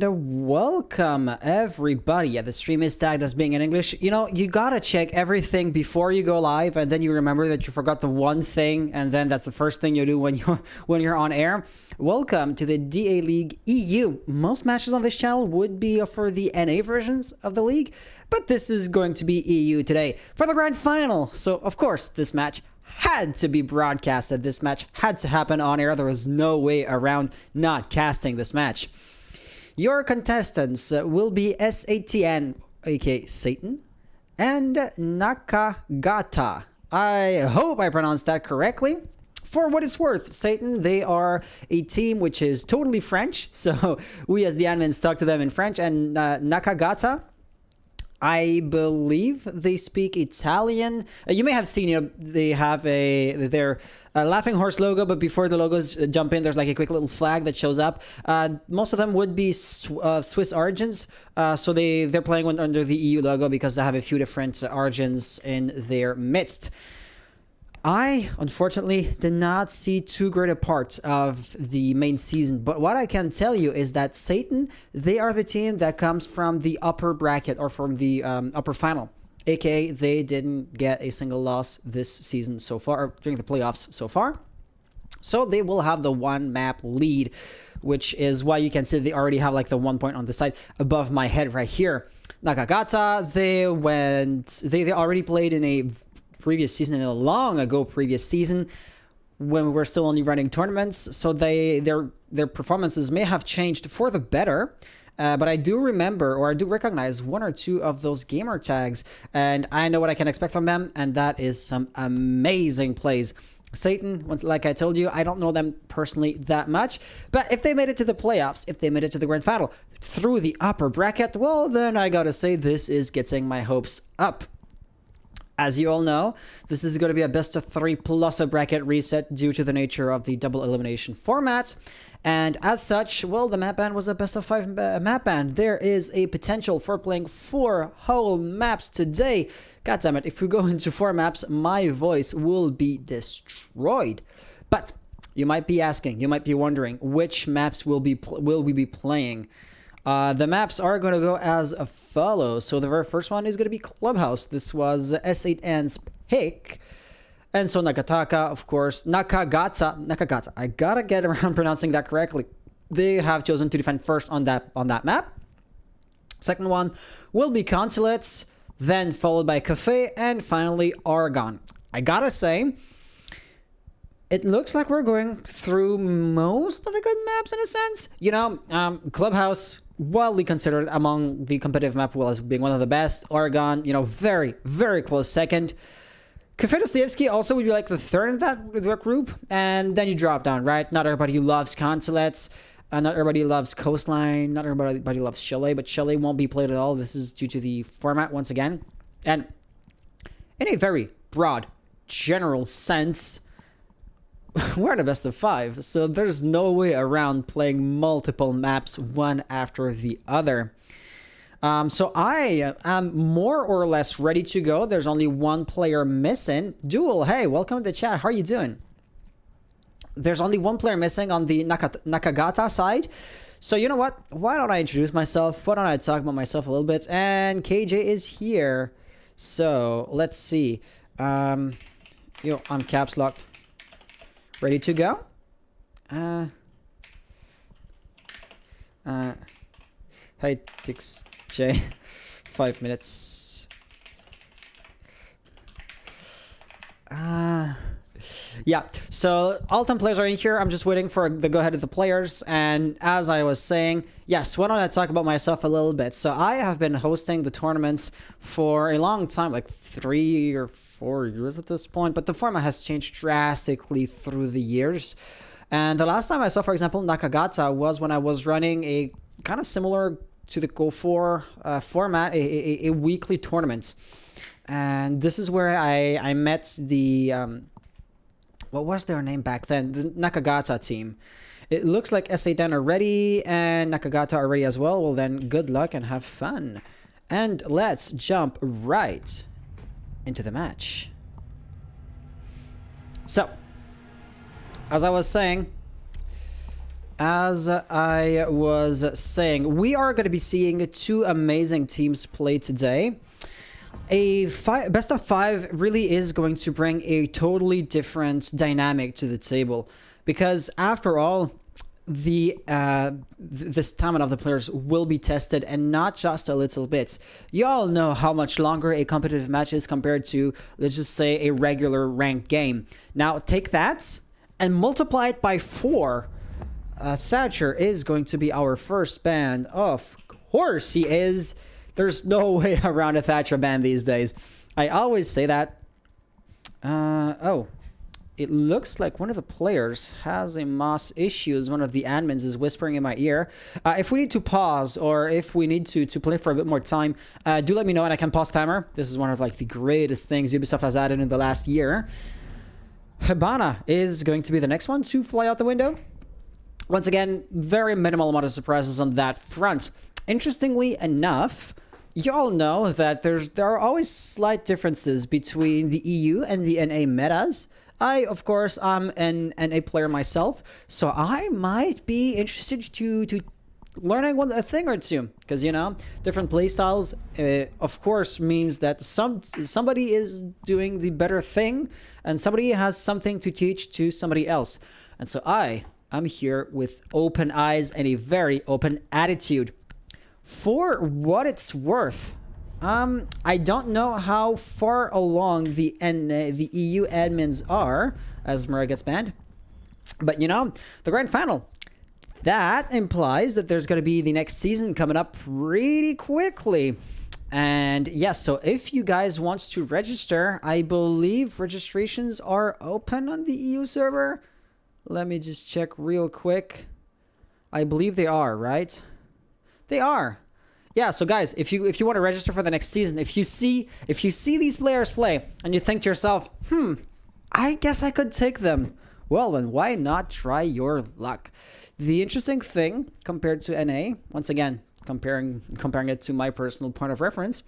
and welcome everybody. Yeah, the stream is tagged as being in English. You know, you gotta check everything before you go live, and then you remember that you forgot the one thing, and then that's the first thing you do when you're on air. Welcome to the DA League EU. Most matches on this channel would be for the NA versions of the league, but this is going to be EU today for the grand final. So of course, this match had to be broadcasted. This match had to happen on air. There was no way around not casting this match. Your contestants will be S8n, aka Satan, and Nakagata. I hope I pronounced that correctly. For what it's worth, Satan, they are a team which is totally French, so we as the admins talk to them in French, and Nakagata, I believe they speak Italian. You may have seen, you know, they have their Laughing Horse logo, but before the logos jump in, there's like a quick little flag that shows up. Most of them would be Swiss origins, so they're playing under the EU logo because they have a few different origins in their midst. I, unfortunately, did not see too great a part of the main season, but what I can tell you is that Satan, they are the team that comes from the upper bracket or from the upper final, aka they didn't get a single loss this season so far, or during the playoffs so far. So they will have the one map lead, which is why you can see they already have like the 1 point on the side above my head right here. Nakagata, they already played in a previous season, in a long ago previous season when we were still only running tournaments, so their performances may have changed for the better, but I do remember, or I do recognize one or two of those gamer tags, and I know what I can expect from them, and that is some amazing plays. Satan, like I told you, I don't know them personally that much, but if they made it to the playoffs, if they made it to the grand final through the upper bracket, well, then I gotta say this is getting my hopes up. As you all know, this is going to be a best of 3 plus a bracket reset due to the nature of the double elimination format. And as such, well, the map ban was a best of 5 map ban. There is a potential for playing 4 whole maps today. God damn it, if we go into 4 maps, my voice will be destroyed. But you might be asking, you might be wondering, which maps will we be playing? The maps are going to go as follows. So the very first one is going to be Clubhouse. This was S8n's pick. And so Nakagata, of course, Nakagata, I gotta get around pronouncing that correctly. They have chosen to defend first on that map. Second one will be Consulates, then followed by Cafe, and finally Oregon. I gotta say, it looks like we're going through most of the good maps in a sense. You know, Clubhouse, widely considered among the competitive map pool as being one of the best. Oregon, you know, very, very close second. Cafe Dostoevsky also would be like the third in that group. And then you drop down, right? Not everybody loves Consulates. Not everybody loves Coastline. Not everybody loves Chalet. But Chalet won't be played at all. This is due to the format once again. And in a very broad, general sense, we're the best of 5, so there's no way around playing multiple maps one after the other. So I am more or less ready to go. There's only one player missing. Duel, hey, welcome to the chat. How are you doing? There's only one player missing on the Nakagata side. So you know what? Why don't I introduce myself? Why don't I talk about myself a little bit? And KJ is here. So let's see. I'm caps locked. Ready to go? Hey, Tix J. 5 minutes. Yeah, so all 10 players are in here. I'm just waiting for the go-ahead of the players. And as I was saying, yes, why don't I talk about myself a little bit? So I have been hosting the tournaments for a long time, like 3 or 4 years at this point. But the format has changed drastically through the years. And the last time I saw, for example, Nakagata was when I was running a kind of similar to the Go4 format, a weekly tournament. And this is where I met the... what was their name back then? The Nakagata team. It looks like S8n are ready and Nakagata are ready as well. Well then, good luck and have fun. And let's jump right into the match. So, as I was saying, as I was saying, we are going to be seeing two amazing teams play today. A best of 5 really is going to bring a totally different dynamic to the table, because after all, the stamina of the players will be tested, and not just a little bit. You all know how much longer a competitive match is compared to, let's just say, a regular ranked game. Now take that and multiply it by 4. Thatcher is going to be our first ban. Of course he is. There's no way around a Thatcher ban these days. I always say that. Oh. It looks like one of the players has a moss issues. One of the admins is whispering in my ear. If we need to pause, or if we need to play for a bit more time, do let me know and I can pause timer. This is one of like the greatest things Ubisoft has added in the last year. Hibana is going to be the next one to fly out the window. Once again, very minimal amount of surprises on that front. Interestingly enough, you all know that there are always slight differences between the EU and the NA metas. I, of course, am an NA player myself, so I might be interested to learning a thing or two, because, you know, different playstyles, of course, means that somebody is doing the better thing, and somebody has something to teach to somebody else. And so I'm here with open eyes and a very open attitude. For what it's worth, I don't know how far along the EU admins are as Murray gets banned, but you know, the grand final, that implies that there's going to be the next season coming up pretty quickly. And yes, so if you guys want to register, I believe registrations are open on the EU server. Let me just check real quick. I believe they are, right? They are. Yeah, so guys, if you want to register for the next season, if you see these players play and you think to yourself, I guess I could take them, well then why not try your luck? The interesting thing compared to NA, once again, comparing it to my personal point of reference,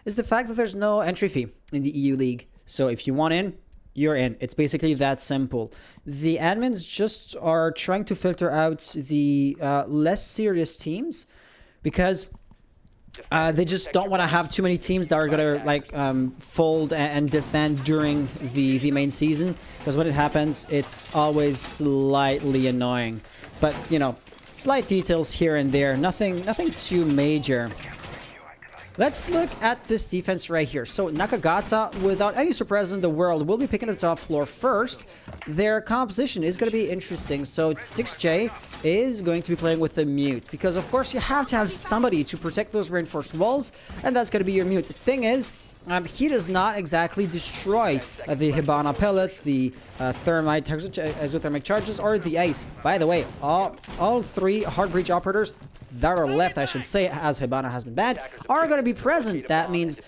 is the fact that there's no entry fee in the EU league. So if you want in, you're in. It's basically that simple. The admins just are trying to filter out the less serious teams, because they just don't want to have too many teams that are going to like fold and disband during the main season, because when it happens, it's always slightly annoying. But, you know, slight details here and there, nothing too major. Let's look at this defense right here. So Nakagata, without any surprise in the world, will be picking the top floor first. Their composition is going to be interesting. So DixJ is going to be playing with the mute, because of course you have to have somebody to protect those reinforced walls, and that's going to be your mute. The thing is, he does not exactly destroy the Hibana pellets, the thermite, exothermic charges, or the ice. By the way, all 3 hard breach operators that are left, I should say, as Hibana has been banned, are going to be present. That means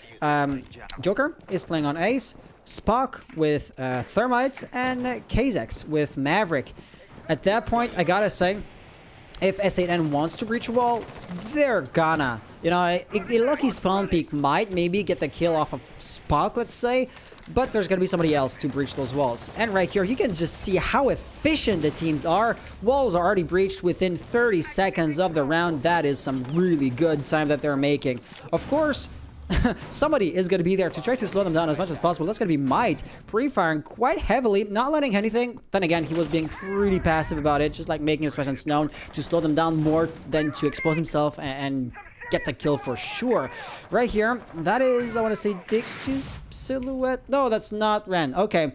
Joker is playing on Ace, Spock with Thermite, and Kazex with Maverick. At that point, I gotta say, if S8n wants to breach a wall, they're gonna. You know, a lucky spawn peak might maybe get the kill off of Spock, let's say, but there's going to be somebody else to breach those walls. And right here, you can just see how efficient the teams are. Walls are already breached within 30 seconds of the round. That is some really good time that they're making. Of course, somebody is going to be there to try to slow them down as much as possible. That's going to be Might, pre-firing quite heavily, not letting anything. Then again, he was being pretty passive about it, just like making his presence known to slow them down more than to expose himself and get the kill for sure. Right here, that is, I want to say, Dix's silhouette. No, that's not Ren. Okay.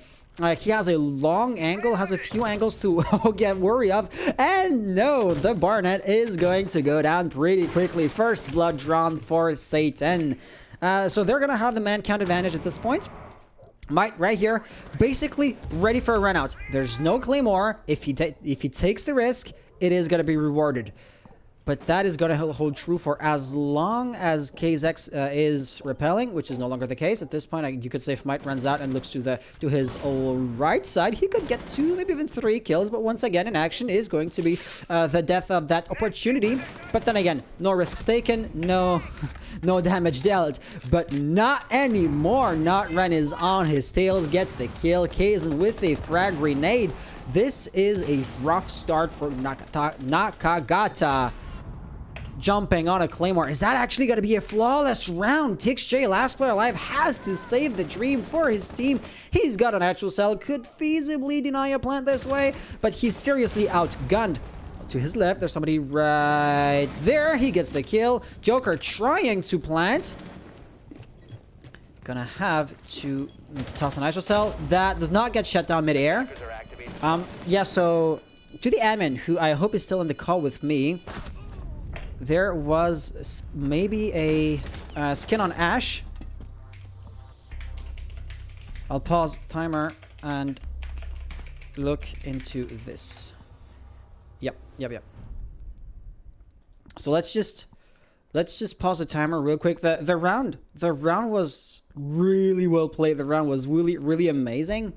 He has a long angle, has a few angles to get worry of. And no, the Barnet is going to go down pretty quickly. First blood drawn for Satan. So they're going to have the man count advantage at this point. Might right here, basically ready for a run out. There's no Claymore. If he takes the risk, it is going to be rewarded. But that is going to hold true for as long as KZX is repelling, which is no longer the case. At this point, you could say if Might runs out and looks to his right side, he could get 2, maybe even 3 kills. But once again, in action is going to be the death of that opportunity. But then again, no risks taken, no no damage dealt. But not anymore. Not Ren is on his tails, gets the kill. Kaizen with a frag grenade. This is a rough start for Nakagata. Jumping on a claymore. Is that actually going to be a flawless round? TXJ, last player alive, has to save the dream for his team. He's got a natural cell, could feasibly deny a plant this way, but he's seriously outgunned. To his left, there's somebody right there. He gets the kill. Joker trying to plant. Gonna have to toss the natural cell. That does not get shut down midair. Yeah, so to the admin, who I hope is still in the call with me, there was maybe a skin on Ash. I'll pause timer and look into this. Yep. So let's just pause the timer real quick. The round was really well played. The round was really amazing.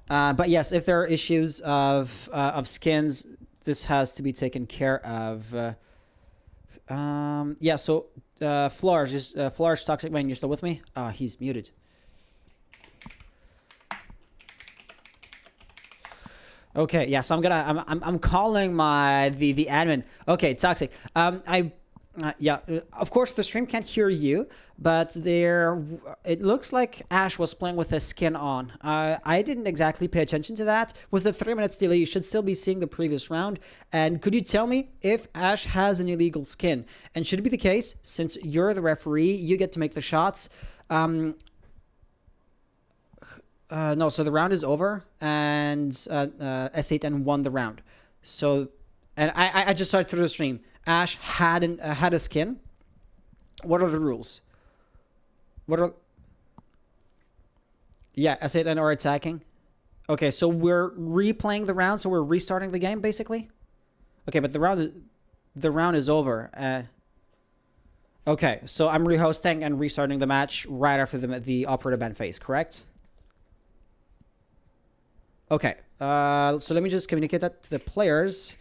But yes, if there are issues of skins, this has to be taken care of. Yeah, so Flars, Flars Toxic Man, you're still with me? He's muted. Okay, yeah, so I'm calling the admin. Okay, Toxic. Yeah, of course the stream can't hear you, but it looks like Ash was playing with a skin on. I didn't exactly pay attention to that. With the 3 minutes delay, you should still be seeing the previous round. And could you tell me if Ash has an illegal skin? And should it be the case, since you're the referee, you get to make the shots? No, so the round is over, and S8n won the round. So, and I just started through the stream. Ash had a skin. What are the rules? Yeah, S8n are attacking. Okay, so we're replaying the round, so we're restarting the game basically. Okay, but the round is over. Okay, so I'm rehosting and restarting the match right after the operator ban phase, correct? Okay, so let me just communicate that to the players.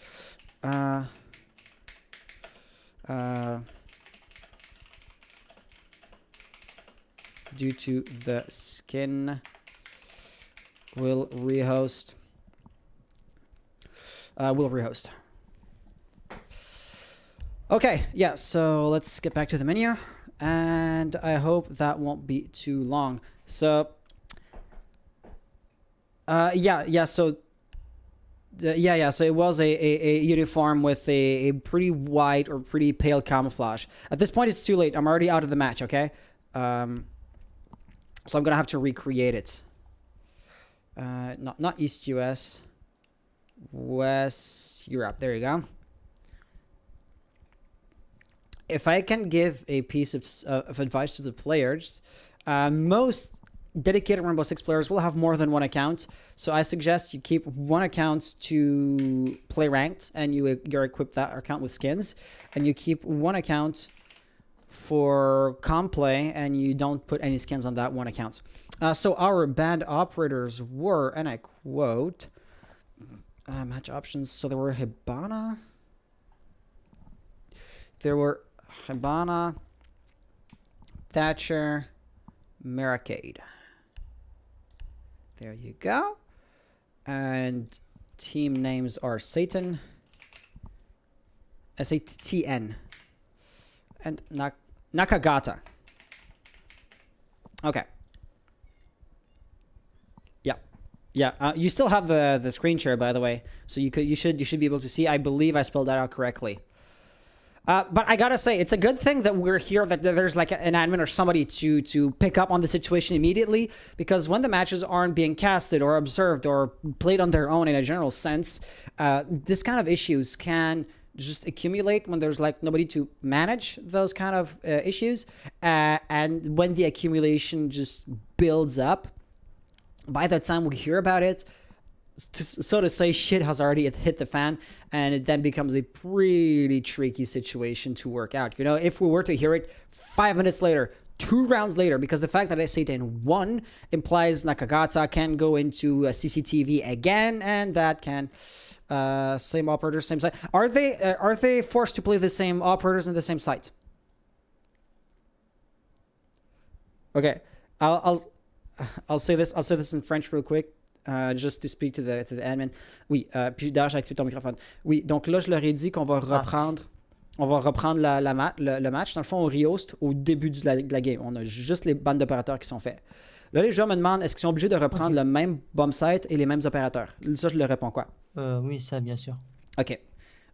Due to the skin, will rehost. Will rehost. Okay, yeah, so let's get back to the menu, and I hope that won't be too long. So, so it was a uniform with a pretty white or pretty pale camouflage. At this point, it's too late. I'm already out of the match, okay? So I'm gonna have to recreate it. Not East US, West Europe. There you go. If I can give a piece of advice to the players, most dedicated Rainbow Six players will have more than one account, so I suggest you keep one account to play ranked, and you're equip that account with skins, and you keep one account for comp play, and you don't put any skins on that one account. So our banned operators were, and I quote, match options. So there were Hibana, Thatcher, Maracade. There you go. And team names are Satan, S8n, and Nakagata. Okay. Yeah. You still have the screen share, by the way, so you should be able to see. I believe I spelled that out correctly. But I gotta say, it's a good thing that we're here, that there's like an admin or somebody to pick up on the situation immediately, because when the matches aren't being casted or observed or played on their own in a general sense, this kind of issues can just accumulate when there's like nobody to manage those kind of issues. And when the accumulation just builds up, by the time we hear about it, so to say, shit has already hit the fan, and it then becomes a pretty tricky situation to work out. You know, if we were to hear it 5 minutes later, 2 rounds later, because the fact that S8n won implies Nakagata can go into CCTV again, and that can same operators, same site. Are they forced to play the same operators in the same site? Okay, I'll say this. I'll say this in French real quick, just to speak to the admin. Oui, puis Dash, active ton microphone. Oui, donc là, je leur ai dit qu'on va reprendre. On va reprendre le match. Dans le fond, on rehost au début de la game. On a juste les bandes d'opérateurs qui sont faits. Là, les joueurs me demandent est-ce qu'ils sont obligés de reprendre le même bomb site et les mêmes opérateurs. Ça, je leur réponds quoi? Oui, ça, bien sûr. OK.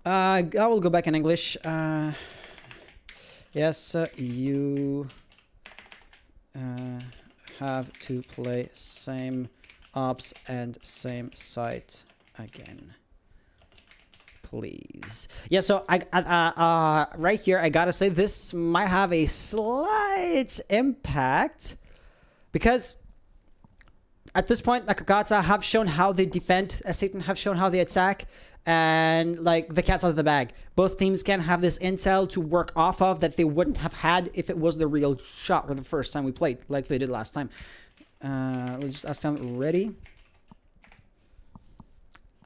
I will go back in English. Yes, you have to play same ops and same site again. Please. Yeah, so I right here, I gotta say this might have a slight impact because at this point, Nakagata have shown how they defend, S8n have shown how they attack, and like the cat's out of the bag. Both teams can have this intel to work off of that they wouldn't have had if it was the real shot or the first time we played, like they did last time. Let's just ask them ready.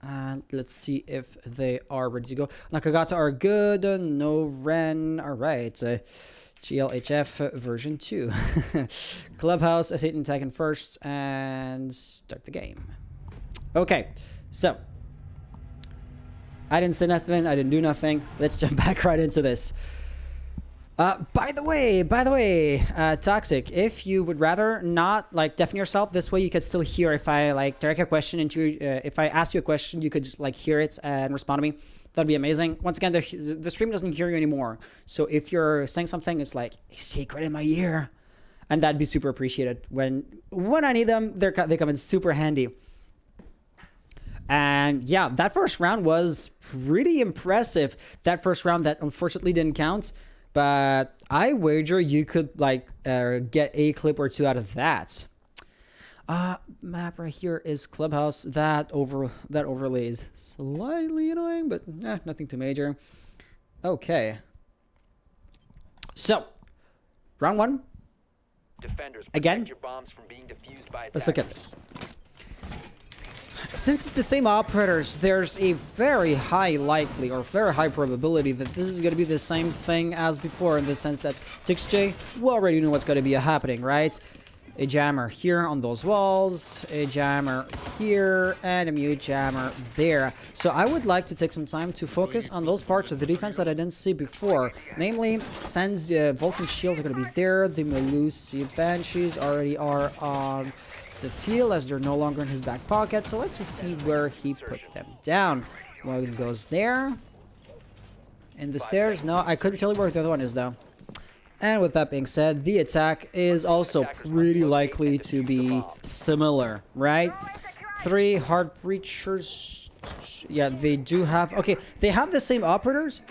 And let's see if they are ready to go. Nakagata are good. No Ren. All right. GLHF version 2. Clubhouse, S8n attacking first and start the game. Okay. So, I didn't say nothing. I didn't do nothing. Let's jump back right into this. By the way, Toxic, if you would rather not like deafen yourself, this way you could still hear if I like direct a question into, if I ask you a question, you could just like hear it and respond to me. That'd be amazing. Once again, the stream doesn't hear you anymore. So if you're saying something, it's like a secret in my ear, and that'd be super appreciated. When I need them, they come in super handy. And yeah, that first round was pretty impressive. That first round that unfortunately didn't count. But I wager you could like get a clip or two out of that. Map right here is Clubhouse. That overlay is slightly annoying, but nothing too major. Okay. So, round one. Defenders, again. your bombs from being defused by Let's look at this. Since it's the same operators, there's a very high likely or very high probability that this is going to be the same thing as before, in the sense that TixJ will already know what's going to be happening, right? A jammer here on those walls, a jammer here, and a mute jammer there. So I would like to take some time to focus on those parts of the defense that I didn't see before. Namely, since Vulcan shields are going to be there, the Melusi Banshees already are on the field as they're no longer in his back pocket. So let's just see where he put them down. One goes there. In the stairs? No, I couldn't tell you where the other one is though. And with that being said, the attack is also pretty likely to be similar, right? 3 hard breachers. Yeah, they do have... Okay, they have the same operators.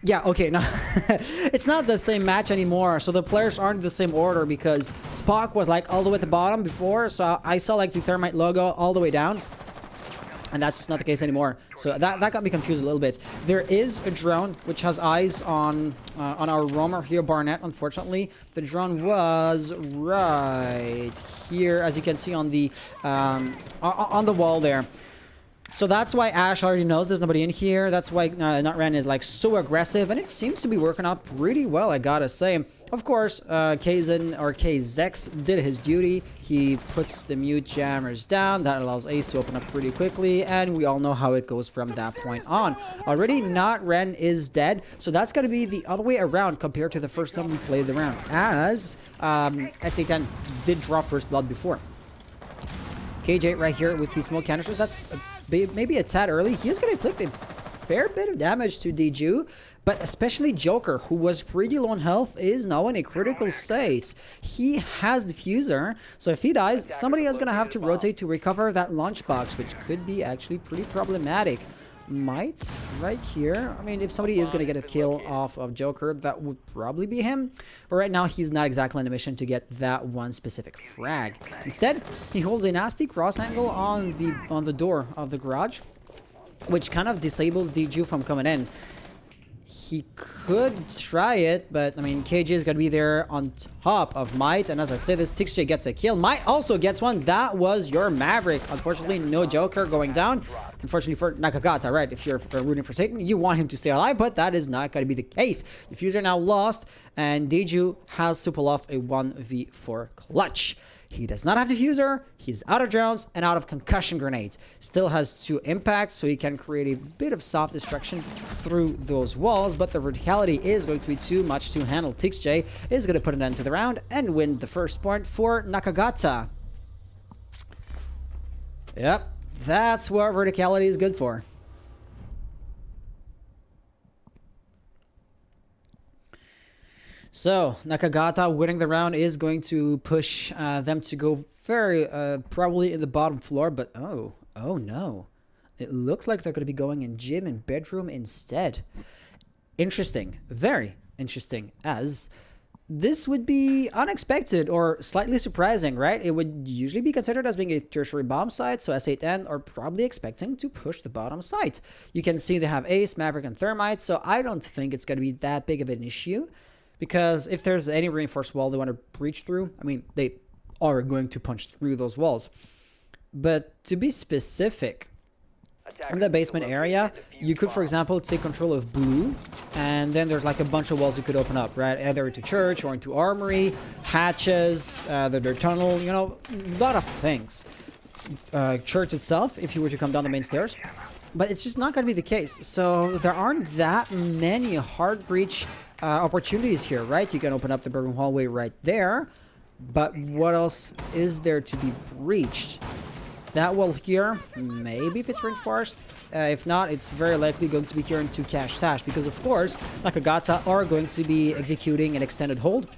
Yeah, okay, no. It's not the same match anymore, so the players aren't the same order because Spock was like all the way at the bottom before, so I saw like the Thermite logo all the way down. And that's just not the case anymore. So that got me confused a little bit. There is a drone which has eyes on our roamer here, Barnett. Unfortunately, the drone was right here, as you can see on the wall there. So that's why Ash already knows there's nobody in here. That's why Nutren is like so aggressive, and it seems to be working out pretty well, I gotta say. Of course, Kazin or Kzex did his duty. He puts the mute jammers down. That allows Ace to open up pretty quickly, and we all know how it goes from that point on. Already, Nutren is dead, so that's gonna be the other way around compared to the first time we played the round, as S8n did draw first blood before. KJ right here with these smoke canisters. That's maybe a tad early. He is going to inflict a fair bit of damage to Diju, but especially Joker, who was pretty low on health, is now in a critical state. He has diffuser, so if he dies, somebody is going to have to rotate to recover that launch box, which could be actually pretty problematic. Might right here. I mean, if somebody is going to get a kill off of Joker, that would probably be him. But right now, he's not exactly on a mission to get that one specific frag. Instead, he holds a nasty cross angle on the door of the garage, which kind of disables Diju from coming in. he could try it, but I mean, KJ is gonna be there on top of Might, and as I said, this TixJ gets a kill. Might also gets one. That was your Maverick. Unfortunately, no Joker going down. Unfortunately for Nakagata, right? If you're rooting for Satan, you want him to stay alive, but that is not going to be the case. Diffuser now lost, and Deju has to pull off a 1v4 clutch. He does not have Diffuser, he's out of drones and out of concussion grenades. Still has 2 impacts, so he can create a bit of soft destruction through those walls, but the verticality is going to be too much to handle. TixJ is going to put an end to the round and win the first point for Nakagata. Yep, that's what verticality is good for. So, Nakagata winning the round is going to push them to go very probably in the bottom floor, but oh no. It looks like they're going to be going in gym and bedroom instead. Interesting. Very interesting, as this would be unexpected or slightly surprising, right? It would usually be considered as being a tertiary bomb site, so S8n are probably expecting to push the bottom site. You can see they have Ace, Maverick, and Thermite, so I don't think it's going to be that big of an issue. Because if there's any reinforced wall they want to breach through, I mean, they are going to punch through those walls. But to be specific, in the basement area, you could, for example, take control of blue, and then there's like a bunch of walls you could open up, right? Either into church or into armory, hatches, their tunnel, you know, a lot of things. Church itself, if you were to come down the main stairs. But it's just not going to be the case. So there aren't that many hard breach opportunities here, right? You can open up the bedroom hallway right there, but what else is there to be breached? That wall here, maybe if it's reinforced. If not, it's very likely going to be here into cash stash, because of course Nakagata are going to be executing an extended hold,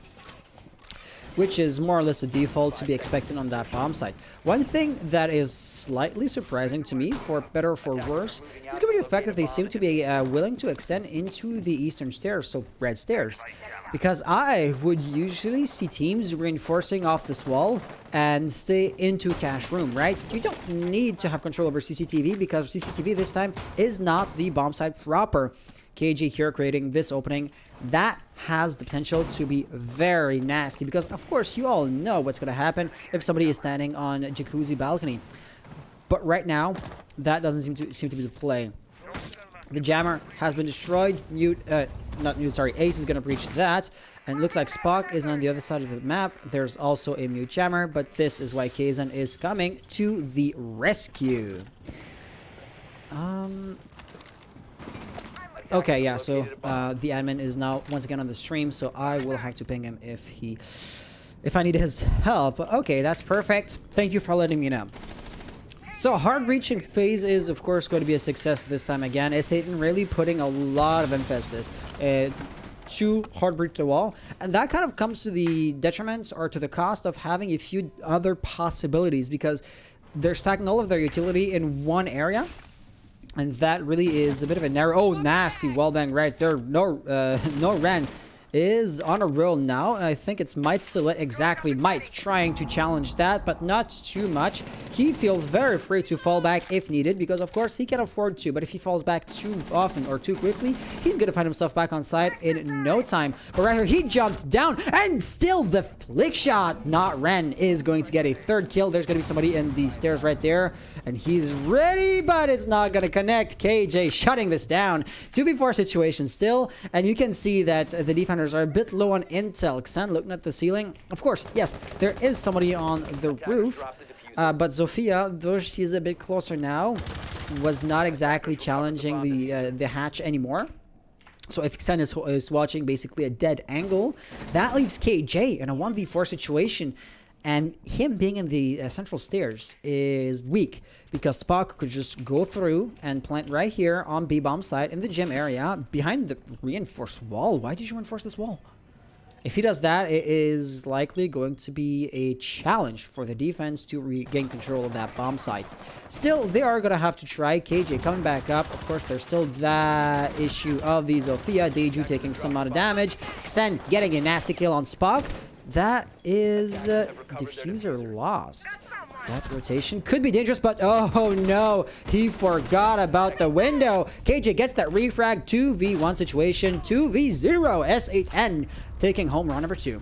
which is more or less a default to be expected on that bomb site. One thing that is slightly surprising to me, for better or for worse, is going to be the fact that they seem to be willing to extend into the eastern stairs, so red stairs. Because I would usually see teams reinforcing off this wall and stay into cash room, right? You don't need to have control over CCTV, because CCTV this time is not the bomb site proper. KG here creating this opening that has the potential to be very nasty, because of course you all know what's going to happen if somebody is standing on a jacuzzi balcony. But right now that doesn't seem to be the play. The jammer has been destroyed. Ace is going to breach that, and it looks like Spock is on the other side of the map. There's also a mute jammer, but this is why Kazan is coming to the rescue. Okay, yeah, so the admin is now once again on the stream, so I will have to ping him if I need his help. Okay, that's perfect. Thank you for letting me know. So hard breaching phase is of course going to be a success this time again. S8n really putting a lot of emphasis to hard breach the wall, and that kind of comes to the detriment or to the cost of having a few other possibilities, because they're stacking all of their utility in one area. And that really is a bit of a narrow. Oh, nasty wallbang right there. No Ren is on a roll now. I think it's Might Silhouette, exactly. Might trying to challenge that, but not too much. He feels very free to fall back if needed, because of course he can afford to, but if he falls back too often or too quickly, he's gonna find himself back on site in no time. But right here, he jumped down, and still the flick shot, not Ren, is going to get a third kill. There's gonna be somebody in the stairs right there, and he's ready, but it's not gonna connect. KJ shutting this down. 2v4 situation still, and you can see that the defenders are a bit low on intel. Xen looking at the ceiling. Of course, yes, there is somebody on the roof, but Zofia, though she's a bit closer now, was not exactly challenging the hatch anymore. So if Xen is watching basically a dead angle, that leaves KJ in a 1v4 situation. And him being in the central stairs is weak, because Spock could just go through and plant right here on B-bomb site in the gym area behind the reinforced wall. Why did you reinforce this wall? If he does that, it is likely going to be a challenge for the defense to regain control of that bomb site. Still, they are going to have to try. KJ coming back up. Of course, there's still that issue of the Zofia. Deju taking some amount of damage. Xen getting a nasty kill on Spock. That is diffuser lost. That rotation could be dangerous, but oh no, he forgot about the window. KJ gets that refrag. 2v1 situation, 2v0. S8n taking home round number 2.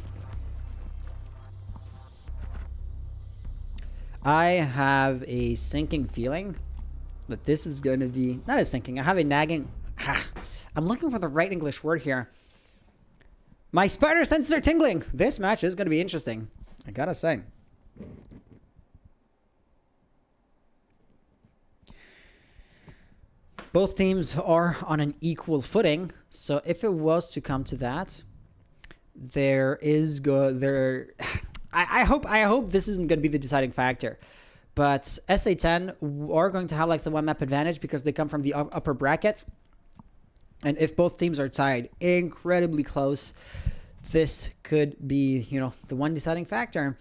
I have a sinking feeling that this is going to be, not a sinking, I have a nagging, I'm looking for the right English word here. My spider senses are tingling. This match is going to be interesting, I gotta say. Both teams are on an equal footing, so if it was to come to that, I hope this isn't going to be the deciding factor. But S8n are going to have like the one map advantage because they come from the upper bracket. And if both teams are tied incredibly close, this could be, you know, the one deciding factor.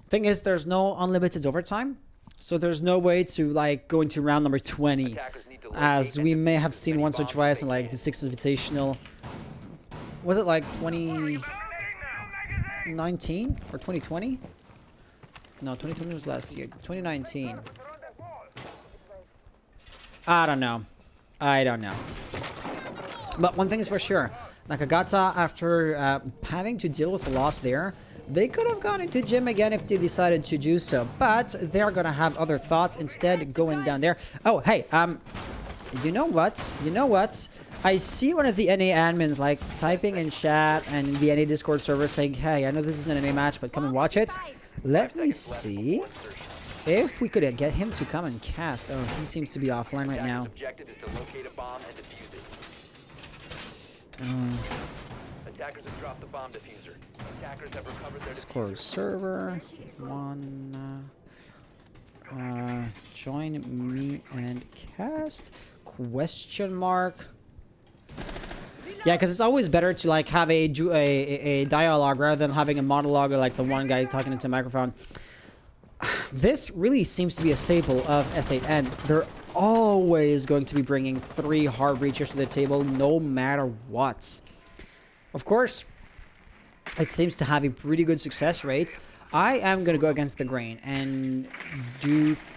Thing is, there's no unlimited overtime, so there's no way to like go into round number 20. As we may have seen once or twice in like the 6th Invitational. Was it like 2019 or 2020? No, 2020 was last year. 2019. I don't know. But one thing is for sure. Nakagata, after having to deal with the loss there, they could have gone into gym again if they decided to do so. But they're going to have other thoughts instead going down there. Oh, hey, you know what? I see one of the NA admins like typing in chat and in the NA Discord server saying, hey, I know this isn't an NA match, but come and watch it. Let me see if we could get him to come and cast. Oh, he seems to be offline right now. Attackers have dropped the bomb diffuser. Attackers have recovered their Discord server. Join me and cast? Question mark. Yeah, because it's always better to like have a dialogue rather than having a monologue or like the one guy talking into a microphone. This really seems to be a staple of S8n. They're always going to be bringing 3 hard breachers to the table no matter what. Of course, it seems to have a pretty good success rate. I am going to go against the grain and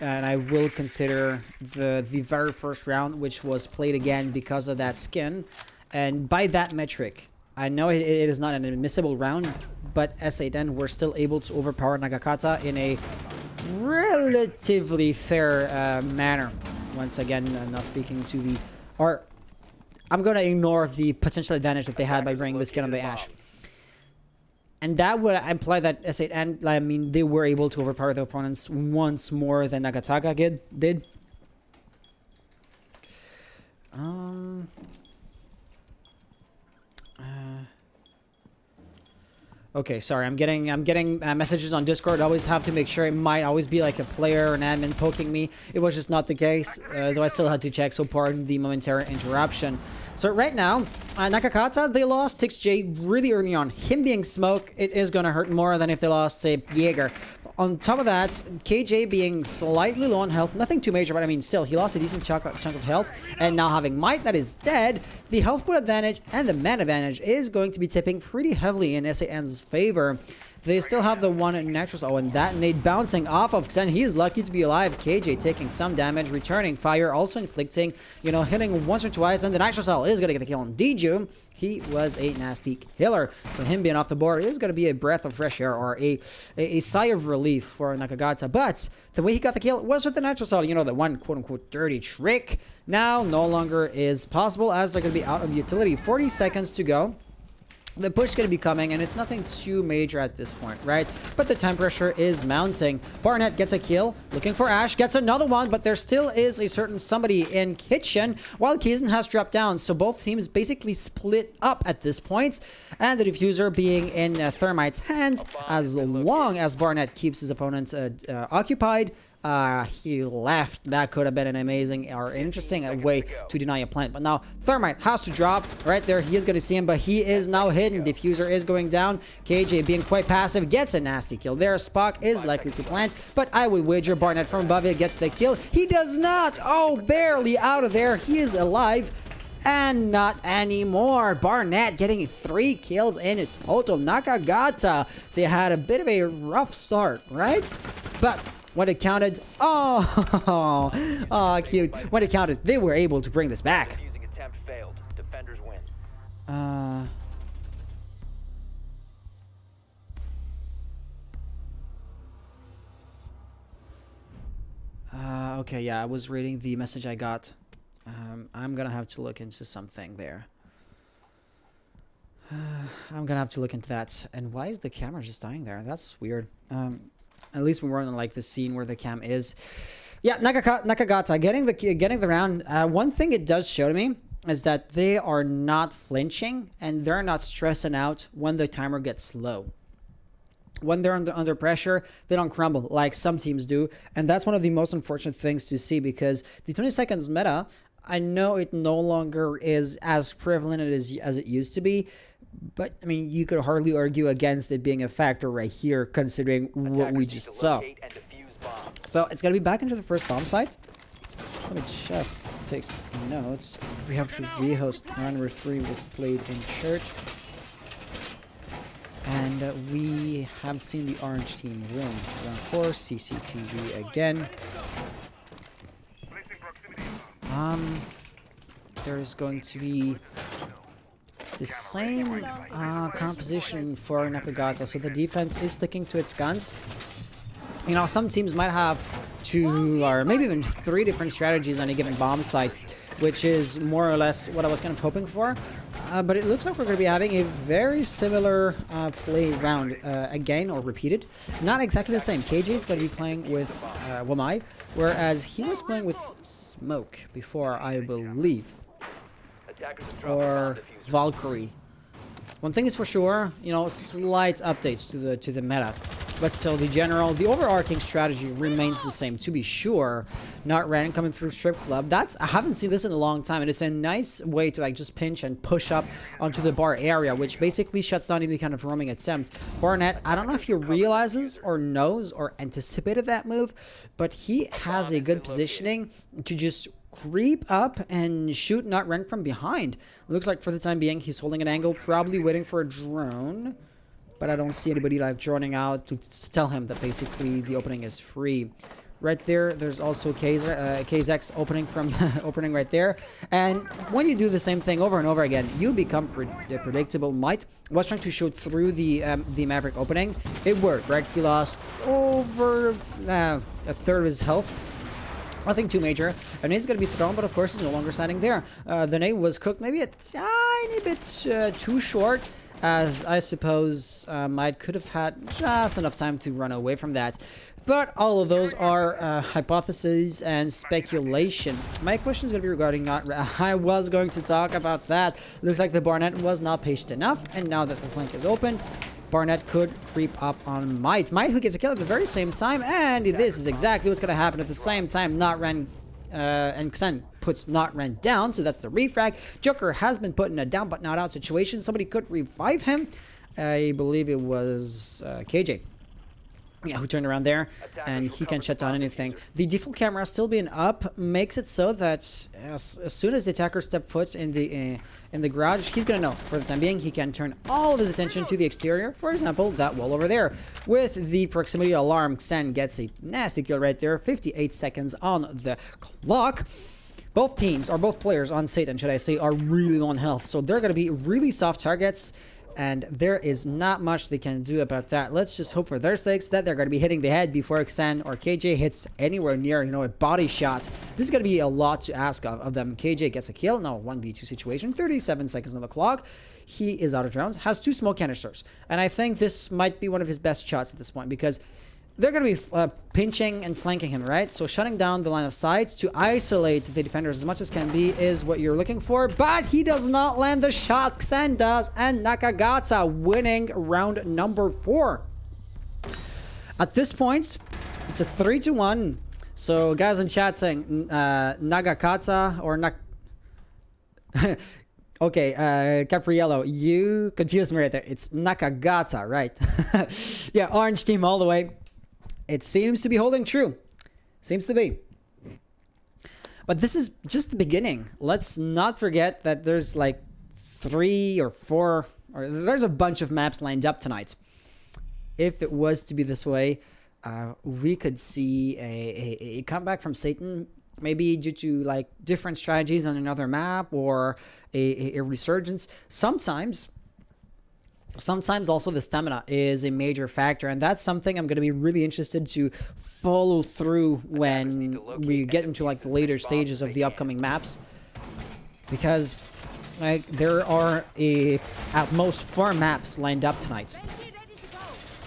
I will consider the very first round, which was played again because of that skin. And by that metric, I know it is not an admissible round, but S8n were still able to overpower Nakagata in a relatively fair manner. Once again, I'm not speaking to the... Or, I'm going to ignore the potential advantage that they had by bringing the skin on the Ashe. And that would imply that S8n, I mean, they were able to overpower the opponents once more than Nagataka did. Okay, sorry, I'm getting messages on Discord. I always have to make sure it might always be like a player or an admin poking me. It was just not the case, though I still had to check, so pardon the momentary interruption. So right now, Nakagata, they lost 6J really early on. Him being smoke, it is going to hurt more than if they lost, say, Jaeger. On top of that, KJ being slightly low on health, nothing too major, but I mean, still, he lost a decent chunk of health. And now having Might that is dead, the health pool advantage and the man advantage is going to be tipping pretty heavily in S8n's favor. They still have the one natural. Oh, and that nade bouncing off of Xen. He's lucky to be alive. KJ taking some damage, returning fire, also inflicting, you know, hitting once or twice. And the natural cell is going to get the kill on Diju. He was a nasty killer. So him being off the board is going to be a breath of fresh air or a sigh of relief for Nakagata. But the way he got the kill was with the natural cell. You know, the one quote-unquote dirty trick now no longer is possible as they're going to be out of utility. 40 seconds to go. The push is going to be coming, and it's nothing too major at this point, right? But the time pressure is mounting. Barnett gets a kill, looking for Ashe, gets another one, but there still is a certain somebody in Kitchen, while Kaizen has dropped down. So both teams basically split up at this point, and the diffuser being in Thermite's hands, as long as Barnett keeps his opponent occupied. He left. That could have been an amazing or interesting way to deny a plant. But now Thermite has to drop right there. He is going to see him, but he is now hidden. Diffuser is going down. KJ being quite passive gets a nasty kill there. Spock is likely to plant, but I would wager Barnett from above it gets the kill. He does not. Oh, barely out of there. He is alive. And not anymore. Barnett getting 3 kills in total. Nakagata, they had a bit of a rough start, right? But When it counted, oh, cute. When it counted, they were able to bring this back. Defusing attempt failed. Defenders win. Okay, yeah, I was reading the message I got. I'm gonna have to look into something there. I'm gonna have to look into that. And why is the camera just dying there? That's weird. At least when we're on like the scene where the cam is. Yeah, Nakagata getting the round. One thing it does show to me is that they are not flinching and they're not stressing out when the timer gets low. When they're under pressure, they don't crumble like some teams do. And that's one of the most unfortunate things to see, because the 20 seconds meta, I know it no longer is as prevalent as it used to be. But, I mean, you could hardly argue against it being a factor right here, considering what we just saw. So, it's going to be back into the first bomb site. Let me just take notes. We have to rehost round number 3 was played in church. And we have seen the orange team win round 4, CCTV again. There's going to be the same composition for Nakagata, so the defense is sticking to its guns. You know, some teams might have 2 or maybe even 3 different strategies on a given bomb site, which is more or less what I was kind of hoping for. But it looks like we're going to be having a very similar play round again, or repeated. Not exactly the same. KJ is going to be playing with Wamai, whereas he was playing with Smoke before, I believe. Or Valkyrie. One thing is for sure, you know, slight updates to the meta, but still the overarching strategy remains the same. To be sure, not Ren coming through strip club. I haven't seen this in a long time, and it's a nice way to like just pinch and push up onto the bar area, which basically shuts down any kind of roaming attempt. Barnett, I don't know if he realizes or knows or anticipated that move, but he has a good positioning to just creep up and shoot not Ren from behind. Looks like for the time being he's holding an angle, probably waiting for a drone, but I don't see anybody like droning out to tell him that basically the opening is free. Right there, there's also KZX opening from opening right there. And when you do the same thing over and over again, you become predictable. Might was trying to shoot through the Maverick opening. It worked, right? He lost over a third of his health. Nothing too major. A nade's going to be thrown, but of course he's no longer standing there. The nade was cooked maybe a tiny bit too short, as I suppose Might could have had just enough time to run away from that. But all of those are hypotheses and speculation. My question is going to be regarding not... I was going to talk about that. Looks like the Barnett was not patient enough, and now that the flank is open, Barnett could creep up on Might. Might, who gets a kill at the very same time, and this is exactly what's going to happen at the same time. Not Ren and Xen puts Not Ren down, so that's the refrag. Joker has been put in a down but not out situation. Somebody could revive him. I believe it was KJ. Yeah, who turned around there, and he can shut down anything. The default camera still being up makes it so that as soon as the attacker steps foot in the garage, he's gonna know. For the time being, he can turn all of his attention to the exterior. For example, that wall over there. With the proximity alarm, Xen gets a nasty kill right there. 58 seconds on the clock. Both teams, or both players on S8n, should I say, are really low on health, so they're gonna be really soft targets. And there is not much they can do about that. Let's just hope for their sakes that they're going to be hitting the head before Xen or KJ hits anywhere near, you know, a body shot. This is going to be a lot to ask of them. KJ gets a kill. No, 1v2 situation. 37 seconds on the clock. He is out of rounds. Has 2 smoke canisters. And I think this might be one of his best shots at this point, because they're going to be pinching and flanking him, right? So shutting down the line of sight to isolate the defenders as much as can be is what you're looking for. But he does not land the shot. Xen does, and Nakagata winning round number 4. At this point, it's a 3-1. So guys in chat saying Nagakata or Nak... Okay, Capriello, you confused me right there. It's Nakagata, right? Yeah, orange team all the way. It seems to be holding true. Seems to be. But this is just the beginning. Let's not forget that there's like 3 or 4, or there's a bunch of maps lined up tonight. If it was to be this way, we could see a comeback from Satan, maybe due to like different strategies on another map or a resurgence. Sometimes also the stamina is a major factor, and that's something I'm going to be really interested to follow through when we get into like the later stages of the upcoming maps, because like there are at most 4 maps lined up tonight,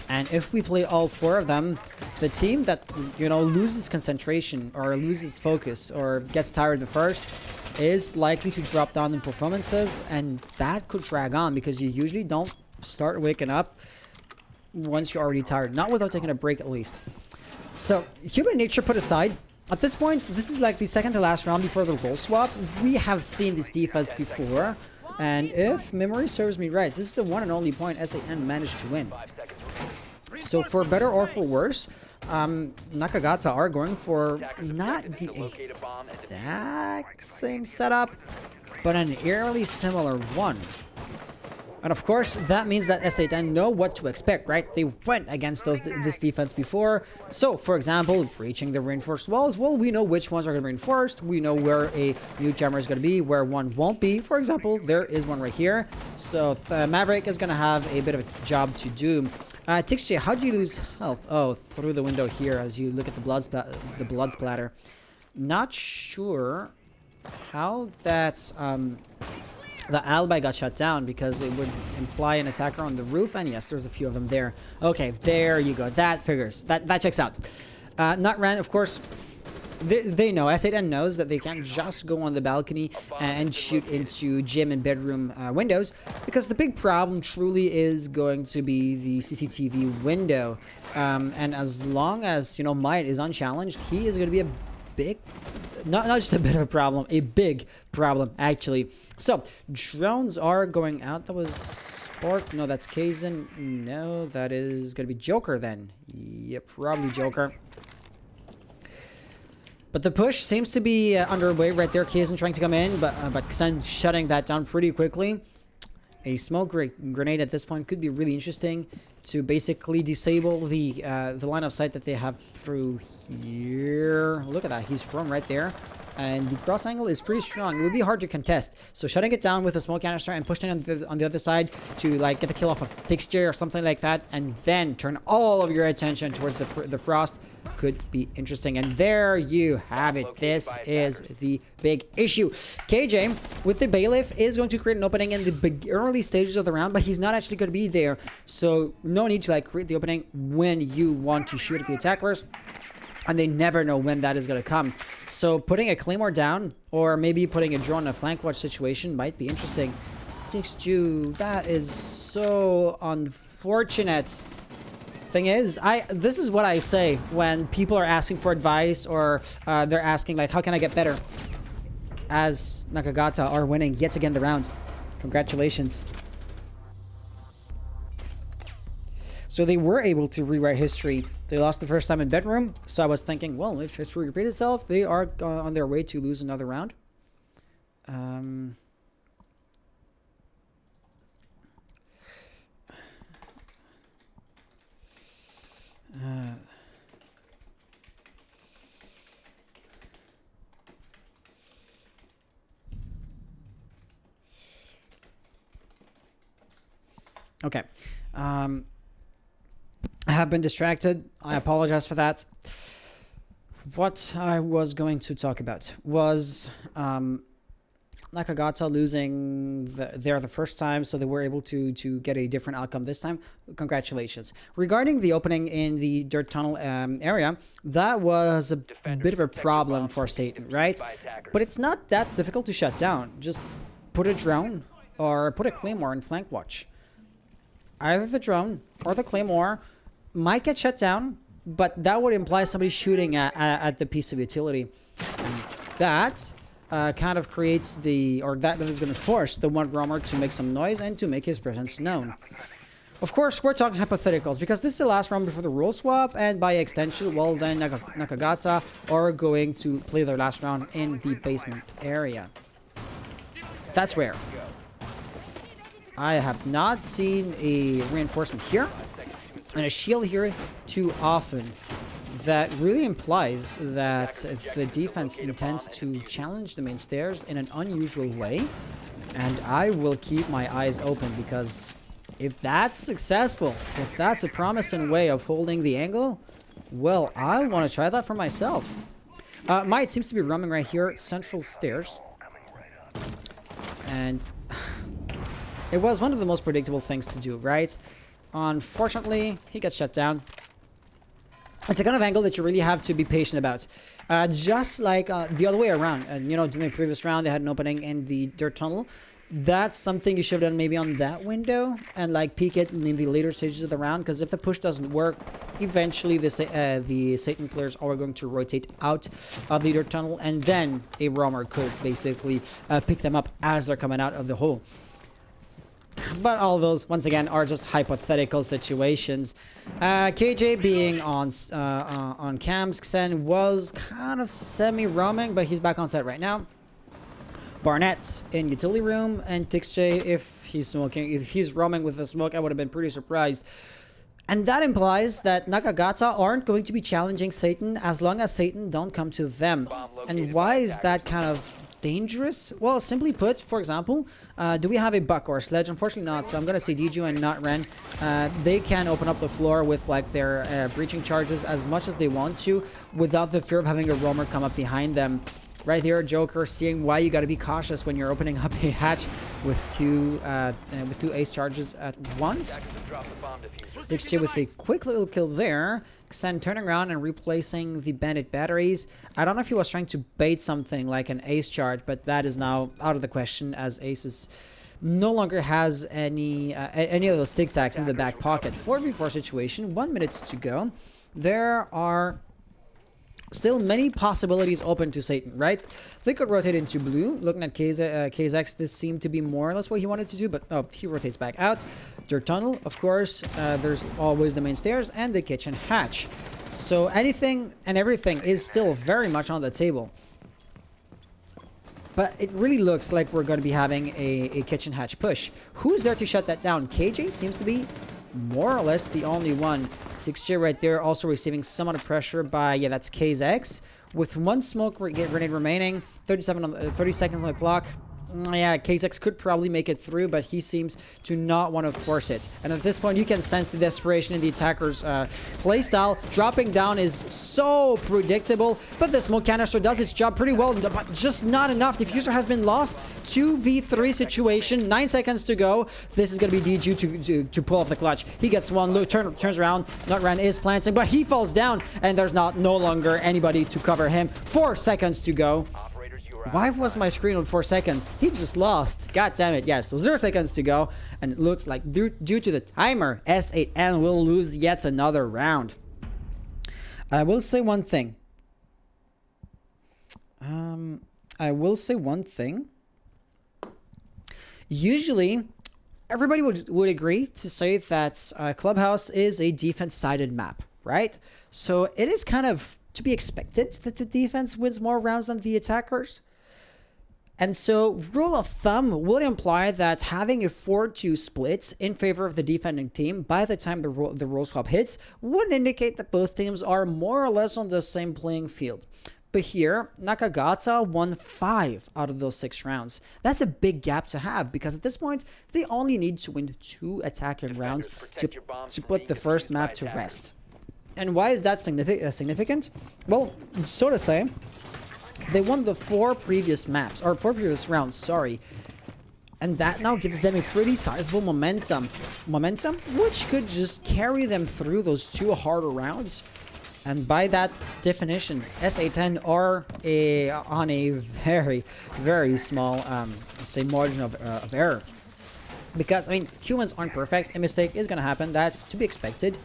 and if we play all 4 of them, the team that, you know, loses concentration or loses focus or gets tired the first is likely to drop down in performances, and that could drag on because you usually don't start waking up once you're already tired, not without taking a break at least. So human nature put aside, at this point, this is like the second to last round before the role swap. We have seen this defense before, and if memory serves me right, this is the one and only point S8n managed to win. So for better or for worse, Nakagata are going for not the exact same setup, but an eerily similar one. And of course, that means that S8n know what to expect, right? They went against this defense before. So, for example, breaching the reinforced walls, well, we know which ones are going to be reinforced. We know where a new jammer is going to be, where one won't be. For example, there is one right here. So, Maverick is going to have a bit of a job to do. Tixj, how do you lose health? Oh, through the window here as you look at the blood splatter. Not sure how that's... the alibi got shut down, because it would imply an attacker on the roof, and yes, there's a few of them there. Okay, there you go. That figures. That checks out. Not ran, of course. They know. S8n knows that they can't just go on the balcony and shoot into gym and bedroom windows, because the big problem truly is going to be the CCTV window. And as long as, you know, Might is unchallenged, he is going to be a big... Not just a bit of a problem, a big problem, actually. So, drones are going out. That was Spark. No, that's Kaizen. No, that is going to be Joker then. Yep, probably Joker. But the push seems to be underway right there. Kaizen trying to come in, but Xen shutting that down pretty quickly. A smoke grenade at this point could be really interesting to basically disable the line of sight that they have through here. Look at that, he's thrown right there, and the cross angle is pretty strong. It would be hard to contest. So shutting it down with a smoke canister and pushing it on the other side to like get the kill off of Tixj or something like that, and then turn all of your attention towards the frost could be interesting. And there you have it. This is the big issue. KJ with the bailiff is going to create an opening in the early stages of the round, but he's not actually going to be there, so no need to like create the opening when you want to shoot at the attackers, and they never know when that is going to come. So putting a claymore down, or maybe putting a drone in a flank watch situation might be interesting. Tixj, that is so unfortunate. Thing is, this is what I say when people are asking for advice, or they're asking like, how can I get better? As Nakagata are winning yet again the round. Congratulations. So they were able to rewrite history. They lost the first time in bedroom, so I was thinking, well, if history repeats itself, they are on their way to lose another round. Okay. I have been distracted. I apologize for that. What I was going to talk about was Nakagata losing there the first time, so they were able to get a different outcome this time. Congratulations. Regarding the opening in the dirt tunnel area, that was a bit of a problem for Satan, right? But it's not that difficult to shut down. Just put a drone or put a claymore in flank watch. Either the drone or the claymore might get shut down, but that would imply somebody shooting at the piece of utility. And that kind of creates that is going to force the one roamer to make some noise and to make his presence known. Of course, we're talking hypotheticals, because this is the last round before the rule swap, and by extension, well then, Nakagata are going to play their last round in the basement area. That's rare. I have not seen a reinforcement here. And a shield here too often. That really implies that the defense intends to challenge the main stairs in an unusual way. And I will keep my eyes open, because if that's successful, if that's a promising way of holding the angle, well, I want to try that for myself. Might seems to be roaming right here, central stairs. And it was one of the most predictable things to do, right? Unfortunately, he gets shut down. It's a kind of angle that you really have to be patient about. Just like the other way around. You know, during the previous round, they had an opening in the dirt tunnel. That's something you should have done maybe on that window and like peek it in the later stages of the round, because if the push doesn't work, eventually the S8n players are going to rotate out of the dirt tunnel, and then a roamer could basically pick them up as they're coming out of the hole. But all those, once again, are just hypothetical situations. KJ being on cams, Xen was kind of semi-roaming, but he's back on set right now. Barnett in utility room, and TixJ, if he's roaming with the smoke, I would have been pretty surprised. And that implies that Nakagata aren't going to be challenging S8n as long as S8n don't come to them. And why is that kind of dangerous? Well, simply put, for example, do we have a buck or a sledge? Unfortunately not, so I'm going to say Diju and not Ren. They can open up the floor with like their breaching charges as much as they want to, without the fear of having a roamer come up behind them. Right here, Joker, seeing why you got to be cautious when you're opening up a hatch with two ace charges at once. TixJ with a quick little kill there. Xen turning around and replacing the bandit batteries. I don't know if he was trying to bait something like an ace charge, but that is now out of the question, as Aces no longer has any of those tic tacs in the back pocket. 4v4 situation, 1 minute to go. There are still many possibilities open to S8n, right? They could rotate into blue. Looking at KZX, this seemed to be more or less what he wanted to do, but oh, he rotates back out. Dirt tunnel, of course. There's always the main stairs and the kitchen hatch. So anything and everything is still very much on the table. But it really looks like we're going to be having a kitchen hatch push. Who's there to shut that down? KJ seems to be more or less the only one. TixJ right there also receiving some amount of pressure by, yeah, that's KZX. With one smoke grenade remaining, 30 seconds on the clock. Yeah, KZX could probably make it through, but he seems to not want to force it. And at this point, you can sense the desperation in the attacker's playstyle. Dropping down is so predictable, but the smoke canister does its job pretty well, but just not enough. Diffuser has been lost. 2v3 situation, 9 seconds to go. This is going to be DG to pull off the clutch. He gets one, look, turns around. Nutran is planting, but he falls down, and there's no longer anybody to cover him. 4 seconds to go. Why was my screen on 4 seconds? He just lost. God damn it. Yeah, so 0 seconds to go. And it looks like due to the timer, S8n will lose yet another round. I will say one thing. Usually, everybody would agree to say that Clubhouse is a defense-sided map, right? So it is kind of to be expected that the defense wins more rounds than the attackers. And so, rule of thumb would imply that having a 4-2 split in favor of the defending team by the time the role swap hits would indicate that both teams are more or less on the same playing field. But here, Nakagata won 5 out of those 6 rounds. That's a big gap to have, because at this point, they only need to win 2 attacking rounds to put the first map to rest. And why is that significant? Well, so to say, they won the 4 previous rounds, sorry. And that now gives them a pretty sizable momentum, which could just carry them through those 2 harder rounds. And by that definition, S8n are on a very, very small, say, margin of error. Because, I mean, humans aren't perfect. A mistake is going to happen. That's to be expected.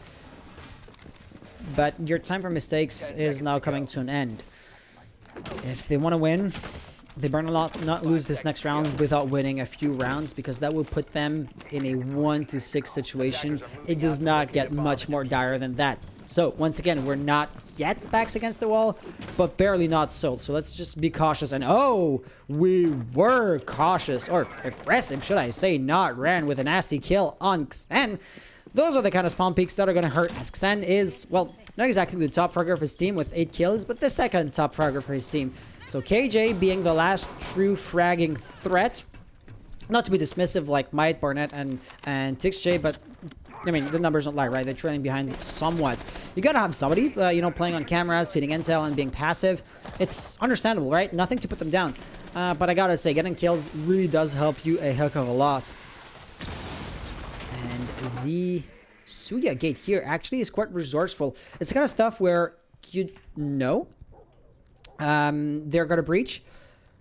But your time for mistakes is now coming to an end. If they want to win, they better not lose this next round without winning a few rounds, because that will put them in a 1-6 situation. It does not get much more dire than that. So, once again, we're not yet backs against the wall, but barely not so. So let's just be cautious. And oh, we were cautious, or aggressive, should I say, not ran with a nasty kill on Xen. those are the kind of spawn peaks that are going to hurt, as Xen is, well, not exactly the top fragger of his team with 8 kills, but the second top fragger for his team. So KJ being the last true fragging threat, not to be dismissive like Might, Barnett, and TixJ, but I mean, the numbers don't lie, right? They're trailing behind somewhat. You gotta have somebody, you know, playing on cameras, feeding intel, and being passive. It's understandable, right? Nothing to put them down. But I gotta say, getting kills really does help you a heck of a lot. And the Suya gate here actually is quite resourceful. It's the kind of stuff where you know they're gonna breach.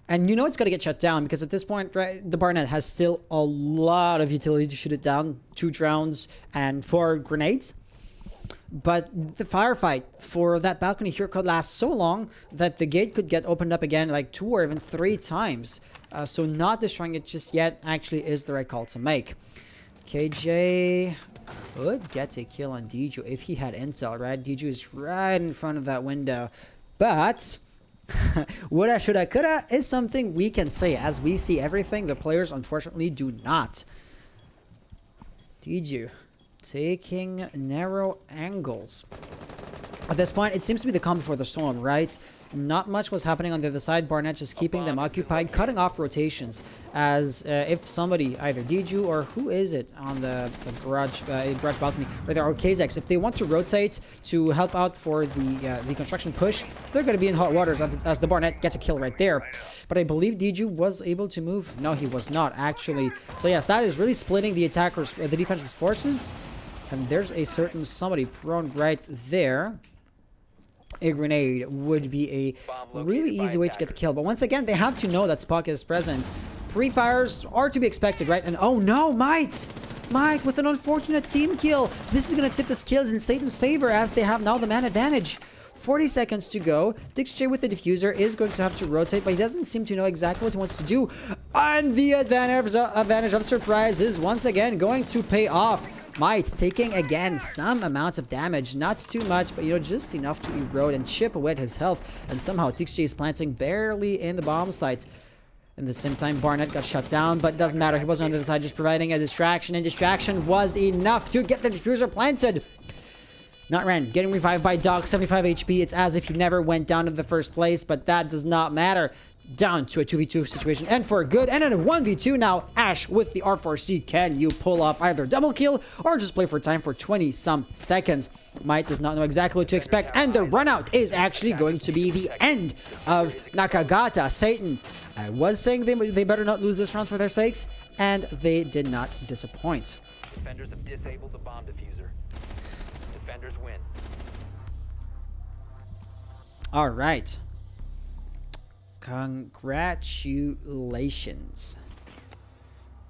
And you know it's going to get shut down because at this point, right, the Barnett has still a lot of utility to shoot it down. 2 drones and 4 grenades. But the firefight for that balcony here could last so long that the gate could get opened up again like 2 or even 3 times. So not destroying it just yet actually is the right call to make. KJ could get a kill on Diju if he had intel, right? Diju is right in front of that window. But woulda, shoulda, coulda is something we can say. As we see everything, the players unfortunately do not. Diju taking narrow angles. At this point, it seems to be the calm before the storm, right? Not much was happening on the other side. Barnett just keeping them occupied, cutting off rotations. As if somebody, either Diju or who is it on the garage balcony, or there are Kazex, if they want to rotate to help out for the construction push, they're going to be in hot waters as the Barnett gets a kill right there. But I believe Diju was able to move. No, he was not actually. So yes, that is really splitting the attackers, the defense's forces. And there's a certain somebody prone right there. A grenade would be a really easy way to get the kill. But once again, they have to know that Spock is present. Pre-fires are to be expected, right? And oh no, Might with an unfortunate team kill. This is going to tip the skills in Satan's favor as they have now the man advantage. 40 seconds to go. DixJ with the diffuser is going to have to rotate, but he doesn't seem to know exactly what he wants to do. And the advantage of surprise is once again going to pay off. Might taking again some amount of damage, not too much, but you know, just enough to erode and chip away at his health. And somehow DixJ is planting barely in the bomb site. At the same time, Barnett got shut down, but doesn't matter. He wasn't on the other side, just providing a distraction, and distraction was enough to get the diffuser planted. Not Ren, getting revived by Doc, 75 HP. It's as if he never went down in the first place, but that does not matter. Down to a 2v2 situation, and for good, and in a 1v2 now. Ash with the R4C. Can you pull off either double kill or just play for time for 20-some seconds? Might does not know exactly what to expect, and the run out is actually going to be the end of Nakagata. Satan, I was saying they better not lose this round for their sakes, and they did not disappoint. Defenders have disabled the bomb diffuser. Defenders win. All right. Congratulations.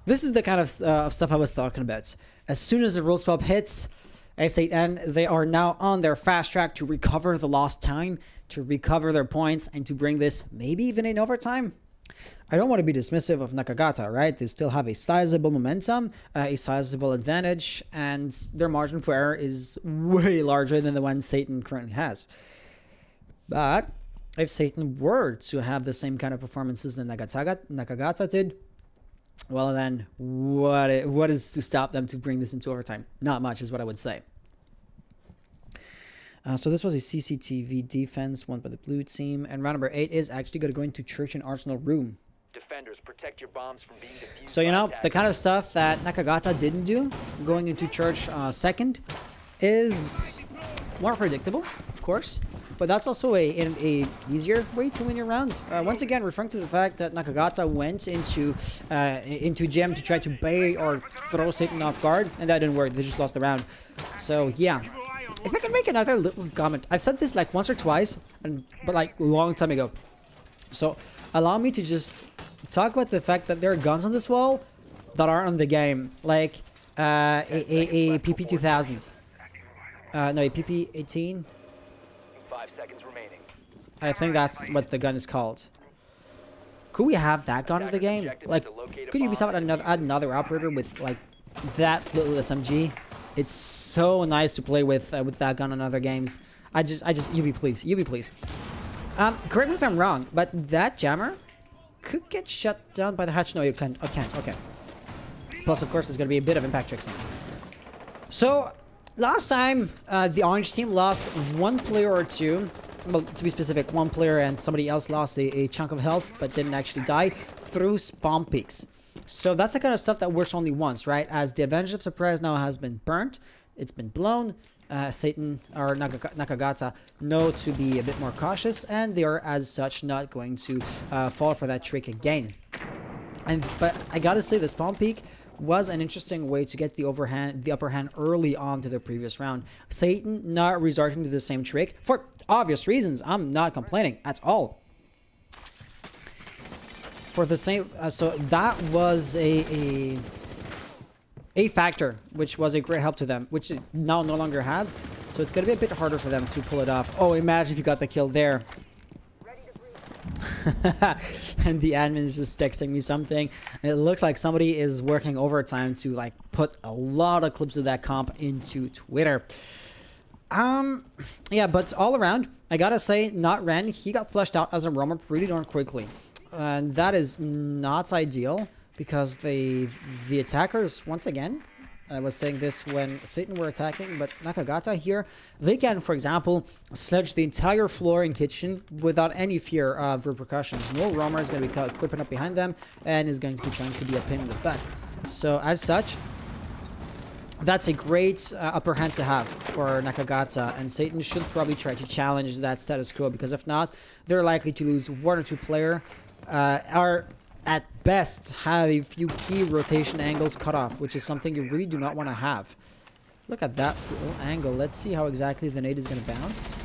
This is the kind of stuff I was talking about. As soon as the rule swap hits, S8n, they are now on their fast track to recover the lost time, to recover their points, and to bring this maybe even in overtime. I don't want to be dismissive of Nakagata, right? They still have a sizable momentum, a sizable advantage, and their margin for error is way larger than the one Satan currently has. But if Satan were to have the same kind of performances that Nakagata did, well then, what is to stop them to bring this into overtime? Not much is what I would say. So this was a CCTV defense won by the blue team, and round number 8 is actually going to go into Church and Arsenal room. Defenders, protect your bombs from being defused. So you know, the kind of stuff that Nakagata didn't do, going into Church second, is more predictable, of course. But that's also a easier way to win your rounds. Once again, referring to the fact that Nakagata went into gem to try to bait or throw Satan off guard, and that didn't work. They just lost the round. So yeah, if I could make another little comment, I've said this like once or twice, but like a long time ago. So allow me to just talk about the fact that there are guns on this wall that are on the game, like a PP2000. No, a PP18. 5 seconds remaining. I think that's what the gun is called. Could we have that gun in the game? Like, could Ubisoft add another operator with like that little SMG? It's so nice to play with that gun in other games. I just, Ubi please. Correct me if I'm wrong, but that jammer could get shut down by the hatch. No, you can't. Okay. Plus, of course, there's going to be a bit of impact tricksing. So, last time, the orange team lost one player or two. Well, to be specific, one player and somebody else lost a chunk of health, but didn't actually die through spawn peaks. So that's the kind of stuff that works only once, right? As the advantage of surprise now has been burnt, it's been blown. S8n or Nakagata know to be a bit more cautious, and they are as such not going to fall for that trick again. But I gotta say, the spawn peak was an interesting way to get the upper hand early on to the previous round. S8n not resorting to the same trick for obvious reasons. I'm not complaining at all. For the same, so that was a factor, which was a great help to them, which they now no longer have. So it's gonna be a bit harder for them to pull it off. Oh, imagine if you got the kill there. And the admin is just texting me something. It looks like somebody is working overtime to like put a lot of clips of that comp into Twitter. Yeah, but all around, I gotta say, not Ren. He got flushed out as a roamer pretty darn quickly, and that is not ideal because the attackers, once again, I was saying this when S8n were attacking, but Nakagata here, they can, for example, sledge the entire floor and kitchen without any fear of repercussions. No roamer is going to be creeping up behind them and is going to be trying to be a pain in the butt. So as such, that's a great upper hand to have for Nakagata, and S8n should probably try to challenge that status quo, because if not, they're likely to lose one or two player, or at best have a few key rotation angles cut off, which is something you really do not want to have. Look at that little angle. Let's see how exactly the nade is going to bounce.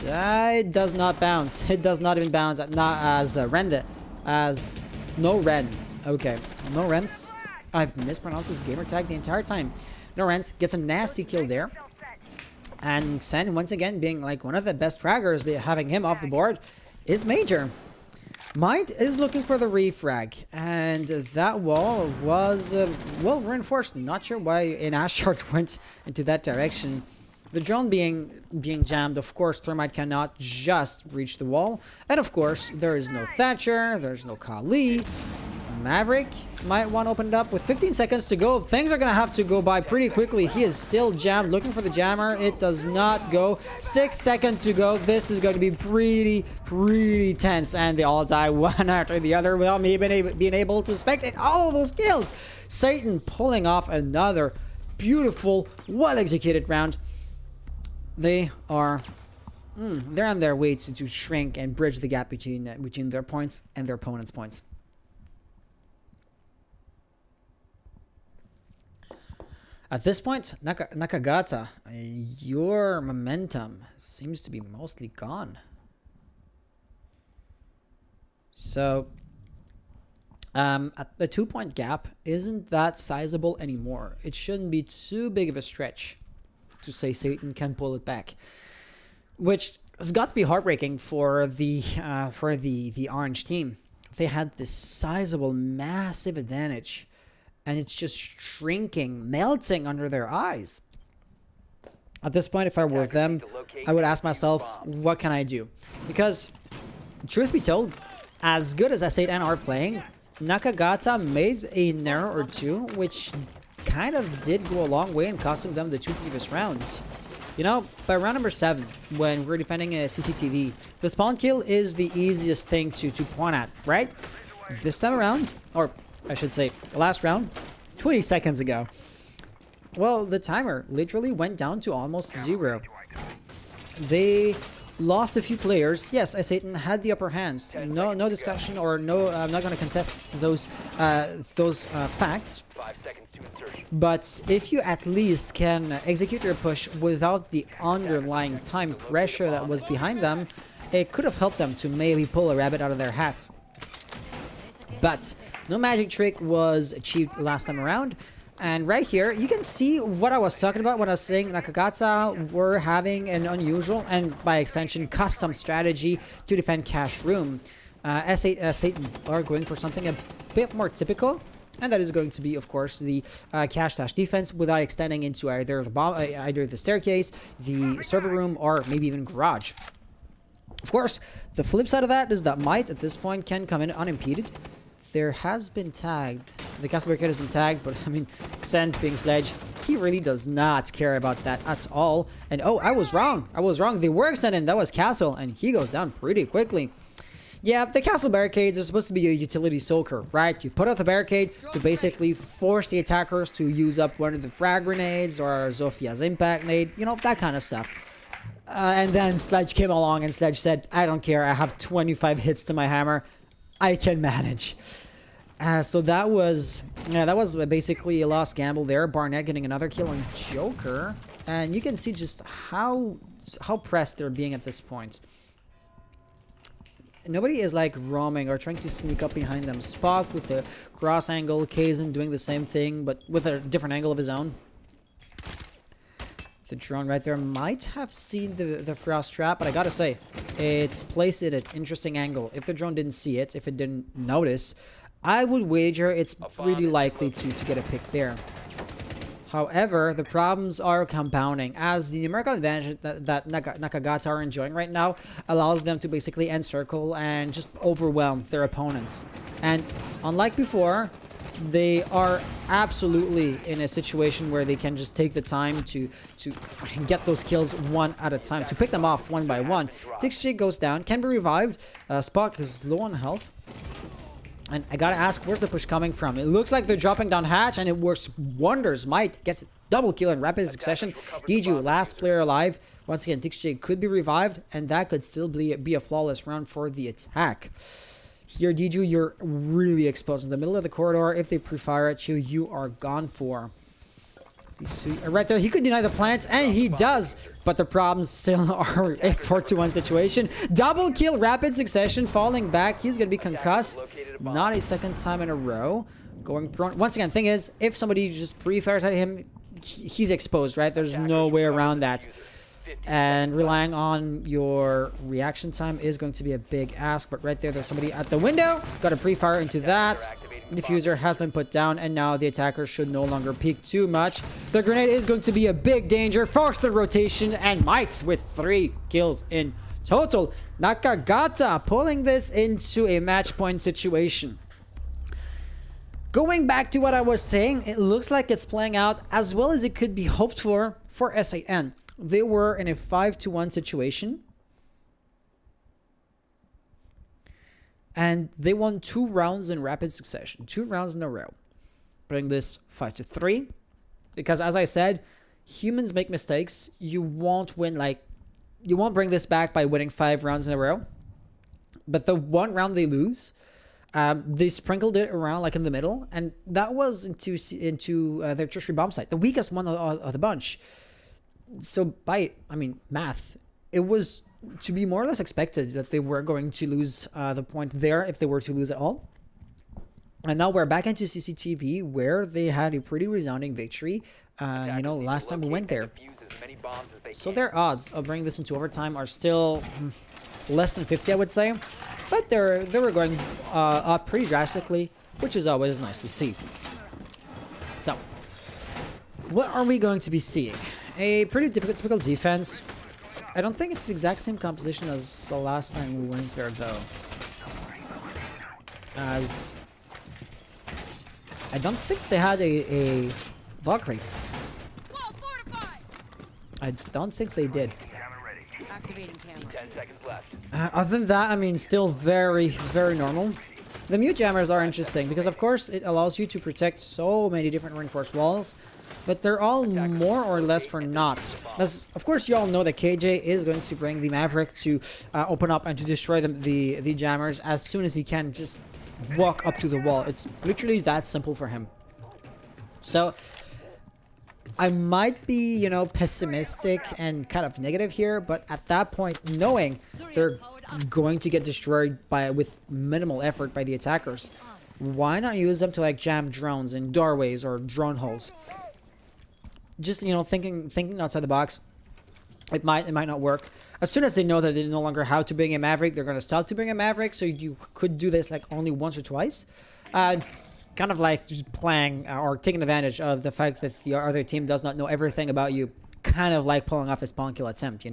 It does not bounce. It does not even bounce. Not as Rende. As no Ren. Okay. No Rents. I've mispronounced his gamer tag the entire time. No Rents gets a nasty kill there. And Sen, once again, being like one of the best fraggers, having him off the board is major. Might is looking for the refrag, and that wall was well reinforced. Not sure why an Ash charge went into that direction. The drone being jammed, of course, Thermite cannot just reach the wall, and of course there is no Thatcher, there's no Kali. Maverick might want to open it up with 15 seconds to go. Things are going to have to go by pretty quickly. He is still jammed, looking for the jammer. It does not go. 6 seconds to go. This is going to be pretty tense, and they all die one after the other without me being able to spectate all of those kills. S8n pulling off another beautiful, well-executed round. They are... they're on their way to shrink and bridge the gap between their points and their opponent's points. At this point, Nakagata, your momentum seems to be mostly gone. So, the 2-point gap isn't that sizable anymore. It shouldn't be too big of a stretch to say S8n can pull it back, which has got to be heartbreaking for the orange team. They had this sizable, massive advantage, and it's just shrinking, melting under their eyes. At this point, if I were them, I would ask myself, what can I do? Because, truth be told, as good as S8n are playing, Nakagata made an error or two, which kind of did go a long way in costing them the 2 previous rounds. You know, by round number 7, when we're defending a CCTV, the spawn kill is the easiest thing to point at, right? This time around, or I should say, last round, 20 seconds ago. Well, the timer literally went down to almost 0. They lost a few players. Yes, S8n had the upper hands. No discussion, or no. I'm not going to contest those facts. 5 seconds to insertion. But if you at least can execute your push without the underlying time pressure that was behind them, it could have helped them to maybe pull a rabbit out of their hats. But no magic trick was achieved last time around. And right here, you can see what I was talking about when I was saying Nakagata were having an unusual, and by extension, custom strategy to defend cache room. S8n are going for something a bit more typical, and that is going to be, of course, the cache defense without extending into either the staircase, the server room, or maybe even garage. Of course, the flip side of that is that Might at this point can come in unimpeded. There has been tagged. The castle barricade has been tagged, but I mean, Xen being sledge He really does not care about that at all. And oh, I was wrong. They were extended. That was Castle, and he goes down pretty quickly. Yeah, the castle barricades are supposed to be a utility soaker, right? You put out the barricade to basically force the attackers to use up one of the frag grenades or Zofia's impact nade, you know, that kind of stuff. And then Sledge came along and Sledge said, I don't care, I have 25 hits to my hammer. I can manage. So that was basically a lost gamble there. Barnett getting another kill on Joker. And you can see just how pressed they're being at this point. Nobody is like roaming or trying to sneak up behind them. Spock with the cross angle, Kazin doing the same thing, but with a different angle of his own. The drone right there might have seen the frost trap, but I gotta say, it's placed at an interesting angle. If the drone didn't see it, if it didn't notice, I would wager it's pretty likely to get a pick there. However, the problems are compounding, as the numerical advantage that Nakagata are enjoying right now allows them to basically encircle and just overwhelm their opponents. And unlike before, they are absolutely in a situation where they can just take the time to get those kills one at a time, to pick them off one by one. Dixie goes down, can be revived. Spock is low on health. And I gotta ask, where's the push coming from? It looks like they're dropping down hatch, and it works wonders. Might gets a double kill in rapid succession. Diju, last player alive. Once again, Dixie could be revived, and that could still be a flawless round for the attack. Here, Diju, you're really exposed in the middle of the corridor. If they pre-fire at you, you are gone for. Right there, he could deny the plants, and he does. But the problems still are a 4-2-1 situation. Double kill, rapid succession, falling back. He's going to be concussed. Not a second time in a row. Going prone. Once again, thing is, if somebody just pre-fires at him, he's exposed, right? There's no way around that. And relying on your reaction time is going to be a big ask. But right there, there's somebody at the window. Got a pre-fire into that. Diffuser has been put down, and now the attacker should no longer peek too much. The grenade is going to be a big danger. Force the rotation, and Might with 3 kills in total. Nakagata pulling this into a match point situation. Going back to what I was saying, it looks like it's playing out as well as it could be hoped for S8n. They were in a 5-1 situation. And they won 2 rounds in rapid succession. 2 rounds in a row. Bring this 5-3. Because as I said, humans make mistakes. You won't win you won't bring this back by winning 5 rounds in a row. But the 1 round they lose, they sprinkled it around like in the middle. And that was into their tertiary bomb site. The weakest one of the bunch. So by, math, it was to be more or less expected that they were going to lose the point there if they were to lose at all. And now we're back into CCTV where they had a pretty resounding victory, last time we went there. So their odds of bringing this into overtime are still less than 50, I would say. But they were going up pretty drastically, which is always nice to see. So, what are we going to be seeing? A pretty typical defense. I don't think it's the exact same composition as the last time we went there, though. As I don't think they had a Valkyrie. I don't think they did. Activating camera. 10 seconds left. Other than that, still very, very normal. The mute jammers are interesting because, of course, it allows you to protect so many different reinforced walls. But they're all more or less for naught. As, of course, you all know that KJ is going to bring the Maverick to open up and to destroy the jammers as soon as he can. Just walk up to the wall. It's literally that simple for him. So, I might be, pessimistic and kind of negative here. But at that point, knowing they're going to get destroyed with minimal effort by the attackers, why not use them to jam drones in doorways or drone holes? Just thinking outside the box, it might not work. As soon as they know that they no longer have to bring a Maverick, they're gonna stop to bring a Maverick. So you could do this only once or twice, kind of just playing or taking advantage of the fact that the other team does not know everything about you. Kind of like pulling off a spawn kill attempt,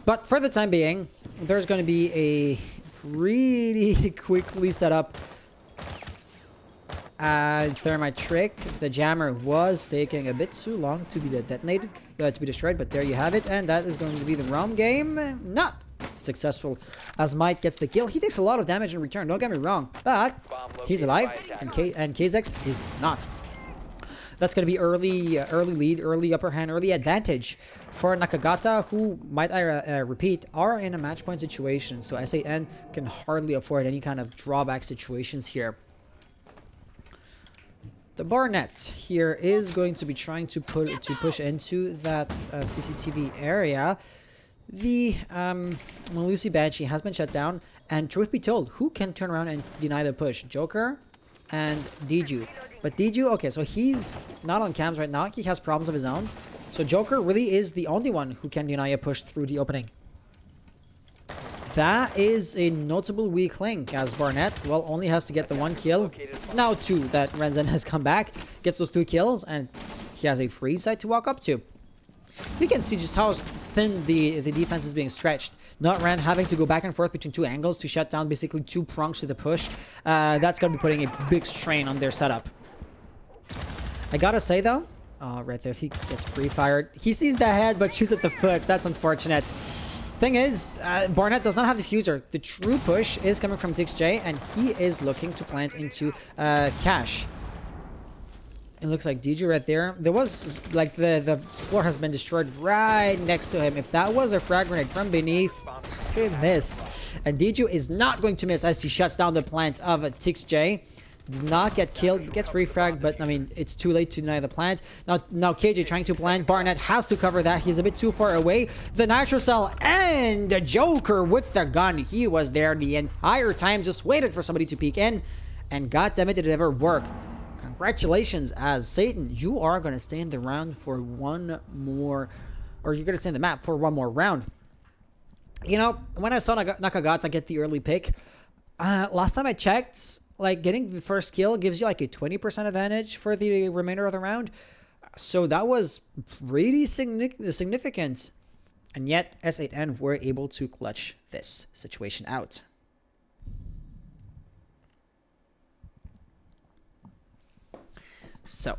But for the time being, there's going to be a pretty quickly set up Thermite trick. The jammer was taking a bit too long to be detonated, to be destroyed, but there you have it, and that is going to be the ROM game. Not successful, as Mike gets the kill. He takes a lot of damage in return, don't get me wrong, but he's alive, and KZX is not. That's going to be early lead, early upper hand, early advantage for Nakagata, who, might I repeat, are in a match point situation, so S8n can hardly afford any kind of drawback situations here. The Barnet here is going to be trying to push into that CCTV area. The Melusi Banshee has been shut down, and truth be told, who can turn around and deny the push? Joker and Diju. But Diju, okay, so he's not on cams right now. He has problems of his own. So Joker really is the only one who can deny a push through the opening. That is a notable weak link, as Barnet, well, only has to get the 1 kill. Now 2 that Renzen has come back, gets those 2 kills, and he has a free site to walk up to. You can see just how thin the defense is being stretched. Not Ren having to go back and forth between 2 angles to shut down basically 2 prongs to the push. That's going to be putting a big strain on their setup. I gotta say though, right there, if he gets pre-fired, he sees the head but shoots at the foot. That's unfortunate. Thing is, Barnet does not have diffuser. The true push is coming from DixJ, and he is looking to plant into Cash. It looks like DJ right there. There was, like, the floor has been destroyed right next to him. If that was a frag grenade from beneath, he missed. And DJ is not going to miss as he shuts down the plant of DixJ. Does not get killed, gets refragged, but I mean, it's too late to deny the plant. Now KJ trying to plant. Barnet has to cover that. He's a bit too far away. The Nitro Cell and the Joker with the gun. He was there the entire time, just waited for somebody to peek in. And goddammit, did it ever work. Congratulations, as S8n, you are going to stay in the round for one more, or you're going to stay in the map for one more round. You know, when I saw Nakagata get the early pick, last time I checked, like, getting the first kill gives you like a 20% advantage for the remainder of the round. So that was really significant. And yet, S8n were able to clutch this situation out. So.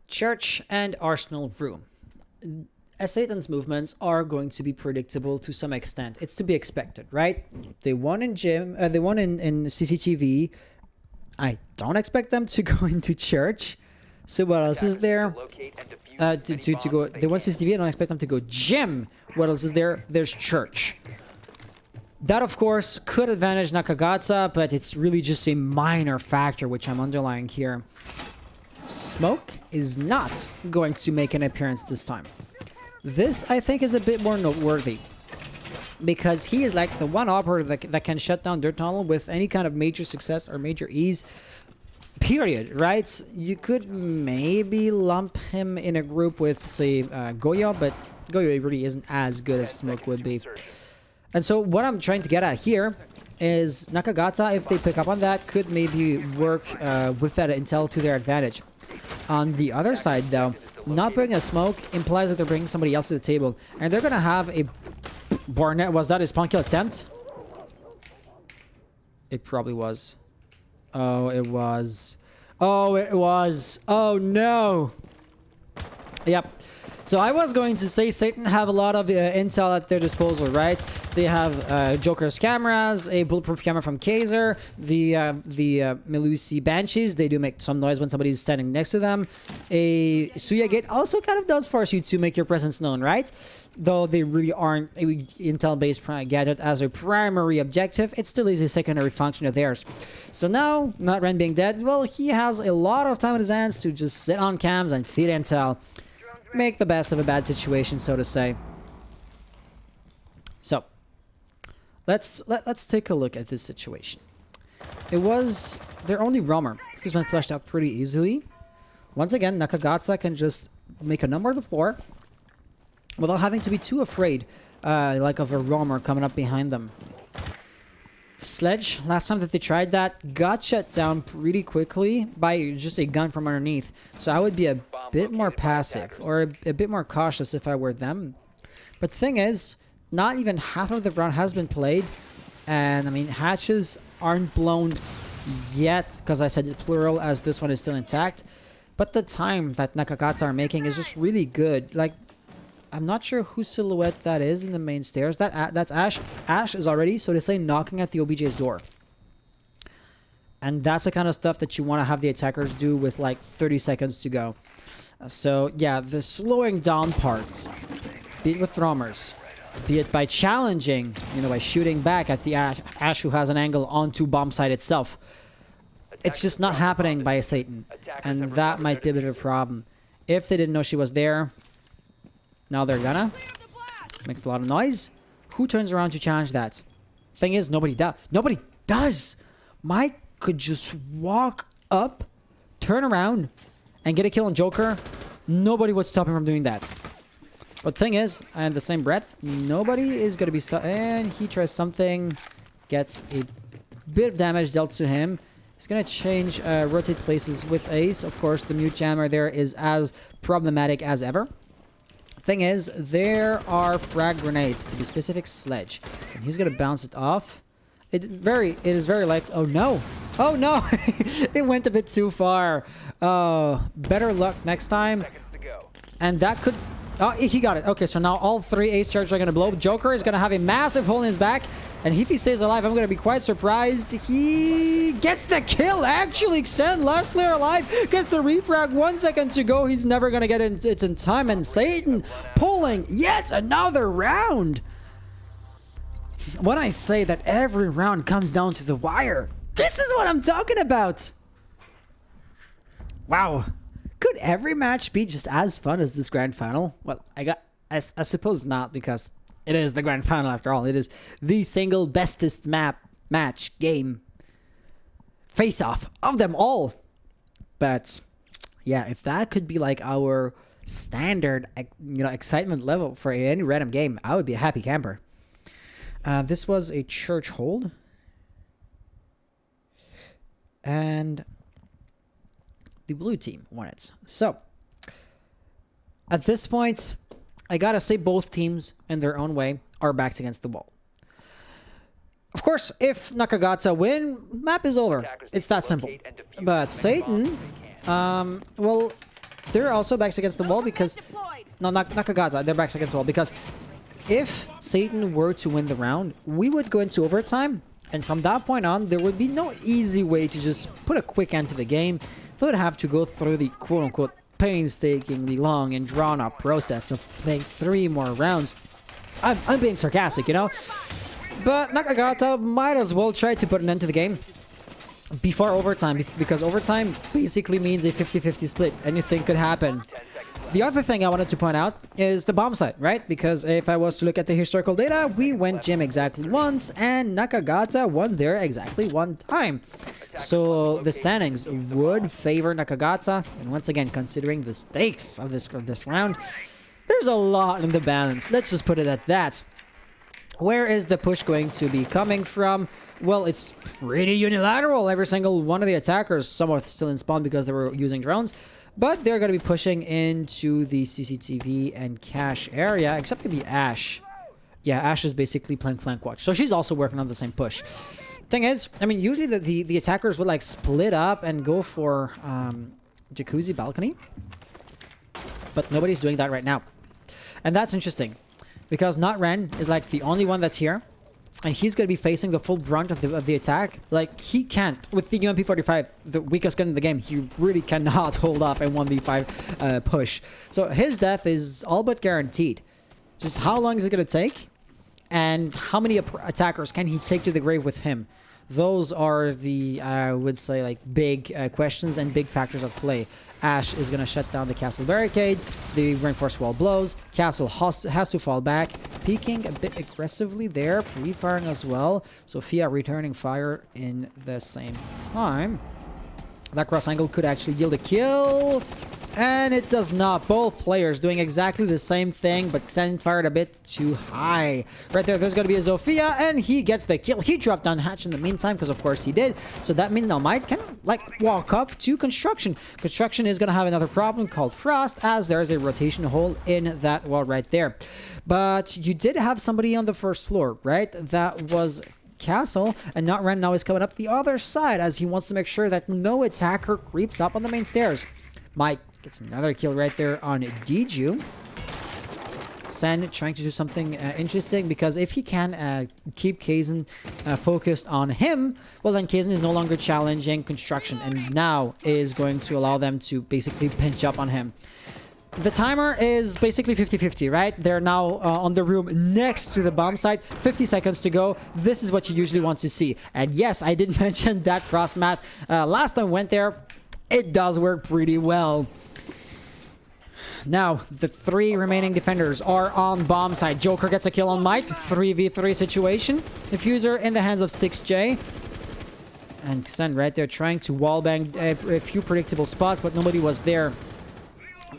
Church and Arsenal room. S8n's movements are going to be predictable to some extent. It's to be expected, right? They won in gym. They won in CCTV. I don't expect them to go into church. So what else is there? To go. They won CCTV. I don't expect them to go gym. What else is there? There's church. That, of course, could advantage Nakagata, but it's really just a minor factor, which I'm underlying here. Smoke is not going to make an appearance this time. This, I think, is a bit more noteworthy, because he is like the one operator that can shut down Dirt Tunnel with any kind of major success or major ease, period, right? You could maybe lump him in a group with, say, Goyo, but Goyo really isn't as good as Smoke would be. And so what I'm trying to get at here is Nakagata, if they pick up on that, could maybe work with that intel to their advantage. On the other side, though, not bringing a smoke implies that they're bringing somebody else to the table. And they're going to have a... Barnet, was that a spawn kill attempt? It probably was. Oh, it was. Oh, it was. Oh, no. Yep. So I was going to say S8n have a lot of intel at their disposal, right? They have Joker's cameras, a bulletproof camera from Kaiser, the Melusi Banshees. They do make some noise when somebody's standing next to them. A Suya Gate also kind of does force you to make your presence known, right? Though they really aren't a intel-based gadget as a primary objective, it still is a secondary function of theirs. So now, not Ren being dead, well, he has a lot of time in his hands to just sit on cams and feed intel. Make the best of a bad situation, so to say. So, let's take a look at this situation. It was their only roamer, who's been fleshed out pretty easily. Once again, Nakagata can just make a number of the floor without having to be too afraid, like of a roamer coming up behind them. Sledge, last time that they tried that, got shut down pretty quickly by just a gun from underneath. So I would be a bit more passive, or a bit more cautious if I were them. But the thing is, not even half of the round has been played. And I mean, hatches aren't blown yet because I said plural as this one is still intact. But the time that Nakagata are making is just really good. Like, I'm not sure whose silhouette that is in the main stairs. That's Ash. Ash is already, so to say, knocking at the OBJ's door. And that's the kind of stuff that you want to have the attackers do with like 30 seconds to go. So yeah, the slowing down part, be it with thrommers, be it by challenging, you know, by shooting back at the Ash who has an angle onto bomb site itself. It's just not happening by S8n, and that might be a bit of a problem. If they didn't know she was there, now they're gonna. Makes a lot of noise. Who turns around to challenge that? Thing is, nobody does. Nobody does! Mike could just walk up, turn around, and get a kill on Joker. Nobody would stop him from doing that. But thing is, in the same breath, nobody is gonna be stuck. And he tries something, gets a bit of damage dealt to him. He's gonna change, rotate places with Ace. Of course, the mute jammer there is as problematic as ever. Thing is, there are frag grenades, to be specific, sledge. And he's gonna bounce it off. It is very likely. Oh no! Oh no! It went a bit too far. Better luck next time. And that could. Oh, he got it. Okay, so now all 3 ace charges are gonna blow. Joker is gonna have a massive hole in his back, and if he stays alive, I'm gonna be quite surprised. He gets the kill. Actually, Xen, last player alive, gets the refrag. 1 second to go. He's never gonna get it in time, and S8n pulling yet another round. When I say that every round comes down to the wire, this is what I'm talking about. Wow. Could every match be just as fun as this grand final? Well, I suppose not, because it is the grand final after all. It is the single bestest match game face-off of them all. But yeah, if that could be like our standard, you know, excitement level for any random game, I would be a happy camper. This was a church hold. And the blue team won it. So, at this point, I gotta say both teams, in their own way, are backs against the wall. Of course, if Nakagata win, map is over. It's that simple. But S8n, well, they're also backs against the wall because... No, not Nakagata, they're backs against the wall because if S8n were to win the round, we would go into overtime, and from that point on, there would be no easy way to just put a quick end to the game. So we'd have to go through the quote-unquote painstakingly long and drawn-out process of playing 3 more rounds. I'm being sarcastic, you know? But Nakagata might as well try to put an end to the game before overtime, because overtime basically means a 50-50 split. Anything could happen. The other thing I wanted to point out is the bomb site, right? Because if I was to look at the historical data, we went gym exactly once, and Nakagata won there exactly 1 time. So the standings would favor Nakagata, and once again, considering the stakes of this round, there's a lot in the balance. Let's just put it at that. Where is the push going to be coming from? Well, it's pretty unilateral. Every single one of the attackers, some are still in spawn because they were using drones, but they're going to be pushing into the CCTV and cache area, except maybe Ash. Yeah, Ash is basically playing flank watch, so she's also working on the same push. Thing is, I mean, usually the attackers would like split up and go for jacuzzi balcony, but nobody's doing that right now, and that's interesting because Not Ren is like the only one that's here, and he's gonna be facing the full brunt of the attack. Like, he can't with the UMP45, the weakest gun in the game. He really cannot hold off a 1v5 push. So his death is all but guaranteed. Just how long is it gonna take? And how many attackers can he take to the grave with him? Those are the, I would say, like, big questions and big factors at play. Ash is going to shut down the castle barricade. The reinforced wall blows. Castle has to fall back. Peeking a bit aggressively there. Pre-firing as well. Sophia returning fire in the same time. That cross angle could actually yield a kill. And it does not. Both players doing exactly the same thing, but Xen fired a bit too high. Right there's going to be a Zofia, and he gets the kill. He dropped down Hatch in the meantime, because of course he did. So that means now Might can, like, walk up to Construction. Construction is going to have another problem called Frost, as there is a rotation hole in that wall right there. But you did have somebody on the first floor, right? That was castle, and Not Ren now is coming up the other side as he wants to make sure that no attacker creeps up on the main stairs. Mike gets another kill right there on Diju. Sen trying to do something interesting, because if he can keep Kaizen focused on him, well, then Kaizen is no longer challenging construction and now is going to allow them to basically pinch up on him. The timer is basically 50-50, right? They're now on the room next to the bomb site. 50 seconds to go. This is what you usually want to see. And yes, I did mention that cross mat last time I went there. It does work pretty well. Now, the 3 remaining defenders are on bomb side. Joker gets a kill on Might. 3v3 situation. Diffuser in the hands of Styx J. And Xen right there trying to wallbang a few predictable spots, but nobody was there.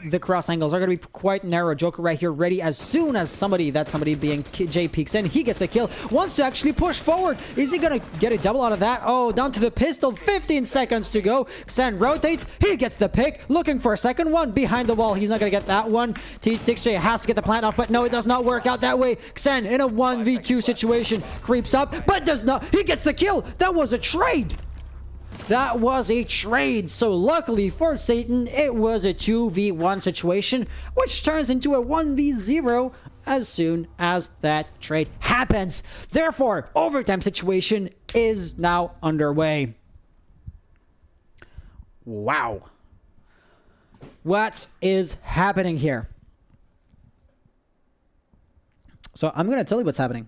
The cross angles are going to be quite narrow. Joker right here ready as soon as that somebody being J peeks in. He gets a kill. Wants to actually push forward. Is he going to get a double out of that? Oh, down to the pistol. 15 seconds to go. Xen rotates. He gets the pick. Looking for a second one behind the wall. He's not going to get that one. TXJ has to get the plant off, but no, it does not work out that way. Xen in a 1v2 situation creeps up, but does not. He gets the kill. That was a trade. That was a trade. So luckily for Satan, it was a 2v1 situation, which turns into a 1v0 as soon as that trade happens. Therefore, overtime situation is now underway. Wow. What is happening here? So I'm going to tell you what's happening.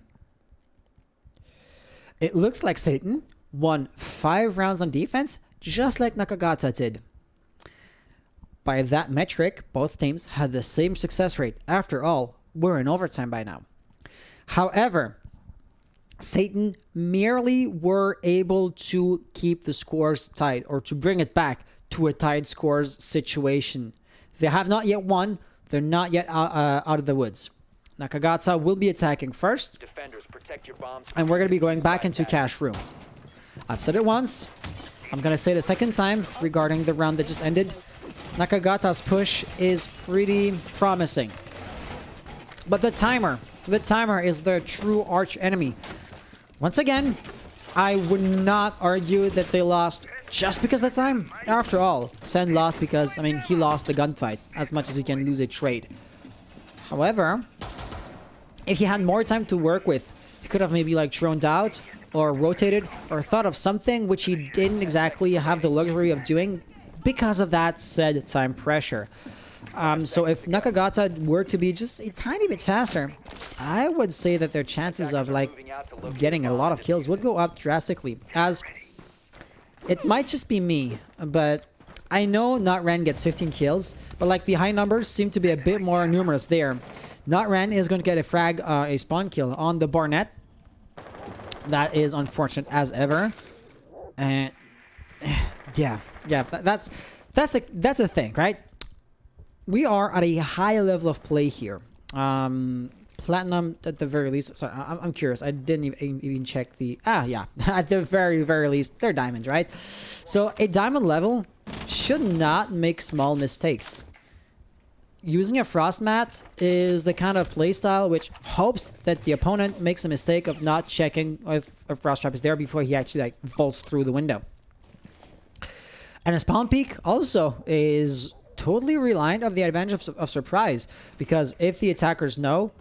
It looks like Satan won 5 rounds on defense, just like Nakagata did. By that metric, both teams had the same success rate. After all, we're in overtime by now. However, Satan merely were able to keep the scores tight, or to bring it back to a tied scores situation. They have not yet won. They're not yet out of the woods. Nakagata will be attacking first, Defenders, protect your bombs. and we're going to be going back into cash room. I've said it once. I'm going to say it a second time regarding the round that just ended. Nakagata's push is pretty promising. But the timer is their true arch enemy. Once again, I would not argue that they lost just because of the time. After all, Sen lost because, I mean, he lost the gunfight as much as he can lose a trade. However, if he had more time to work with, he could have maybe like droned out or rotated or thought of something which he didn't exactly have the luxury of doing because of that said time pressure. So if Nakagata were to be just a tiny bit faster, I would say that their chances of like getting a lot of kills would go up drastically. As it might just be me, but I know Not Ren gets 15 kills, but like the high numbers seem to be a bit more numerous there. Not Ren is going to get a spawn kill on the Barnett. That is unfortunate as ever. And yeah, that's a thing, right? We are at a high level of play here. Platinum at the very least. Sorry, I'm curious. I didn't even check the... yeah. At the very least, they're diamond, right? So a diamond level should not make small mistakes. Using a frost mat is the kind of playstyle which hopes that the opponent makes a mistake of not checking if a frost trap is there before he actually like vaults through the window. And a spawn peak also is totally reliant on the advantage of surprise, because if the attackers know,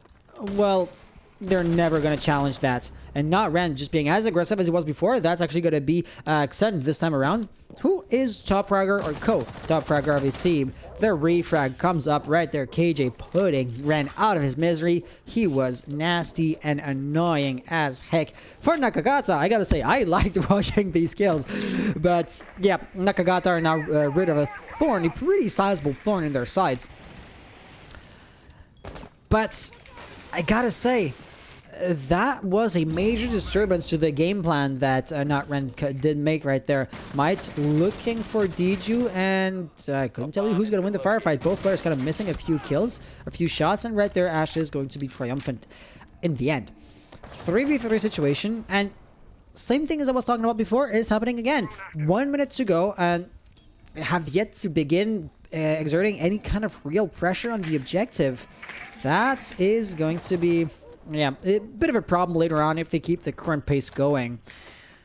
well, they're never going to challenge that. And Not Ren just being as aggressive as he was before, that's actually going to be Xen this time around, who is top fragger or co-top fragger of his team. The refrag comes up right there. KJ putting Ren out of his misery. He was nasty and annoying as heck. For Nakagata, I gotta say, I liked watching these kills. But yeah, Nakagata are now rid of a thorn, a pretty sizable thorn in their sides. But I gotta say, that was a major disturbance to the game plan that Not Ren did make right there. Might looking for Diju, and I couldn't tell you who's going to win the firefight. Both players kind of missing a few kills, a few shots, and right there Ash is going to be triumphant in the end. 3v3 situation, and same thing as I was talking about before is happening again. 1 minute to go, and have yet to begin exerting any kind of real pressure on the objective. That is going to be yeah, a bit of a problem later on if they keep the current pace going.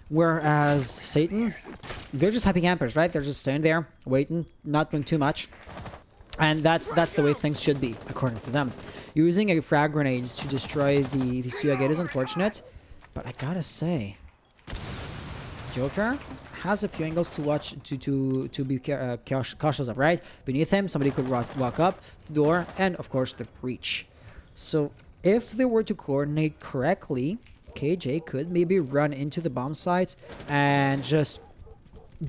Whereas S8n, they're just happy campers, right? They're just standing there, waiting, not doing too much. And that's the way things should be, according to them. Using a frag grenade to destroy the Suyagate is unfortunate, but I gotta say, Joker has a few angles to watch, to be cautious of, right? Beneath him, somebody could walk up the door, and of course the breach. So if they were to coordinate correctly, KJ could maybe run into the bomb site and just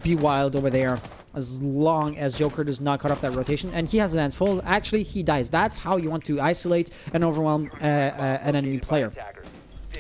be wild over there, as long as Joker does not cut off that rotation. And he has his hands full. Actually, he dies. That's how you want to isolate and overwhelm an enemy player.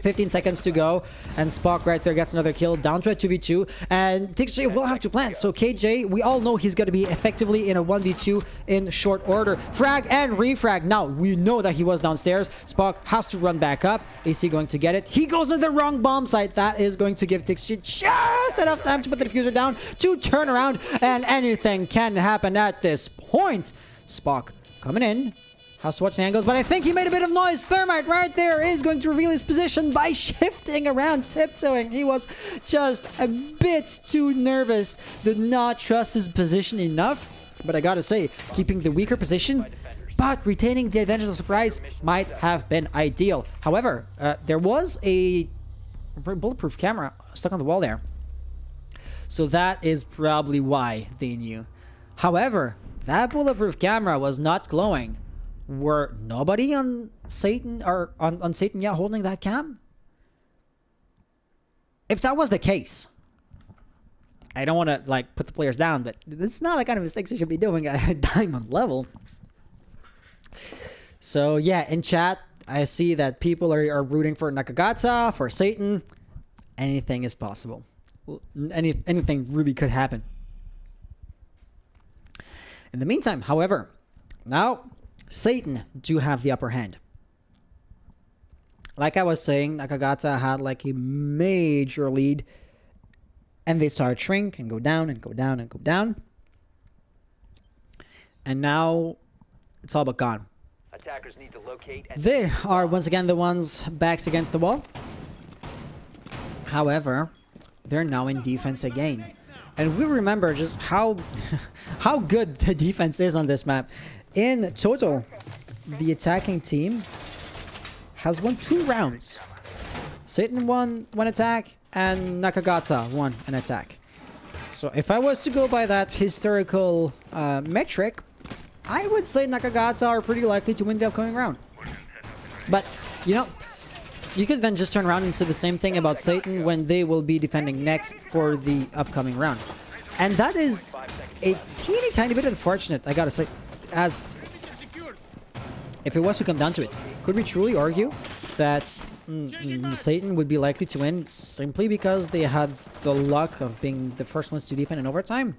15 seconds to go, and Spock right there gets another kill, down to a 2v2, and TXJ will have to plant. So KJ, we all know he's going to be effectively in a 1v2 in short order. Frag and refrag. Now, we know that he was downstairs. Spock has to run back up. Is he going to get it? He goes to the wrong bomb site. That is going to give TXJ just enough time to put the diffuser down, to turn around, and anything can happen at this point. Spock coming in. Has to watch the angles, but I think he made a bit of noise. Thermite right there is going to reveal his position by shifting around, tiptoeing. He was just a bit too nervous, did not trust his position enough. But I gotta say, keeping the weaker position, but retaining the advantage of surprise might have been ideal. However, there was a bulletproof camera stuck on the wall there. So that is probably why they knew. However, that bulletproof camera was not glowing. Were nobody on S8n or on S8n yet holding that cam? If that was the case, I don't want to like put the players down, but it's not the kind of mistakes you should be doing at a diamond level. So yeah, in chat, I see that people are rooting for Nakagata, for S8n. Anything is possible. Anything really could happen. In the meantime, however, now S8n do have the upper hand. Like I was saying, Nakagata had like a major lead, and they started to shrink and go down and go down and go down. And now it's all but gone. Attackers need to locate and They are once again the ones backs against the wall. However, they're now in defense again. And we remember just how how good the defense is on this map. In total, the attacking team has won 2 rounds. S8n won 1 attack, and Nakagata won an attack. So if I was to go by that historical metric, I would say Nakagata are pretty likely to win the upcoming round. But, you know, you could then just turn around and say the same thing about S8n when they will be defending next for the upcoming round. And that is a teeny tiny bit unfortunate, I gotta say. As if it was to come down to it, could we truly argue that S8n would be likely to win simply because they had the luck of being the first ones to defend in overtime?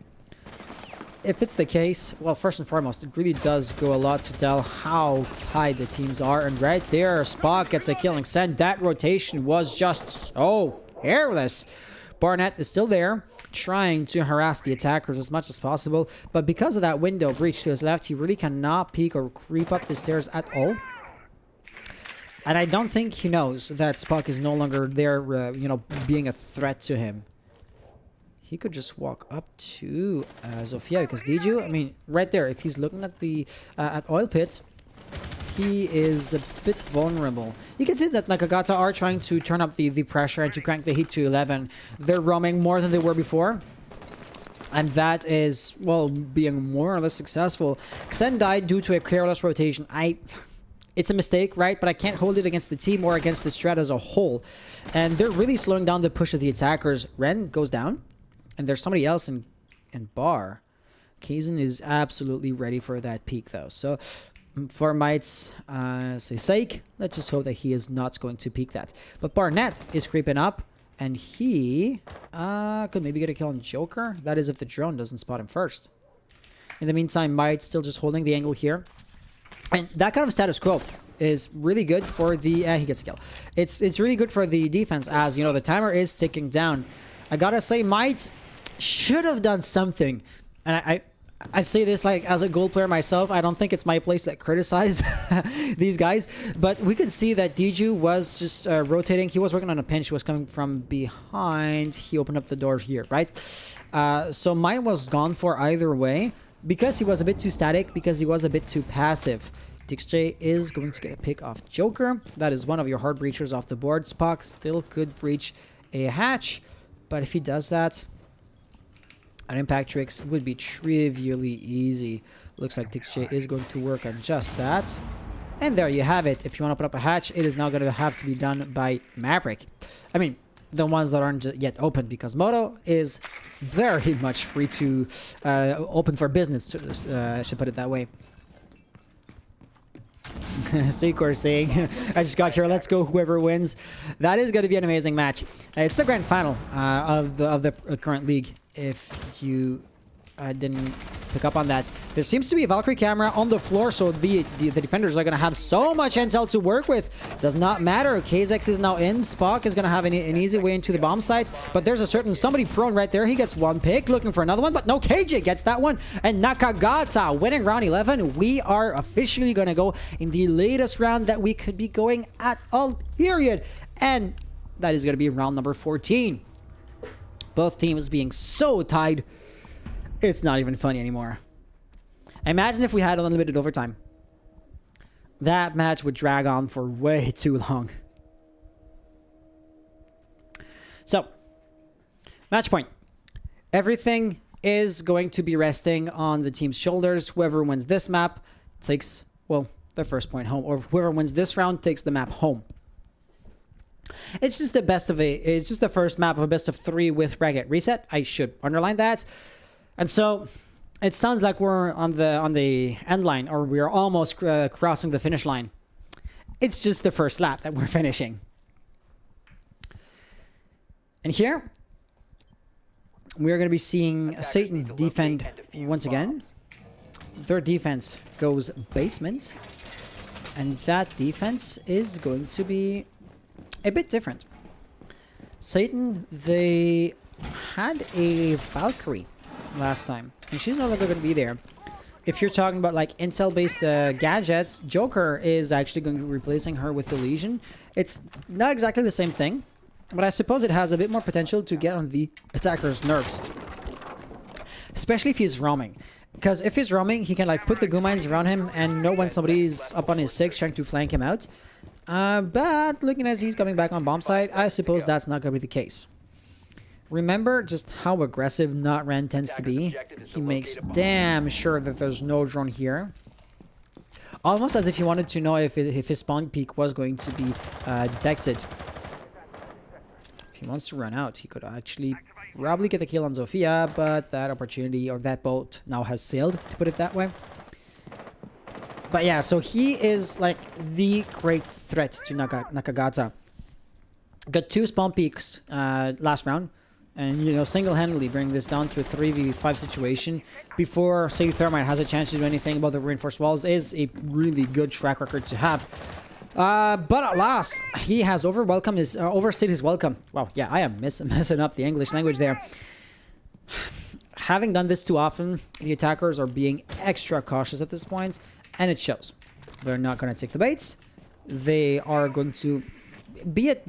If it's the case, well, first and foremost, it really does go a lot to tell how tied the teams are. And right there, Spock gets a killing send. That rotation was just so careless. Barnett is still there, trying to harass the attackers as much as possible, but because of that window breach to his left, he really cannot peek or creep up the stairs at all. And I don't think he knows that Spock is no longer there, you know, being a threat to him. He could just walk up to Zofia, because Diju, I mean, right there, if he's looking at the at Oil Pit, he is a bit vulnerable. You can see that Nakagata are trying to turn up the pressure and to crank the heat to 11. They're roaming more than they were before. And that is, well, being more or less successful. Xen died due to a careless rotation. It's a mistake, right? But I can't hold it against the team or against the strat as a whole. And they're really slowing down the push of the attackers. Ren goes down. And there's somebody else in bar. Kazan is absolutely ready for that peak, though. So for Might's sake, let's just hope that he is not going to peak that. But Barnett is creeping up, and he could maybe get a kill on Joker. That is if the drone doesn't spot him first. In the meantime, Might still just holding the angle here. And that kind of status quo is really good for the... he gets a kill. It's really good for the defense, as, you know, the timer is ticking down. I gotta say, Might should have done something. And I say this like as a goal player myself. I don't think it's my place to criticize these guys, but we could see that Diju was just rotating. He was working on a pinch. He was coming from behind. He opened up the door here, right? So mine was gone for either way because he was a bit too static, because he was a bit too passive. DXJ is going to get a pick off Joker. That is one of your hard breachers off the board. Spock still could breach a hatch, but if he does that, an impact tricks would be trivially easy. Looks like DXJ is going to work on just that. And there you have it. If you want to put up a hatch, it is now going to have to be done by Maverick. I mean, the ones that aren't yet open, because Moto is very much free to open for business, I should put it that way. Secor saying, I just got here, let's go, whoever wins. That is going to be an amazing match. It's the grand final of the current league, if you didn't pick up on that. There seems to be a Valkyrie camera on the floor, so the defenders are going to have so much intel to work with. Does not matter. KZX is now in. Spock is going to have an easy way into the bomb site, but there's a certain somebody prone right there. He gets one pick, looking for another one, but no, KJ gets that one. And Nakagata winning round 11. We are officially going to go in the latest round that we could be going at all, period. And that is going to be round number 14. Both teams being so tied, it's not even funny anymore. Imagine if we had unlimited overtime. That match would drag on for way too long. So, match point. Everything is going to be resting on the team's shoulders. Whoever wins this map takes, well, the first point home, or whoever wins this round takes the map home. It's just it's just the first map of a best of 3 with bracket reset. I should underline that. And so it sounds like we're on the end line, or we're almost crossing the finish line. It's just the first lap that we're finishing. And here we're going to be seeing S8n defend once again. Their defense goes basement, and that defense is going to be a bit different. S8n, they had a Valkyrie last time, and she's no longer going to be there. If you're talking about like intel-based gadgets, Joker is actually going to be replacing her with the Legion. It's not exactly the same thing, but I suppose it has a bit more potential to get on the attacker's nerves, especially if he's roaming. Because if he's roaming, he can like put the goo mines around him and know when somebody's up on his 6 trying to flank him out. But looking as he's coming back on bomb site, I suppose that's not going to be the case. Remember just how aggressive Notran tends to be. He makes damn sure that there's no drone here. Almost as if he wanted to know if his spawn peak was going to be detected. If he wants to run out, he could actually probably get the kill on Zofia, but that opportunity, or that boat, now has sailed, to put it that way. But yeah, so he is like the great threat to Nakagata. Got 2 spawn peaks last round. And, you know, single-handedly bring this down to a 3v5 situation before, say, Thermite has a chance to do anything about the reinforced walls is a really good track record to have. But alas, he has overstayed his welcome. Wow, yeah, I am messing up the English language there. Having done this too often, the attackers are being extra cautious at this point, and it shows. They're not going to take the baits. They are going to, be it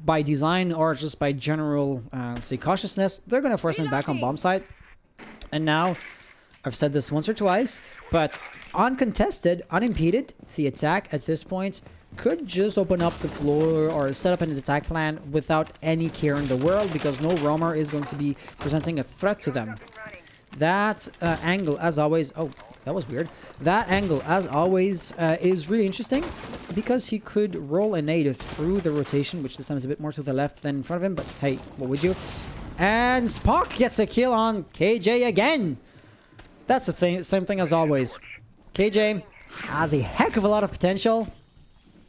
by design or just by general, say, cautiousness, they're going to force him back on bomb site. And now, I've said this once or twice, but uncontested, unimpeded, the attack at this point could just open up the floor or set up an attack plan without any care in the world, because no roamer is going to be presenting a threat to them. That angle, as always... Oh, that was weird. That angle, as always, is really interesting, because he could roll a nade through the rotation, which this time is a bit more to the left than in front of him, but hey, what would you? And Spock gets a kill on KJ again! That's the same thing as always. KJ has a heck of a lot of potential,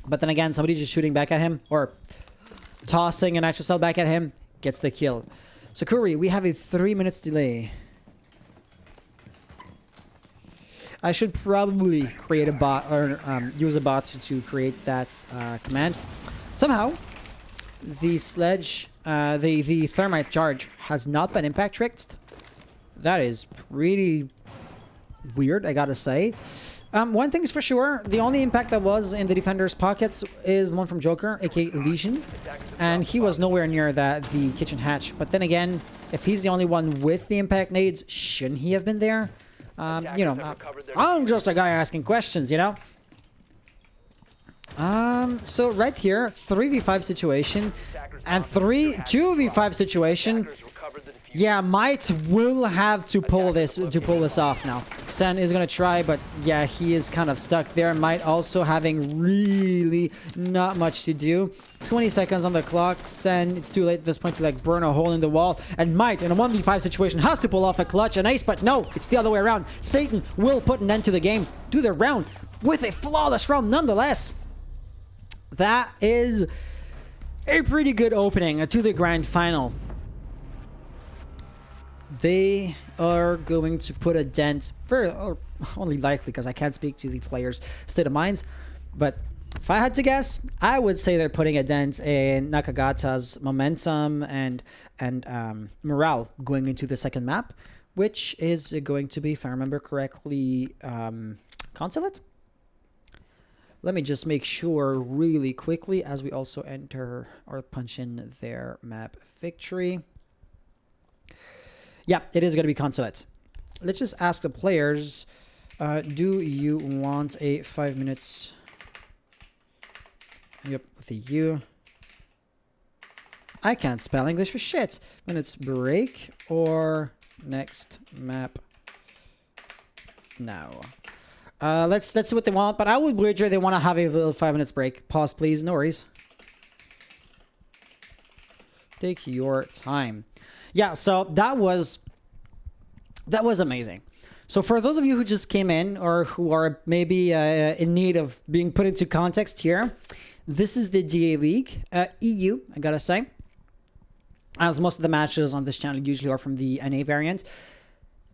but then again, somebody just shooting back at him, or tossing an actual cell back at him, gets the kill. Sakuri, we have a 3 minutes delay. I should probably create a bot, or use a bot to create that command. Somehow, the sledge, the thermite charge has not been impact tricked. That is pretty weird, I gotta say. One thing is for sure, the only impact that was in the defender's pockets is the one from Joker, aka Legion, and he was nowhere near the kitchen hatch. But then again, if he's the only one with the impact nades, shouldn't he have been there? You know, I'm just a guy asking questions, you know? So right here, 3v5 situation, and 2v5 situation. Yeah, Might will have to pull this off now. Sen is gonna try, but yeah, he is kind of stuck there. Might also having really not much to do. 20 seconds on the clock. Sen, it's too late at this point to like burn a hole in the wall. And Might, in a 1v5 situation, has to pull off a clutch and ace, but no, it's the other way around. Satan will put an end to the game, do the round with a flawless round nonetheless. That is a pretty good opening to the grand final. They are going to put a dent, or only likely because I can't speak to the players' state of minds, but if I had to guess, I would say they're putting a dent in Nakagata's momentum and morale going into the second map, which is going to be, if I remember correctly, Consulate? Let me just make sure really quickly as we also enter or punch in their map victory. Yeah, it is going to be Consulate. Let's just ask the players, do you want a 5 minutes? Yep, with a U. I can't spell English for shit. Minutes break or next map now. Let's see what they want, but I would wager they want to have a little 5 minutes break. Pause, please. No worries. Take your time. Yeah, so that was amazing. So for those of you who just came in or who are maybe in need of being put into context here, this is the DA League, EU, I gotta say. As most of the matches on this channel usually are from the NA variant.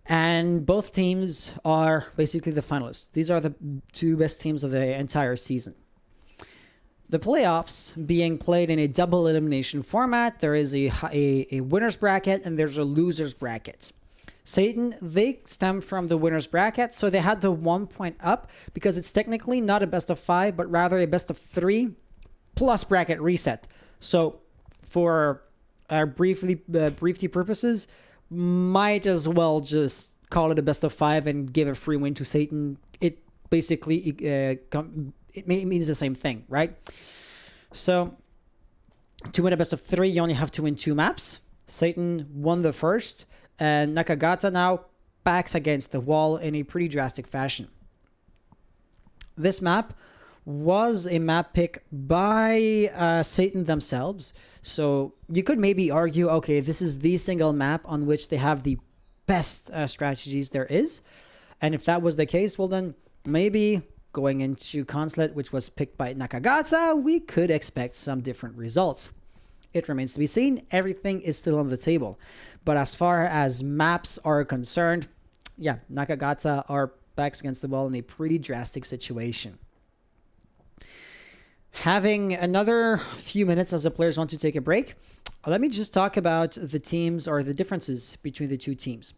And both teams are basically the finalists. These are the two best teams of the entire season. The playoffs being played in a double elimination format. There is a winner's bracket and there's a loser's bracket. Satan, they stem from the winner's bracket, so they had the 1 point up because it's technically not a best of 5, but rather a best of 3 plus bracket reset. So for briefly purposes, might as well just call it a best of 5 and give a free win to Satan. It basically it means the same thing, right? So to win a best of 3, you only have to win 2 maps. Satan won the first, and Nakagata now backs against the wall in a pretty drastic fashion. This map was a map pick by Satan themselves. So you could maybe argue, okay, this is the single map on which they have the best strategies there is. And if that was the case, well then maybe going into Consulate, which was picked by Nakagata, we could expect some different results. It remains to be seen. Everything is still on the table. But as far as maps are concerned, yeah, Nakagata are backs against the wall in a pretty drastic situation. Having another few minutes as the players want to take a break, let me just talk about the teams or the differences between the two teams.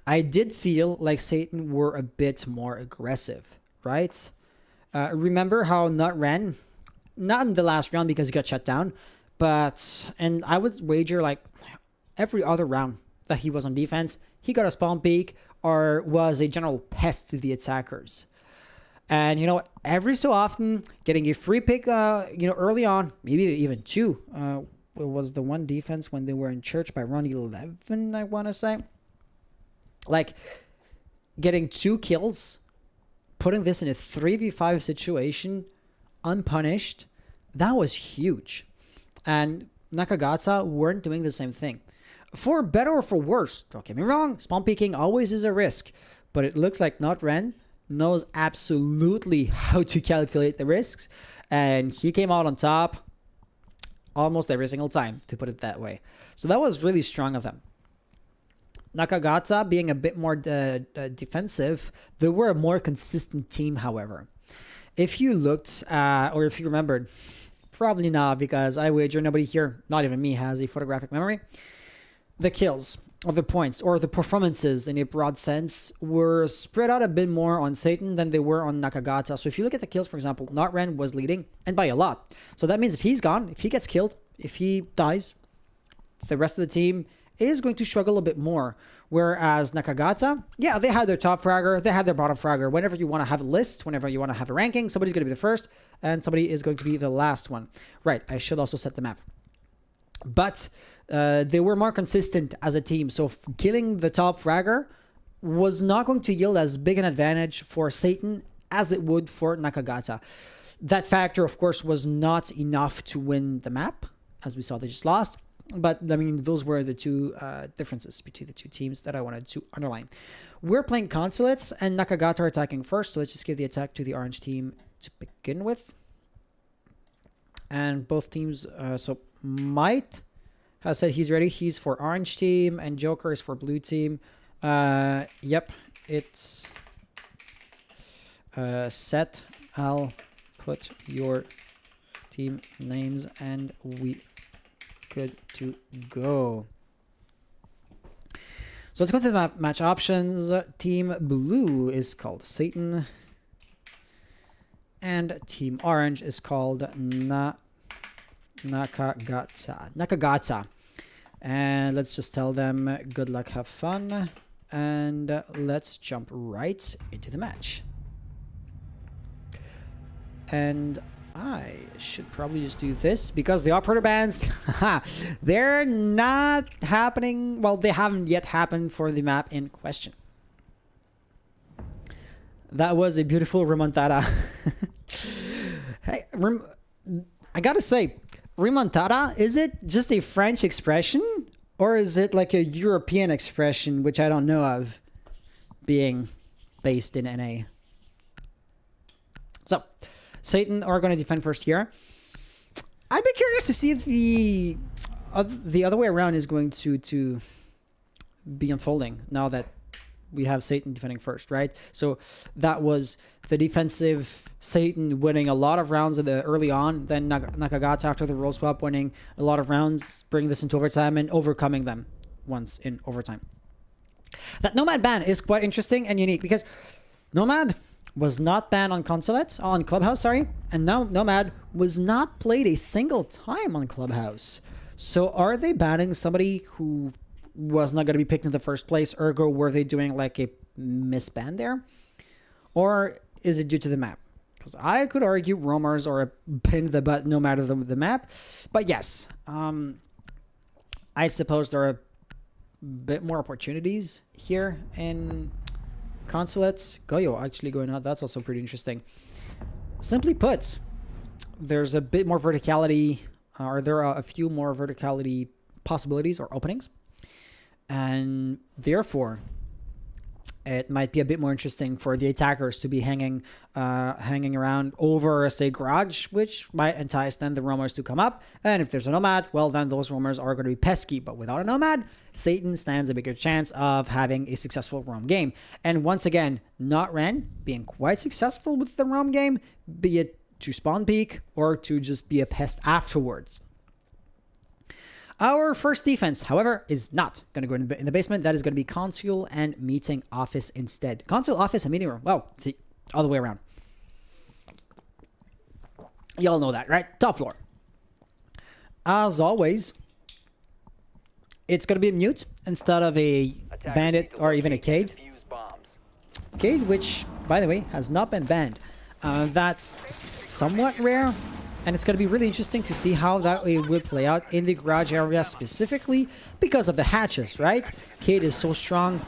I did feel like Satan were a bit more aggressive, right? Remember how Nutren, not in the last round because he got shut down, but, and I would wager like every other round that he was on defense, he got a spawn peek or was a general pest to the attackers. And, you know, every so often, getting a free pick, early on, maybe even 2, was the one defense when they were in church by round 11, I want to say. Like, getting 2 kills, putting this in a 3v5 situation, unpunished, that was huge. And Nakagata weren't doing the same thing. For better or for worse, don't get me wrong, spawn peeking always is a risk. But it looks like Notren knows absolutely how to calculate the risks, and he came out on top almost every single time, to put it that way. So that was really strong of them. Nakagata being a bit more defensive, they were a more consistent team, however. If you looked, or if you remembered, probably not, because I wager nobody here, not even me, has a photographic memory. The kills. of the points or the performances in a broad sense were spread out a bit more on S8n than they were on Nakagata. So if you look at the kills, for example, Notren was leading, and by a lot. So that means if he's gone, if he gets killed, if he dies, the rest of the team is going to struggle a bit more. Whereas Nakagata, yeah, they had their top fragger, they had their bottom fragger. Whenever you want to have a list, whenever you want to have a ranking, somebody's going to be the first, and somebody is going to be the last one. Right, I should also set the map. But they were more consistent as a team. So killing the top fragger was not going to yield as big an advantage for S8n as it would for Nakagata. That factor, of course, was not enough to win the map. As we saw, they just lost. But, I mean, those were the two differences between the two teams that I wanted to underline. We're playing consulates, and Nakagata are attacking first. So let's just give the attack to the orange team to begin with. And both teams, so Might has said he's ready. He's for orange team, and Joker is for blue team. Yep, it's set. I'll put your team names, and we good to go. So let's go to the match options. Team blue is called S8n, and team orange is called Nakagata. And let's just tell them good luck, have fun, and let's jump right into the match. And I should probably just do this because the operator bans, they're not happening. Well, they haven't yet happened for the map in question. That was a beautiful remontada. Hey, I gotta say, remontada, is it just a French expression? Or is it like a European expression, which I don't know of, being based in NA? So, S8n are going to defend first here. I'd be curious to see if the other way around is going to be unfolding now that we have S8n defending first, right? So that was the defensive S8n winning a lot of rounds early on, then Nakagata after the role swap winning a lot of rounds, bringing this into overtime and overcoming them once in overtime. That Nomad ban is quite interesting and unique because Nomad was not banned on Clubhouse, and now Nomad was not played a single time on Clubhouse. So are they banning somebody who was not going to be picked in the first place? Ergo, were they doing like a misban there? Or is it due to the map? Because I could argue roamers are a pain in the butt no matter the map. But yes, I suppose there are a bit more opportunities here in consulates. Goyo actually going out. That's also pretty interesting. Simply put, there's a bit more verticality, or there are a few more verticality possibilities or openings. And therefore, it might be a bit more interesting for the attackers to be hanging around over, say, garage, which might entice then the roamers to come up. And if there's a nomad, well, then those roamers are going to be pesky. But without a nomad, S8n stands a bigger chance of having a successful roam game. And once again, Notren being quite successful with the roam game, be it to spawn peek or to just be a pest afterwards. Our first defense, however, is not going to go in the basement. That is going to be console and meeting office instead. Console, office, and meeting room. Well, the other way around. Y'all know that, right? Top floor. As always, it's going to be a mute instead of a bandit or even a Cade. Cade, which, by the way, has not been banned. That's somewhat rare. And it's going to be really interesting to see how that would play out in the garage area specifically because of the hatches, right? Cade is so strong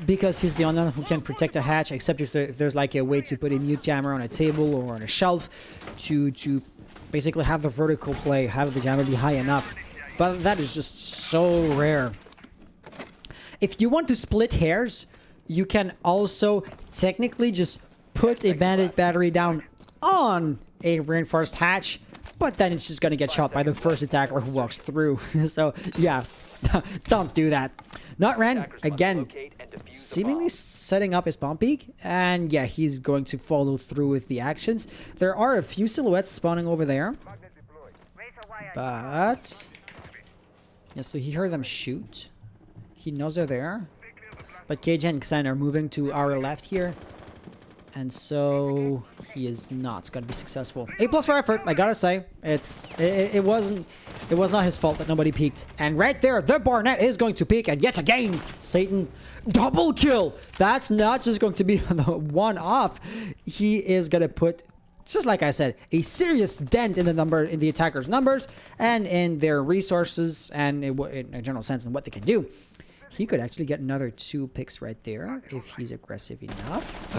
because he's the only one who can protect a hatch, except if there's like a way to put a mute jammer on a table or on a shelf to basically have the vertical play, have the jammer be high enough. But that is just so rare. If you want to split hairs, you can also technically just put a bandit battery down on a reinforced hatch, but then it's just gonna get shot by the first attacker who walks through. So yeah, don't do that. Notren again seemingly setting up his bomb peak, and yeah, he's going to follow through with the actions. There are a few silhouettes spawning over there, but yeah, so he heard them shoot. He knows they're there. But KJ and Xen are moving to our left here. And so he is not going to be successful. A+ for effort, I gotta say. It was not his fault that nobody peeked. And right there, the Barnett is going to peek. And yet again, S8n double kill. That's not just going to be the one off. He is going to put, just like I said, a serious dent in the attackers' numbers and in their resources and in a general sense in what they can do. He could actually get another 2 picks right there if he's aggressive enough.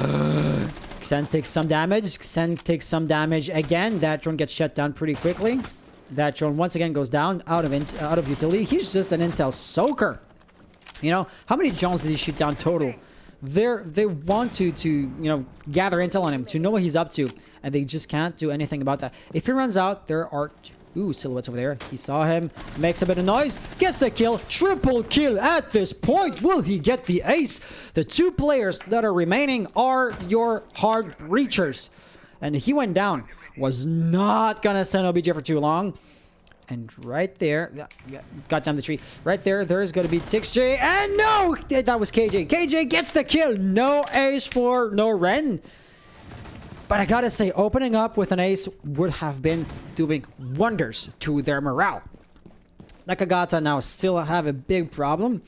Xen takes some damage. Xen takes some damage again. That drone gets shut down pretty quickly. That drone once again goes down out of utility. He's just an intel soaker. You know, how many drones did he shoot down total? They want to you know, gather intel on him, to know what he's up to, and they just can't do anything about that. If he runs out, there are 2 silhouettes over there. He saw him, makes a bit of noise, gets the kill, triple kill at this point. Will he get the ace? The 2 players that are remaining are your hard reachers. And he went down. Was not gonna send OBJ for too long. And right there, got down the tree. Right there, there's gonna be TixJ, and no! That was KJ. KJ gets the kill. No ace for no Ren. But I gotta say, opening up with an ace would have been doing wonders to their morale. Nakagata now still have a big problem.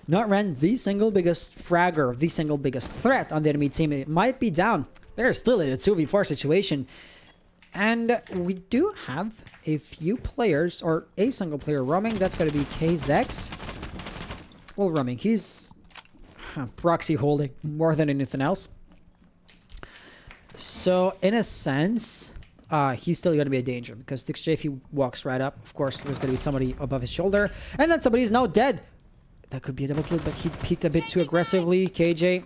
Not Ren, the single biggest fragger, the single biggest threat on the enemy team. It might be down. They're still in a 2v4 situation. And we do have a few players, or a single player roaming. That's going to be KZX. Well, roaming. He's proxy holding more than anything else. So, in a sense, he's still going to be a danger. Because TixJ, if he walks right up, of course, there's going to be somebody above his shoulder. And then somebody is now dead. That could be a double kill, but he peeked a bit too aggressively. KJ,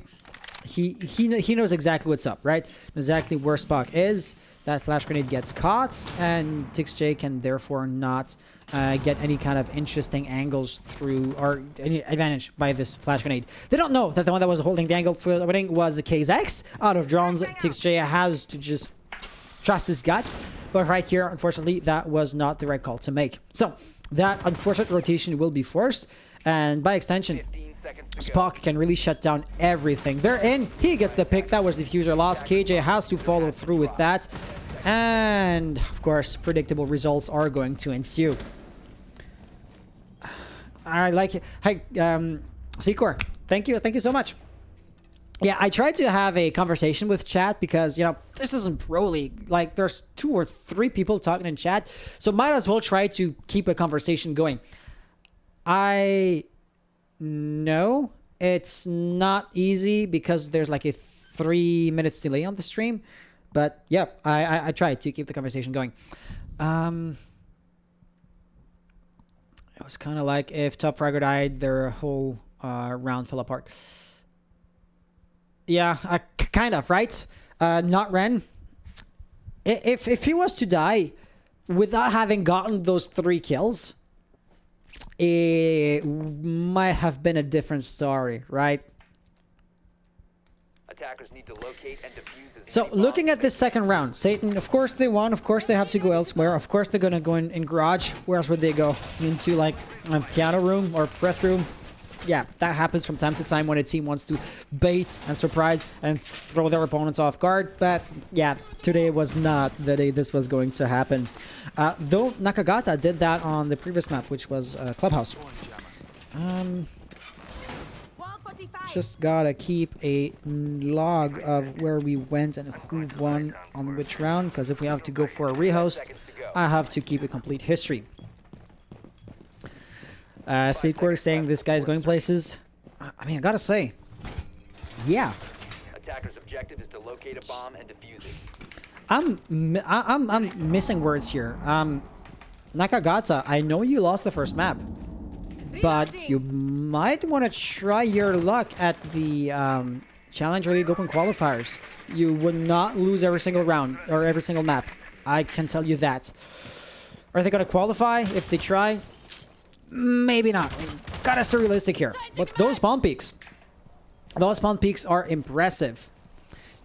he knows exactly what's up, right? Exactly where Spock is. That flash grenade gets caught, and TixJ can therefore not get any kind of interesting angles through, or any advantage by this flash grenade. They don't know that the one that was holding the angle for the winning was the KZX. Out of drones, TixJ has to just trust his guts. But right here, unfortunately, that was not the right call to make. So, that unfortunate rotation will be forced, and by extension, Spock can really shut down everything. They're in. He gets the pick. That was diffuser loss. KJ has to follow through with that. And, of course, predictable results are going to ensue. I like it. Hi, Secor. Thank you. Thank you so much. Yeah, I tried to have a conversation with chat because, you know, this isn't pro league. Like, there's 2 or 3 people talking in chat. So might as well try to keep a conversation going. I know it's not easy because there's like a 3 minutes delay on the stream. But yeah, I tried to keep the conversation going. It was kind of like if Top Fragger died, their whole round fell apart. Yeah, kind of, right? Not Ren. If he was to die without having gotten those 3 kills, it might have been a different story, right? Attackers need to locate and defuse. So, looking at this second round, S8n, of course they won, of course they have to go elsewhere, of course they're gonna go in garage. Where else would they go? Into, like, a piano room or press room? Yeah, that happens from time to time when a team wants to bait and surprise and throw their opponents off guard. But, yeah, today was not the day this was going to happen. Though Nakagata did that on the previous map, which was Clubhouse. Just gotta keep a log of where we went and who won on which round, because if we have to go for a rehost, I have to keep a complete history. Secor saying this guy's going places. I mean, I gotta say, yeah. Attacker's objective is to locate a bomb and defuse it. I'm missing words here. Nakagata, I know you lost the first map, but you might want to try your luck at the Challenger League Open qualifiers. You would not lose every single round or every single map. I can tell you that. Are they going to qualify if they try? Maybe not. Gotta stay realistic here. But those spawn peaks are impressive.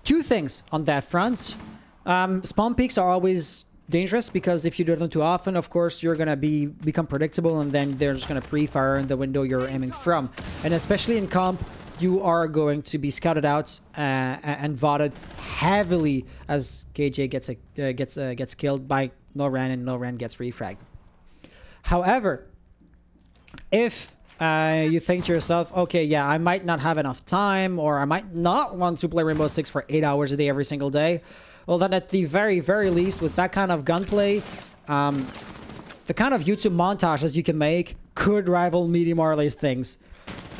2 things on that front. Spawn peaks are always dangerous because if you do them too often, of course, you're gonna become predictable, and then they're just gonna pre-fire in the window you're aiming from. And especially in comp, you are going to be scouted out and voted heavily as KJ gets killed by Noran, and Noran gets refragged. However, if you think to yourself, okay, yeah, I might not have enough time, or I might not want to play Rainbow Six for 8 hours a day every single day, well, then at the very, very least, with that kind of gunplay, the kind of YouTube montages you can make could rival Media Marley's things.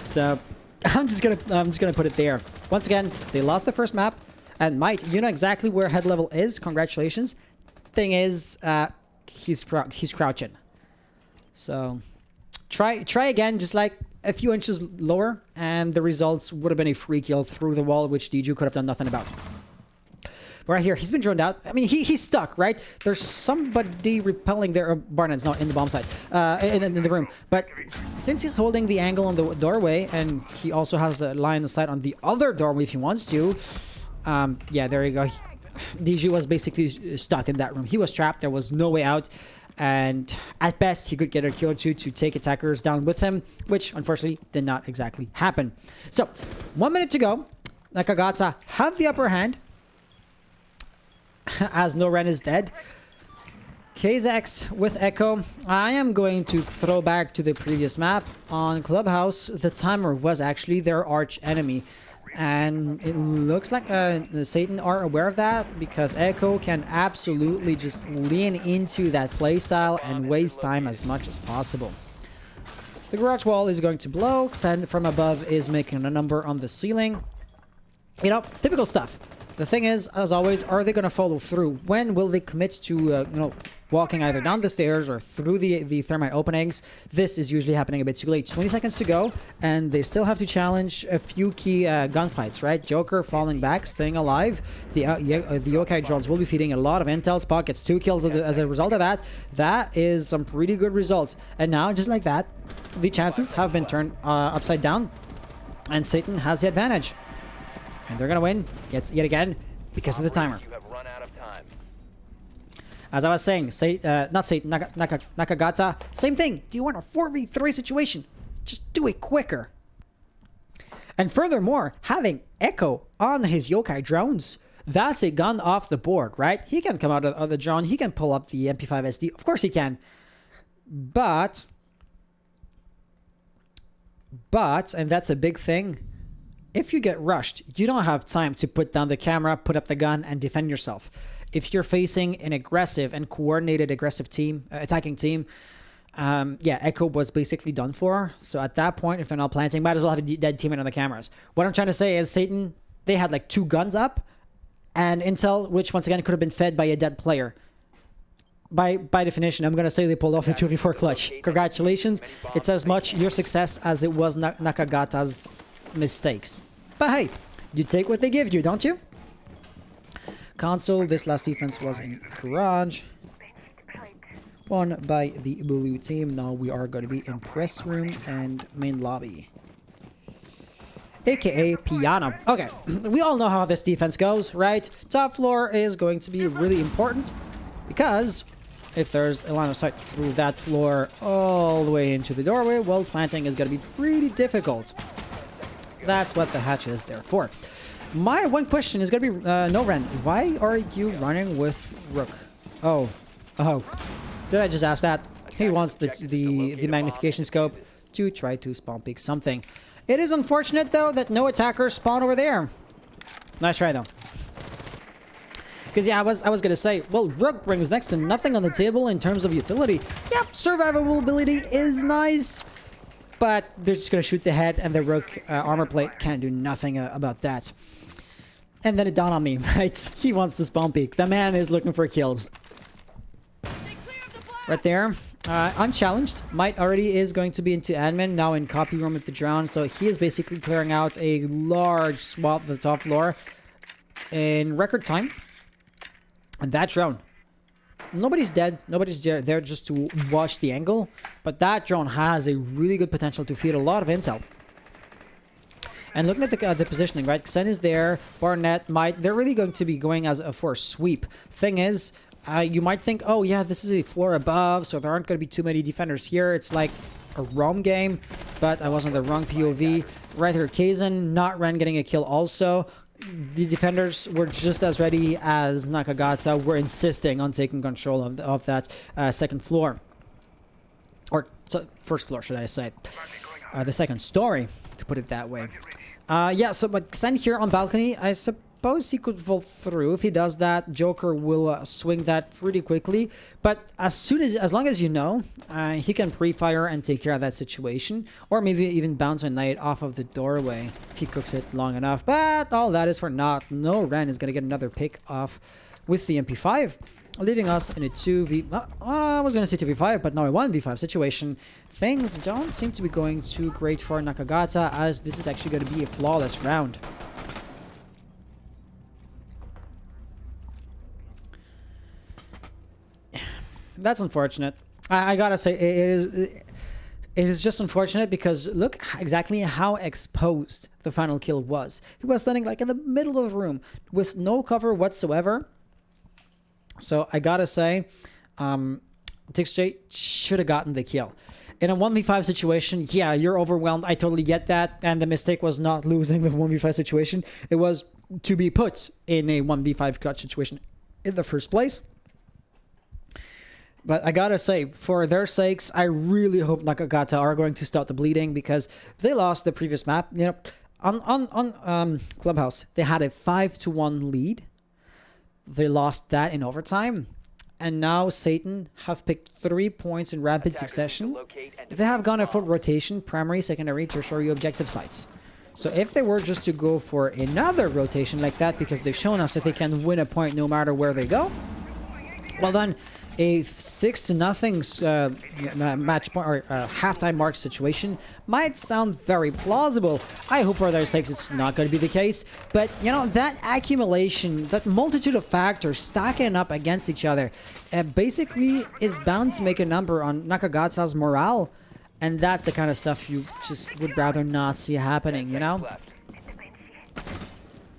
So I'm just gonna put it there. Once again, they lost the first map, and Might, you know exactly where head level is. Congratulations. Thing is, he's crouching. So try again, just like a few inches lower, and the results would have been a free kill through the wall, which DJU could have done nothing about. But right here, he's been droned out. I mean, he's stuck, right? There's somebody repelling there. Barnett's not in the bomb site, in the room. But since he's holding the angle on the doorway, and he also has a line of sight on the other doorway if he wants to, yeah, there you go. DJU was basically stuck in that room. He was trapped. There was no way out. And at best, he could get a kill or two to take attackers down with him, which unfortunately did not exactly happen. So, 1 minute to go. Nakagata have the upper hand, as Noran is dead. KZX with Echo. I am going to throw back to the previous map. On Clubhouse, the timer was actually their arch enemy. And it looks like Satan are aware of that, because Echo can absolutely just lean into that playstyle and waste time as much as possible. The garage wall is going to blow. Xen from above is making a number on the ceiling. You know, typical stuff. The thing is, as always, are they going to follow through? When will they commit to, you know, walking either down the stairs or through the thermite openings? This is usually happening a bit too late. 20 seconds to go, and they still have to challenge a few key gunfights, right? Joker falling back, staying alive. The yokai drones will be feeding a lot of intel. Spot gets 2 kills as a result of that. That is some pretty good results. And now, just like that, the chances have been turned upside down, and Satan has the advantage. And they're going to win yet again because of the timer. You have run out of time. As I was saying, Nakagata, same thing. You want a 4v3 situation. Just do it quicker. And furthermore, having Echo on his yokai drones, that's a gun off the board, right? He can come out of the drone. He can pull up the MP5 SD. Of course he can. But, and that's a big thing, if you get rushed, you don't have time to put down the camera, put up the gun, and defend yourself. If you're facing an aggressive and coordinated aggressive team, attacking team, yeah, Echo was basically done for. So at that point, if they're not planting, might as well have a dead teammate on the cameras. What I'm trying to say is Satan, they had like 2 guns up, and intel, which once again could have been fed by a dead player. By definition, I'm going to say they pulled off a 2v4 clutch. Congratulations. It's as much your success as it was Nakagata's mistakes. But hey, you take what they give you, don't you? Console, this last defense was in garage. Won by the blue team. Now we are going to be in press room and main lobby. AKA piano. Okay, we all know how this defense goes, right? Top floor is going to be really important because if there's a line of sight through that floor all the way into the doorway, well, planting is going to be pretty difficult. That's what the hatch is there for. My one question is going to be, Noran, why are you running with Rook? Oh. Did I just ask that? He wants the magnification scope to try to spawn peek something. It is unfortunate, though, that no attackers spawn over there. Nice try, though. Because, yeah, I was going to say, well, Rook brings next to nothing on the table in terms of utility. Yep, survivability is nice. But they're just going to shoot the head, and the Rook armor plate can't do nothing about that. And then it dawned on me, right? He wants to spawn peek. The man is looking for kills. Right there. Unchallenged. Might already is going to be into admin, now in copy room with the drone. So he is basically clearing out a large swath of the top floor in record time. And that drone. Nobody's dead. Nobody's there just to watch the angle. But that drone has a really good potential to feed a lot of intel. And looking at the positioning, right? Xen is there. Barnett, Might. They're really going to be going as for a sweep. Thing is, You might think, oh yeah, this is a floor above, so there aren't going to be too many defenders here. It's like a roam game, but I was on the wrong POV. Right here, Kaizen, not Ren getting a kill also. The defenders were just as ready as Nakagata were insisting on taking control of that second floor. Or first floor, should I say. The second story, to put it that way. Yeah, so but Xen here on balcony, I suppose he could vault through. If he does that, Joker will swing that pretty quickly. But as long as you know, he can pre-fire and take care of that situation, or maybe even bounce a knight off of the doorway if he cooks it long enough. But all that is for naught. No Ren is gonna get another pick off with the MP5, leaving us in a 2v. I was gonna say 2v5, but now a 1v5 situation. Things don't seem to be going too great for Nakagata, as this is actually going to be a flawless round. That's unfortunate. I gotta say, it is just unfortunate because look exactly how exposed the final kill was. He was standing like in the middle of the room with no cover whatsoever. So I gotta say, TixJ should have gotten the kill. In a 1v5 situation, yeah, you're overwhelmed. I totally get that. And the mistake was not losing the 1v5 situation. It was to be put in a 1v5 clutch situation in the first place. But I gotta say, for their sakes, I really hope Nakagata are going to stop the bleeding, because they lost the previous map. You know, on Clubhouse, they had a 5-1 lead. They lost that in overtime. And now S8n have picked 3 points in rapid succession. They have gone a full rotation, primary, secondary, tertiary objective sites. So if they were just to go for another rotation like that, because they've shown us that they can win a point no matter where they go, well then, a 6-0 match point or halftime mark situation might sound very plausible. I hope for their sakes it's not going to be the case, but you know, that accumulation, that multitude of factors stacking up against each other, basically is bound to make a number on Nakagata's morale, and that's the kind of stuff you just would rather not see happening, you know?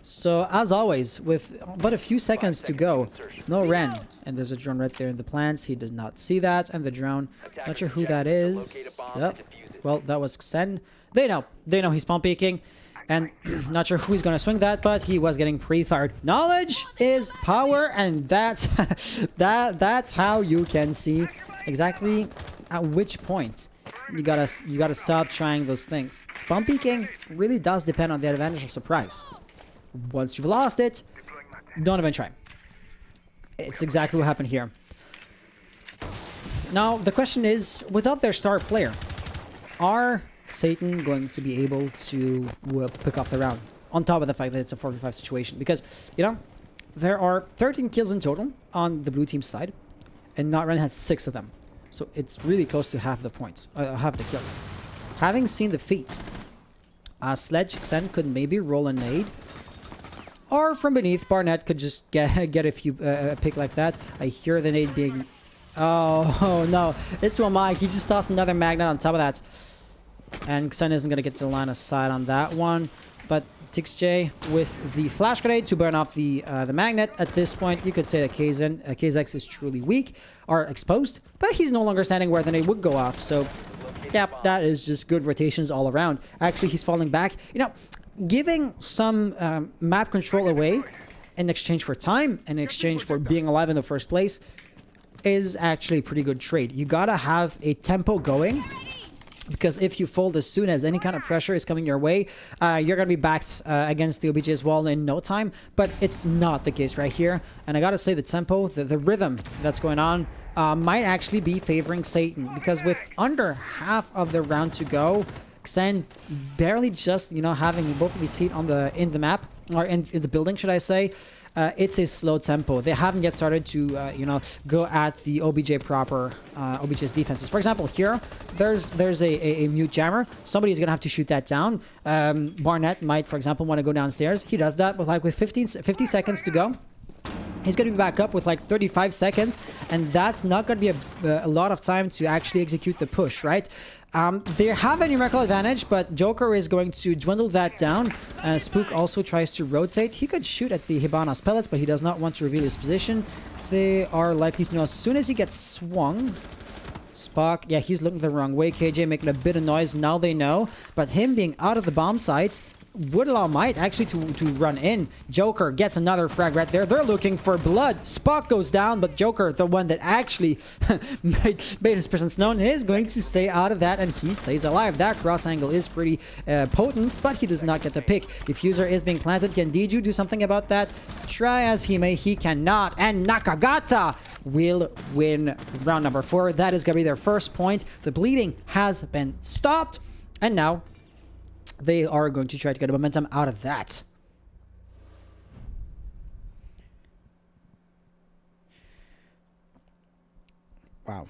So, as always, with but a few seconds to go, no Ren. And there's a drone right there in the plants. He did not see that. And the drone, not sure who that is. Yep. Well, that was Xen. They know he's pump peeking. And not sure who he's going to swing that, but he was getting pre-fired. Knowledge is power, and that's that's how you can see exactly at which point you gotta stop trying those things. Pump peeking really does depend on the advantage of surprise. Once you've lost it, don't even try. It's exactly what happened here. Now, the question is, without their star player, are S8n going to be able to pick up the round? On top of the fact that it's a 4v5 situation. Because, you know, there are 13 kills in total on the blue team's side, and Notren has 6 of them. So it's really close to half the points, half the kills. Having seen the feat, Sledge Xen could maybe roll a nade, or from beneath, Barnett could just get a few a pick like that. I hear the nade being... Oh no, it's Mike. He just tossed another magnet on top of that. And Xen isn't going to get the line of sight on that one. But TixJ with the flash grenade to burn off the magnet. At this point, you could say that KZX is truly weak, or exposed. But he's no longer standing where the nade would go off. So, yeah, that is just good rotations all around. Actually, he's falling back. You know, giving some map control away in exchange for time, in exchange for being alive in the first place, is actually a pretty good trade. You gotta have a tempo going, because if you fold as soon as any kind of pressure is coming your way, you're gonna be back against the OBJ's wall in no time. But it's not the case right here, and I gotta say the tempo, the rhythm that's going on, might actually be favoring S8n, because with under half of the round to go, Xen barely just, you know, having both of his feet on in the map, or in the building, should I say. It's a slow tempo. They haven't yet started to, you know, go at the OBJ proper, OBJ's defenses. For example, here, there's a mute jammer. Somebody's gonna have to shoot that down. Barnett might, for example, want to go downstairs. He does that with 50 seconds to go. He's going to be back up with like 35 seconds, and that's not going to be a lot of time to actually execute the push, right? They have a numerical advantage, but Joker is going to dwindle that down. Spook also tries to rotate. He could shoot at the Hibana's pellets, but he does not want to reveal his position. they are likely to know as soon as he gets swung. Spock, yeah, he's looking the wrong way. KJ making a bit of noise. Now they know. But him being out of the bomb site would allow Might actually to run in. Joker gets another frag right there. They're looking for blood. Spock goes down, but Joker, the one that actually made his presence known, is going to stay out of that, and he stays alive. That cross angle is pretty potent, but he does not get the pick. Diffuser is being planted. Can Diju do something about that? Try as he may, he cannot. And Nakagata will win round number 4. That is going to be their first point. The bleeding has been stopped, and now they are going to try to get a momentum out of that. Wow.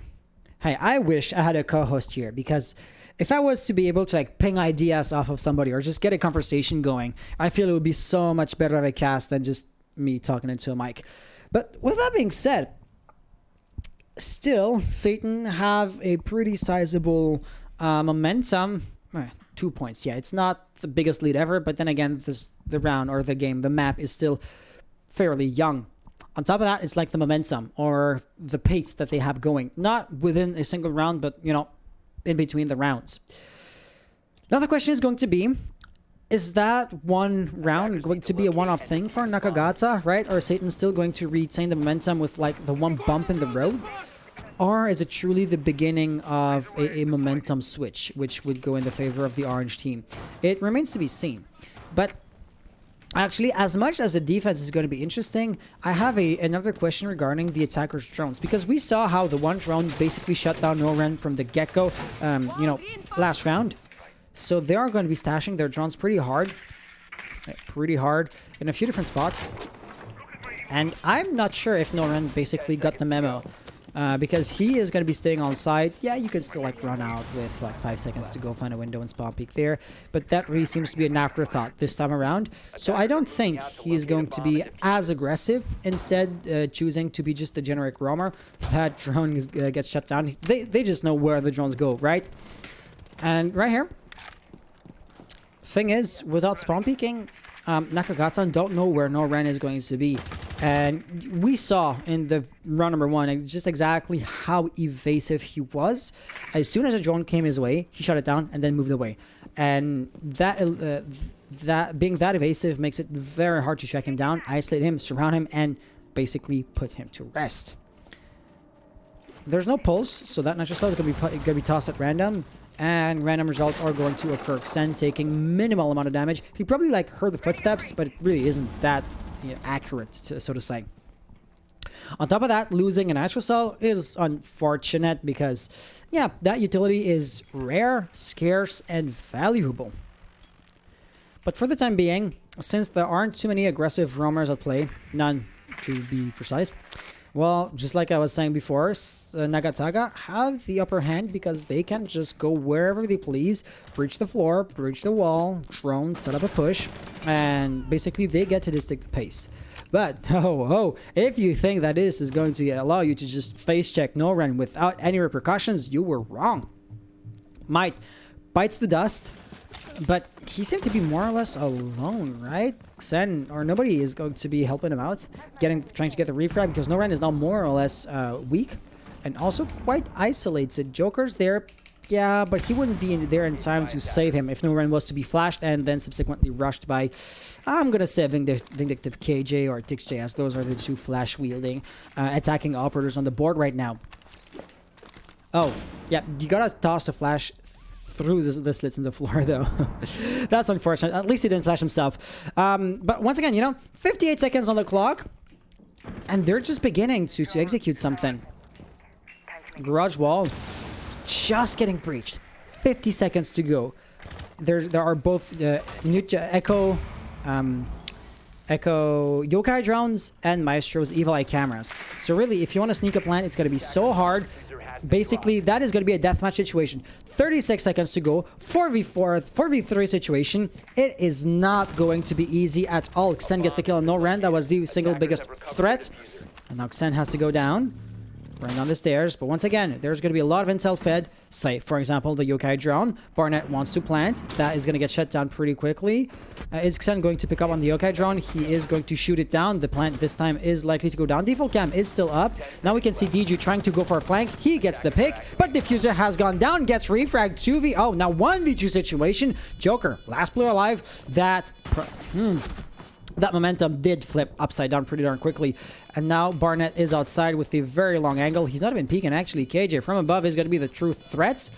Hey, I wish I had a co-host here, because if I was to be able to like ping ideas off of somebody or just get a conversation going, I feel it would be so much better of a cast than just me talking into a mic. But with that being said, still, S8n have a pretty sizable momentum. 2 points. Yeah, it's not the biggest lead ever, but then again, the round or the game, the map is still fairly young. On top of that, it's like the momentum or the pace that they have going. Not within a single round, but, you know, in between the rounds. Now the question is going to be, is that one round going to be a one-off thing for Nakagata, right? Or is S8n still going to retain the momentum with like the one bump in the road? Or is it truly the beginning of a momentum switch, which would go in the favor of the orange team? It remains to be seen. But actually, as much as the defense is going to be interesting, I have another question regarding the attackers' drones. Because we saw how the one drone basically shut down Noren from the get-go, you know, last round. So they are going to be stashing their drones pretty hard in a few different spots. And I'm not sure if Noren basically got the memo. Because he is going to be staying on site. Yeah, you could still like run out with like 5 seconds to go find a window and spawn peek there, but that really seems to be an afterthought this time around. So I don't think he's going to be as aggressive, instead choosing to be just a generic roamer. That drone gets shut down. They just know where the drones go, right? And right here, thing is, without spawn peeking, Nakagata don't know where Noren is going to be. And we saw in the round number 1 just exactly how evasive he was. As soon as a drone came his way, he shut it down and then moved away. And that being that evasive makes it very hard to track him down, isolate him, surround him, and basically put him to rest. There's no pulse, so that natural cell is going to be tossed at random. And random results are going to occur. Xen taking minimal amount of damage. He probably like heard the footsteps, but it really isn't that accurate, so to say. On top of that, losing an natural cell is unfortunate because, yeah, that utility is rare, scarce, and valuable. But for the time being, since there aren't too many aggressive roamers at play, none to be precise, well, just like I was saying before, Nakagata have the upper hand because they can just go wherever they please, breach the floor, breach the wall, drone, set up a push, and basically they get to dictate the pace. But, if you think that this is going to allow you to just face check Noren without any repercussions, you were wrong. Might bites the dust, but he seemed to be more or less alone, right? Xen or nobody is going to be helping him out, trying to get the refrag because Noren is now more or less weak and also quite isolated. Joker's there, yeah, but he wouldn't be there in time to save him if Noren was to be flashed and then subsequently rushed by, I'm gonna say Vindictive KJ or TixJ, as those are the two flash-wielding attacking operators on the board right now. Oh, yeah, you gotta toss the flash through the slits in the floor, though. That's unfortunate. At least he didn't flash himself. But once again, you know, 58 seconds on the clock, and they're just beginning to execute something. Garage wall just getting breached. 50 seconds to go. There are both Echo Yokai drones and Maestro's Evil Eye cameras. So really, if you want to sneak a plan, it's going to be so hard. Basically, that is going to be a deathmatch situation. 36 seconds to go. 4v4, 4v3 situation. It is not going to be easy at all. Xen gets the kill on Noren. That was the single biggest threat. And now Xen has to go down. running down the stairs. But once again, there's going to be a lot of intel fed. Say, for example, the yokai drone. Barnett wants to plant. That is going to get shut down pretty quickly. Is Xen going to pick up on the yokai drone? He is going to shoot it down. The plant this time is likely to go down. Default cam is still up. Now we can see DG trying to go for a flank. He gets the pick, but Diffuser has gone down. Gets refragged 2v. Oh, now 1v2 situation. Joker, last player alive. That momentum did flip upside down pretty darn quickly. And now Barnett is outside with a very long angle. He's not even peeking, actually. KJ from above is going to be the true threats.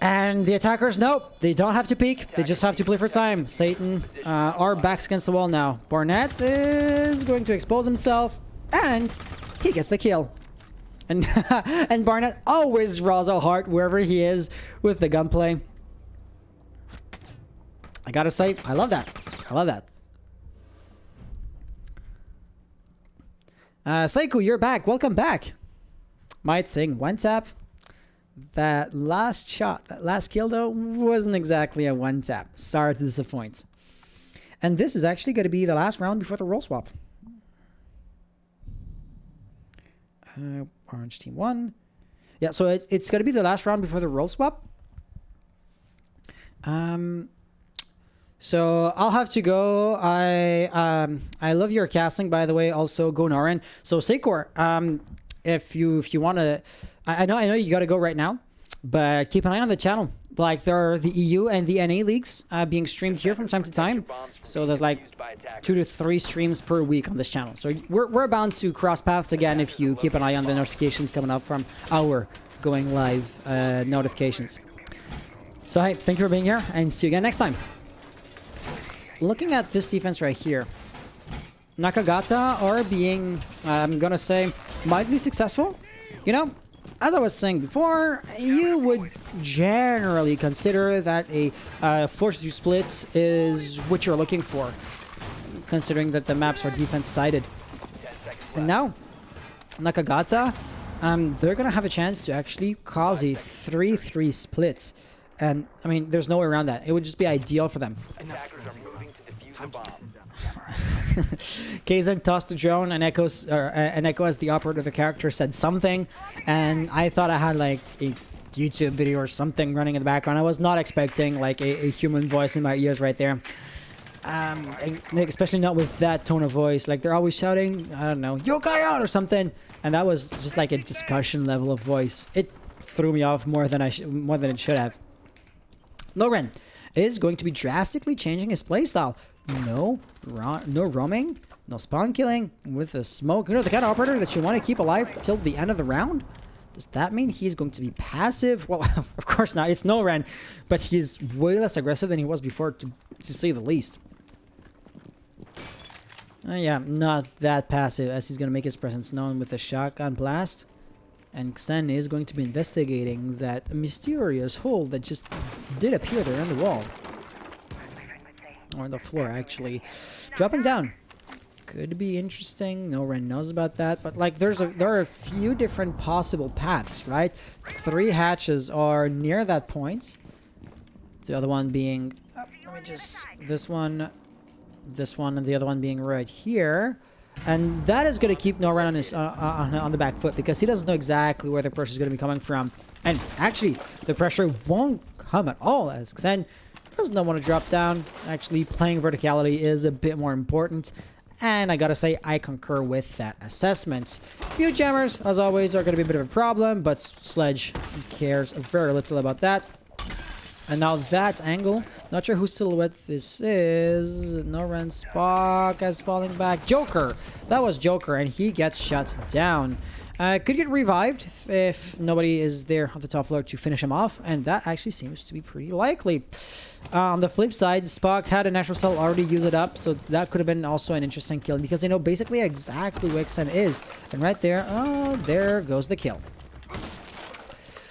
And the attackers, nope, they don't have to peek. They just have to play for time. S8n are backs against the wall now. Barnett is going to expose himself, and he gets the kill. And, and Barnett always draws a heart wherever he is with the gunplay. I gotta say, I love that. I love that. Seiko, you're back. Welcome back. Might sing one tap. That last shot, that last kill though, wasn't exactly a one tap. Sorry to disappoint. And this is actually going to be the last round before the role swap. Orange team 1. Yeah, so it's going to be the last round before the role swap. So I'll have to go. I love your casting, by the way. Also, go Norin. So Seikor, if you want to, I know you got to go right now, but keep an eye on the channel. Like there are the EU and the NA leagues being streamed here from time to time. So there's like 2 to 3 streams per week on this channel. So we're bound to cross paths again if you keep an eye on the notifications coming up from our going live notifications. So hey, thank you for being here, and see you again next time. Looking at this defense right here, Nakagata are being, I'm gonna say, mildly successful. You know, as I was saying before, you would generally consider that a force 2 splits is what you're looking for, considering that the maps are defense-sided. And now, Nakagata, they're gonna have a chance to actually cause a 3-3 split. And, I mean, there's no way around that. It would just be ideal for them. Kaizen tossed the drone, and Echo as the operator of the character said something, and I thought I had like a YouTube video or something running in the background. I was not expecting like a human voice in my ears right there. Especially not with that tone of voice. Like they're always shouting, I don't know, yokai out or something, and that was just like a discussion level of voice. It threw me off more than it should have. Loren is going to be drastically changing his playstyle. No roaming, no spawn killing with the smoke. You know, the kind of operator that you want to keep alive till the end of the round? Does that mean he's going to be passive? Well, of course not. It's Noren, but he's way less aggressive than he was before, to say the least. Yeah, not that passive, as he's going to make his presence known with a shotgun blast. And Xen is going to be investigating that mysterious hole that just did appear there on the wall. Or on the floor, actually. Dropping down. Could be interesting. No one knows about that. But, like, there are a few different possible paths, right? 3 hatches are near that point. The other one being... let me just... This one, and the other one being right here. And that is going to keep Noran on his on the back foot, because he doesn't know exactly where the pressure is going to be coming from. And actually, the pressure won't come at all, as Xen does not want to drop down. Actually, playing verticality is a bit more important. And I gotta say, I concur with that assessment. Few jammers, as always, are going to be a bit of a problem, but Sledge cares very little about that. And now that angle, not sure whose silhouette this is. Noran Spock is falling back. Joker! That was Joker, and he gets shut down. Could get revived if nobody is there on the top floor to finish him off, and that actually seems to be pretty likely. On the flip side, Spock had a natural cell already use it up, so that could have been also an interesting kill, because they know basically exactly where Xen is. And right there, oh, there goes the kill.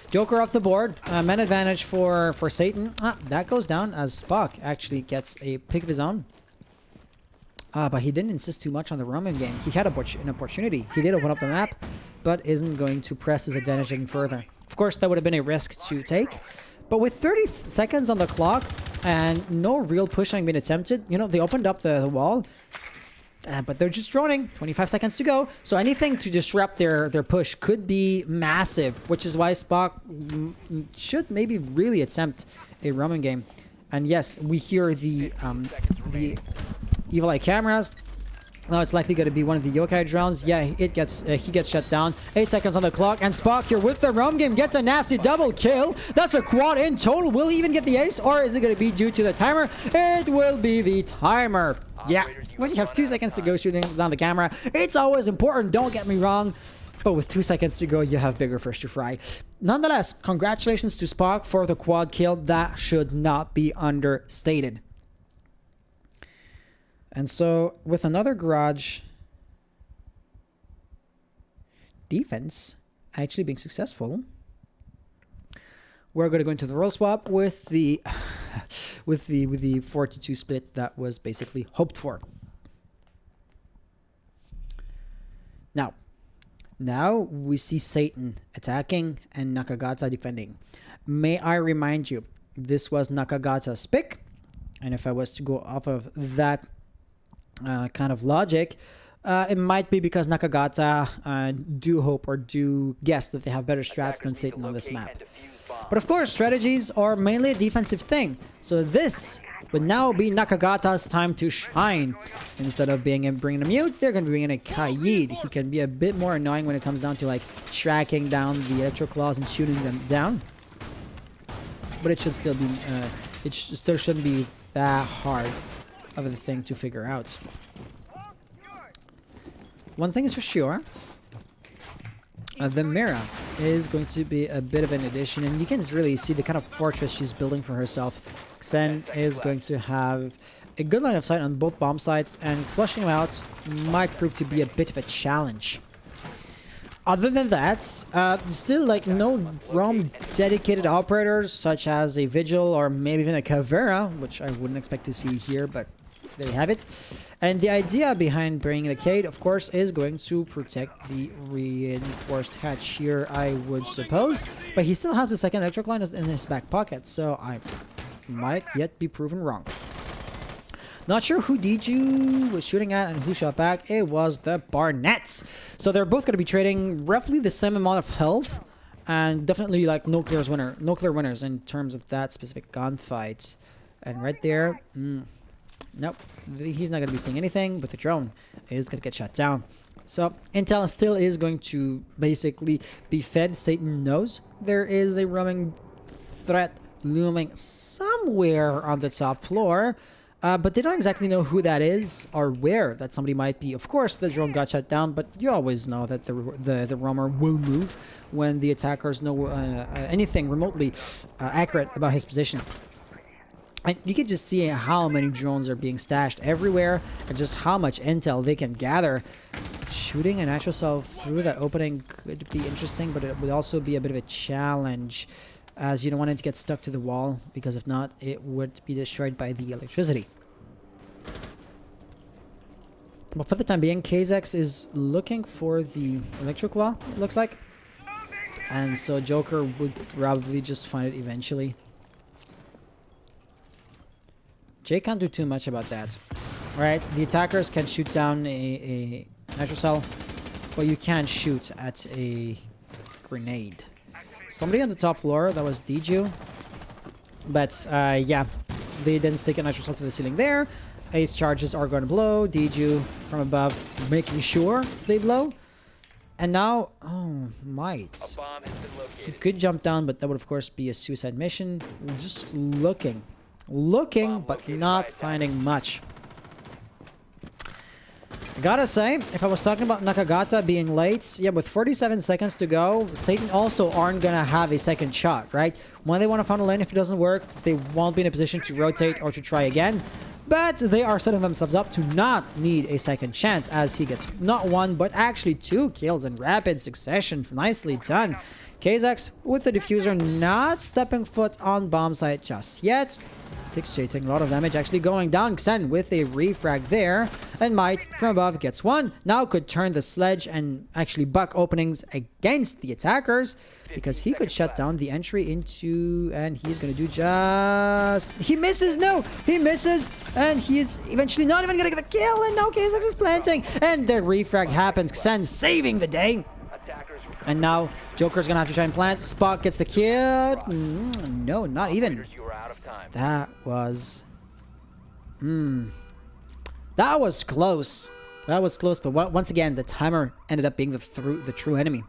Joker off the board, man advantage for S8n. That goes down as Spock actually gets a pick of his own. But he didn't insist too much on the roaming game. He had an opportunity. He did open up the map, but isn't going to press his advantage any further. Of course, that would have been a risk to take. But with 30 seconds on the clock and no real push having been attempted, you know, they opened up the wall. But they're just droning. 25 seconds to go. So anything to disrupt their push could be massive, which is why Spock should maybe really attempt a roaming game. And yes, we hear the Evil Eye cameras. Now it's likely going to be one of the yokai drones. Yeah, he gets shut down. 8 seconds on the clock, and Spock here with the roam game gets a nasty double kill. That's a quad in total. Will he even get the ace, or is it going to be due to the timer? It will be the timer. Yeah, when you have 2 seconds to go shooting down the camera, it's always important, don't get me wrong. But with 2 seconds to go, you have bigger fish to fry. Nonetheless, congratulations to Spock for the quad kill. That should not be understated. And so, with another garage defense actually being successful, we're going to go into the roll swap with the 4-2 split that was basically hoped for. Now we see S8n attacking and Nakagata defending. May I remind you, this was Nakagata's pick, and if I was to go off of that kind of logic, it might be because Nakagata do hope or do guess that they have better strats than S8n on this map. But of course, strategies are mainly a defensive thing. So this would now be Nakagata's time to shine. Instead of bringing a mute, they're going to be bringing a Kaid. He can be a bit more annoying when it comes down to like tracking down the electro claws and shooting them down. But it should still be, still shouldn't be that hard of a thing to figure out. One thing is for sure. The Mira is going to be a bit of an addition, and you can really see the kind of fortress she's building for herself. Xen is going to have a good line of sight on both bomb sites, and flushing them out might prove to be a bit of a challenge. Other than that, still like no ROM dedicated operators such as a Vigil or maybe even a Caveira, which I wouldn't expect to see here, but there you have it. And the idea behind bringing the Cade, of course, is going to protect the reinforced hatch here, I would suppose. But he still has a second electric line in his back pocket, so I might yet be proven wrong. Not sure who Diju was shooting at and who shot back. It was the Barnetts. So they're both going to be trading roughly the same amount of health, and definitely like no clear winners in terms of that specific gunfight. And right there, nope, he's not going to be seeing anything, but the drone is going to get shot down. So intel still is going to basically be fed. S8n knows there is a roaming threat looming somewhere on the top floor, but they don't exactly know who that is or where that somebody might be. Of course, the drone got shut down, but you always know that the roamer will move when the attackers know anything remotely accurate about his position. And you can just see how many drones are being stashed everywhere and just how much intel they can gather. Shooting a natural cell through that opening could be interesting, but it would also be a bit of a challenge, as you don't want it to get stuck to the wall, because if not, it would be destroyed by the electricity. But for the time being, KZX is looking for the electric claw, it looks like. And so Joker would probably just find it eventually. Jay can't do too much about that. Alright, the attackers can shoot down a natural cell, but you can't shoot at a grenade. Somebody on the top floor, that was Diju. But yeah, they didn't stick a natural cell to the ceiling there. Ace charges are going to blow. Diju from above making sure they blow. And now, oh, might. He could jump down, but that would of course be a suicide mission. We're just looking, but not finding much. I gotta say, if I was talking about Nakagata being late, yeah, with 47 seconds to go, S8n also aren't gonna have a second shot, right? When they want to funnel in, if it doesn't work, they won't be in a position to rotate or to try again. But they are setting themselves up to not need a second chance, as he gets not one, but actually 2 kills in rapid succession. Nicely done. KZX with the diffuser, not stepping foot on bomb site just yet. Tixche taking a lot of damage, actually going down. Xen with a refrag there, and Might from above gets one. Now could turn the sledge and actually buck openings against the attackers, because he could shut down the entry into, and he's gonna do just... He misses! No! He misses! And he is eventually not even gonna get the kill, and no, K6 is planting! And the refrag happens, Xen saving the day! And now Joker's gonna have to try and plant. Spock gets the kill. No, not even. That was... That was close. That was close, but once again, the timer ended up being the true enemy.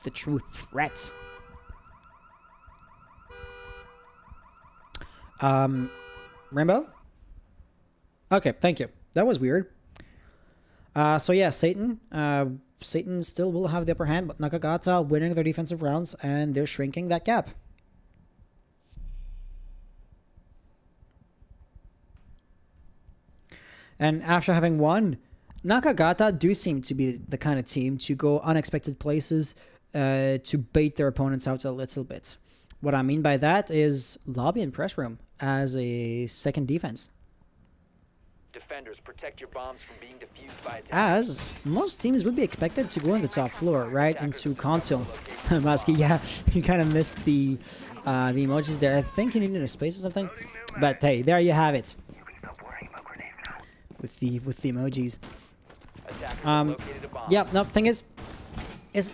The true threat. Rainbow? Okay, thank you. That was weird. So yeah, Satan still will have the upper hand, but Nakagata winning their defensive rounds, and they're shrinking that gap. And after having won, Nakagata do seem to be the kind of team to go unexpected places to bait their opponents out a little bit. What I mean by that is lobby and press room as a second defense. Defenders, protect your bombs from being defused by attackers. As most teams would be expected to go on the top floor, right into console. Musky, yeah, you kind of missed the emojis there. I think you needed a space or something, but hey, there you have it. With the emojis. Yeah, no, thing is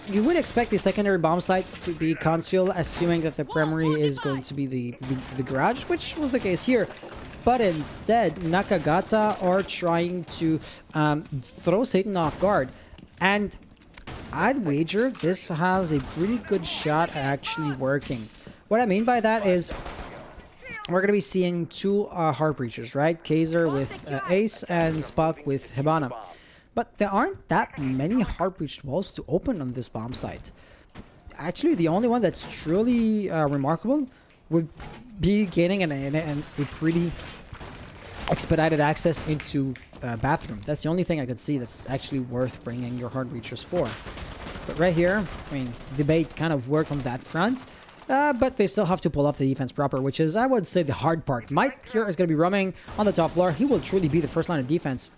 you would expect the secondary bomb site to be console, assuming that the primary is going to be the garage, which was the case here. But instead, Nakagata are trying to throw Satan off guard. And I'd wager this has a pretty good shot at actually working. What I mean by that is we're going to be seeing two hard breachers, right? Kaiser with Ace and Spock with Hibana. But there aren't that many hard breached walls to open on this bomb site. Actually, the only one that's truly remarkable would be gaining a pretty expedited access into bathroom. That's the only thing I could see that's actually worth bringing your hard breachers for. But right here, I mean, debate kind of worked on that front. But they still have to pull off the defense proper, which is, I would say, the hard part. Mike here is going to be roaming on the top floor. He will truly be the first line of defense.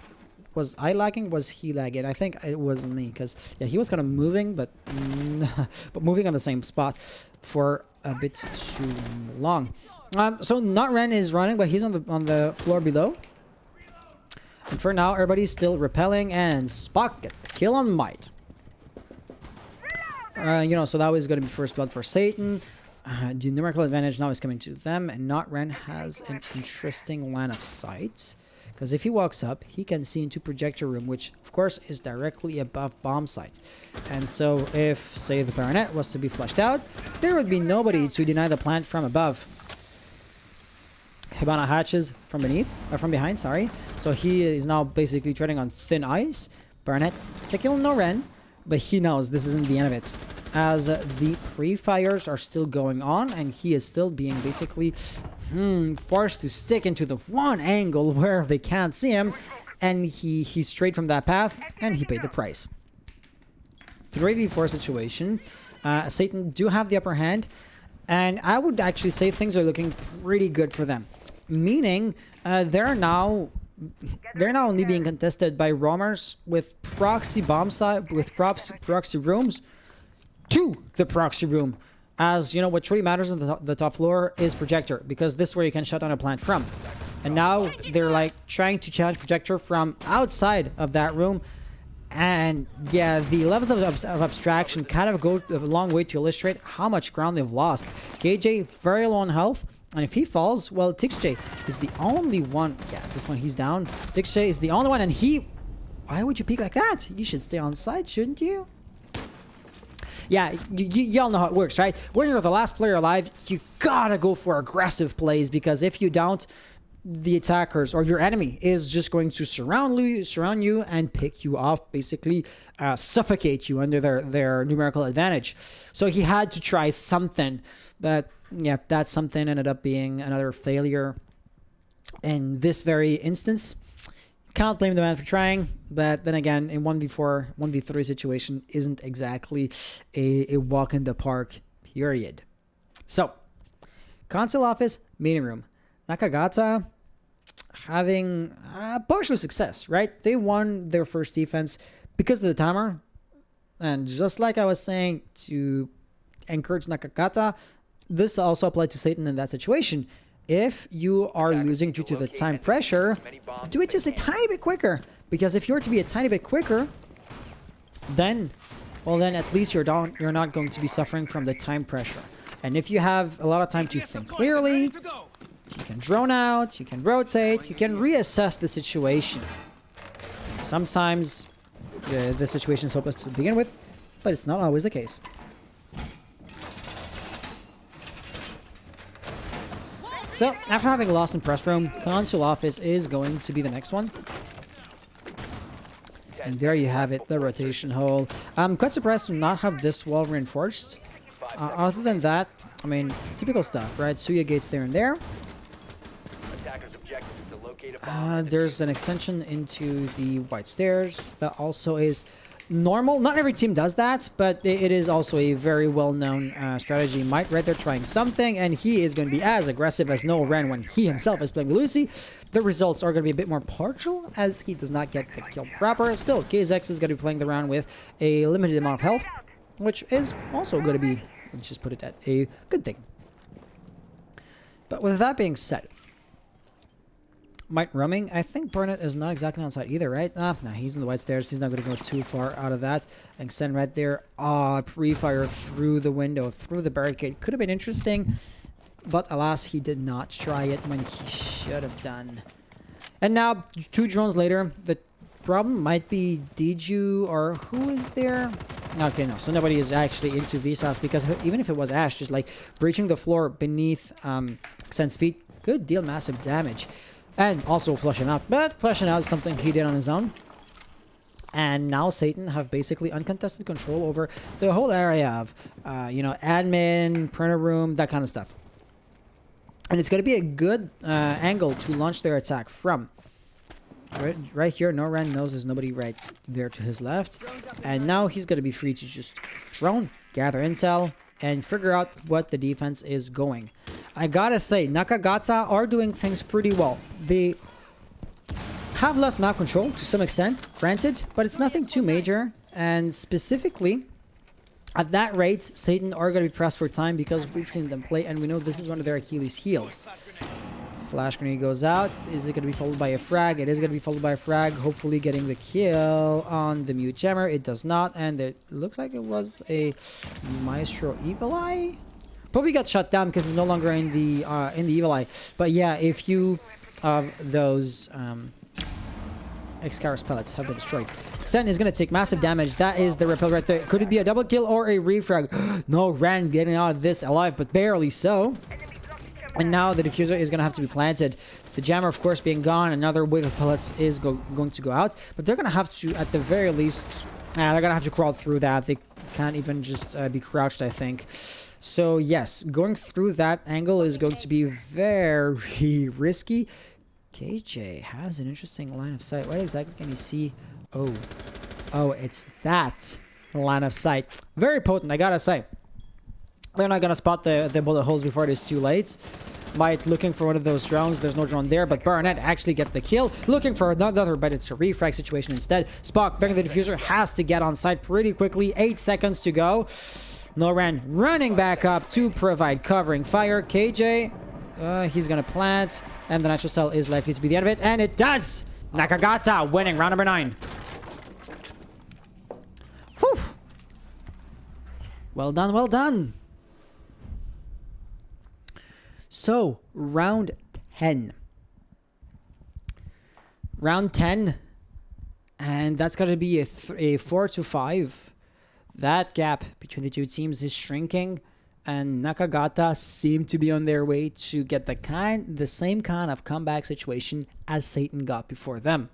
Was I lagging? Was he lagging? I think it wasn't me, because yeah, he was kind of moving, but moving on the same spot for a bit too long. So Not Ren is running, but he's on the floor below. And for now, everybody's still repelling, and Spock gets the kill on Might. So that was going to be first blood for Satan. The numerical advantage now is coming to them, and Not Ren has an interesting line of sight. Because if he walks up, he can see into projector room, which of course is directly above bomb site. And so if, say, the Baronet was to be flushed out, there would be nobody to deny the plant from above. Hibana hatches from behind, sorry. So he is now basically treading on thin ice. Baronet, it's a kill, no Ren, but he knows this isn't the end of it, as the pre-fires are still going on, and he is still being basically forced to stick into the one angle where they can't see him, and he strayed from that path, and he paid the price. 3v4 situation. Satan do have the upper hand, and I would actually say things are looking pretty good for them. Meaning, they're now only being contested by roamers with proxy bomb site, with proxy rooms to the proxy room. As you know, what truly matters on the top floor is projector, because this is where you can shut down a plant from. And now they're like trying to challenge projector from outside of that room. And yeah, the levels of abstraction kind of go a long way to illustrate how much ground they've lost. KJ very low on health, and if he falls, well, Tixche is the only one. Yeah, this one he's down. Tixche is the only one, and why would you peek like that? You should stay on side, shouldn't you? Yeah, y'all know how it works, right? When you're the last player alive, you gotta go for aggressive plays, because if you don't, the attackers or your enemy is just going to surround you and pick you off, basically suffocate you under their numerical advantage. So he had to try something, but yeah, that something ended up being another failure. In this very instance, can't blame the man for trying, but then again, in 1v4, 1v3 situation isn't exactly a walk in the park, period. So, console office, meeting room. Nakagata having partial success, right? They won their first defense because of the timer. And just like I was saying to encourage Nakagata, this also applied to S8n in that situation. If you are losing due to the time pressure, do it just a tiny bit quicker. Because if you're to be a tiny bit quicker, then, well, then at least you're not going to be suffering from the time pressure. And if you have a lot of time to think clearly, you can drone out, you can rotate, you can reassess the situation. And sometimes the situation is hopeless to begin with, but it's not always the case. So, after having lost in press room, console office is going to be the next one. And there you have it, the rotation hole. I'm quite surprised to not have this wall reinforced. Other than that, I mean, typical stuff, right? Suya gates there and there. There's an extension into the white stairs. That also is normal. Not every team does that, but it is also a very well-known strategy. Might right there trying something, and he is going to be as aggressive as Noah ran when he himself is playing with Lucy. The results are going to be a bit more partial, as he does not get the kill proper. Still, KZX is going to be playing the round with a limited amount of health, which is also going to be, let's just put it at a good thing. But with that being said, Might roaming. I think Burnett is not exactly on site either, right? No, he's in the white stairs. He's not going to go too far out of that. And Sen right there. Pre-fire through the window, through the barricade. Could have been interesting, but alas, he did not try it when he should have done. And now, 2 drones later, the problem might be Diju or who is there? Okay, no. So nobody is actually into Visas, because even if it was Ash, just like breaching the floor beneath Sen's feet could deal massive damage. And also fleshing out. But fleshing out is something he did on his own. And now S8n have basically uncontested control over the whole area of, you know, admin, printer room, that kind of stuff. And it's going to be a good angle to launch their attack from. Right here, Noran knows there's nobody right there to his left. And now he's going to be free to just drone, gather intel, and figure out what the defense is going. I gotta say, Nakagata are doing things pretty well. They have less map control to some extent, granted, but it's nothing too major. And specifically, at that rate, S8n are going to be pressed for time because we've seen them play and we know this is one of their Achilles' heels. Flash grenade goes out. Is it going to be followed by a frag? It is going to be followed by a frag, hopefully getting the kill on the mute jammer. It does not, and it looks like it was a Maestro Evil Eye. Probably got shut down because it's no longer in the Evil Eye. But yeah, if you those Excaris pellets have been destroyed. Sen is going to take massive damage. That is the repel right there. Could it be a double kill or a refrag? No, Ran getting out of this alive, but barely so. And now the diffuser is going to have to be planted. The jammer, of course, being gone, another wave of pellets is going to go out. But they're going to have to, at the very least, they're going to have to crawl through that. They can't even just be crouched, I think. So, yes, going through that angle is going to be very risky. KJ has an interesting line of sight. What exactly can you see? Oh, it's that line of sight. Very potent, I gotta say. They're not gonna spot the bullet holes before it is too late. Might looking for one of those drones. There's no drone there, but Burnett actually gets the kill. Looking for another, but it's a refrag situation instead. Spock, bringing the diffuser, has to get on site pretty quickly. 8 seconds to go. Noran running back up to provide covering fire. KJ, he's gonna plant, and the natural cell is likely to be the end of it, and it does! Nakagata winning round number 9. Whew. Well done, well done. So, round 10. Round 10. And that's going to be a 4-5. That gap between the two teams is shrinking. And Nakagata seem to be on their way to get the same kind of comeback situation as S8n got before them.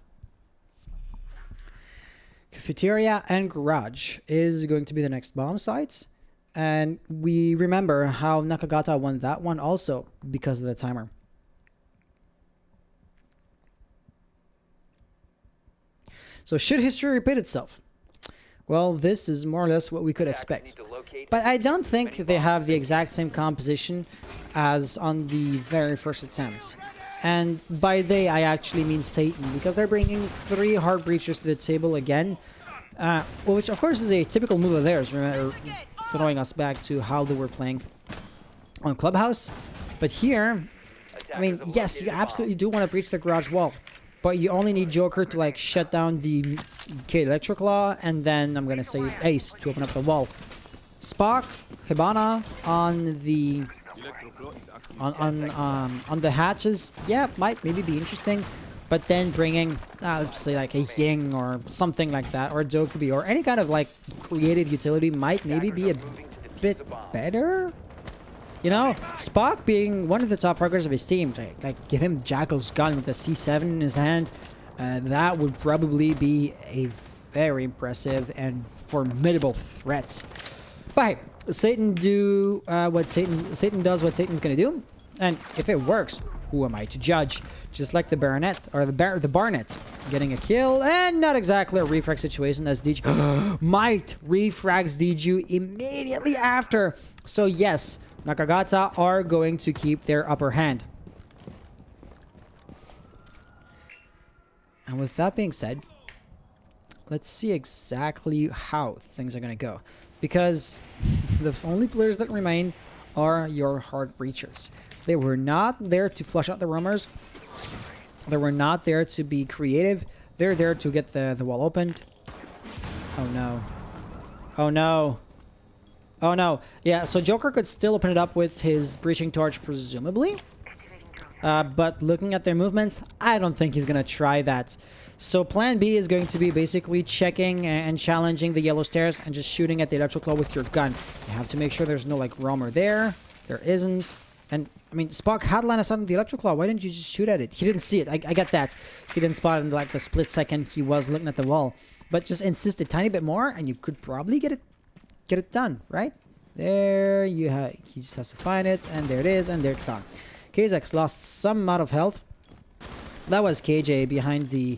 Cafeteria and Garage is going to be the next bomb sites. And we remember how Nakagata won that one also because of the timer. So should history repeat itself? well, this is more or less what we could expect. But I don't think they have the exact same composition as on the very first attempts. And by they, I actually mean Satan, because they're bringing 3 hard breachers to the table again, which of course is a typical move of theirs, remember, throwing us back to how they were playing on Clubhouse. But here, I mean, yes, you absolutely do want to breach the garage wall, but you only need Joker to like shut down the Electric Claw, and then I'm gonna say Ace to open up the wall. Spock, Hibana on the on the hatches, yeah, might maybe be interesting, but then bringing let's say like a Ying or something like that, or a Dokubi, or any kind of like creative utility might maybe be a bit better. You know, Spock being one of the top progressors of his team, like give him Jackal's gun with the C7 in his hand, that would probably be a very impressive and formidable threat. But hey, Satan do what Satan does what Satan's gonna do, and if it works, who am I to judge? Just like the Baronet or the Barnet getting a kill, and not exactly a refrag situation as DG might refrags DG immediately after. So yes, Nakagata are going to keep their upper hand. And with that being said, let's see exactly how things are going to go. Because the only players that remain are your hard breachers. They were not there to flush out the roamers. They were not there to be creative. They're there to get the wall opened. Oh no. Oh no. Oh no. Yeah, so Joker could still open it up with his breaching torch, presumably. But looking at their movements, I don't think he's going to try that. So plan B is going to be basically checking and challenging the yellow stairs and just shooting at the electric claw with your gun. You have to make sure there's no like roamer there. There isn't. And I mean, Spock had line of sight on the electric claw. Why didn't you just shoot at it? He didn't see it. I get that. He didn't spot it in like the split second he was looking at the wall. But just insist a tiny bit more and you could probably get it done, right? There you have. He just has to find it, and there it is, and there it's gone. KZX lost some amount of health. That was KJ behind the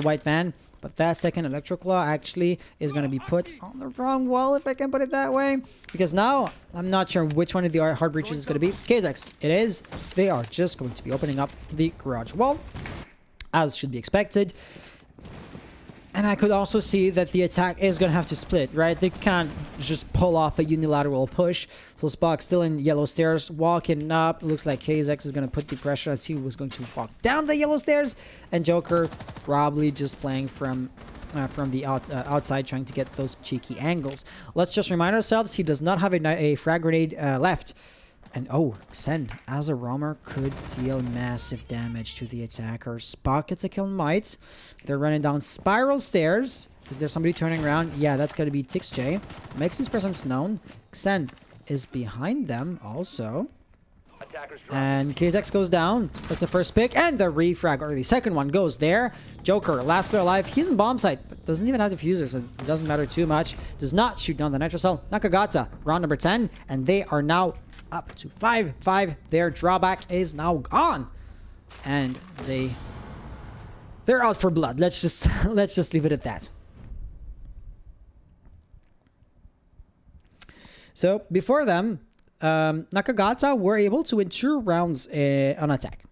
white van, but that second electric claw actually is going to be put on the wrong wall, if I can put it that way, because now I'm not sure which one of the hard breaches is going to be. KZX, it is. They are just going to be opening up the garage wall, as should be expected. And I could also see that the attack is going to have to split, right? They can't just pull off a unilateral push. So Spock's still in yellow stairs, walking up. Looks like KZX is going to put the pressure as he was going to walk down the yellow stairs. And Joker probably just playing from the outside, trying to get those cheeky angles. Let's just remind ourselves, he does not have a frag grenade left. And oh, Sen, as a roamer, could deal massive damage to the attacker. Spock gets a kill might. They're running down spiral stairs. Is there somebody turning around? Yeah, that's going to be TixJ. Makes his presence known. Sen is behind them also. And KZX goes down. That's the first pick. And the refrag, or the second one, goes there. Joker, last bit alive. He's in bomb site, but doesn't even have diffuser, so it doesn't matter too much. Does not shoot down the nitro cell. Nakagata, round number 10. And they are now up to 5-5. Their drawback is now gone. And they're out for blood. Let's just leave it at that. So before them, Nakagata were able to win 2 rounds on attack.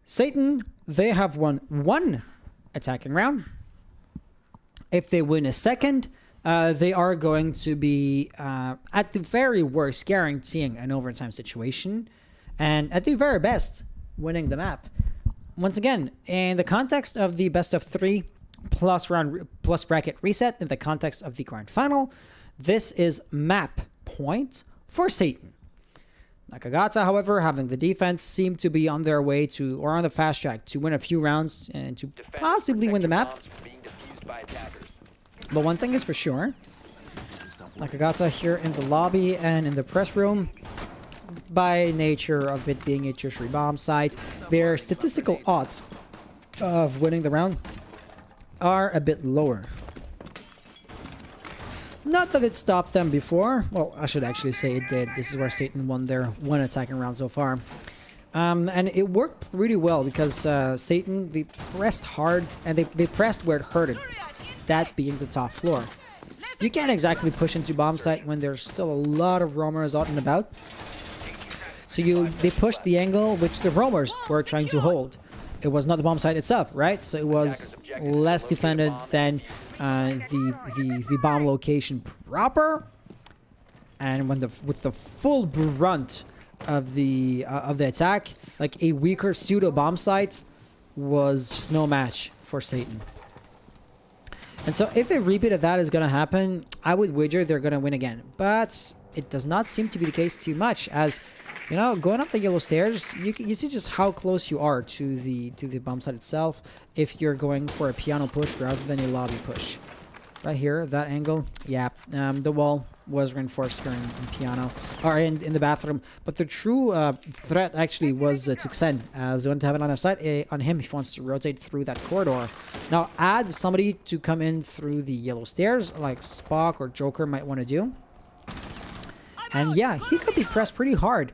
Satan, they have won 1 attacking round. If they win a second, they are going to be, at the very worst, guaranteeing an overtime situation. And at the very best, winning the map. Once again, in the context of the best of 3 plus bracket reset, in the context of the grand final, this is map point for Satan. Nakagata, however, having the defense, seem to be on their way to, or on the fast track, to win a few rounds and to possibly win the map. But one thing is for sure, Nakagata here in the lobby and in the press room, by nature of it being a tertiary bomb site, their statistical odds of winning the round are a bit lower. Not that it stopped them before. Well, I should actually say it did. This is where Satan won their 1 attacking round so far. And it worked really well because Satan, they pressed hard and they pressed where it hurted. That being the top floor. You can't exactly push into bomb site when there's still a lot of roamers out and about. So they pushed the angle which the roamers were trying to hold. It was not the bomb site itself, right? So it was less defended than the bomb location proper. And when with the full brunt of the attack, like a weaker pseudo bomb site was just no match for S8n. And so if a repeat of that is going to happen, I would wager they're going to win again. But it does not seem to be the case too much, as you know, going up the yellow stairs, you see just how close you are to the bomb site itself if you're going for a piano push rather than a lobby push. Right here, that angle, yeah, the wall was reinforced here in piano, or in the bathroom. But the true threat actually was to Xen, as they want to have it on our side on him if he wants to rotate through that corridor. Now, add somebody to come in through the yellow stairs, like Spock or Joker might want to do. And yeah, he could be pressed pretty hard.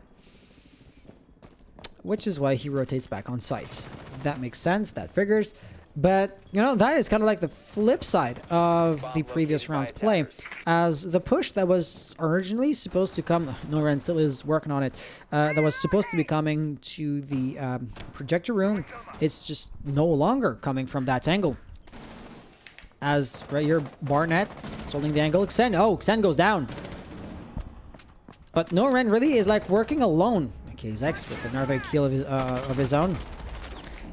Which is why he rotates back on site. That makes sense, that figures. But, you know, that is kind of like the flip side of the previous round's play. As the push that was originally supposed to come, Noren still is working on it, that was supposed to be coming to the projector room, it's just no longer coming from that angle. As right here, Barnett is holding the angle. Xen goes down. But Noren really is like working alone. Okay, Zex with another kill of his own.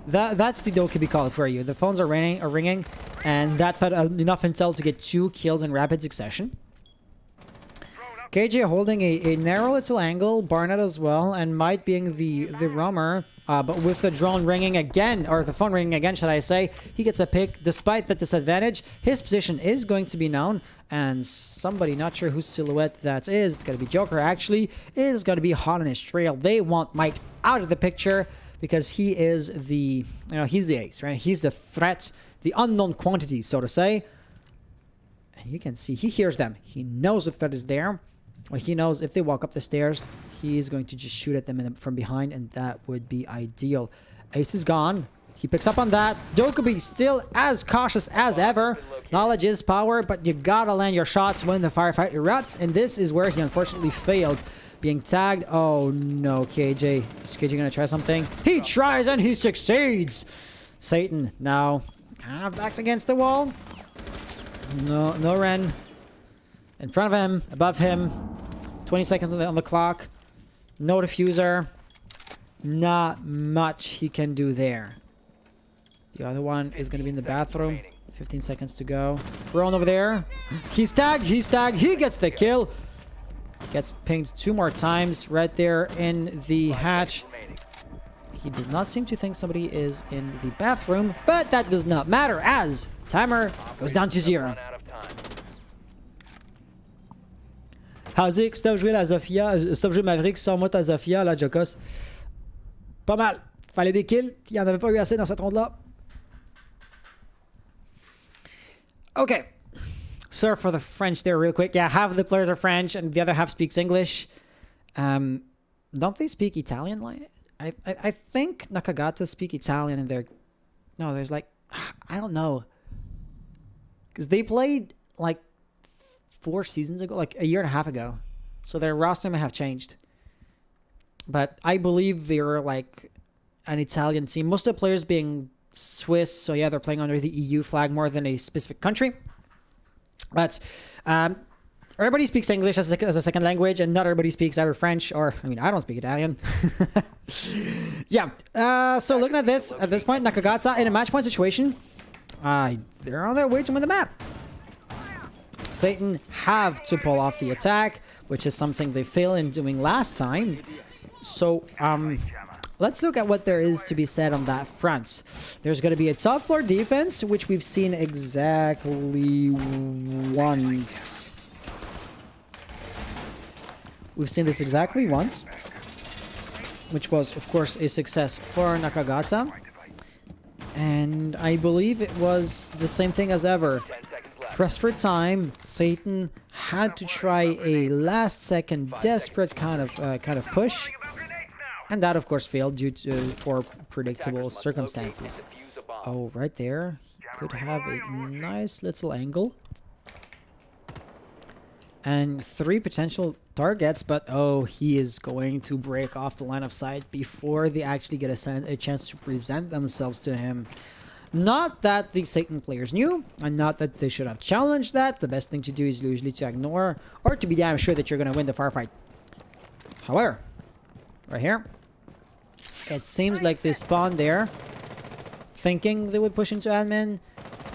That's the Dokkaebi call for you. The phones are ringing, and that fed enough intel to get 2 kills in rapid succession. KJ holding a narrow little angle, Barnett as well, and Might being the roamer, but with the drone ringing again, or the phone ringing again, should I say, he gets a pick. Despite that disadvantage, his position is going to be known, and somebody, not sure whose silhouette that is, it's going to be Joker actually, is going to be hot on his trail. They want Might out of the picture, because he is the, you know, he's the ace, right? He's the threat, the unknown quantity, so to say. And you can see, he hears them. He knows the threat is there. Well, he knows if they walk up the stairs, he's going to just shoot at them from behind, and that would be ideal. Ace is gone. He picks up on that. Dokkaebi still as cautious as ever. Knowledge is power, but you gotta land your shots when the firefight erupts, and this is where he unfortunately failed. Being tagged. Oh no, KJ. Is KJ gonna try something? He tries and he succeeds! S8n now kind of backs against the wall. No Ren. In front of him, above him. 20 seconds on the clock. No diffuser. Not much he can do there. The other one is gonna be in the bathroom. 15 seconds to go. Rowan over there. He's tagged. He gets the kill. Gets pinged 2 more times right there in the hatch. He does not seem to think somebody is in the bathroom, but that does not matter as timer goes down to 0. Hazik, stop jouer la Zofia, stop jouer Maverick, sors-moi ta Zofia, la Jokos. Pas mal. Fallait des kills, il n'y en avait pas eu assez dans cette ronde-là. Okay. Sorry for the French there real quick. Yeah, half of the players are French and the other half speaks English. Don't they speak Italian? I think Nakagata speak Italian and they're... No, there's like... I don't know. Because they played like 4 seasons ago, like a year and a half ago. So their roster may have changed. But I believe they're like an Italian team. Most of the players being Swiss. So yeah, they're playing under the EU flag more than a specific country. But everybody speaks English as a second language, and not everybody speaks either French or, I mean, I don't speak Italian. Yeah. So looking at this point, Nakagata in a match point situation, they're on their way to win the map. S8n have to pull off the attack, which is something they failed in doing last time. So, let's look at what there is to be said on that front. There's going to be a top floor defense, which we've seen exactly once. We've seen this exactly once, which was, of course, a success for Nakagata. And I believe it was the same thing as ever. Press for time, S8n had to try a last-second desperate kind of push. And that, of course, failed due to for predictable circumstances. Oh, right there. He could have a nice little angle. and 3 potential targets, but oh, he is going to break off the line of sight before they actually get a chance to present themselves to him. Not that the S8n players knew, and not that they should have challenged that. The best thing to do is usually to ignore, or to be damn sure that you're going to win the firefight. However, right here, it seems like they spawned there, thinking they would push into admin,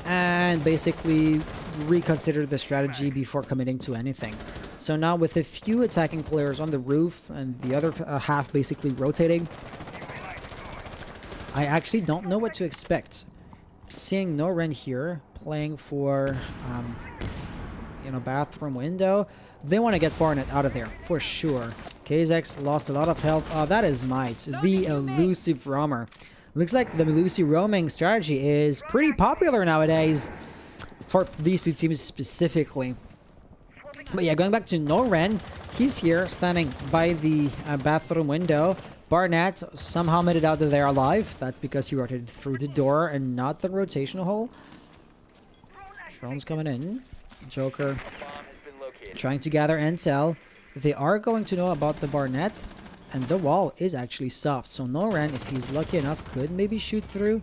and basically reconsider the strategy before committing to anything. So now with a few attacking players on the roof and the other half basically rotating, I actually don't know what to expect. Seeing No Ren here playing for you know, bathroom window, they want to get Barnett out of there for sure. KZX lost a lot of health. Oh, that is Might, the elusive roamer. Looks like the elusive roaming strategy is pretty popular nowadays for these two teams specifically. But yeah, going back to No Ren, he's here standing by the bathroom window. Barnett somehow made it out of there alive. That's because he rotated through the door and not the rotational hole. Drone's coming in. Joker trying to gather intel. They are going to know about the Barnett, and the wall is actually soft. So No Ren, if he's lucky enough, could maybe shoot through.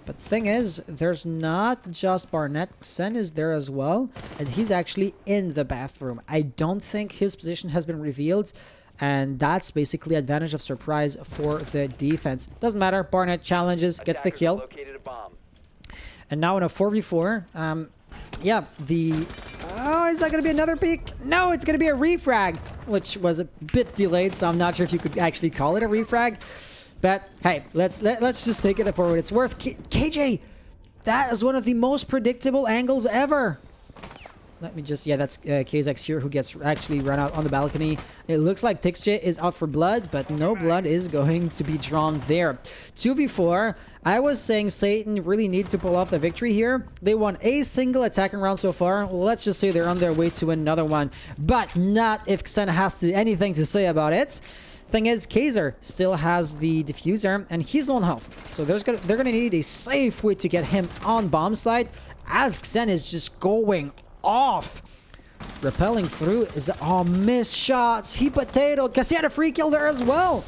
But the thing is, there's not just Barnett. Xen is there as well, and he's actually in the bathroom. I don't think his position has been revealed, and that's basically advantage of surprise for the defense. Doesn't matter. Barnett challenges, gets the kill. And now in a 4v4, yeah, the... Oh, is that going to be another peek? No, it's going to be a refrag, which was a bit delayed, so I'm not sure if you could actually call it a refrag. But hey, let's just take it for what it's worth. KJ, that is one of the most predictable angles ever. Let me just, yeah, that's KZX here who gets actually run out on the balcony. It looks like Tixje is out for blood, but no blood is going to be drawn there. 2v4. I was saying S8n really need to pull off the victory here. They won a single attacking round so far. Well, let's just say they're on their way to another one, but not if Xen has anything to say about it. Thing is, Kaiser still has the diffuser, and he's low on health. So they're gonna need a safe way to get him on bomb site, as Xen is just going off. Repelling through is missed shots. He potatoed because he had a free kill there as well.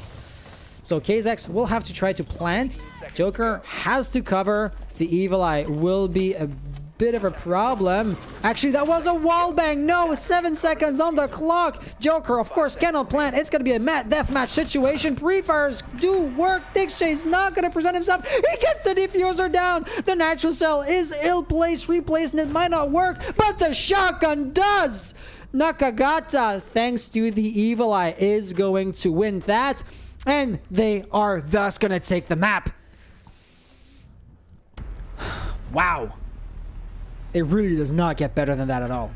So KZX will have to try to plant. Joker has to cover. The Evil Eye will be a bit of a problem. Actually, that was a wall bang. No, 7 seconds on the clock. Joker, of course, cannot plant. It's going to be a deathmatch situation. Pre-fires do work. Tixje is not going to present himself. He gets the diffuser down. The natural cell is ill-placed. Replacing it might not work, but the shotgun does. Nakagata, thanks to the Evil Eye, is going to win that. And they are thus going to take the map. Wow. It really does not get better than that at all.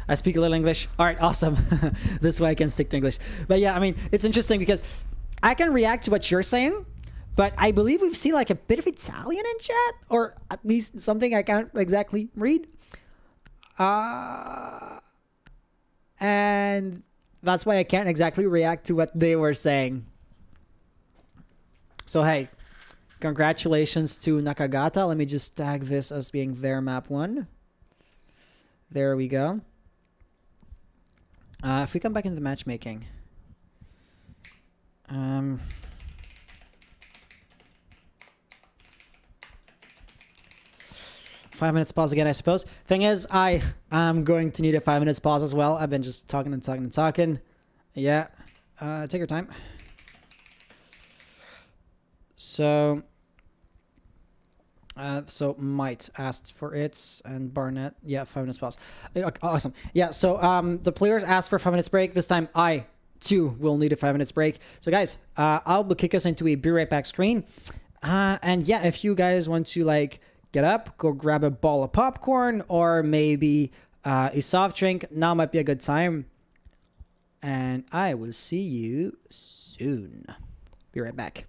I speak a little English. All right, awesome. This way I can stick to English. But yeah, I mean, it's interesting because I can react to what you're saying, but I believe we've seen like a bit of Italian in chat, or at least something I can't exactly read. And that's why I can't exactly react to what they were saying. So hey, congratulations to Nakagata. Let me just tag this as being their map 1. There we go. If we come back into the matchmaking. 5 minutes pause again, I suppose. Thing is, I am going to need a 5 minutes pause as well. I've been just talking and talking and talking. Yeah. Take your time. So Might asked for it, and Barnett, yeah, 5 minutes pause. Awesome. Yeah, so the players asked for a 5 minutes break. This time I too will need a 5 minutes break. So guys, I'll kick us into a be right back screen. And yeah, if you guys want to like get up, go grab a ball of popcorn or maybe a soft drink, now might be a good time. And I will see you soon. Be right back.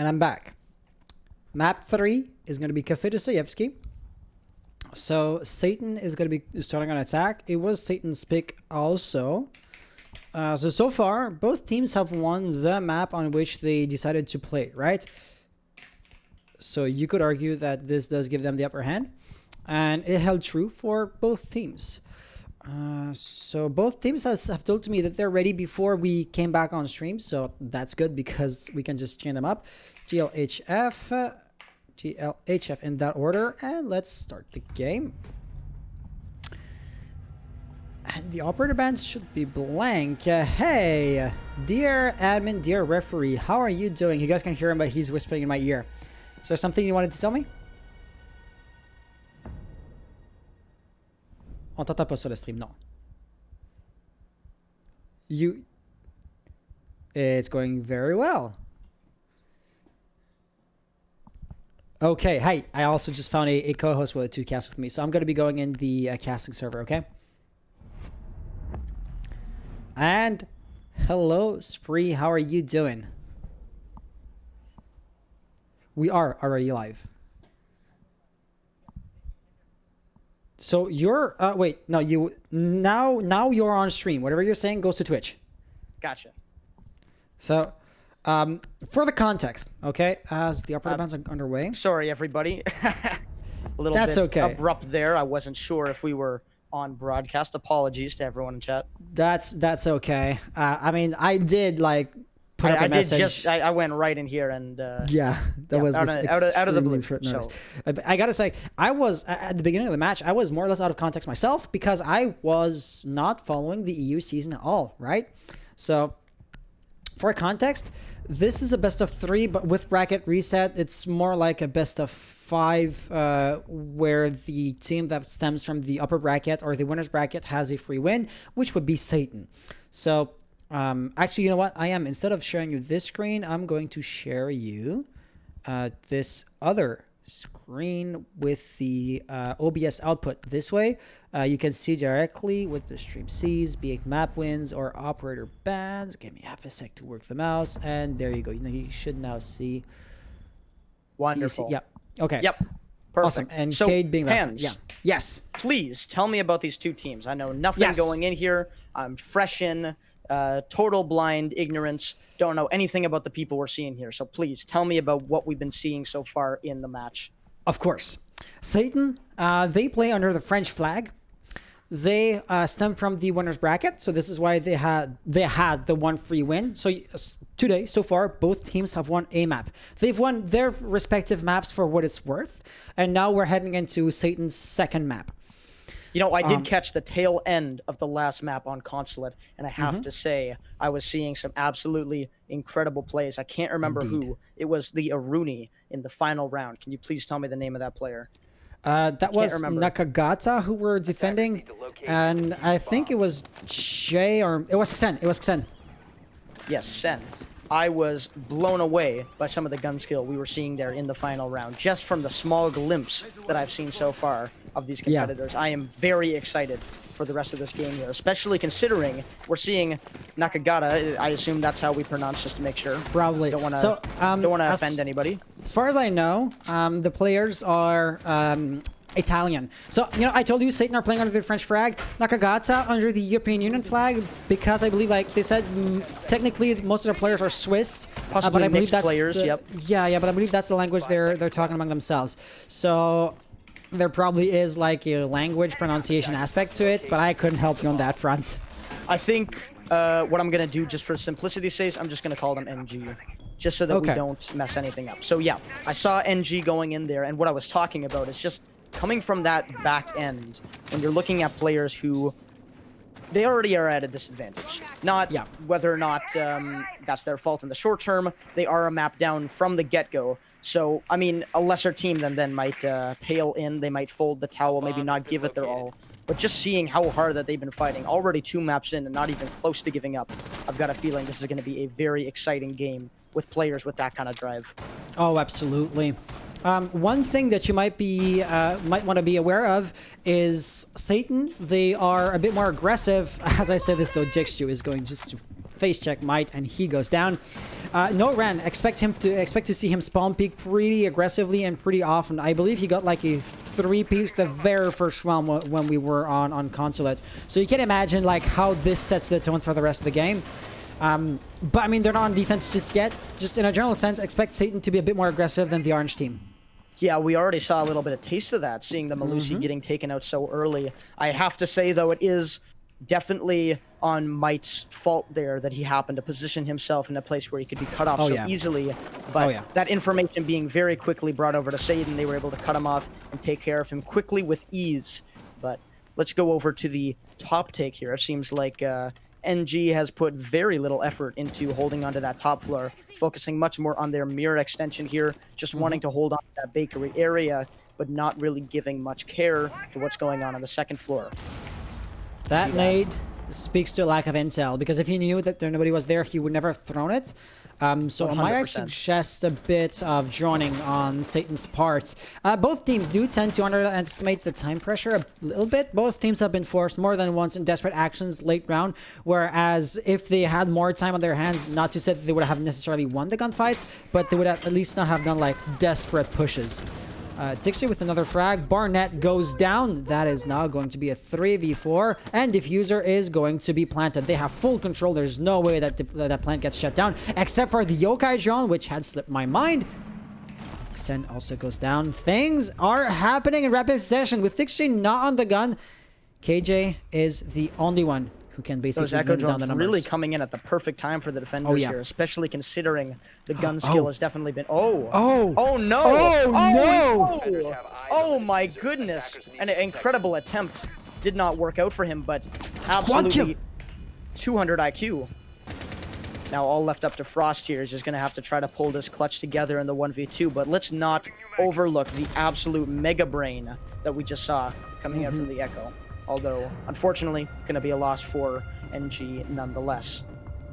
And I'm back. Map 3 is going to be Cafe Dostoevsky. So Satan is going to be starting on attack. It was Satan's pick also. So far, both teams have won the map on which they decided to play, right? So you could argue that this does give them the upper hand. And it held true for both teams. So both teams have told me that they're ready before we came back on stream. So that's good because we can just chain them up. GLHF in that order. And let's start the game. And the operator band should be blank. Hey, dear admin, dear referee, how are you doing? You guys can hear him, but he's whispering in my ear. Is there something you wanted to tell me? On t'entend pas sur le stream, non. It's going very well. Okay, hi. I also just found a co-host with to cast with me, so I'm going to be going in the casting server, okay? And hello, Spree. How are you doing? We are already live. So you're wait, no, you now you're on stream. Whatever you're saying goes to Twitch. Gotcha. So for the context, okay, as the operator band's underway. Sorry everybody. A little That's bit okay. abrupt there. I wasn't sure if we were on broadcast. Apologies to everyone in chat. That's okay. I mean, I did like put up a message. I went right in here and yeah, that was out of the blue. So. I gotta say, I was at the beginning of the match. I was more or less out of context myself because I was not following the EU season at all. Right. So, for context, this is a best of 3, but with bracket reset, it's more like a best of 5, where the team that stems from the upper bracket or the winner's bracket has a free win, which would be Satan. So. Actually, you know what? Instead of sharing you this screen, I'm going to share you this other screen with the OBS output. This way, you can see directly what the stream sees, be it map wins or operator bans. Give me half a sec to work the mouse, and there you go. You should now see. Wonderful. Yep. Okay. Yep. Perfect. Awesome. And so, Cade being last one. Hands, Yeah. Yes. Please tell me about these two teams. I know nothing going in here. I'm fresh in. Total blind ignorance, don't know anything about the people we're seeing here. So please tell me about what we've been seeing so far in the match. Of course. Satan, they play under the French flag. They stem from the winner's bracket, so this is why they had the one free win. So today, so far, both teams have won a map. They've won their respective maps for what it's worth, and now we're heading into Satan's second map. You know, I did catch the tail end of the last map on Consulate, and I have to say, I was seeing some absolutely incredible plays. I can't remember who. It was the Aruni in the final round. Can you please tell me the name of that player? That was Nakagata who were defending, and I think it was Jay, or it was Xen. It was Xen. Yes, Sen. I was blown away by some of the gun skill we were seeing there in the final round, just from the small glimpse that I've seen so far of these competitors. Yeah. I am very excited for the rest of this game here, especially considering we're seeing Nakagata. I assume that's how we pronounce, just to make sure. Probably. Don't want to offend anybody. As far as I know, the players are Italian. So, you know, I told you Satan are playing under the French flag, Nakagata under the European Union flag, because I believe, like they said, technically most of the players are Swiss. Possibly but I believe mixed that's players, yep. Yeah, but I believe that's the language they're talking among themselves. So there probably is like a language pronunciation aspect to it, but I couldn't help you on that front. I think what I'm going to do, just for simplicity's sake, I'm just going to call them NG. Just so that we don't mess anything up. So yeah, I saw NG going in there, and what I was talking about is just coming from that back end, when you're looking at players who, they already are at a disadvantage. Not whether or not that's their fault in the short term, they are a map down from the get-go. So, I mean, a lesser team than then might pale in, they might fold the towel, maybe not give it their all. But just seeing how hard that they've been fighting, already 2 maps in and not even close to giving up, I've got a feeling this is going to be a very exciting game with players with that kind of drive. Oh, absolutely. One thing that you might want to be aware of is Satan. They are a bit more aggressive. As I said this, though, Jixju is going just to face check might, and he goes down. No Ren, expect to see him spawn peek pretty aggressively and pretty often. I believe he got like a 3 peaks the very first round when we were on consulate. So you can imagine like how this sets the tone for the rest of the game. But I mean, they're not on defense just yet. Just in a general sense, expect Satan to be a bit more aggressive than the orange team. Yeah, we already saw a little bit of taste of that, seeing the Malusi getting taken out so early. I have to say, though, it is definitely on Might's fault there that he happened to position himself in a place where he could be cut off easily. But that information being very quickly brought over to Satan, they were able to cut him off and take care of him quickly with ease. But let's go over to the top take here. It seems like NG has put very little effort into holding onto that top floor, focusing much more on their mirror extension here, just wanting to hold on to that bakery area, but not really giving much care to what's going on the second floor. That nade speaks to a lack of intel, because if he knew that nobody was there, he would never have thrown it. So might I suggest a bit of droning on Satan's part. Both teams do tend to underestimate the time pressure a little bit. Both teams have been forced more than once in desperate actions late round, whereas if they had more time on their hands, not to say that they would have necessarily won the gunfights, but they would at least not have done like desperate pushes. Dixie with another frag. Barnett goes down. That is now going to be a 3v4, and Diffuser is going to be planted. They have full control. There's no way that that plant gets shut down, except for the yokai drone, which had slipped my mind. Xen also goes down. Things are happening in rapid succession with Dixie not on the gun. KJ is the only one who can basically those echo down the drones numbers. really coming in at the perfect time for the defenders here, especially considering the gun skill has definitely been. Oh no! Oh my goodness! An incredible attempt did not work out for him, but absolutely 200 IQ. Now all left up to Frost here is just gonna have to try to pull this clutch together in the 1v2. But let's not overlook the absolute mega brain that we just saw coming out from the echo. Although, unfortunately, going to be a loss for NG nonetheless.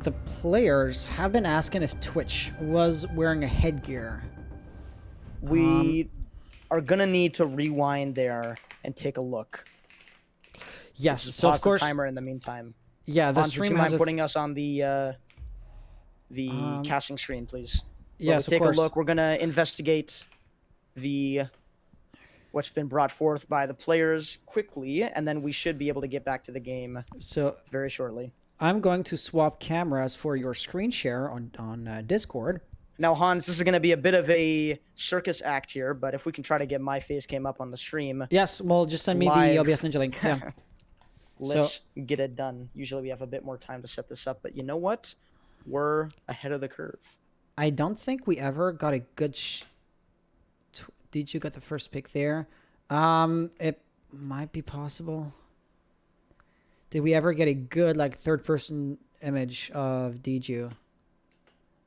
The players have been asking if Twitch was wearing a headgear. We are going to need to rewind there and take a look. Yes, so of course. The timer in the meantime. Yeah, the stream has putting us on the casting screen, please. Yes, of course. Take a look. We're going to investigate what's been brought forth by the players quickly, and then we should be able to get back to the game very shortly. I'm going to swap cameras for your screen share on Discord. Now, Hans, this is going to be a bit of a circus act here, but if we can try to get my face cam up on the stream. Yes, well, just send me the OBS Ninja link. Yeah. Let's get it done. Usually we have a bit more time to set this up, but you know what? We're ahead of the curve. I don't think we ever got a good... Did you get the first pick there? It might be possible. Did we ever get a good like third-person image of Diju?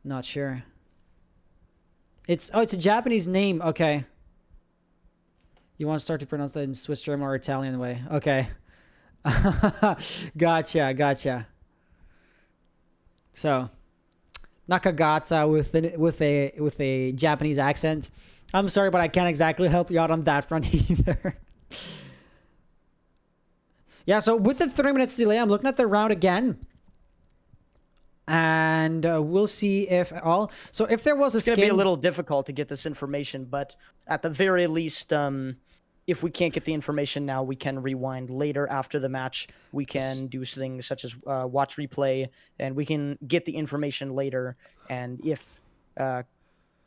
Not sure. It's a Japanese name. Okay. You want to start to pronounce that in Swiss German or Italian way? Okay. Gotcha. So, Nakagata with a Japanese accent. I'm sorry, but I can't exactly help you out on that front either. Yeah, so with the 3 minutes delay, I'm looking at the round again. And we'll see if all... So if there was a skin... It's going to be a little difficult to get this information, but at the very least, if we can't get the information now, we can rewind later after the match. We can do things such as watch replay, and we can get the information later. And if...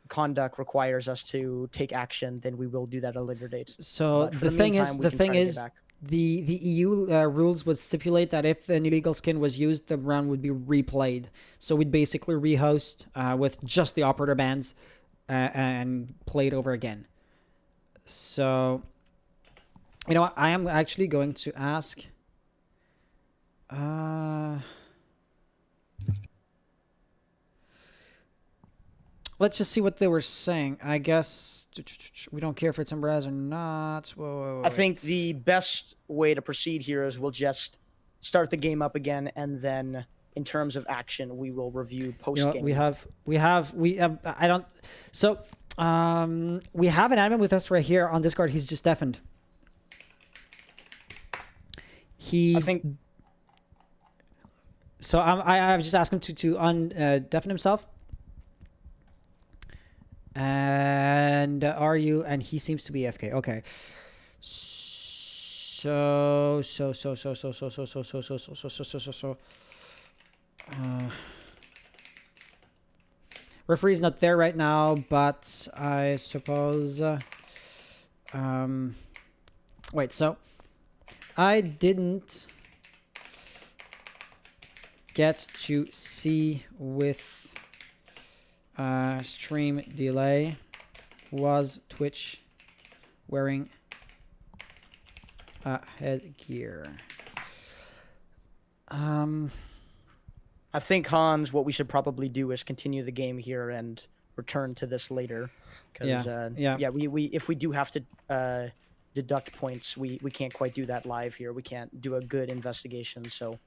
conduct requires us to take action, then we will do that at a later date. So the thing is, the EU rules would stipulate that if an illegal skin was used, the round would be replayed. So we'd basically rehost with just the operator bands and play it over again. So, you know what? I am actually going to ask... Let's just see what they were saying. I guess we don't care if it's in Braz or not. Whoa. I think the best way to proceed here is we'll just start the game up again, and then in terms of action, we will review post game. We have we have an admin with us right here on Discord. He's just deafened. So I've just asked him to deafen himself. And are you? And he seems to be AFK. Okay. So. Referee's not there right now, but I suppose. Wait. So I didn't get to see with stream delay. Was Twitch wearing headgear? I think, Hans, what we should probably do is continue the game here and return to this later. Because, we if we do have to deduct points, we can't quite do that live here. We can't do a good investigation, so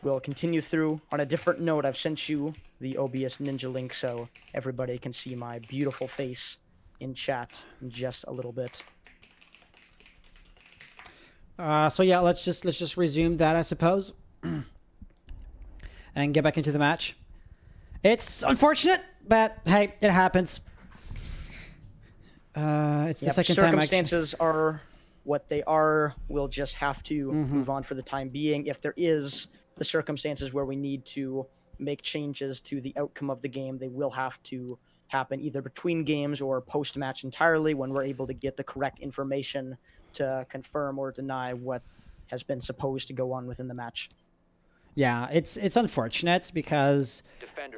we'll continue through. On a different note, I've sent you the OBS Ninja link so everybody can see my beautiful face in chat in just a little bit. So yeah, let's just resume that, I suppose, and get back into the match. It's unfortunate, but hey, it happens. It's the second time. Circumstances are what they are. We'll just have to move on for the time being. If there is the circumstances where we need to make changes to the outcome of the game, they will have to happen either between games or post-match entirely when we're able to get the correct information to confirm or deny what has been supposed to go on within the match. Yeah, it's unfortunate because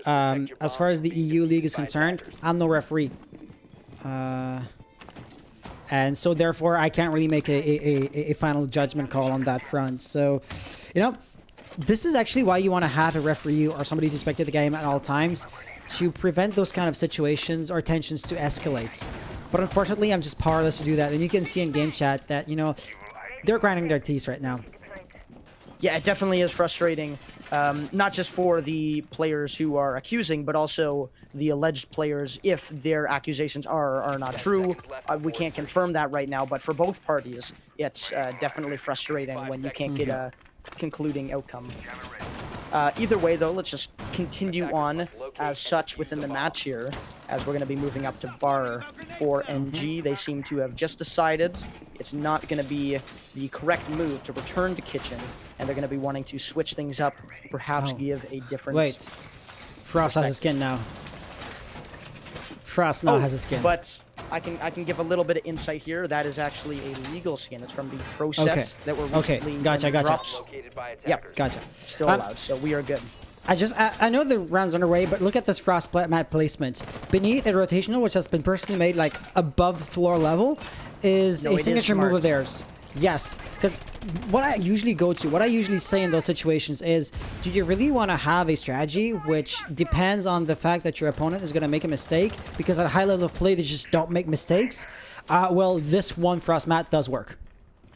as far as the EU League is concerned, I'm no referee. And so therefore I can't really make a final judgment call on that front. So, you know, this is actually why you want to have a referee or somebody to spectate the game at all times, to prevent those kind of situations or tensions to escalate. But unfortunately, I'm just powerless to do that. And you can see in game chat that, you know, they're grinding their teeth right now. Yeah, it definitely is frustrating, not just for the players who are accusing, but also the alleged players if their accusations are not true. We can't confirm that right now, but for both parties, it's definitely frustrating when you can't get a concluding outcome. Either way, though, let's just continue on as such within the match here, as we're going to be moving up to bar for NG. They seem to have just decided it's not going to be the correct move to return to kitchen, and they're going to be wanting to switch things up, perhaps give a different... Wait, Frost has a skin now. Frost now has a skin. But I can give a little bit of insight here. That is actually a legal skin. It's from the pro set that were recently gotcha. drops. Yep, gotcha. Still allowed, so we are good. I know the round's underway, but look at this Frost mat placement. Beneath the rotational, which has been personally made like above floor level, is a signature move of theirs. Yes, because what I usually say in those situations is, do you really want to have a strategy which depends on the fact that your opponent is going to make a mistake? Because at a high level of play, they just don't make mistakes. Well, this one Frost mat does work.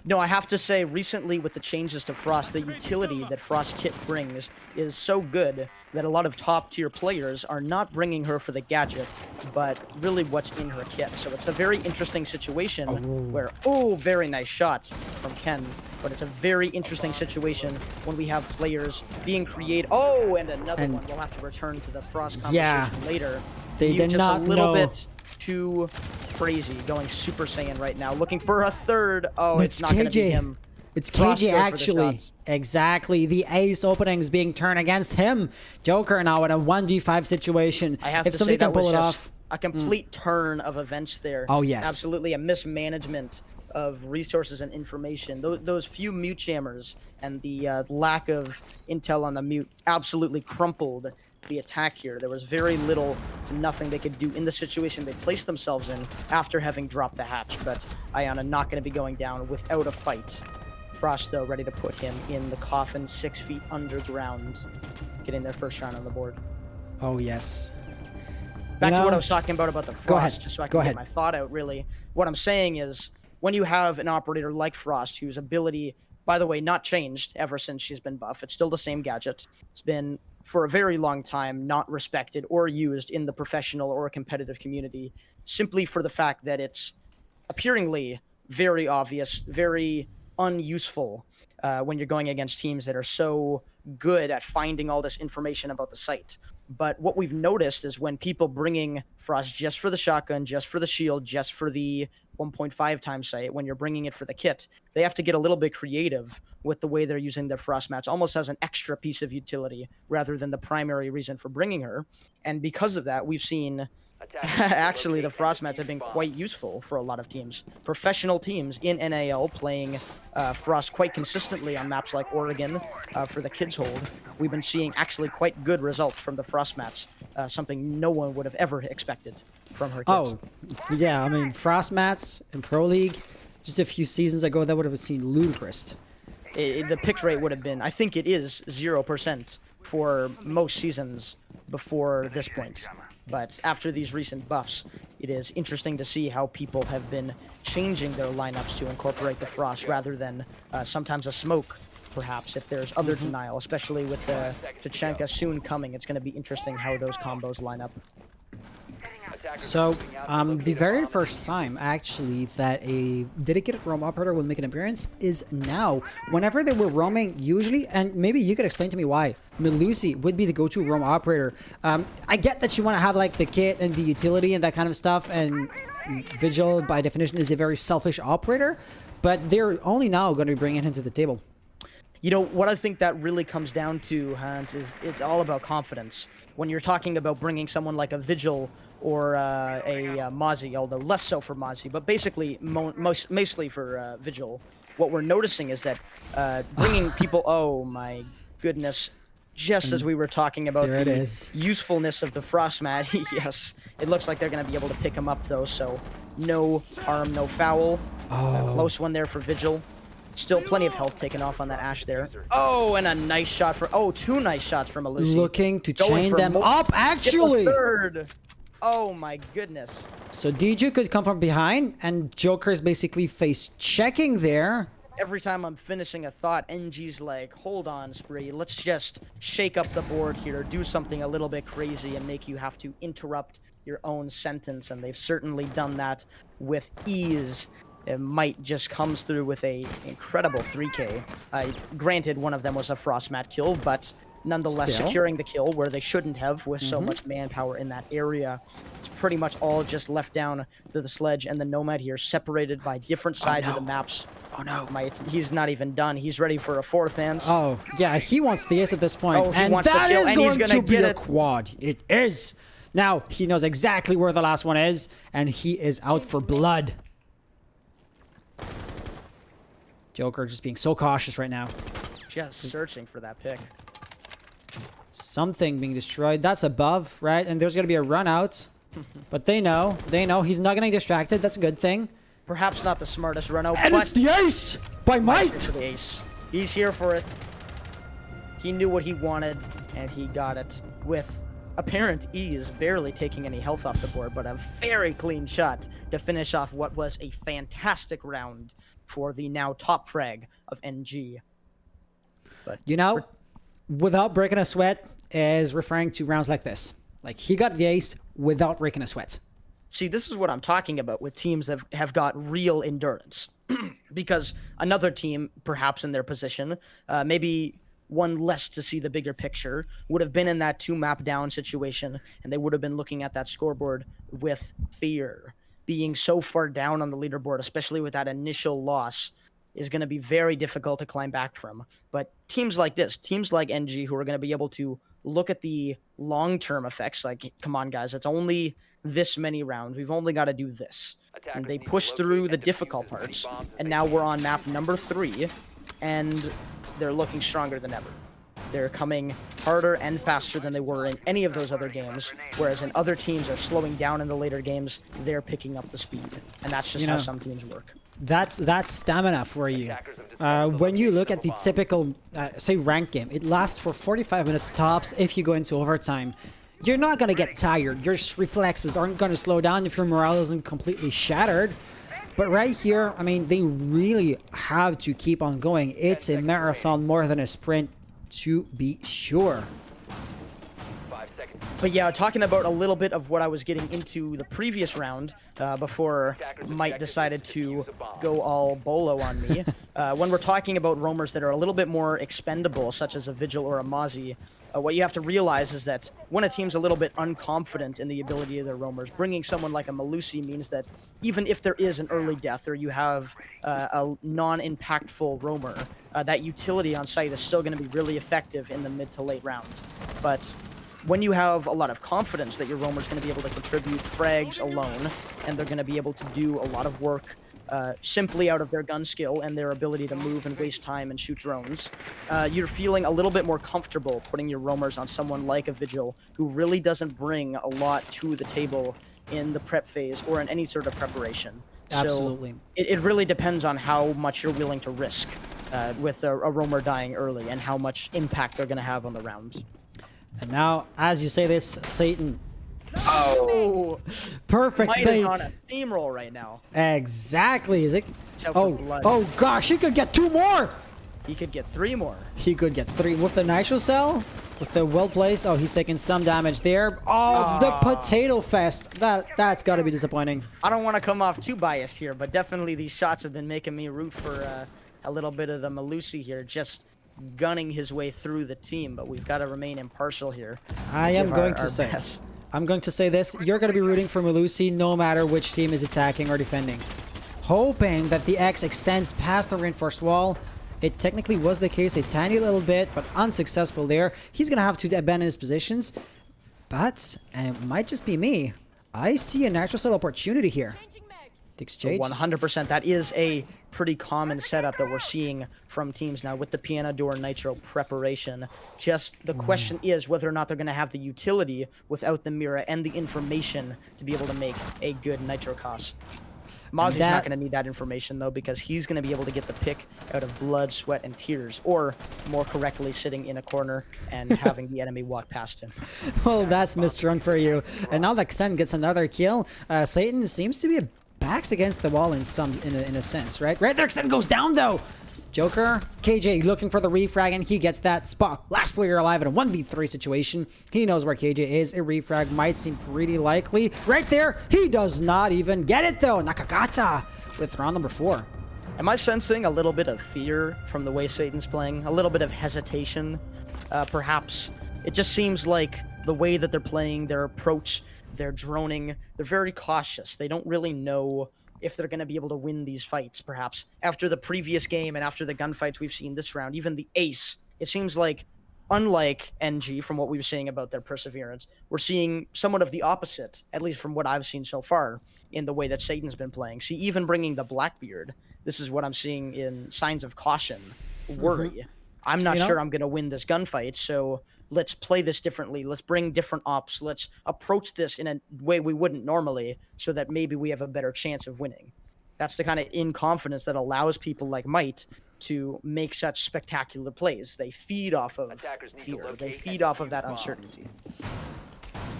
No, I have to say, recently with the changes to Frost, the utility that Frost Kit brings is so good that a lot of top-tier players are not bringing her for the gadget, but really what's in her kit. So it's a very interesting situation where, very nice shot from Ken, but it's a very interesting situation when we have players being creative. Oh, and another one. We'll have to return to the Frost conversation later. They did not know. Just a little bit too crazy, going Super Saiyan right now, looking for a third. Oh, it's not going to be him. It's KJ, actually. Exactly. The ace openings being turned against him. Joker now in a 1v5 situation. I have if to somebody say can pull it off. A complete turn of events there. Oh, yes. Absolutely a mismanagement of resources and information. Those few mute jammers and the lack of intel on the mute absolutely crumpled the attack here. There was very little to nothing they could do in the situation they placed themselves in after having dropped the hatch. But Iona not going to be going down without a fight. Frost, though, ready to put him in the coffin 6 feet underground, getting their first round on the board. Oh, yes. Back to what I was talking about the Frost, just so I can get my thought out, really. What I'm saying is, when you have an operator like Frost, whose ability, by the way, not changed ever since she's been buff. It's still the same gadget. It's been, for a very long time, not respected or used in the professional or competitive community, simply for the fact that it's appearingly very obvious, very unuseful. when you're going against teams that are so good at finding all this information about the site. But what we've noticed is when people bringing Frost just for the shotgun, just for the shield, just for the 1.5 times sight, when you're bringing it for the kit, they have to get a little bit creative with the way they're using their Frost mats, almost as an extra piece of utility rather than the primary reason for bringing her. And because of that, we've seen actually the Frost mats have been quite useful for a lot of teams. Professional teams in NAL playing Frost quite consistently on maps like Oregon for the kids hold. We've been seeing actually quite good results from the Frost mats, something no one would have ever expected from her kit. Oh, yeah, I mean, Frost mats in Pro League, just a few seasons ago, that would have seemed ludicrous. The pick rate would have been, I think it is 0% for most seasons before this point. But after these recent buffs, it is interesting to see how people have been changing their lineups to incorporate the Frost rather than sometimes a smoke, perhaps, if there's other denial, especially with the Tachanka soon coming. It's going to be interesting how those combos line up. So, the very first time, actually, that a dedicated roam operator will make an appearance is now. Whenever they were roaming, usually, and maybe you could explain to me why, Melusi would be the go-to roam operator. I get that you want to have, like, the kit and the utility and that kind of stuff, and Vigil, by definition, is a very selfish operator, but they're only now going to be bringing him to the table. You know, what I think that really comes down to, Hans, is it's all about confidence. When you're talking about bringing someone like a Vigil or a Mozzie, although less so for Mozzie, but basically mostly for Vigil, what we're noticing is that bringing people... Oh, my goodness. Just as we were talking about the usefulness of the Frost mat, yes, it looks like they're going to be able to pick him up, though, so no harm, no foul. Close one there for Vigil. Still plenty of health taken off on that Ashe there. Oh, and a nice shot for... Oh, two nice shots from Melusi. Looking to chain them up, actually! Third. Oh, my goodness. So DG could come from behind, and Joker's basically face-checking there. Every time I'm finishing a thought, NG's like, hold on, Spree, let's just shake up the board here, do something a little bit crazy and make you have to interrupt your own sentence, and they've certainly done that with ease. It might just comes through with a incredible 3K. Granted, one of them was a Frost mat kill, but nonetheless securing the kill where they shouldn't have with so much manpower in that area. It's pretty much all just left down to the Sledge and the Nomad here, separated by different sides of the maps. Oh no. He's not even done. He's ready for a fourth hands. Oh, yeah, he wants the ace at this point. Oh, and that is going to be a quad. It is. Now, he knows exactly where the last one is, and he is out for blood. Joker just being so cautious right now. Just searching for that pick. Something being destroyed. That's above, right? And there's going to be a run out. But they know. They know he's not getting distracted. That's a good thing. Perhaps not the smartest run out, and but it's the ace! By might! For the ace. He's here for it. He knew what he wanted, and he got it with apparent ease, barely taking any health off the board, but a very clean shot to finish off what was a fantastic round for the now top frag of NG. But you know, without breaking a sweat is referring to rounds like this. Like, he got the ace without breaking a sweat. See, this is what I'm talking about with teams that have got real endurance. Because another team, perhaps in their position, maybe one less to see the bigger picture, would have been in that 2-map down situation, and they would have been looking at that scoreboard with fear. Being so far down on the leaderboard, especially with that initial loss, is going to be very difficult to climb back from. But teams like this, teams like NG, who are going to be able to look at the long-term effects, like, come on, guys, it's only this many rounds. We've only got to do this. And they push through the difficult parts, and now we're on map number 3, and they're looking stronger than ever. They're coming harder and faster than they were in any of those other games, whereas in other teams are slowing down in the later games, they're picking up the speed. And that's just how some teams work. That's stamina for you. When you look at the typical, say, ranked game, it lasts for 45 minutes tops if you go into overtime. You're not going to get tired. Your reflexes aren't going to slow down if your morale isn't completely shattered. But right here, I mean, they really have to keep on going. It's a marathon more than a sprint, to be sure. 5 seconds. But yeah, talking about a little bit of what I was getting into the previous round before Mike decided to go all bolo on me. When we're talking about roamers that are a little bit more expendable, such as a Vigil or a Mozzie, what you have to realize is that when a team's a little bit unconfident in the ability of their roamers, bringing someone like a Melusi means that even if there is an early death or you have a non-impactful roamer, that utility on site is still going to be really effective in the mid to late round. But when you have a lot of confidence that your roamer's going to be able to contribute frags alone, and they're going to be able to do a lot of work simply out of their gun skill and their ability to move and waste time and shoot drones, you're feeling a little bit more comfortable putting your roamers on someone like a Vigil who really doesn't bring a lot to the table in the prep phase or in any sort of preparation. Absolutely. So it really depends on how much you're willing to risk with a roamer dying early and how much impact they're going to have on the round. And now, as you say this, Satan. Oh! Perfect Might bait. is on a steamroll right now. Exactly. Is it? Oh, blood. Oh gosh, he could get 2 more. He could get 3 more. He could get 3 with the nitro cell, with the well placed. Oh, he's taking some damage there. Oh, the potato fest. That's got to be disappointing. I don't want to come off too biased here, but definitely these shots have been making me root for a little bit of the Melusi here, just gunning his way through the team. But we've got to remain impartial here. I am going to say. I'm going to say this. You're going to be rooting for Melusi no matter which team is attacking or defending. Hoping that the X extends past the reinforced wall. It technically was the case a tiny little bit, but unsuccessful there. He's going to have to abandon his positions. But, and it might just be me, I see a natural cell opportunity here. The exchange. 100%. That is a pretty common setup that we're seeing from teams now with the Piano Door Nitro preparation. Just the question is whether or not they're going to have the utility without the Mira and the information to be able to make a good Nitro cost. Mozzie's not going to need that information, though, because he's going to be able to get the pick out of blood, sweat, and tears, or more correctly, sitting in a corner and having the enemy walk past him. Well, that's misrun for you. And now that Xen gets another kill, Satan seems to be backs against the wall in a sense, right? Right there, Xen goes down, though. Joker, KJ looking for the refrag, and he gets that spot. Last player alive in a 1v3 situation. He knows where KJ is. A refrag might seem pretty likely. Right there, he does not even get it, though. Nakagata with round number 4. Am I sensing a little bit of fear from the way Satan's playing? A little bit of hesitation, perhaps? It just seems like the way that they're playing, their approach, their droning, they're very cautious. They don't really know if they're going to be able to win these fights, perhaps. After the previous game and after the gunfights we've seen this round, even the ace, it seems like, unlike NG, from what we were saying about their perseverance, we're seeing somewhat of the opposite, at least from what I've seen so far, in the way that Satan's been playing. See, even bringing the Blackbeard, this is what I'm seeing in signs of caution, worry. I'm not sure I'm going to win this gunfight, so let's play this differently. Let's bring different ops. Let's approach this in a way we wouldn't normally so that maybe we have a better chance of winning. That's the kind of in-confidence that allows people like Might to make such spectacular plays. They feed off of fear. They feed off of that uncertainty.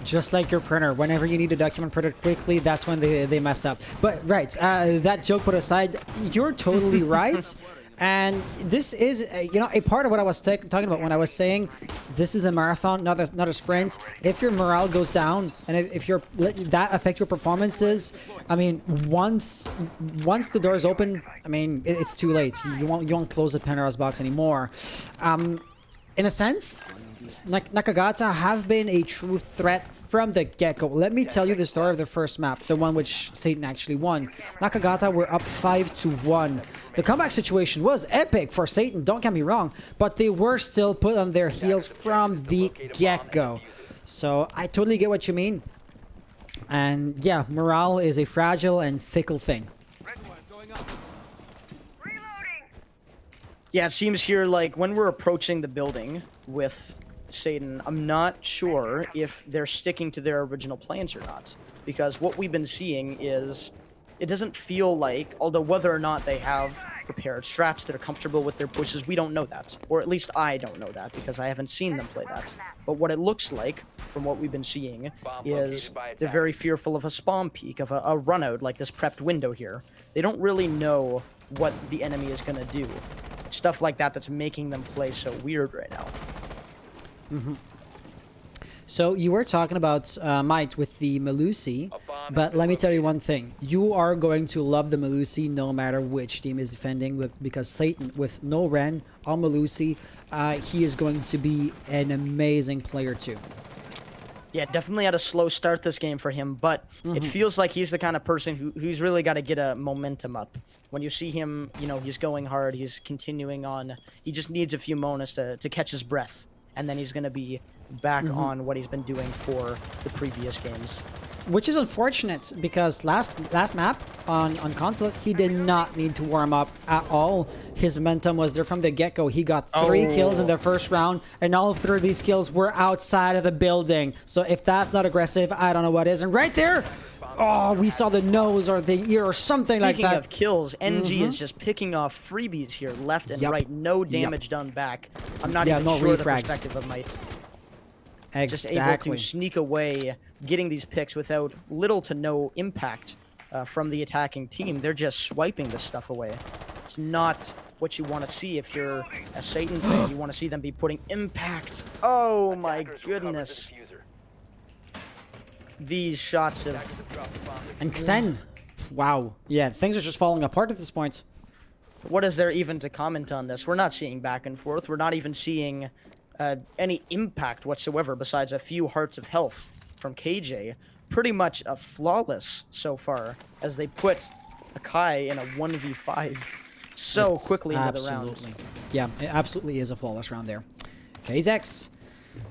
Just like your printer, whenever you need to document printer quickly, that's when they mess up. But right, that joke put aside, you're totally right. And this is, a part of what I was talking about when I was saying this is a marathon, not a sprint. If your morale goes down and if that affects your performances, I mean, once the doors open, I mean, it's too late. You won't close the Pandora's box anymore. In a sense, Nakagata have been a true threat from the get-go. Let me tell you the story of the first map, the one which Satan actually won. Nakagata were up 5-1. The comeback situation was epic for Satan, don't get me wrong, but they were still put on their heels from the get-go. So I totally get what you mean. And yeah, morale is a fragile and fickle thing. Yeah, it seems here like when we're approaching the building with Satan, I'm not sure if they're sticking to their original plans or not. Because what we've been seeing is, it doesn't feel like, although whether or not they have prepared strats that are comfortable with their pushes, we don't know that. Or at least I don't know that, because I haven't seen them play that. But what it looks like, from what we've been seeing, is they're very fearful of a spawn peek, of a run out, like this prepped window here. They don't really know what the enemy is going to do. Stuff like that that's making them play so weird right now. So you were talking about Might with the Melusi, but let me tell you one thing. You are going to love the Melusi no matter which team is defending, because S8n with no Ren on Melusi, he is going to be an amazing player too. Yeah, definitely had a slow start this game for him, but it feels like he's the kind of person who's really got to get a momentum up. When you see him, you know, he's going hard, he's continuing on. He just needs a few moments to catch his breath, and then he's going to be back on what he's been doing for the previous games. Which is unfortunate, because last map on console, he did not need to warm up at all. His momentum was there from the get-go. He got 3 kills in the first round, and all 3 of these kills were outside of the building. So if that's not aggressive, I don't know what is. And right there, oh, we saw the nose or the ear or something like that. Speaking of kills, NG is just picking off freebies here, left and right. No damage done back. I'm not even sure the perspective of Might. Just able to sneak away, getting these picks without little to no impact from the attacking team. They're just swiping this stuff away. It's not what you want to see if you're a S8n fan. You want to see them be putting impact. Oh my goodness. These shots of... And Xen. Wow. Yeah, things are just falling apart at this point. What is there even to comment on this? We're not seeing back and forth. We're not even seeing... any impact whatsoever besides a few hearts of health from KJ. Pretty much a flawless so far as they put Akai in a 1v5 so quickly into the round. Yeah, it absolutely is a flawless round there. KZX.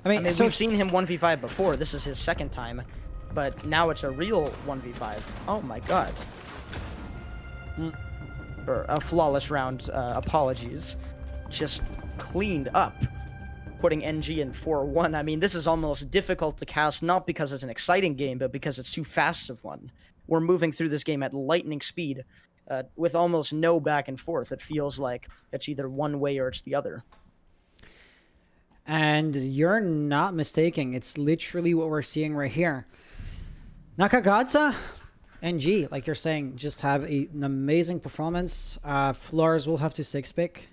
I mean so we've seen him 1v5 before. This is his second time, but now it's a real 1v5. Oh my god. Or a flawless round, apologies. Just cleaned up. Putting NG in 4-1. I mean, this is almost difficult to cast, not because it's an exciting game, but because it's too fast of one. We're moving through this game at lightning speed, with almost no back and forth. It feels like it's either one way or it's the other. And you're not mistaken. It's literally what we're seeing right here. Nakagata, NG, like you're saying, just have an amazing performance. Flores will have to 6-pick.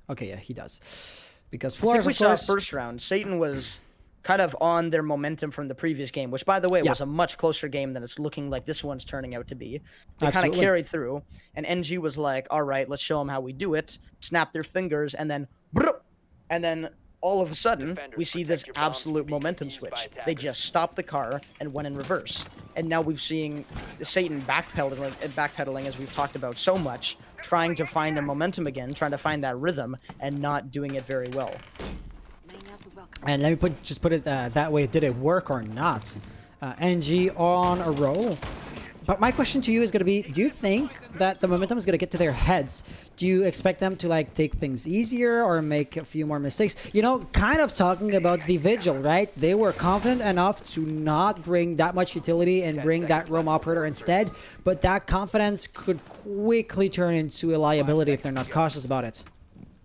Okay, yeah, he does. Because Flores, we saw first round, S8n was kind of on their momentum from the previous game, which, by the way, was a much closer game than it's looking like this one's turning out to be. They kind of carried through, and NG was like, all right, let's show them how we do it, snap their fingers, and then all of a sudden, we see this absolute momentum switch. They just stopped the car and went in reverse. And now we've seen S8n backpedaling, as we've talked about so much, trying to find their momentum again, trying to find that rhythm, and not doing it very well. And let me put it that way. Did it work or not? NG on a roll. But my question to you is going to be, do you think that the momentum is going to get to their heads? Do you expect them to like take things easier or make a few more mistakes? You know, kind of talking about the Vigil, right? They were confident enough to not bring that much utility and bring that roam operator instead. But that confidence could quickly turn into a liability if they're not cautious about it.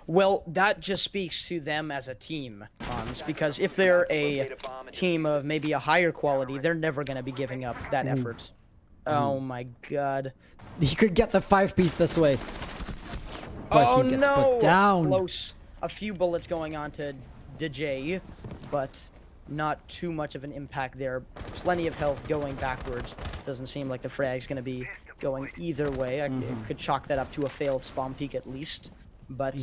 Well, that just speaks to them as a team, Hans, because if they're a team of maybe a higher quality, they're never going to be giving up that effort. Oh my god. He could get the 5-piece this way. But he gets put down. Close. A few bullets going on to DJ, but not too much of an impact there. Plenty of health going backwards. Doesn't seem like the frag's going to be going either way. I could chalk that up to a failed spawn peek at least. But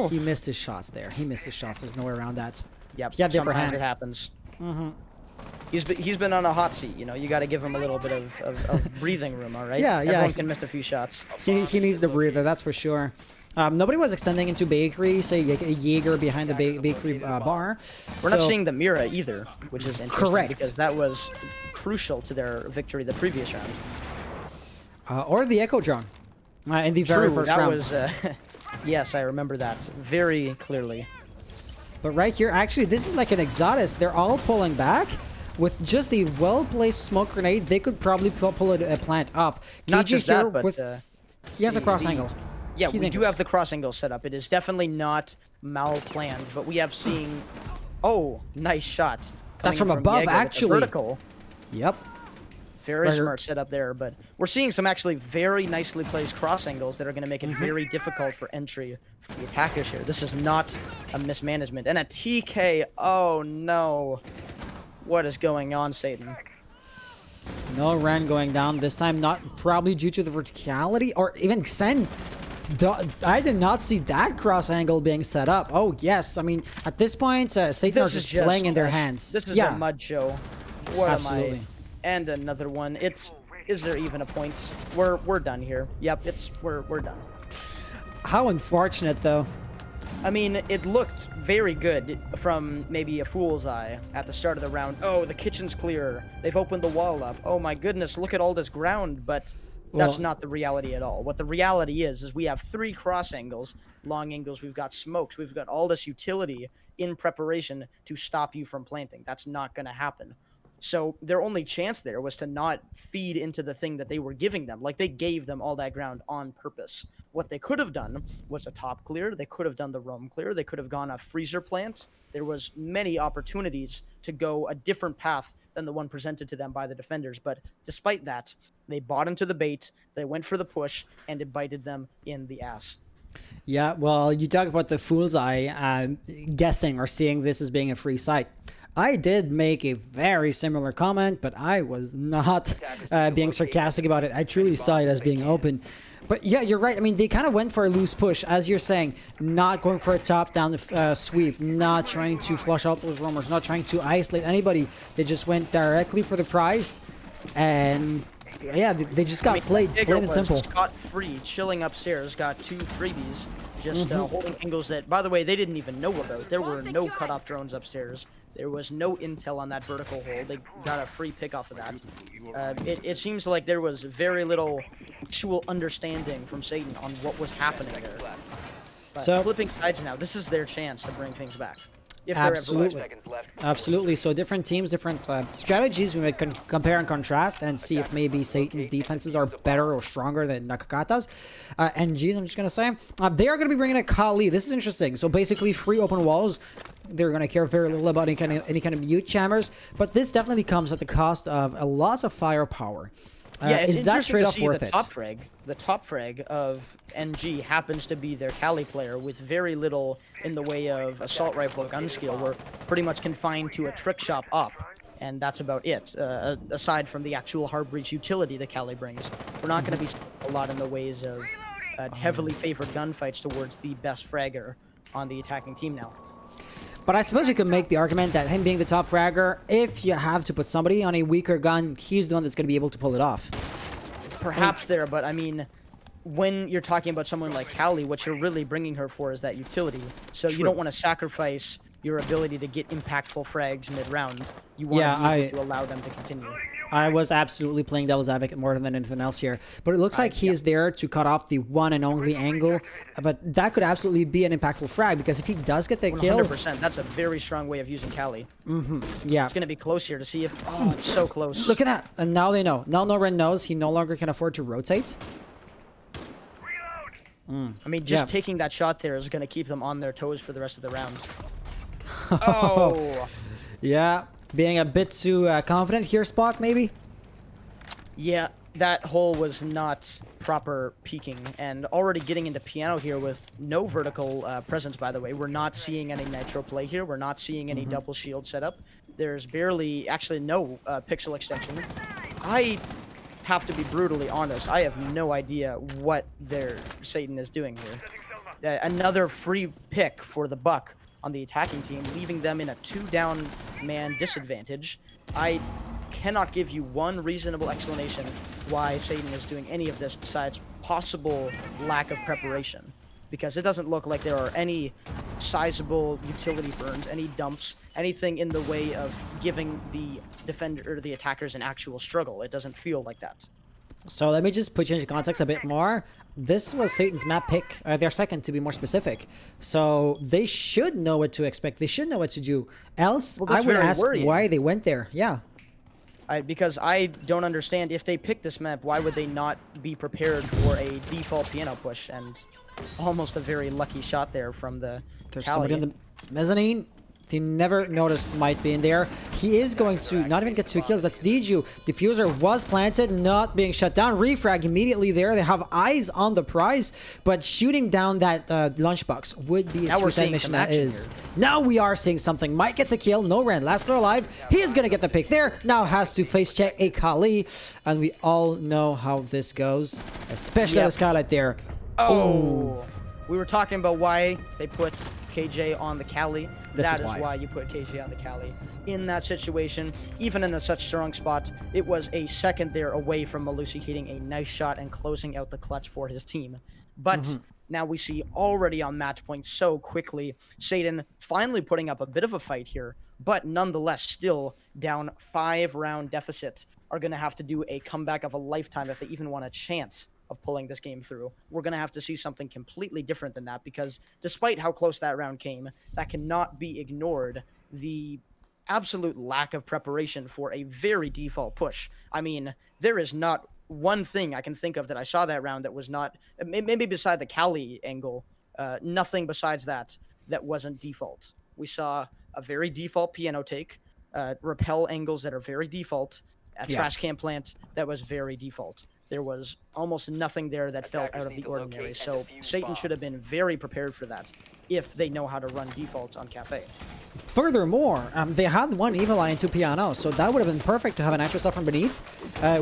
he missed his shots there. He missed his shots. There's no way around that. Yep, sometimes it happens. He's been on a hot seat, you know. You got to give him a little bit of breathing room, all right? Yeah, Everyone can miss a few shots. He needs the breather, that's for sure. Nobody was extending into bakery, say a Jaeger behind the bakery bar. We're not seeing the Mira either, which is interesting. Correct. Because that was crucial to their victory the previous round. Or the Echo Drone in the very first round. That was, yes, I remember that very clearly. But right here, actually, this is like an Exodus. They're all pulling back. With just a well-placed smoke grenade, they could probably pull a plant up. Not just that, but he has a cross angle. Yeah, we do have the cross angle set up. It is definitely not mal-planned, but we have seen... Oh, nice shot. That's from above, Jaeger actually. Vertical. Yep. Very smart setup there, but we're seeing some actually very nicely placed cross angles that are going to make it very difficult for entry for the attackers here. This is not a mismanagement. And a TK, oh no. What is going on, S8n? No Ren going down this time, not probably due to the verticality, or even Xen. I did not see that cross angle being set up. Oh yes, I mean at this point, S8n is just playing in their hands. This is a mud show. What Absolutely. am I? And another one. Is there even a point? We're done here. Yep, we're done. How unfortunate though. I mean, it looked very good from maybe a fool's eye at the start of the round. Oh, the kitchen's clear. They've opened the wall up. Oh my goodness, look at all this ground. But that's not the reality at all. What the reality is we have 3 cross angles, long angles. We've got smokes. We've got all this utility in preparation to stop you from planting. That's not going to happen. So their only chance there was to not feed into the thing that they were giving them. Like, they gave them all that ground on purpose. What they could have done was a top clear. They could have done the roam clear. They could have gone a freezer plant. There was many opportunities to go a different path than the one presented to them by the defenders. But despite that, they bought into the bait. They went for the push, and it bited them in the ass. Yeah, well, you talk about the fool's eye, guessing or seeing this as being a free site. I did make a very similar comment, but I was not being sarcastic about it. I truly saw it as being open. But yeah, you're right. I mean, they kind of went for a loose push, as you're saying, not going for a top-down sweep, not trying to flush out those roamers, not trying to isolate anybody. They just went directly for the prize, and yeah, they just got played, plain and simple. Scot-free, chilling upstairs, got 2 freebies, just holding angles that, by the way, they didn't even know about. There were no cutoff drones upstairs. There was no intel on that vertical hold. They got a free pick off of that. It seems like there was very little actual understanding from S8n on what was happening there. But so flipping sides now, this is their chance to bring things back. Absolutely. Absolutely. So different teams, different strategies. We can compare and contrast and see if maybe S8n's defenses are better or stronger than Nakagata's. NG's, I'm just going to say. They are going to be bringing a Kali. This is interesting. So basically free open walls. They're going to care very little about any kind of mute jammers. But this definitely comes at the cost of a lot of firepower. Yeah, it's is that trade-off worth it? The top frag of NG happens to be their Kali player with very little in the way of assault rifle gun skill. We're pretty much confined to a trick shot up, and that's about it. Aside from the actual hard breach utility the Kali brings, we're not going to be a lot in the ways of heavily favored gunfights towards the best fragger on the attacking team now. But I suppose you could make the argument that him being the top fragger, if you have to put somebody on a weaker gun, he's the one that's going to be able to pull it off. Perhaps there, but I mean, when you're talking about someone like Kali, what you're really bringing her for is that utility. So you don't want to sacrifice your ability to get impactful frags mid-round. You want to be able to allow them to continue. I was absolutely playing devil's advocate more than anything else here. But it looks like he is there to cut off the one and only angle. But that could absolutely be an impactful frag, because if he does get the kill... 100%. That's a very strong way of using Kali. Yeah. It's going to be close here to see if... Oh, it's so close. Look at that. And now they know. Now No Ren knows he no longer can afford to rotate. I mean, just taking that shot there is going to keep them on their toes for the rest of the round. Oh! Yeah. Being a bit too confident here, Spock, maybe? Yeah, that hole was not proper peeking, and already getting into piano here with no vertical presence, by the way. We're not seeing any nitro play here. We're not seeing any double shield setup. There's barely, actually no pixel extension. I have to be brutally honest. I have no idea what their S8n is doing here. Another free pick for the buck on the attacking team, leaving them in a 2-down man disadvantage. I cannot give you one reasonable explanation why S8n is doing any of this besides possible lack of preparation, because it doesn't look like there are any sizable utility burns, any dumps, anything in the way of giving the defender or the attackers an actual struggle. It doesn't feel like that. So let me just put you into context a bit more. This was S8n's map pick, their second to be more specific. So they should know what to expect. They should know what to do. Else, I would ask why they went there. Yeah. Because I don't understand, if they picked this map, why would they not be prepared for a default piano push? And almost a very lucky shot there from the There's somebody on the mezzanine. They never noticed Might being there. He is going to not even get 2 kills. That's Diju. Diffuser was planted, not being shut down. Refrag immediately there. They have eyes on the prize, but shooting down that lunchbox would be a suicide mission. That is. Now we are seeing something. Might gets a kill. No Ren. Last player alive. He is going to get the pick there. Now has to face check a Kali. And we all know how this goes, especially the Skylight there. Oh. We were talking about why they put KJ on the Kali. That is why you put KJ on the Kali. In that situation, even in such strong spot, it was a second there away from Malusi hitting a nice shot and closing out the clutch for his team. But now we see already on match point so quickly, S8n finally putting up a bit of a fight here, but nonetheless still down 5-round deficit, are going to have to do a comeback of a lifetime if they even want a chance of pulling this game through. We're going to have to see something completely different than that, because despite how close that round came, that cannot be ignored. The absolute lack of preparation for a very default push. I mean, there is not one thing I can think of that I saw that round that was not, maybe beside the Kali angle, nothing besides that wasn't default. We saw a very default piano take, rappel angles that are very default, a trash can plant that was very default. There was almost nothing there that felt out of the ordinary. So S8n should have been very prepared for that if they know how to run defaults on Cafe. Furthermore, they had 1 Evil Eye and 2 Piano, so that would have been perfect to have an extra stuff from beneath,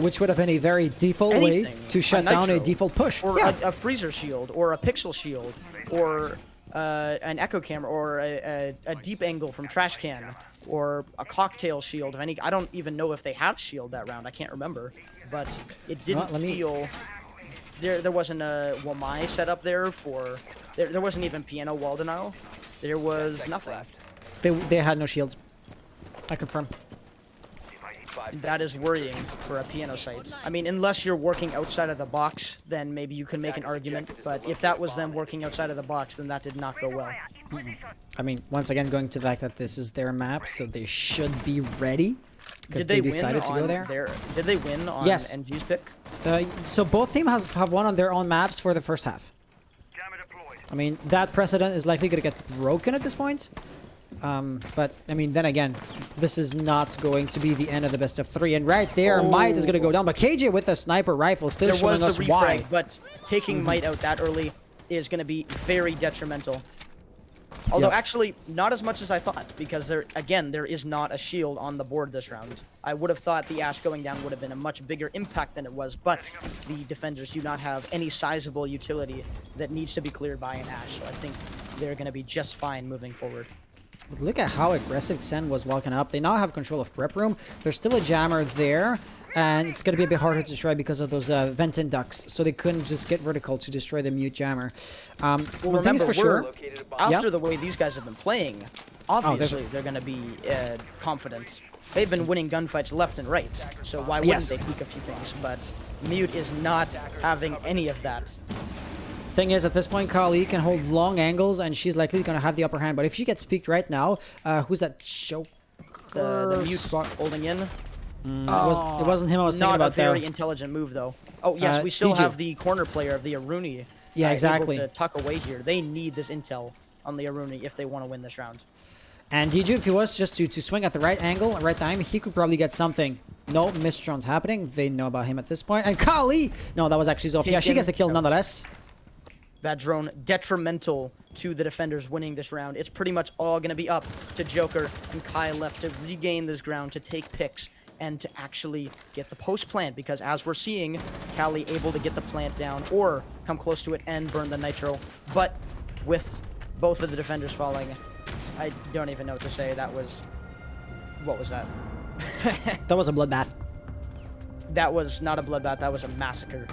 which would have been a very default way to shut down a default push. Or a freezer shield, or a pixel shield, or an echo camera, or a deep angle from trash can, or a cocktail shield of any. I don't even know if they had a shield that round. I can't remember, but it didn't feel. There wasn't a Wamai set up there for. There wasn't even piano wall denial. There was nothing. They had no shields. I confirm. That is worrying for a piano site. I mean, unless you're working outside of the box, then maybe you can make an argument. But if that was them working outside of the box, then that did not go well. I mean, once again, going to the fact that this is their map, so they should be ready. Because they decided to go there. Did they win on NG's pick? So both teams have won on their own maps for the first half. I mean, that precedent is likely going to get broken at this point. But, I mean, then again, this is not going to be the end of the best of 3. And right there, Might is going to go down. But KJ with the sniper rifle still showing us why. But taking Might out that early is going to be very detrimental. Although, actually, not as much as I thought. Because, there is not a shield on the board this round. I would have thought the Ash going down would have been a much bigger impact than it was. But the defenders do not have any sizable utility that needs to be cleared by an Ash. So I think they're going to be just fine moving forward. Look at how aggressive Sen was walking up. They now have control of prep room. There's still a jammer there, and it's going to be a bit harder to destroy because of those venting ducts. So they couldn't just get vertical to destroy the mute jammer. Well, remember, for sure, after the way these guys have been playing, obviously they're going to be confident. They've been winning gunfights left and right, so why wouldn't they tweak a few things? But Mute is not having any of that. Thing is, at this point, Kali can hold long angles, and she's likely going to have the upper hand. But if she gets peeked right now, who's that? Joker? The Mute spot holding in. It wasn't him I was thinking about there. Not a very intelligent move, though. Oh, yes, we still have the corner player of the Aruni. Yeah, exactly. Able to tuck away here. They need this intel on the Aruni if they want to win this round. And Diju, if he was just to swing at the right angle at the right time, he could probably get something. No missed drones happening. They know about him at this point. And Kali! No, that was actually Zofia. She gets the kill nonetheless. That drone detrimental to the defenders winning this round. It's pretty much all going to be up to Joker and Kai left to regain this ground, to take picks, and to actually get the post plant. Because as we're seeing, Kali able to get the plant down or come close to it and burn the nitro. But with both of the defenders falling, I don't even know what to say. That was... What was that? That was a bloodbath. That was not a bloodbath. That was a massacre.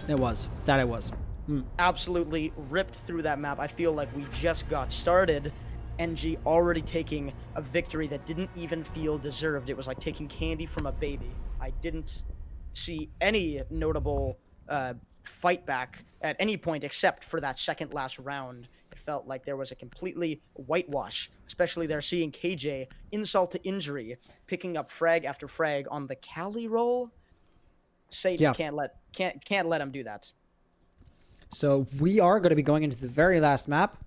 It was. That it was. Absolutely ripped through that map. I feel like we just got started. NG already taking a victory that didn't even feel deserved. It was like taking candy from a baby. I didn't see any notable fight back at any point except for that second last round. It felt like there was a completely whitewash, especially there seeing KJ insult to injury, picking up frag after frag on the Kali roll. S8n can't let him do that. So we are going to be going into the very last map.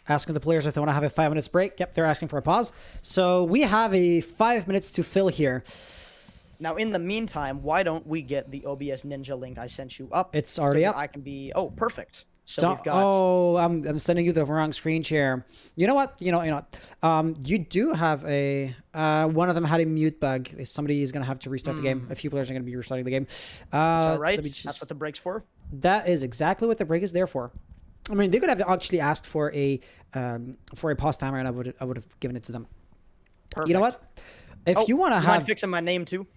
asking the players if they want to have a 5 minutes break. Yep, they're asking for a pause. So we have a 5 minutes to fill here. Now, in the meantime, why don't we get the OBS Ninja link I sent you up? It's already up. I can be... Oh, perfect. So we've got... Oh, I'm sending you the wrong screen share. You know what? You know. You do have a... one of them had a mute bug. Somebody is going to have to restart the game. A few players are going to be restarting the game. all right. That's what the break's for? That is exactly what the break is there for. I mean, they could have actually asked for a pause timer, and I would have given it to them. Perfect. You know what? If you want to have... mind fixing my name, too?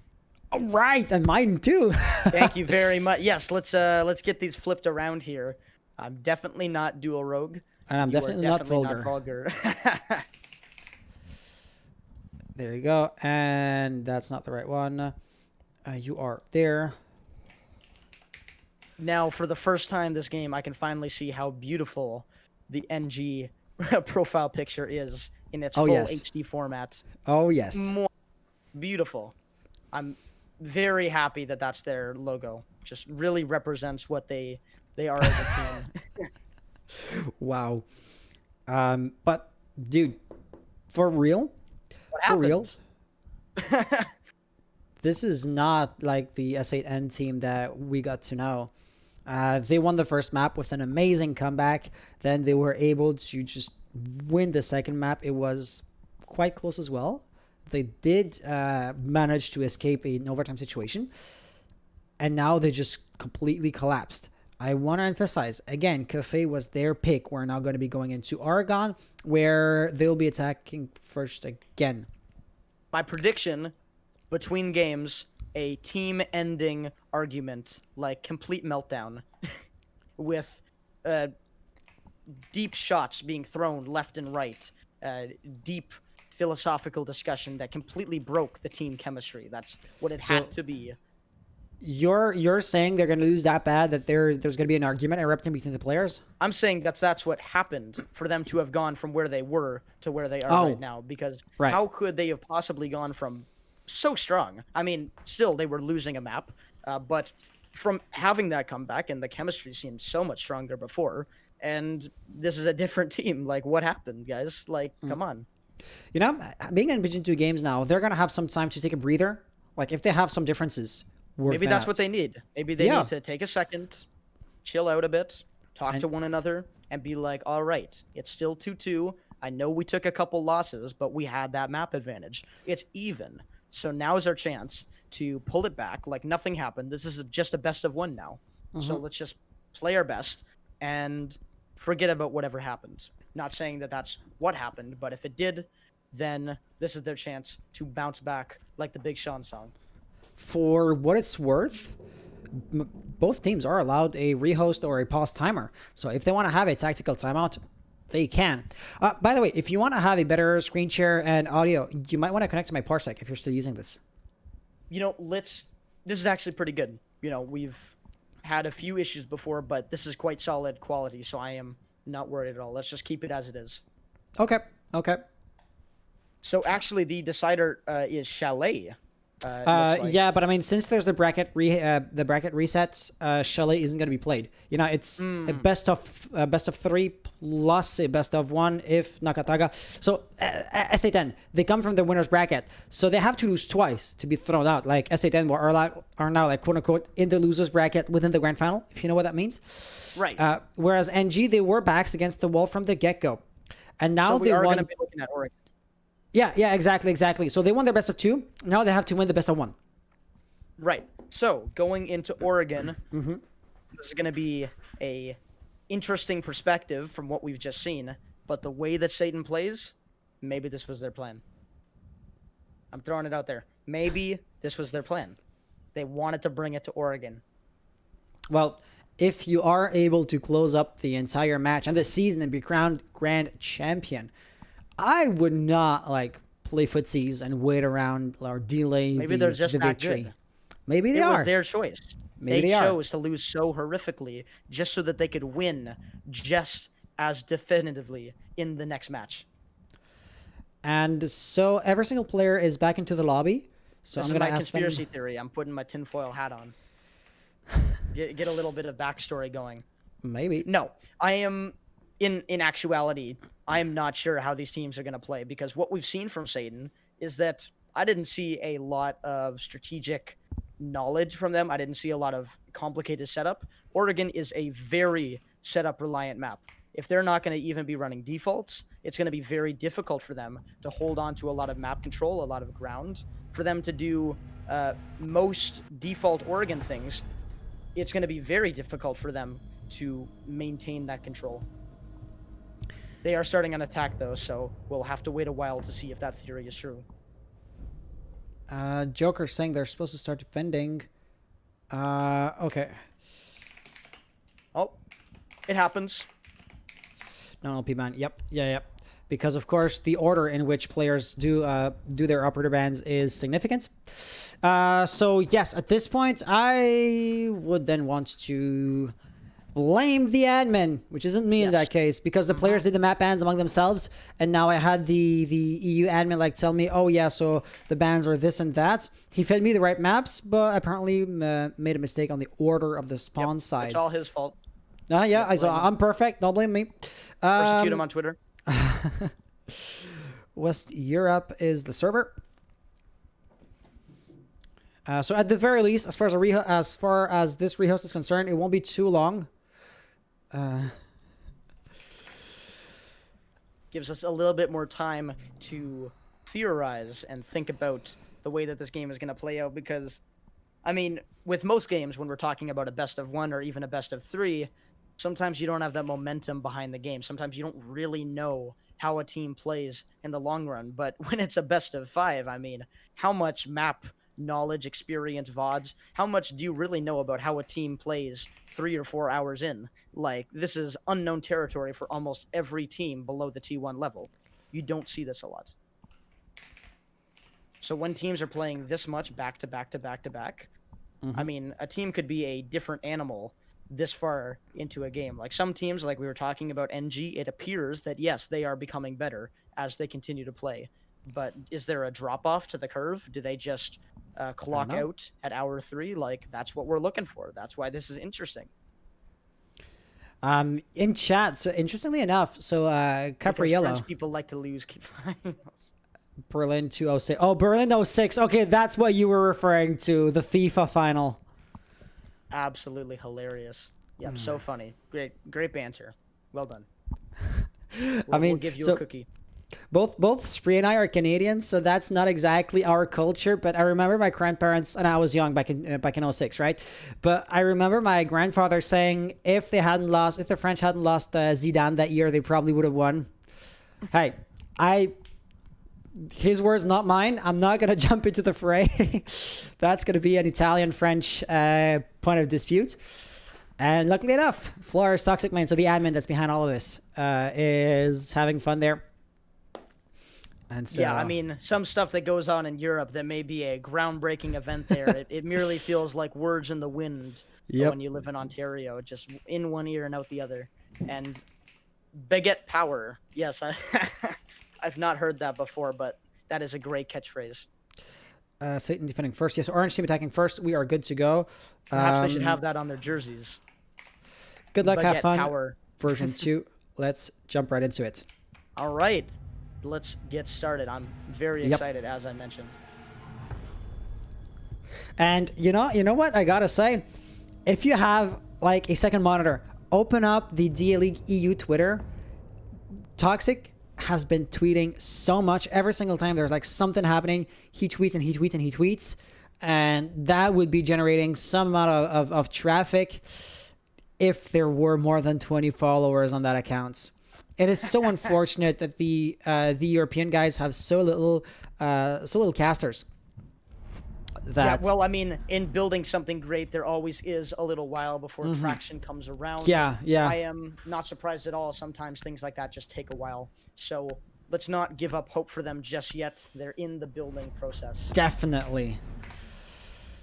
Oh, right, and mine too. Thank you very much. Yes, let's get these flipped around here. I'm definitely not dual rogue. And I'm definitely not vulgar. There you go. And that's not the right one. You are there. Now, for the first time this game, I can finally see how beautiful the NG profile picture is in its full HD format. Oh, yes. More beautiful. I'm very happy that that's their logo. Just really represents what they are as a team. Wow. But dude, for real? What happened? This is not like the S8n team that we got to know. They won the first map with an amazing comeback. Then they were able to just win the second map. It was quite close as well. They did manage to escape an overtime situation. And now they just completely collapsed. I want to emphasize, again, Cafe was their pick. We're now going to be going into Oregon, where they'll be attacking first again. My prediction, between games, a team-ending argument, like complete meltdown, with deep shots being thrown left and right, deep philosophical discussion that completely broke the team chemistry. That's what it had to be. You're saying they're going to lose that bad that there's going to be an argument erupting between the players? I'm saying that's what happened for them to have gone from where they were to where they are right now. Because how could they have possibly gone from so strong? I mean, still, they were losing a map. But from having that comeback, and the chemistry seemed so much stronger before, and this is a different team. Like, what happened, guys? Like, come on. You know, being in between two games now, they're going to have some time to take a breather. Like, if they have some differences... Maybe that's what they need. Maybe they need to take a second, chill out a bit, talk to one another, and be like, all right, it's still 2-2. I know we took a couple losses, but we had that map advantage. It's even. So now is our chance to pull it back like nothing happened. This is just a best of one now. So let's just play our best and forget about whatever happened. Not saying that that's what happened, but if it did, then this is their chance to bounce back like the Big Sean song. For what it's worth, both teams are allowed a rehost or a pause timer. So if they want to have a tactical timeout, they can. By the way, if you want to have a better screen share and audio, you might want to connect to my Parsec if you're still using this. You know, this is actually pretty good. You know, we've had a few issues before, but this is quite solid quality, so I am not worried at all. Let's just keep it as it is. Okay. So actually, the decider is Chalet. Yeah, but I mean, since there's the bracket resets, Chalet isn't going to be played. You know, it's a best of 3 plus a best of 1 if Nakataga. So S8n, they come from the winner's bracket, so they have to lose twice to be thrown out. Like S8n are now like quote unquote in the losers bracket within the grand final, if you know what that means. Right. Whereas NG, they were backs against the wall from the get-go, and now so we are going to be looking at Oregon. Yeah, exactly. So they won their best of 2. Now they have to win the best of 1. Right. So going into Oregon, this is going to be a interesting perspective from what we've just seen. But the way that Satan plays, maybe this was their plan. I'm throwing it out there. Maybe this was their plan. They wanted to bring it to Oregon. Well, if you are able to close up the entire match and the season and be crowned grand champion, I would not play footsies and wait around or delay Maybe they're just the not victory. good. Maybe they are. It are. was their choice. Maybe they chose to lose so horrifically just so that they could win just as definitively in the next match. And so every single player is back into the lobby. So this I'm going to is ask my conspiracy theory. I'm putting my tinfoil hat on. Get a little bit of backstory going. Maybe. No, I am in actuality I'm not sure how these teams are going to play, because what we've seen from S8n is that I didn't see a lot of strategic knowledge from them. I didn't see a lot of complicated setup. Oregon is a very setup reliant map. If they're not going to even be running defaults, it's going to be very difficult for them to hold on to a lot of map control, a lot of ground. For them to do most default Oregon things, it's going to be very difficult for them to maintain that control. They are starting an attack, though, so we'll have to wait a while to see if that theory is true. Joker saying they're supposed to start defending. Okay. Oh, it happens. No, P-man. Yep. Yep. Because, of course, the order in which players do their operator bans is significant. So, yes, at this point, I would then want to blame the admin, which isn't me in that case, because the players did the map bans among themselves, and now I had the EU admin like tell me, oh yeah, so the bans are this and that. He fed me the right maps, but apparently made a mistake on the order of the spawn size. It's all his fault. Yeah, I'm perfect. Don't blame me. Persecute him on Twitter. West Europe is the server. So at the very least, as far as this rehost is concerned, it won't be too long. Gives us a little bit more time to theorize and think about the way that this game is going to play out, because, I mean, with most games, when we're talking about a best of 1 or even a best of 3, sometimes you don't have that momentum behind the game. Sometimes you don't really know how a team plays in the long run. But when it's a best of 5, I mean, how much map knowledge, experience, VODs, how much do you really know about how a team plays 3 or 4 hours in? Like, this is unknown territory for almost every team below the T1 level. You don't see this a lot. So when teams are playing this much back to back to back to back, I mean, a team could be a different animal this far into a game. Like some teams, like we were talking about NG, it appears that yes, they are becoming better as they continue to play. But is there a drop off to the curve? Do they just clock out at hour 3? Like, that's what we're looking for. That's why this is interesting. In chat, so interestingly enough, so Capriello, French people like to lose finals. Berlin 206. Oh, Berlin 06. Okay, that's what you were referring to, the FIFA final. Absolutely hilarious. Yep, so funny. Great banter. Well done. We'll give you a cookie. Both Spree and I are Canadians, so that's not exactly our culture. But I remember my grandparents, and I was young back in 06, right? But I remember my grandfather saying if the French hadn't lost Zidane that year, they probably would have won. Hey, his words, not mine. I'm not gonna jump into the fray. That's gonna be an Italian-French point of dispute. And luckily enough, Flores Toxic Main, so the admin that's behind all of this, is having fun there. And so, yeah, I mean, some stuff that goes on in Europe that may be a groundbreaking event there, it merely feels like words in the wind when you live in Ontario, just in one ear and out the other. And baguette power. Yes, I've not heard that before, but that is a great catchphrase. S8n defending first. Yes, Orange team attacking first. We are good to go. Perhaps they should have that on their jerseys. Good luck, baguette have fun. Power. Version 2. Let's jump right into it. All right. Let's get started. I'm very excited, as I mentioned. And you know what I gotta say, if you have like a second monitor, open up the DA League EU Twitter. Toxic has been tweeting so much. Every single time there's like something happening, he tweets and he tweets and he tweets, and that would be generating some amount of traffic if there were more than 20 followers on that account. It is so unfortunate that the European guys have so little casters. Yeah, well, I mean, in building something great, there always is a little while before traction comes around. Yeah. I am not surprised at all. Sometimes things like that just take a while. So let's not give up hope for them just yet. They're in the building process. Definitely.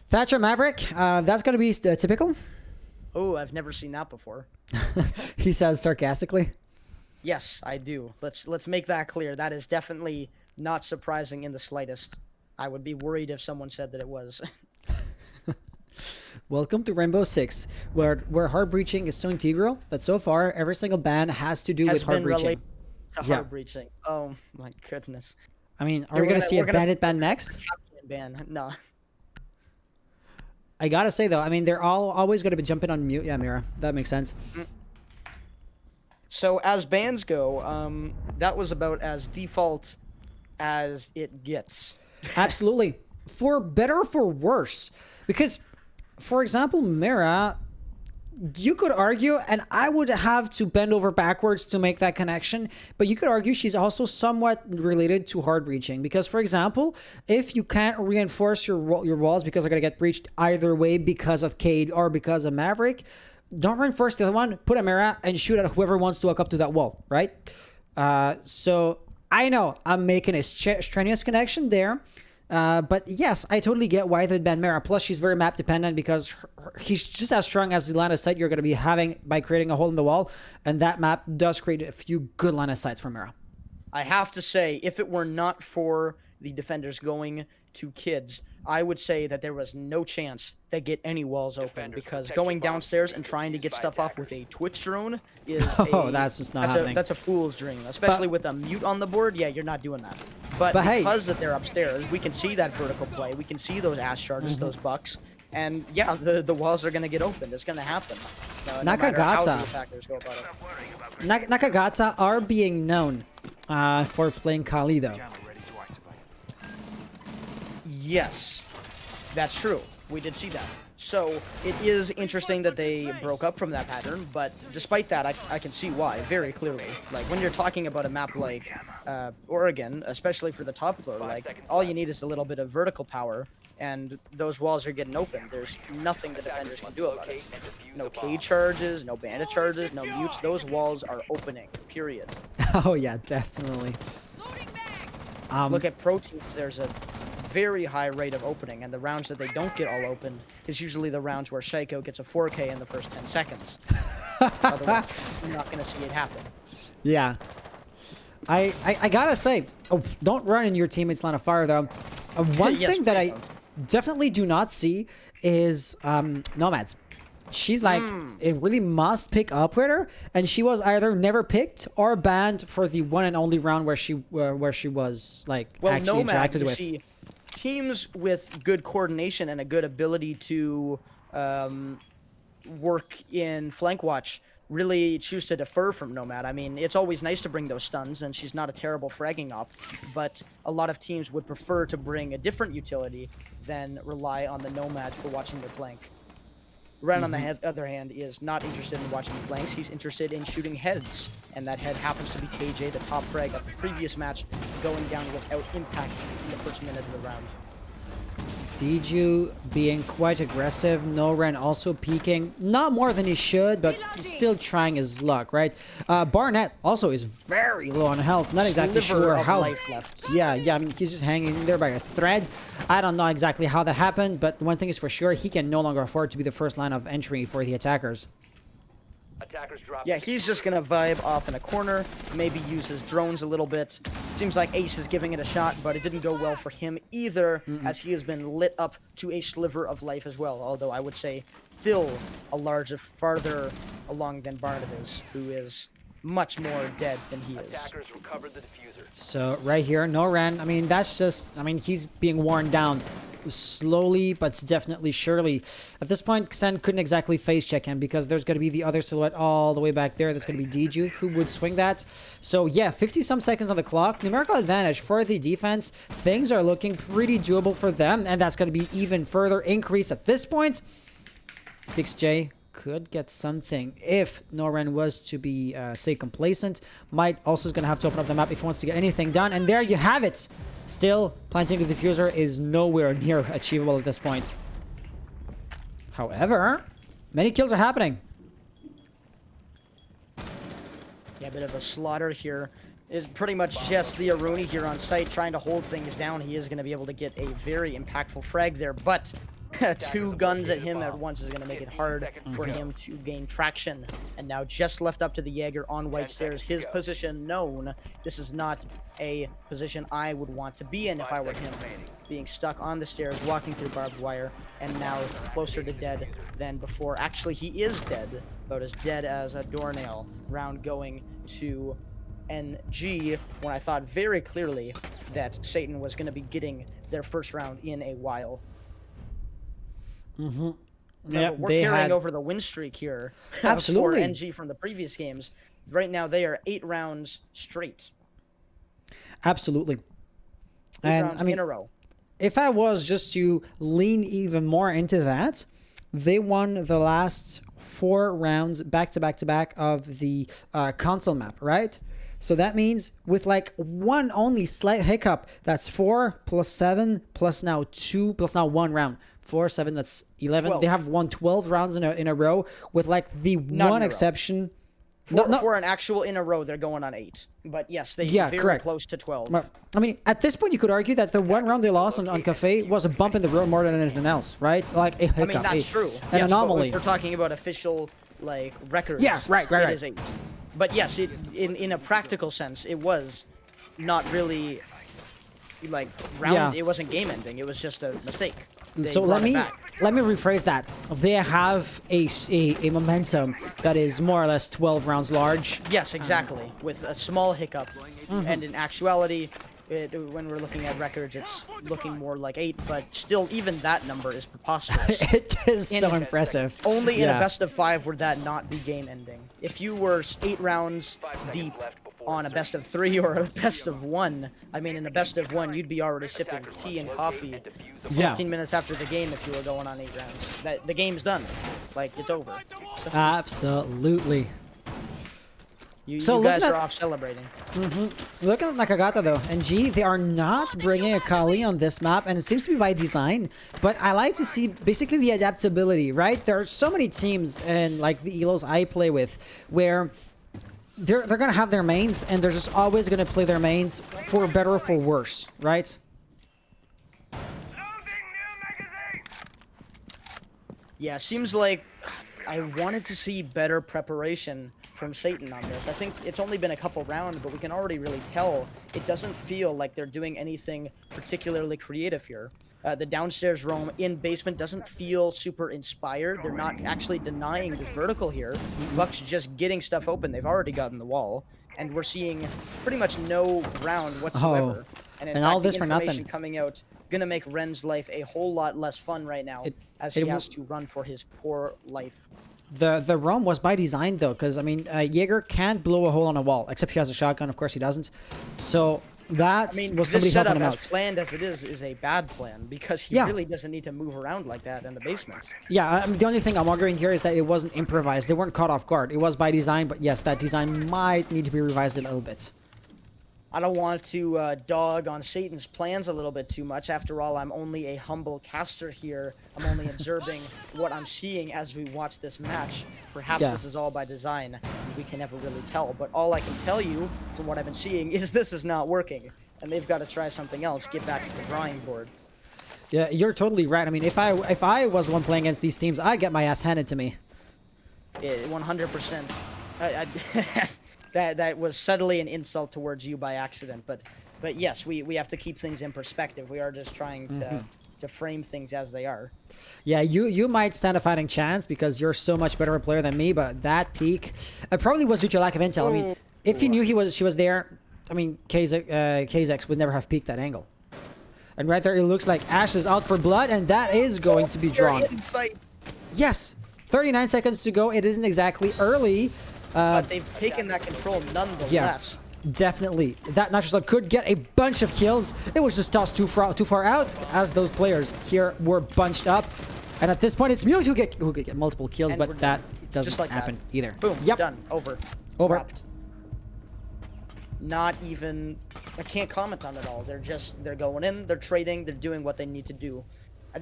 Thatcher Maverick, that's going to be typical. Oh, I've never seen that before. He says sarcastically. Yes, I do. Let's make that clear. That is definitely not surprising in the slightest. I would be worried if someone said that it was. Welcome to Rainbow Six, where heart breaching is so integral that so far every single ban has to do with heart breaching. the hard breaching. Oh my goodness. I mean, are we gonna see a bandit ban next? Ban. No. I gotta say though, I mean, they're always gonna be jumping on mute. Yeah, Mira, that makes sense. So as bans go, that was about as default as it gets. Absolutely, for better or for worse, because, for example, Mira, you could argue, and I would have to bend over backwards to make that connection, but you could argue she's also somewhat related to hard breaching. Because, for example, if you can't reinforce your walls because they're going to get breached either way because of Cade or because of Maverick, don't reinforce the other one, put a Mira, and shoot at whoever wants to walk up to that wall, right? So I know I'm making a strenuous connection there. But yes, I totally get why they'd ban Mira. Plus, she's very map dependent because he's just as strong as the line of sight you're going to be having by creating a hole in the wall. And that map does create a few good line of sights for Mira. I have to say, if it were not for the defenders going to kids, I would say that there was no chance they get any walls open, because going downstairs and trying to get stuff off with a Twitch drone is that's just not happening. That's a fool's dream, especially with a mute on the board. Yeah, you're not doing that. But because that they're upstairs, we can see that vertical play. We can see those ass charges, those bucks. And yeah, the walls are going to get opened. It's going to happen. Nakagata. Nakagata are being known for playing Kali, though. Yes, that's true. We did see that. So it is interesting that they broke up from that pattern, but despite that, I can see why very clearly. Like when you're talking about a map like Oregon, especially for the top floor, like all you need is a little bit of vertical power, and those walls are getting open. There's nothing the defenders can do about it. No Cade charges, no bandit charges, no mutes. Those walls are opening, period. Oh yeah, definitely. Look at pro teams. There's a very high rate of opening, and the rounds that they don't get all open is usually the rounds where Shaiko gets a 4K in the first 10 seconds. Otherwise, you're not going to see it happen. Yeah. I gotta say, don't run in your teammate's line of fire, though. One thing that I definitely do not see is Nomads. She's like a really must pick operator, and she was either never picked or banned for the one and only round where she was like actually interacted with. See, teams with good coordination and a good ability to work in flank watch really choose to defer from Nomad. I mean, it's always nice to bring those stuns, and she's not a terrible fragging op, but a lot of teams would prefer to bring a different utility than rely on the Nomad for watching their flank. Ren, on the other hand, is not interested in watching flanks. He's interested in shooting heads, and that head happens to be KJ, the top frag of the previous match, going down without impact in the first minute of the round. Diju being quite aggressive. No Ren also peeking. Not more than he should, but still trying his luck, right? Barnett also is very low on health. Not exactly sure how. Yeah, I mean, he's just hanging there by a thread. I don't know exactly how that happened, but one thing is for sure, he can no longer afford to be the first line of entry for the attackers. Yeah, he's just gonna vibe off in a corner, maybe use his drones a little bit. Seems like Ace is giving it a shot, but it didn't go well for him either, as he has been lit up to a sliver of life as well. Although I would say still a large farther along than Barnett is, who is much more dead than he is. So right here, no Ren. I mean, that's just, I mean, he's being worn down slowly, but definitely surely. At this point, Xen couldn't exactly face check him because there's going to be the other silhouette all the way back there. That's going to be Diju who would swing that. So yeah, 50-some seconds on the clock. Numerical advantage for the defense. Things are looking pretty doable for them, and that's going to be even further increased at this point. 6J could get something if Noren was to be, say, complacent. Might also is going to have to open up the map if he wants to get anything done. And there you have it. Still, planting the diffuser is nowhere near achievable at this point. However, many kills are happening. Yeah, a bit of a slaughter here. It's pretty much just the Aruni here on site trying to hold things down. He is going to be able to get a very impactful frag there, but two guns at him at once is going to make it hard for him to gain traction. And now just left up to the Jaeger on white stairs. His position known. This is not a position I would want to be in if I were him. Being stuck on the stairs, walking through barbed wire, and now closer to dead than before. Actually, he is dead, about as dead as a doornail. Round going to NG when I thought very clearly that S8n was going to be getting their first round in a while. Mm-hmm. Remember, we're carrying over the win streak here for NG from the previous games. Right now, they are 8 rounds straight. Absolutely. 8 rounds in a row. If I was just to lean even more into that, they won the last 4 rounds back to back to back of the console map, right? So that means with like one only slight hiccup, that's 4 plus 7 plus now 2 plus now 1 round. 4, 7, that's 11. 12. They have won 12 rounds in a row with like the one exception. For an actual in a row, they're going on 8. But yes, they very close to 12. I mean, at this point, you could argue that the one round they lost on Cafe was a bump in the road more than anything else, right? Like a hiccup. I mean, that's true. An anomaly. But we're talking about official like records. Yeah, right. It is 8. But yes, in a practical sense, it was not really like round. Yeah. It wasn't game ending. It was just a mistake. So let me rephrase that. They have a momentum that is more or less 12 rounds large. Yes, exactly. With a small hiccup, and in actuality, when we're looking at records, it's looking more like 8. But still, even that number is preposterous. It is so impressive. Only in a best of 5 would that not be game ending. If you were 8 rounds deep on a best of 3 or a best of 1, I mean, in a best of 1, you'd be already sipping tea and coffee 15 minutes after the game if you were going on 8 rounds. The game's done. Like, it's over. Absolutely. You guys are off celebrating. Look at Nakagata though, and G, they are not bringing a Kali on this map, and it seems to be by design, but I like to see basically the adaptability, right? There are so many teams, and like the ELOs I play with, where they're gonna have their mains, and they're just always gonna play their mains for better or for worse, right? Yeah, seems like I wanted to see better preparation from S8n on this. I think it's only been a couple rounds, but we can already really tell it doesn't feel like they're doing anything particularly creative here. The downstairs roam in basement doesn't feel super inspired. They're not actually denying the vertical here. Buck's just getting stuff open. They've already gotten the wall, and we're seeing pretty much no ground whatsoever. And in fact, all this the for information nothing. Coming out gonna make Ren's life a whole lot less fun right now, as he has to run for his poor life. The roam was by design though, because I mean, Jaeger can't blow a hole on a wall, except he has a shotgun. Of course, he doesn't. So that was somebody helping him out. As planned as it is a bad plan, because he really doesn't need to move around like that in the basement. Yeah, I mean, the only thing I'm arguing here is that it wasn't improvised. They weren't caught off guard. It was by design, but yes, that design might need to be revised a little bit. I don't want to dog on S8n's plans a little bit too much. After all, I'm only a humble caster here. I'm only observing what I'm seeing as we watch this match. Perhaps this is all by design. We can never really tell. But all I can tell you from what I've been seeing is this is not working. And they've got to try something else. Get back to the drawing board. Yeah, you're totally right. I mean, if I was the one playing against these teams, I'd get my ass handed to me. Yeah, 100%. That was subtly an insult towards you by accident, but yes, we have to keep things in perspective. We are just trying to frame things as they are. Yeah, you might stand a fighting chance because you're so much better a player than me, but that peak, it probably was due to lack of intel. I mean, if he knew she was there, I mean, KZX would never have peeked that angle. And right there, it looks like Ash is out for blood, and that is going to be drawn. Yes, 39 seconds to go. It isn't exactly early. But they've taken that control nonetheless. Yeah, definitely. That Natural could get a bunch of kills. It was just tossed too far out as those players here were bunched up. And at this point, it's Mute who could get multiple kills, but that doesn't happen either. Boom, done, over. Wrapped. Not even, I can't comment on it all. They're going in, they're trading, they're doing what they need to do.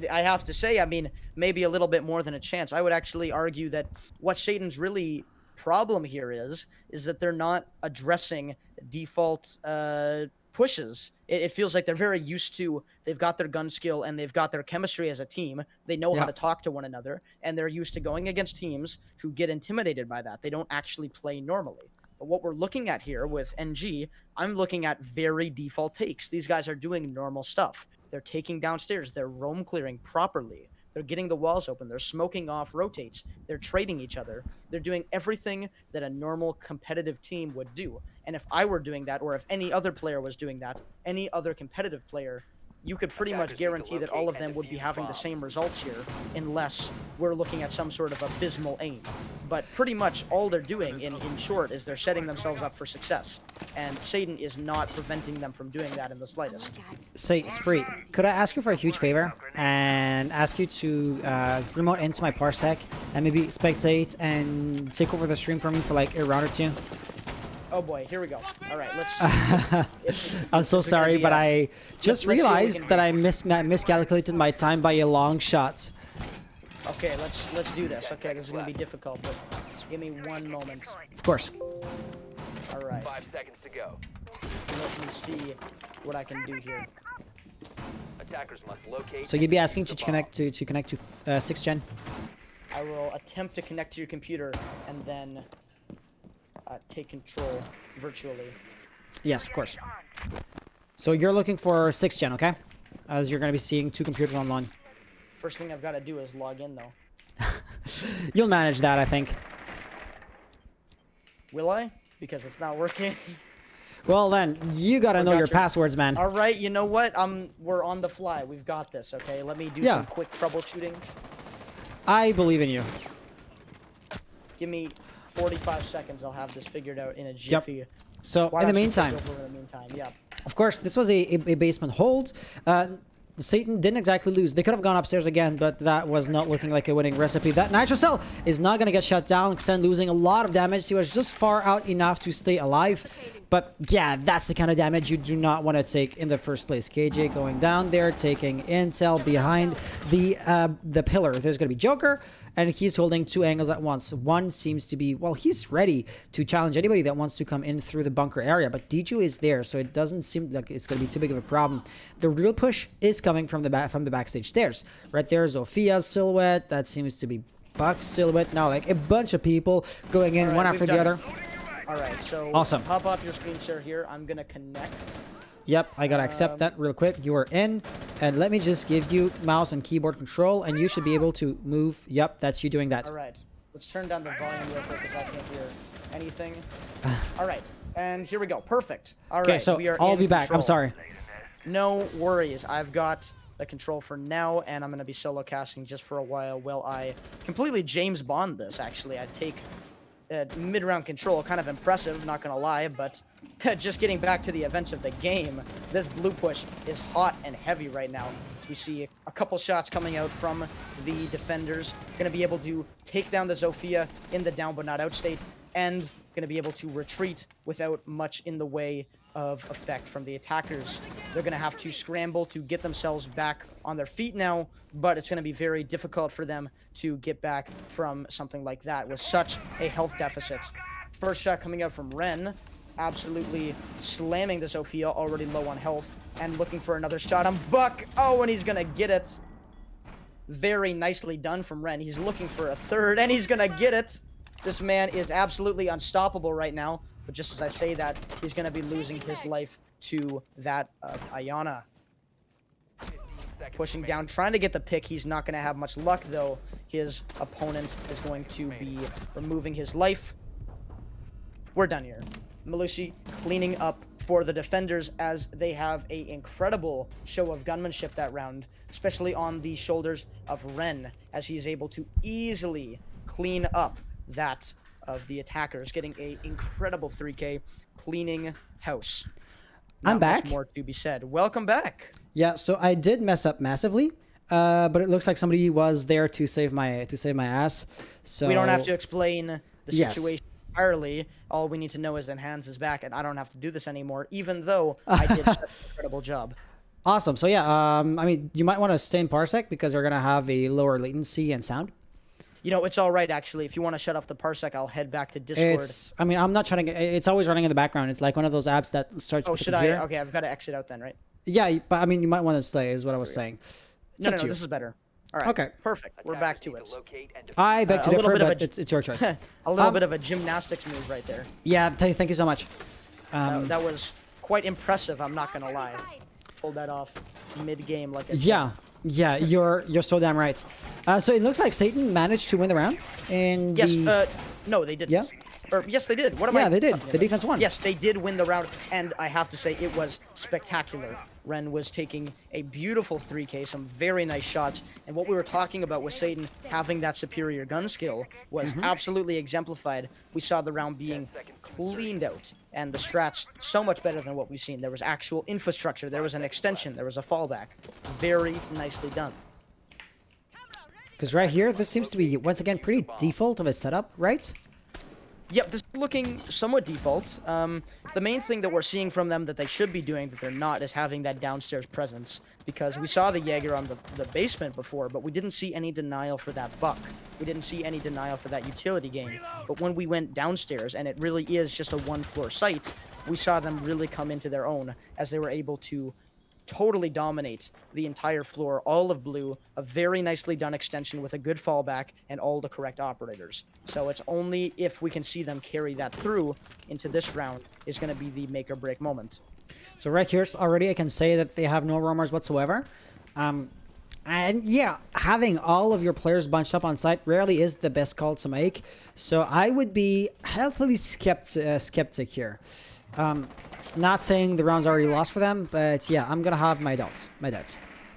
I have to say, I mean, maybe a little bit more than a chance. I would actually argue that what S8n's really problem here is that they're not addressing default pushes. It feels like they're very used to, they've got their gun skill and they've got their chemistry as a team. They know how to talk to one another, and they're used to going against teams who get intimidated by that. They don't actually play normally. But what we're looking at here with NG, I'm looking at very default takes. These guys are doing normal stuff. They're taking downstairs. They're roam clearing properly. They're getting the walls open. They're smoking off rotates. They're trading each other. They're doing everything that a normal competitive team would do. And if I were doing that, or if any other player was doing that, any other competitive player, you could pretty much guarantee that all of them would be having the same results here, unless we're looking at some sort of abysmal aim. But pretty much all they're doing, in short, is they're setting themselves up for success. And S8n is not preventing them from doing that in the slightest. Say, Spree, could I ask you for a huge favor and ask you to remote into my parsec and maybe spectate and take over the stream for me for like a round or two? Oh boy, here we go. All right, let's. I'm so sorry, but I just realized that I miscalculated my time by a long shot. Okay, let's do this. Okay, this is gonna be difficult, but give me 1 moment. Of course. All right. 5 seconds to go. Let me see what I can do here. Attackers must locate. So you'd be asking to connect to 6th gen? I will attempt to connect to your computer and then take control virtually. Yes, of course. So you're looking for 6th gen, okay? As you're going to be seeing 2 computers online. First thing I've got to do is log in, though. You'll manage that, I think. Will I? Because it's not working. Well, then, you got to know your passwords, man. All right, you know what? We're on the fly. We've got this, okay? Let me do some quick troubleshooting. I believe in you. Give me 45 seconds. I'll have this figured out in a jiffy. Yep. So, in the meantime, yeah. of course, this was a basement hold. S8n didn't exactly lose. They could have gone upstairs again, but that was not looking like a winning recipe. That Nitro Cell is not going to get shut down. Xen losing a lot of damage. He was just far out enough to stay alive. But yeah, that's the kind of damage you do not want to take in the first place. KJ going down there, taking intel behind the pillar. There's going to be Joker, and he's holding 2 angles at once. One seems to be, well, he's ready to challenge anybody that wants to come in through the bunker area. But Diju is there, so it doesn't seem like it's going to be too big of a problem. The real push is coming from the backstage stairs. Right there, Zophia's silhouette. That seems to be Buck's silhouette. Now, like a bunch of people going in one after the other. All right, so awesome. Pop off your screen share here. I'm gonna connect. Yep, I gotta accept that real quick. You are in, and let me just give you mouse and keyboard control, and you should be able to move. Yep, that's you doing that. All right, let's turn down the volume real quick because I can't hear anything. All right, and here we go. Perfect. All right, so we are I'll in be back. control. I'm sorry. No worries. I've got the control for now, and I'm gonna be solo casting just for a while I completely James Bond this. Actually, I take mid-round control. Kind of impressive, not gonna lie, but just getting back to the events of the game, this blue push is hot and heavy right now. We see a couple shots coming out from the defenders. Gonna be able to take down the Zofia in the down but not out state, and gonna be able to retreat without much in the way of effect from the attackers. They're gonna have to scramble to get themselves back on their feet now, but it's gonna be very difficult for them to get back from something like that with such a health deficit. First shot coming out from Ren, absolutely slamming the Zofia, already low on health, and looking for another shot on Buck. Oh, and he's gonna get it. Very nicely done from Ren. He's looking for a third, and he's gonna get it. This man is absolutely unstoppable right now. But just as I say that, he's going to be losing his life to that of Ayana. Pushing down, trying to get the pick. He's not going to have much luck, though. His opponent is going to be removing his life. We're done here. Malusi cleaning up for the defenders as they have an incredible show of gunmanship that round, especially on the shoulders of Ren, as he's able to easily clean up that of the attackers, getting a incredible 3K, cleaning house. I'm back. Much more to be said. Welcome back. Yeah, so I did mess up massively, but it looks like somebody was there to save my ass. So we don't have to explain the situation entirely. All we need to know is that Hans is back, and I don't have to do this anymore, even though I did such an incredible job. Awesome. So yeah, I mean, you might want to stay in Parsec because we're gonna have a lower latency and sound. You know, it's all right, actually. If you want to shut off the Parsec, I'll head back to Discord. I mean, I'm not trying to... It's always running in the background. It's like one of those apps that starts... Oh, should I? Okay, I've got to exit out then, right? Yeah, but I mean, you might want to stay, is what I was saying. No, this is better. All right. Okay. Perfect. We're back to it. I beg to differ, but it's your choice. A little bit of a gymnastics move right there. Yeah, thank you so much. That was quite impressive, I'm not going to lie. Pulled that off mid-game like I said. Yeah. Yeah, you're so damn right. So it looks like S8n managed to win the round. And yes, no, they didn't. Yeah. Or yes, they did. What am I? Yeah, they did. talking The about? defense won. Yes, they did win the round, and I have to say it was spectacular. Ren was taking a beautiful 3K, some very nice shots, and what we were talking about with S8n having that superior gun skill was absolutely exemplified. We saw the round being cleaned out, and the strats so much better than what we've seen. There was actual infrastructure, there was an extension, there was a fallback. Very nicely done. Because right here, this seems to be, once again, pretty default of a setup, right? Yep, this is looking somewhat default. The main thing that we're seeing from them that they should be doing that they're not is having that downstairs presence. Because we saw the Jaeger on the basement before, but we didn't see any denial for that buck. We didn't see any denial for that utility game. But when we went downstairs, and it really is just a one-floor site, we saw them really come into their own as they were able to totally dominate the entire floor, all of blue, a very nicely done extension with a good fallback and all the correct operators. So it's only if we can see them carry that through into this round is going to be the make or break moment. So right here, already I can say that they have no roamers whatsoever. And yeah, having all of your players bunched up on site rarely is the best call to make. So I would be healthily skeptic here. Not saying the round's already lost for them, but yeah, I'm gonna have my doubts.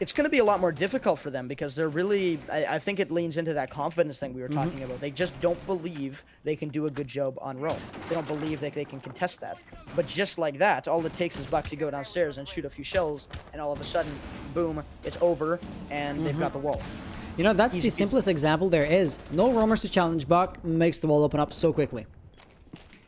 It's going to be a lot more difficult for them because they're really, I think it leans into that confidence thing we were talking about. They just don't believe they can do a good job on roam. They don't believe that they can contest that. But just like that, all it takes is Buck to go downstairs and shoot a few shells, and all of a sudden, boom, it's over, and they've got the wall. You know, that's the simplest example there is. No roamers to challenge Buck makes the wall open up so quickly.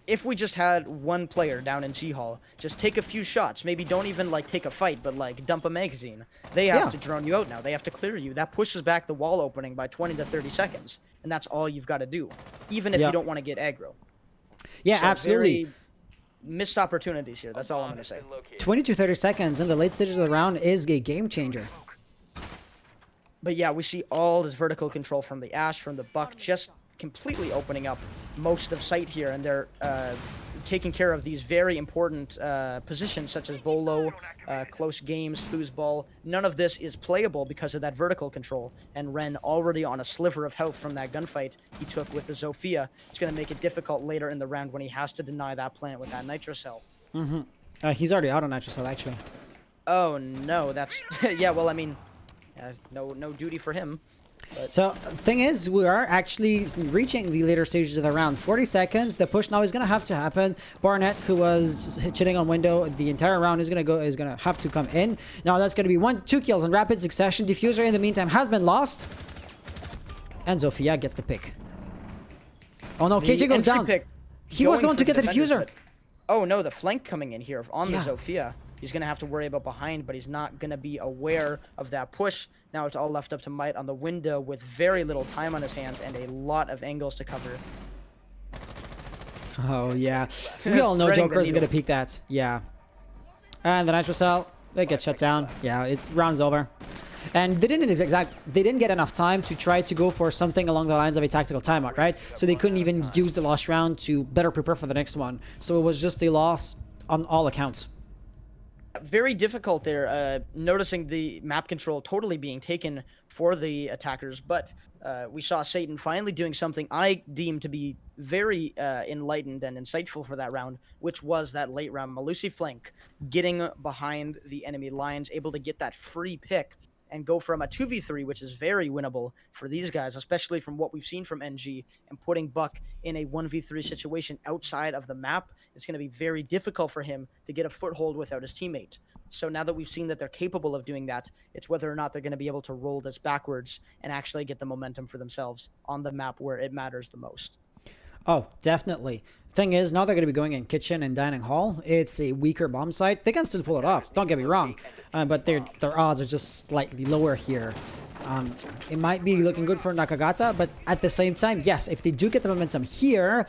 If we just had one player down in G-Hall, just take a few shots. Maybe don't even, like, take a fight, but, like, dump a magazine. They have to drone you out now. They have to clear you. That pushes back the wall opening by 20 to 30 seconds. And that's all you've got to do, even if you don't want to get aggro. Yeah, so absolutely. Missed opportunities here. That's all I'm going to say. 20 to 30 seconds in the late stages of the round is a game changer. But yeah, we see all this vertical control from the Ash, from the Buck, just completely opening up most of site here, and they're taking care of these very important positions such as Bolo, close games, foosball. None of this is playable because of that vertical control, and Ren already on a sliver of health from that gunfight he took with the Zofia. It's going to make it difficult later in the round when he has to deny that plant with that nitro cell. He's already out on nitro cell, actually. Oh no, that's yeah, well, I mean, no duty for him. But so, thing is, we are actually reaching the later stages of the round. 40 seconds. The push now is gonna have to happen. Barnett, who was chilling on window the entire round, is gonna have to come in. Now that's gonna be 1-2 kills in rapid succession. Diffuser in the meantime has been lost, and Zofia gets the pick. Oh no, KJ goes down. He was the one to get the diffuser. Oh no, the flank coming in here on the Zofia. He's going to have to worry about behind, but he's not going to be aware of that push. Now it's all left up to Might on the window with very little time on his hands and a lot of angles to cover. Oh, yeah. We all know Joker is going to peek that. Yeah. And the nitro cell, they get shut down. Yeah, it's round's over. And they didn't get enough time to try to go for something along the lines of a tactical timeout, right? So they couldn't even use the lost round to better prepare for the next one. So it was just a loss on all accounts. Very difficult there, noticing the map control totally being taken for the attackers, but we saw S8n finally doing something I deem to be very enlightened and insightful for that round, which was that late round Malusi flank, getting behind the enemy lines, able to get that free pick and go from a 2v3, which is very winnable for these guys, especially from what we've seen from NG, and putting Buck in a 1v3 situation outside of the map. It's going to be very difficult for him to get a foothold without his teammate. So now that we've seen that they're capable of doing that, it's whether or not they're going to be able to roll this backwards and actually get the momentum for themselves on the map where it matters the most. Oh, definitely. Thing is, now they're going to be going in kitchen and dining hall. It's a weaker bomb site. They can still pull it off. Don't get me wrong. But their odds are just slightly lower here. It might be looking good for Nakagata, but at the same time, yes, if they do get the momentum here,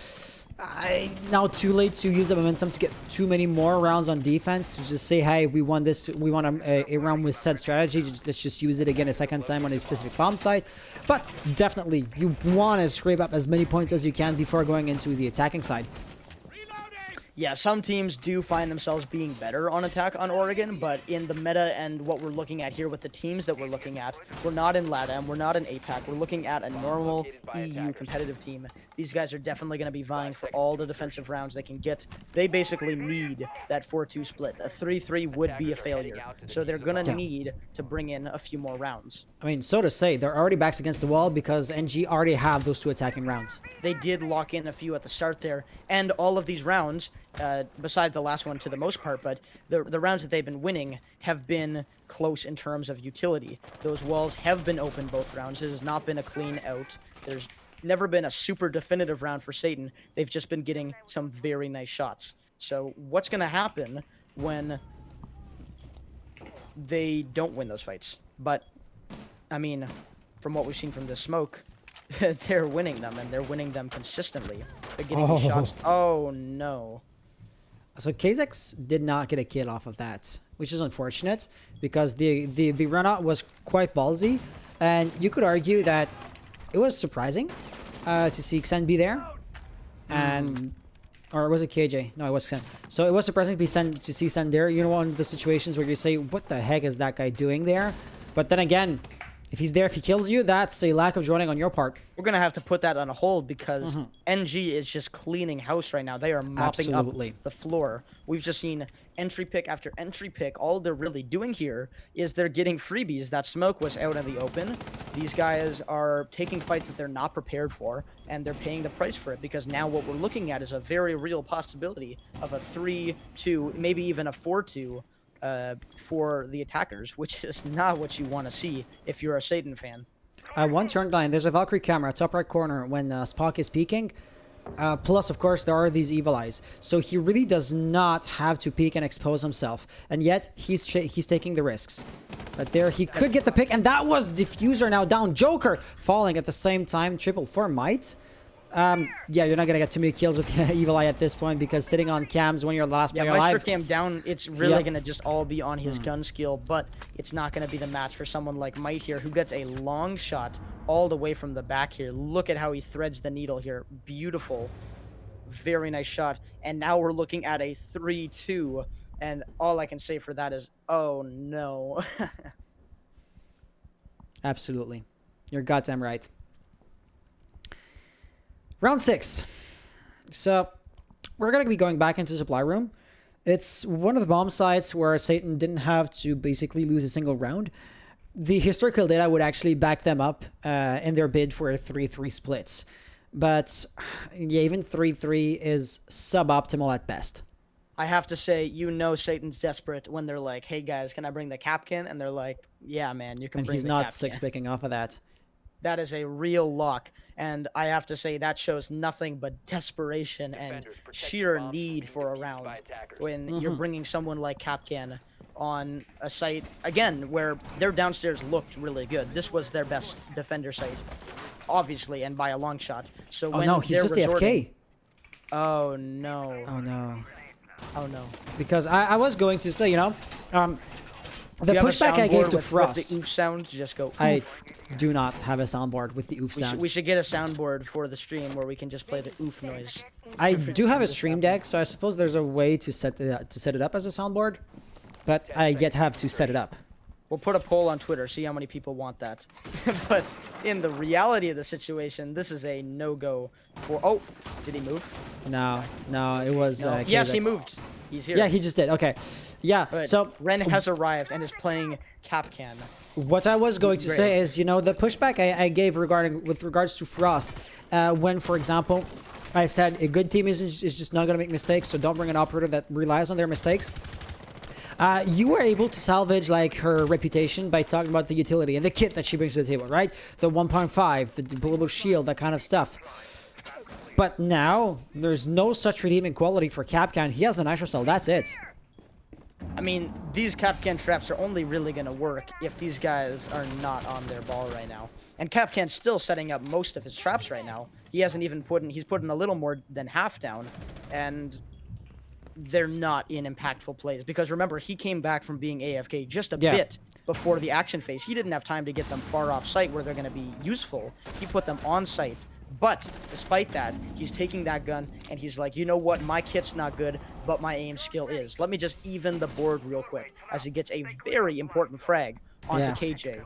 now too late to use the momentum to get too many more rounds on defense to just say, hey, we won this, we won a round with said strategy, let's just use it again a second time on a specific bomb site. But definitely, you want to scrape up as many points as you can before going into the attacking side. Yeah, some teams do find themselves being better on attack on Oregon, but in the meta and what we're looking at here with the teams that we're looking at, we're not in LATAM, we're not in APAC, we're looking at a normal EU competitive team. These guys are definitely going to be vying for all the defensive rounds they can get. They basically need that 4-2 split. A 3-3 would be a failure, so they're going to need to bring in a few more rounds. I mean, so to say, they're already backs against the wall because NG already have those 2 attacking rounds. They did lock in a few at the start there, and all of these rounds, besides the last one to the most part, but the rounds that they've been winning have been close in terms of utility. Those walls have been open both rounds. It has not been a clean out. There's never been a super definitive round for Satan. They've just been getting some very nice shots. So what's going to happen when they don't win those fights? But, I mean, from what we've seen from the smoke, they're winning them, and they're winning them consistently. They're getting these shots. Oh, no. So Kazex did not get a kill off of that, which is unfortunate because the run-out was quite ballsy, and you could argue that it was surprising to see Xen be there, and or was it KJ? No, it was Xen. So it was surprising to see Xen there. You know, one of the situations where you say, "What the heck is that guy doing there?" But then again, if he's there, if he kills you, that's a lack of joining on your part. We're going to have to put that on a hold because NG is just cleaning house right now. They are mopping up the floor. We've just seen entry pick after entry pick. All they're really doing here is they're getting freebies. That smoke was out in the open. These guys are taking fights that they're not prepared for, and they're paying the price for it because now what we're looking at is a very real possibility of a 3-2, maybe even a 4-2. For the attackers, which is not what you want to see if you're a Satan fan. One turn line, there's a Valkyrie camera, top right corner when Spock is peeking. Plus, of course, there are these evil eyes. So he really does not have to peek and expose himself. And yet, he's taking the risks. But there, he could get the pick, and that was Diffuser now down. Joker falling at the same time. Triple for Might. Yeah, you're not going to get too many kills with the Evil Eye at this point because sitting on cams when you're the last player alive. Yeah, Meister cam down, it's really going to just all be on his gun skill, but it's not going to be the match for someone like Might here who gets a long shot all the way from the back here. Look at how he threads the needle here. Beautiful. Very nice shot. And now we're looking at a 3-2, and all I can say for that is, oh no. Absolutely. You're goddamn right. Round 6. So we're going to be going back into the supply room. It's one of the bomb sites where Satan didn't have to basically lose a single round. The historical data would actually back them up in their bid for a 3-3 splits. But yeah, even 3-3 is suboptimal at best. I have to say, you know Satan's desperate when they're like, hey guys, can I bring the Capcan? And they're like, yeah, man, you can bring the Capcan. And he's not 6-picking off of that. That is a real lock, and I have to say that shows nothing but desperation and sheer need for a round when you're bringing someone like Capcan on a site, again, where their downstairs looked really good. This was their best defender site, obviously, and by a long shot. So when no, he's just AFK. Oh, no. Oh, no. Oh, no. Because I was going to say, you know, the pushback I gave to Frost. With the oof sound, just go oof. I do not have a soundboard with the oof sound. We should get a soundboard for the stream where we can just play the oof noise. I do have a stream deck, so I suppose there's a way to set it up as a soundboard, but I yet have to set it up. We'll put a poll on Twitter, see how many people want that. But in the reality of the situation, this is a no-go for... Oh, did he move? No, it was... No. Yes, he moved. He's here. Yeah, he just did. Okay. Yeah, but so... Ren has arrived and is playing Capcan. What I was going to say is, you know, the pushback I gave with regards to Frost, when, for example, I said a good team is just not going to make mistakes, so don't bring an operator that relies on their mistakes. You were able to salvage like her reputation by talking about the utility and the kit that she brings to the table, right? The 1.5, the deployable shield, that kind of stuff. But now, there's no such redeeming quality for Capcan. He has the Nitro Cell, that's it. I mean, these Capcan traps are only really going to work if these guys are not on their ball right now. And Capcan's still setting up most of his traps right now. He hasn't even he's put in a little more than half down. And they're not in impactful plays. Because remember, he came back from being AFK just a bit before the action phase. He didn't have time to get them far off site where they're going to be useful. He put them on site, But despite that, he's taking that gun and he's like, you know what? My kit's not good, but my aim skill is. Let me just even the board real quick as he gets a very important frag onto KJ.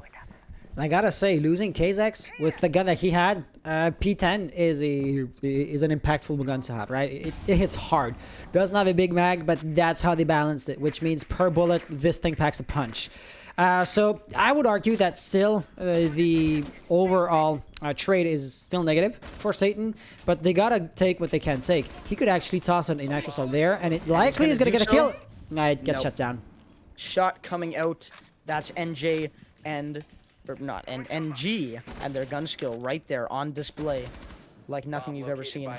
And I gotta say, losing Kazex with the gun that he had, P10 is an impactful gun to have, right? It hits hard. Doesn't have a big mag, but that's how they balanced it, which means per bullet, this thing packs a punch. So I would argue that still the overall trade is still negative for S8n, but they gotta take what they can take. He could actually toss an nitro assault there, and it likely is gonna get a kill. Nah, it gets shut down. Shot coming out. That's NJ and NG and their gun skill right there on display, like nothing you've ever seen.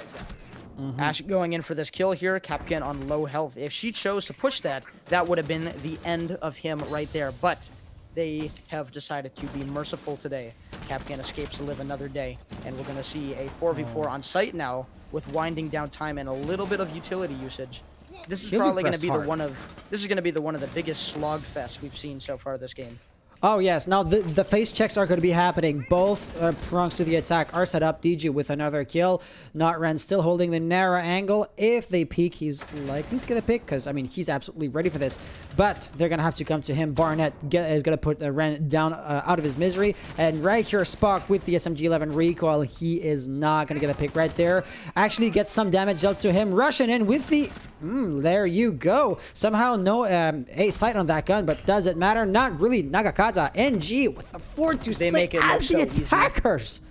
Ash going in for this kill here. Kapkan on low health. If she chose to push that, that would have been the end of him right there. But they have decided to be merciful today. Kapkan escapes to live another day, and we're going to see a 4v4 on site now with winding down time and a little bit of utility usage. This is probably going to be one of the biggest slog fests we've seen so far this game. Oh yes, now the face checks are going to be happening. Both prongs to the attack are set up. DG with another kill. Notran still holding the narrow angle. If they peek, he's likely to get a pick because, I mean, he's absolutely ready for this. But they're going to have to come to him. Barnett is going to put Ren down out of his misery. And right here, Spock with the SMG-11 recoil. He is not going to get a pick right there. Actually gets some damage dealt to him. Rushing in with the... there you go. Somehow no a sight on that gun, but does it matter? Not really. Nakagata, NG with the 4-2 split make it as the so attackers. Easy.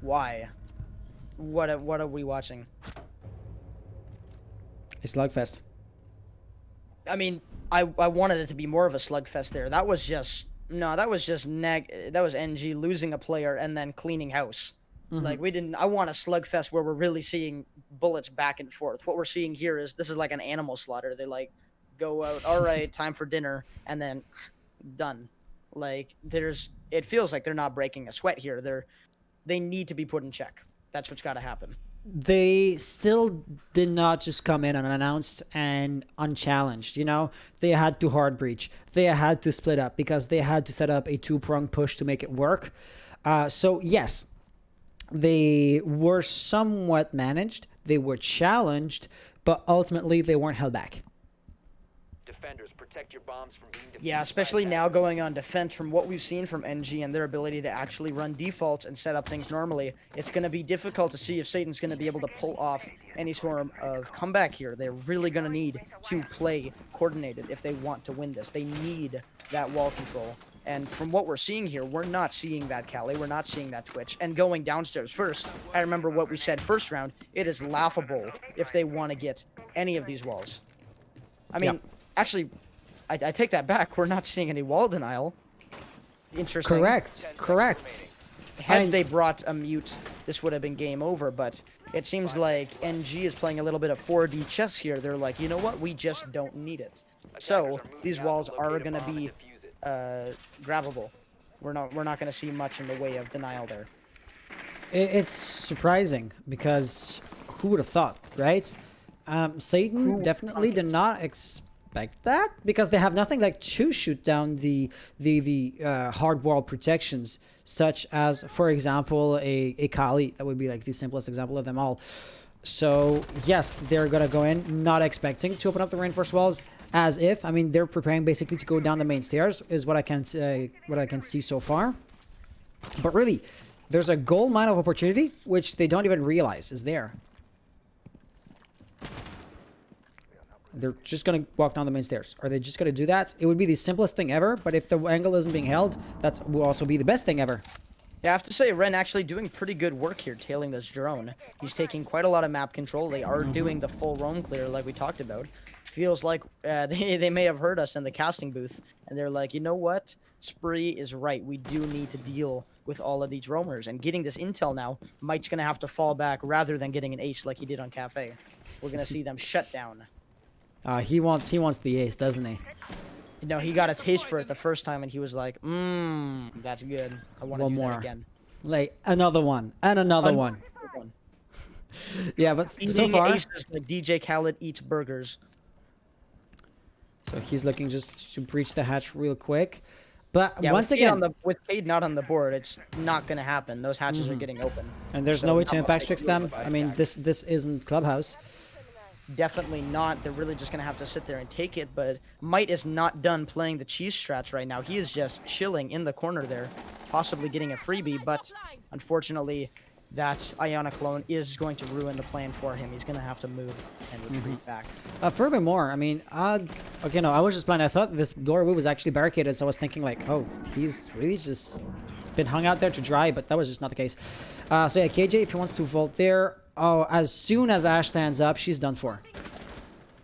Why? What are we watching? A slugfest. I mean, I wanted it to be more of a slugfest there. That was just that was NG losing a player and then cleaning house. Like I want a slugfest where we're really seeing bullets back and forth. What we're seeing here is this is like an animal slaughter. They like go out, all right, time for dinner, and then done. Like it feels like they're not breaking a sweat here. They need to be put in check. That's what's got to happen. They still did not just come in unannounced and unchallenged, you know? They had to hard breach. They had to split up because they had to set up a two-prong push to make it work. So yes, they were somewhat managed, they were challenged, but ultimately they weren't held back. Defenders, protect your bombs from being defused. Yeah, especially now going on defense from what we've seen from NG and their ability to actually run defaults and set up things normally. It's going to be difficult to see if S8n's going to be able to pull off any sort of comeback here. They're really going to need to play coordinated if they want to win this. They need that wall control. And from what we're seeing here, we're not seeing that Cali, we're not seeing that Twitch. And going downstairs first, I remember what we said first round, it is laughable if they want to get any of these walls. I mean, actually, I take that back. We're not seeing any wall denial. Interesting. Correct. Had they brought a mute, this would have been game over, but it seems like NG is playing a little bit of 4D chess here. They're like, you know what? We just don't need it. So, these walls are going to be grabbable. We're not going to see much in the way of denial there. It's surprising because who would have thought, right? S8n definitely did not expect that because they have nothing like to shoot down the hard wall protections, such as, for example, a Kali. That would be like the simplest example of them all. So yes, they're gonna go in not expecting to open up the reinforced walls, as if, I mean, they're preparing basically to go down the main stairs, is what I can see so far. But really, there's a gold mine of opportunity which they don't even realize is there. They're just gonna walk down the main stairs. Are they just gonna do that? It would be the simplest thing ever, but if the angle isn't being held, that will also be the best thing ever. Yeah, I have to say, Ren actually doing pretty good work here tailing this drone. He's taking quite a lot of map control. They are doing the full roam clear like we talked about. Feels like they may have heard us in the casting booth, and they're like, you know what? Spree is right. We do need to deal with all of these roamers, and getting this intel now, Mike's going to have to fall back rather than getting an ace like he did on Cafe. We're going to see them shut down. He wants the ace, doesn't he? You know, he got a taste for it the first time, and he was like, that's good. I want to do that again. Like, another one, and another one. Yeah, but so far... aces like DJ Khaled eats burgers. So he's looking just to breach the hatch real quick. But Yeah, once with Cade again, with Cade not on the board, it's not gonna happen. Those hatches are getting open. and there's So no way not to much impact they fix can do them. about I mean, attack. this isn't Clubhouse. Definitely not. They're really just gonna have to sit there and take it. But Might is not done playing the cheese strats right now. He is just chilling in the corner there, possibly getting a freebie. But unfortunately, that Iona clone is going to ruin the plan for him. He's gonna have to move and retreat back. Furthermore, I mean, okay, no, I was just blind. I thought this doorway was actually barricaded, so I was thinking like, oh, he's really just been hung out there to dry, but that was just not the case. So yeah, KJ, if he wants to vault there, oh, as soon as Ash stands up, she's done for.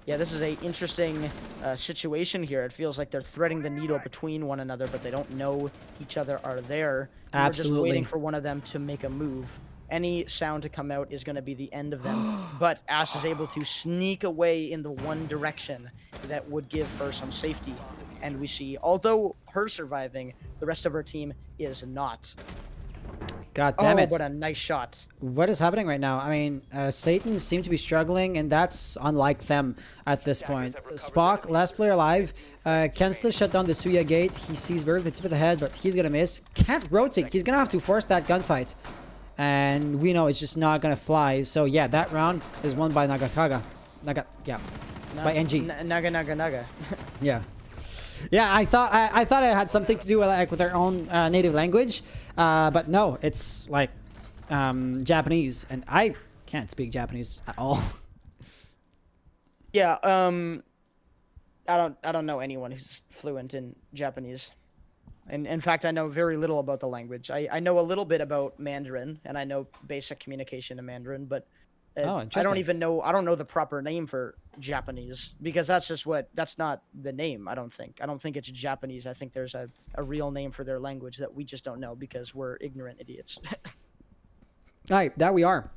Yeah, this is a interesting situation here. It feels like they're threading the needle between one another, but they don't know each other are there. And We're just waiting for one of them to make a move. Any sound to come out is going to be the end of them. But Ash is able to sneak away in the one direction that would give her some safety. And we see, although her surviving, the rest of her team is not. God damn it. What a nice shot. What is happening right now? I mean, Satan seems to be struggling, and that's unlike them at this point. Spock, last player alive, can still shut down the Suya gate. He sees very the tip of the head, but he's going to miss. Can't rotate. He's going to have to force that gunfight. And we know it's just not going to fly. So yeah, that round is won by Nakagata. By NG. Naga. Yeah. Yeah, I thought it had something to do with their own native language, but no, it's like Japanese, and I can't speak Japanese at all. Yeah, I don't know anyone who's fluent in Japanese. And in fact, I know very little about the language. I know a little bit about Mandarin, and I know basic communication in Mandarin, but I don't know the proper name for Japanese, because that's not the name. I don't think it's Japanese. I think there's a real name for their language that we just don't know because we're ignorant idiots. All right, there we are.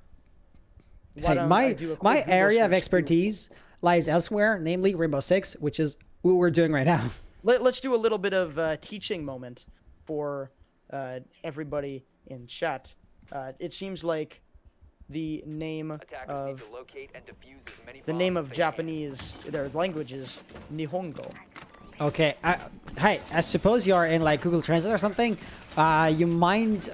Hey, my area of expertise lies elsewhere, namely Rainbow Six, which is what we're doing right now. Let's do a little bit of teaching moment for everybody in chat. It seems like the name of Japanese, their language is Nihongo. Okay, hey, I suppose you are in like Google Translate or something. You might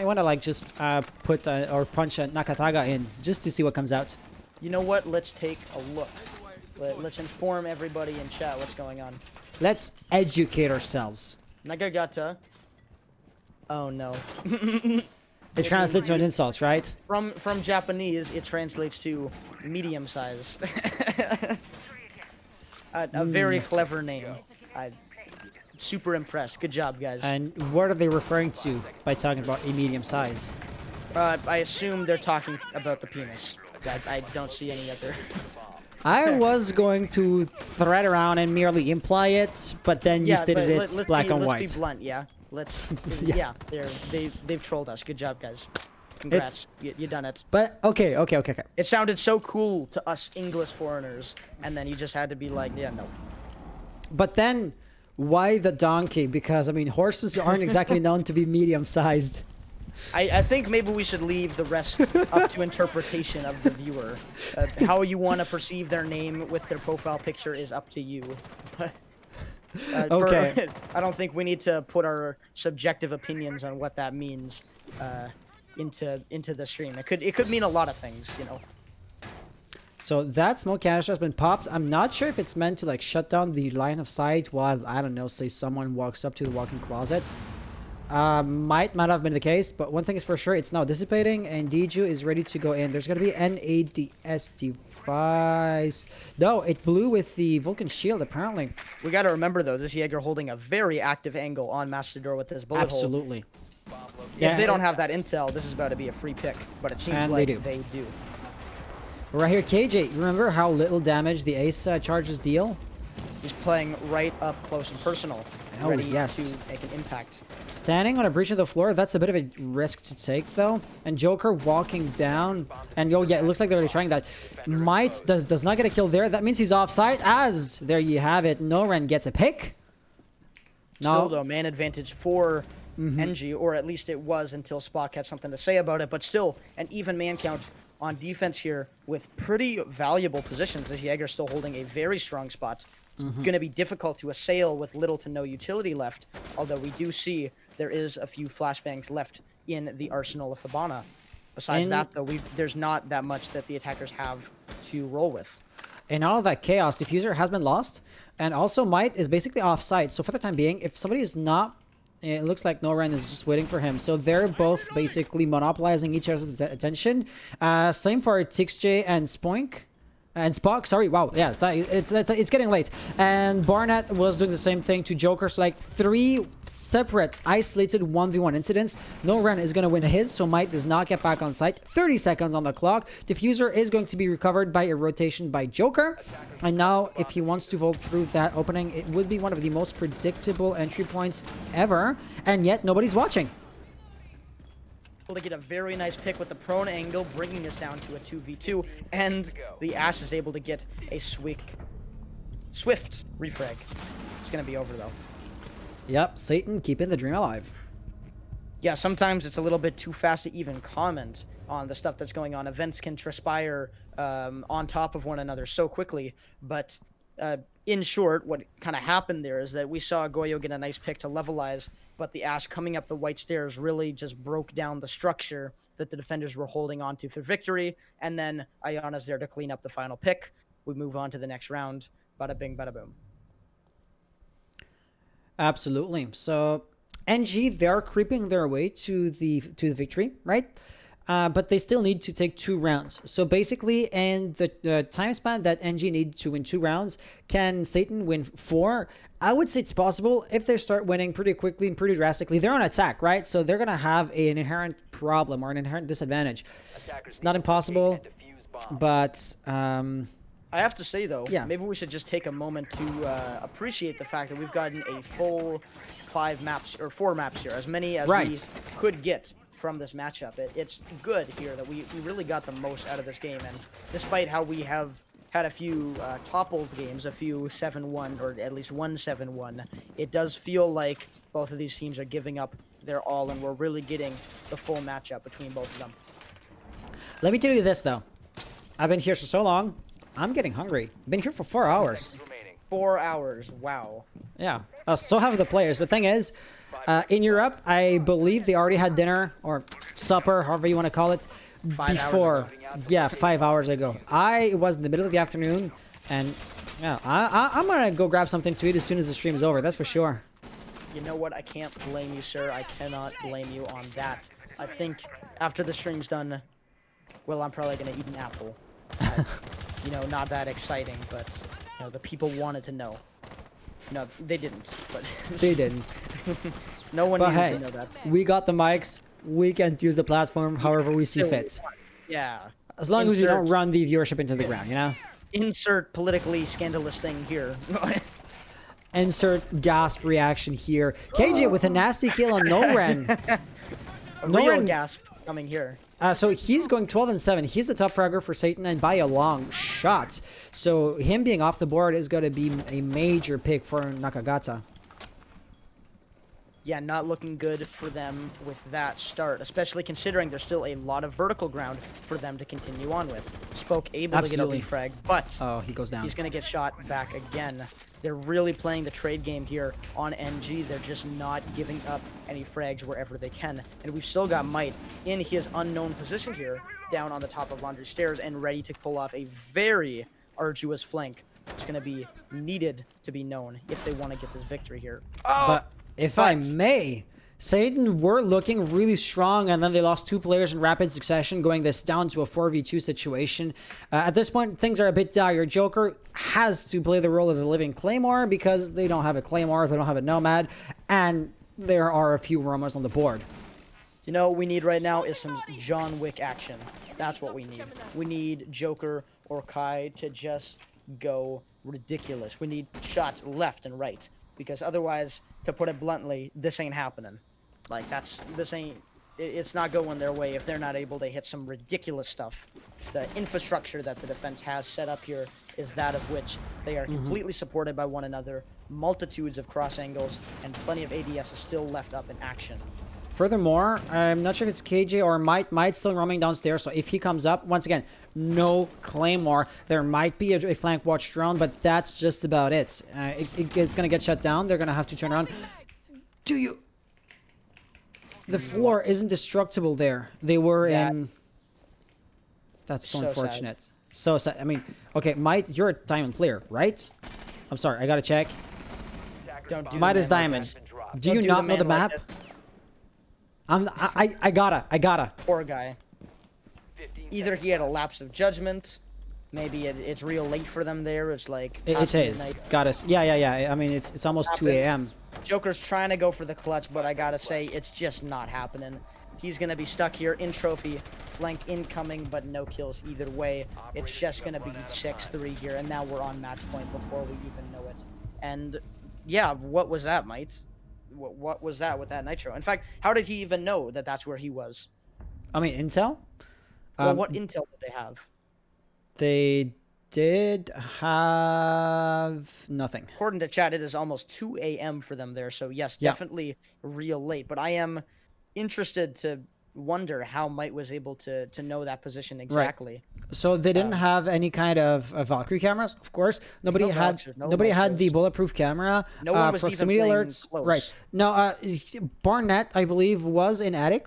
want to like just put or punch a Nakataga in just to see what comes out. You know what? Let's take a look. Let's inform everybody in chat what's going on. Let's educate ourselves. Nakagata. Oh no. It translates to an insult, right? From Japanese, it translates to medium size. A very clever name. I'm super impressed. Good job, guys. And what are they referring to by talking about a medium size? I assume they're talking about the penis. I don't see any other. I was going to thread around and merely imply it, but then you stated it's black and white. Let's be blunt, yeah. Yeah. They've trolled us. Good job, guys. Congrats, you done it. But okay. It sounded so cool to us English foreigners, and then you just had to be like, yeah, no. But then, why the donkey? Because I mean, horses aren't exactly known to be medium-sized. I think maybe we should leave the rest up to interpretation of the viewer. How you want to perceive their name with their profile picture is up to you. Okay. I don't think we need to put our subjective opinions on what that means into the stream. It could mean a lot of things, you know. So that smoke canister has been popped. I'm not sure if it's meant to like shut down the line of sight while, I don't know, say someone walks up to the walk-in closet. Might have been the case, but one thing is for sure, it's now dissipating, and Diju is ready to go in. There's gonna be an NADS device. No, it blew with the Vulcan shield, apparently. We gotta remember, though, this Jaeger holding a very active angle on Master Door with his bullet Absolutely. hole. If they don't have that intel, this is about to be a free pick, but it seems like they do. Right here, KJ, remember how little damage the Ace charges deal? He's playing right up close and personal, ready to make an impact. Standing on a breach of the floor, that's a bit of a risk to take, though. And Joker walking down, and oh yeah, it looks like they're trying that. Might does not get a kill there. That means he's offside. As there you have it, Noren gets a pick. Still, though, man advantage for NG, or at least it was until Spock had something to say about it. But still, an even man count on defense here with pretty valuable positions. This Jaeger still holding a very strong spot going to be difficult to assail with little to no utility left, although we do see there is a few flashbangs left in the arsenal of Hibana. Besides that, though, there's not that much that the attackers have to roll with. In all of that chaos, Diffuser has been lost, and also Might is basically off-site. So for the time being, if somebody is not, it looks like Noren is just waiting for him. So they're both basically monopolizing each other's attention. Same for Tixj and Spoink. And Spock, sorry, wow, yeah, it's getting late. And Barnett was doing the same thing to Joker. So like 3 separate, isolated 1v1 incidents. No Ren is going to win his, so Might does not get back on site. 30 seconds on the clock. Diffuser is going to be recovered by a rotation by Joker. And now, if he wants to vault through that opening, it would be one of the most predictable entry points ever. And yet, nobody's watching. To get a very nice pick with the prone angle, bringing us down to a 2v2, and the Ash is able to get a swift refrag. It's gonna be over though. Yep, Satan keeping the dream alive. Yeah, sometimes it's a little bit too fast to even comment on the stuff that's going on. Events can transpire on top of one another so quickly, but in short, what kind of happened there is that we saw Goyo get a nice pick to levelize, but the Ash coming up the white stairs really just broke down the structure that the defenders were holding on to for victory, and then Ayana's there to clean up the final pick. We move on to the next round. Bada bing, bada boom. Absolutely. So NG, they're creeping their way to the victory, right? But they still need to take 2 rounds. So basically, in the time span that NG need to win 2 rounds, can Satan win 4? I would say it's possible if they start winning pretty quickly and pretty drastically. They're on attack, right? So they're going to have an inherent problem or an inherent disadvantage. It's not impossible, but... I have to say, though, maybe we should just take a moment to appreciate the fact that we've gotten a full 5 maps, or 4 maps here, as many as we could get from this matchup. It's good here that we really got the most out of this game, and despite how we have had a few toppled games, a few 7-1, or at least one 7-1, it does feel like both of these teams are giving up their all, and we're really getting the full matchup between both of them. Let me tell you this, though. I've been here for so long, I'm getting hungry. Been here for 4 hours. 4 hours, wow. Yeah, so have the players. But the thing is, in Europe, I believe they already had dinner, or supper, however you want to call it, before. Yeah, 5 hours ago. It was in the middle of the afternoon, and yeah, I'm gonna go grab something to eat as soon as the stream is over, that's for sure. You know what, I can't blame you, sir. I cannot blame you on that. I think after the stream's done, well, I'm probably gonna eat an apple. You know, not that exciting, but you know, the people wanted to know. No, they didn't, but they didn't. No one needed to know that. We got the mics. We can use the platform however we see fit. Yeah. As long as you don't run the viewership into the ground, you know? Insert politically scandalous thing here. Insert gasp reaction here. KJ with a nasty kill on Noren. A real gasp coming here. So he's going 12-7. He's the top fragger for Satan, and by a long shot. So him being off the board is going to be a major pick for Nakagata. Yeah, not looking good for them with that start, especially considering there's still a lot of vertical ground for them to continue on with. Spoke able to get a refrag, but he goes down. He's going to get shot back again. They're really playing the trade game here on NG. They're just not giving up any frags wherever they can. And we've still got Might in his unknown position here, down on the top of Laundry Stairs, and ready to pull off a very arduous flank. It's going to be needed to be known if they want to get this victory here. But if I may, Satan were looking really strong, and then they lost 2 players in rapid succession, going this down to a 4v2 situation. At this point, things are a bit dire. Joker has to play the role of the living Claymore because they don't have a Claymore, they don't have a Nomad, and there are a few Romos on the board. You know what we need right now is some John Wick action. That's what we need. We need Joker or Kai to just go ridiculous. We need shots left and right, because otherwise, to put it bluntly, this ain't happening. Like, it's not going their way if they're not able to hit some ridiculous stuff. The infrastructure that the defense has set up here is that of which they are completely supported by one another, multitudes of cross angles, and plenty of ADS is still left up in action. Furthermore, I'm not sure if it's KJ or Might still roaming downstairs. So if he comes up, once again, no Claymore. There might be a flank watch drone, but that's just about it. It's gonna get shut down. They're gonna have to turn around. Do you? The floor isn't destructible there. They were in. That's so unfortunate. Sad. So sad. I mean, okay, Might, you're a diamond player, right? I'm sorry, I gotta check. Don't do Might is diamond. Do you not know the map? I gotta. Poor guy. Either he had a lapse of judgment, maybe it's real late for them there. It's like it is. Got us. Yeah. I mean, it's almost 2 a.m. Joker's trying to go for the clutch, but I gotta say it's just not happening. He's gonna be stuck here in trophy, flank incoming, but no kills either way. It's just gonna be 6-3 here, and now we're on match point before we even know it. And yeah, what was that, Might? What was that with that nitro? In fact, how did he even know that that's where he was? I mean, intel? Well, what intel did they have? They did have nothing. According to chat, it is almost 2 a.m. for them there. So yes, definitely real late. But I am interested to wonder how Might was able to know that position exactly. Right. So they didn't have any kind of Valkyrie cameras, of course. Nobody had the bulletproof camera. No one was proximity even alerts. close. Right. No, Barnett, I believe, was in attic.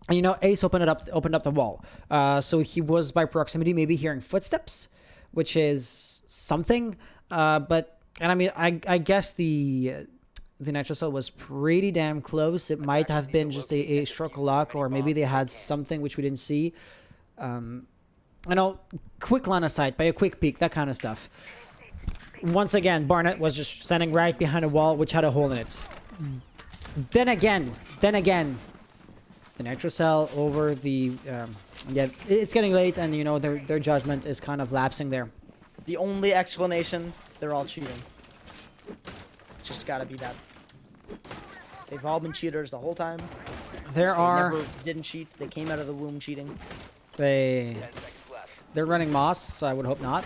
And, you know, Ace opened up the wall. So he was by proximity, maybe hearing footsteps, which is something. And I mean, I guess the nitro cell was pretty damn close. It might have been just a stroke of luck, or maybe they had something which we didn't see. You know, quick line of sight by a quick peek, that kind of stuff. Once again, Barnett was just standing right behind a wall which had a hole in it. Then again, the nitro cell over the yeah, it's getting late, and you know their judgment is kind of lapsing there. The only explanation, they're all cheating. Just gotta be that. They've all been cheaters the whole time. They never didn't cheat. They came out of the womb cheating. They're running Moss, so I would hope not.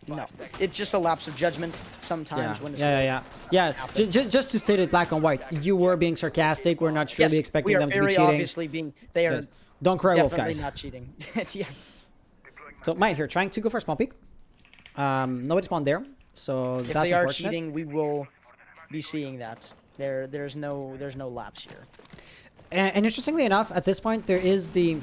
No, it's just a lapse of judgment sometimes. When it's Just to state it black and white, you were being sarcastic. We're not really expecting them to be cheating. Obviously being. They are. Don't cry wolf, definitely guys. Not cheating. Yeah. So Might here trying to go for a small peek. Nobody spawned there, so if that's they are unfortunate. cheating, we will be seeing that. There's no lapse here. And interestingly enough, at this point there is the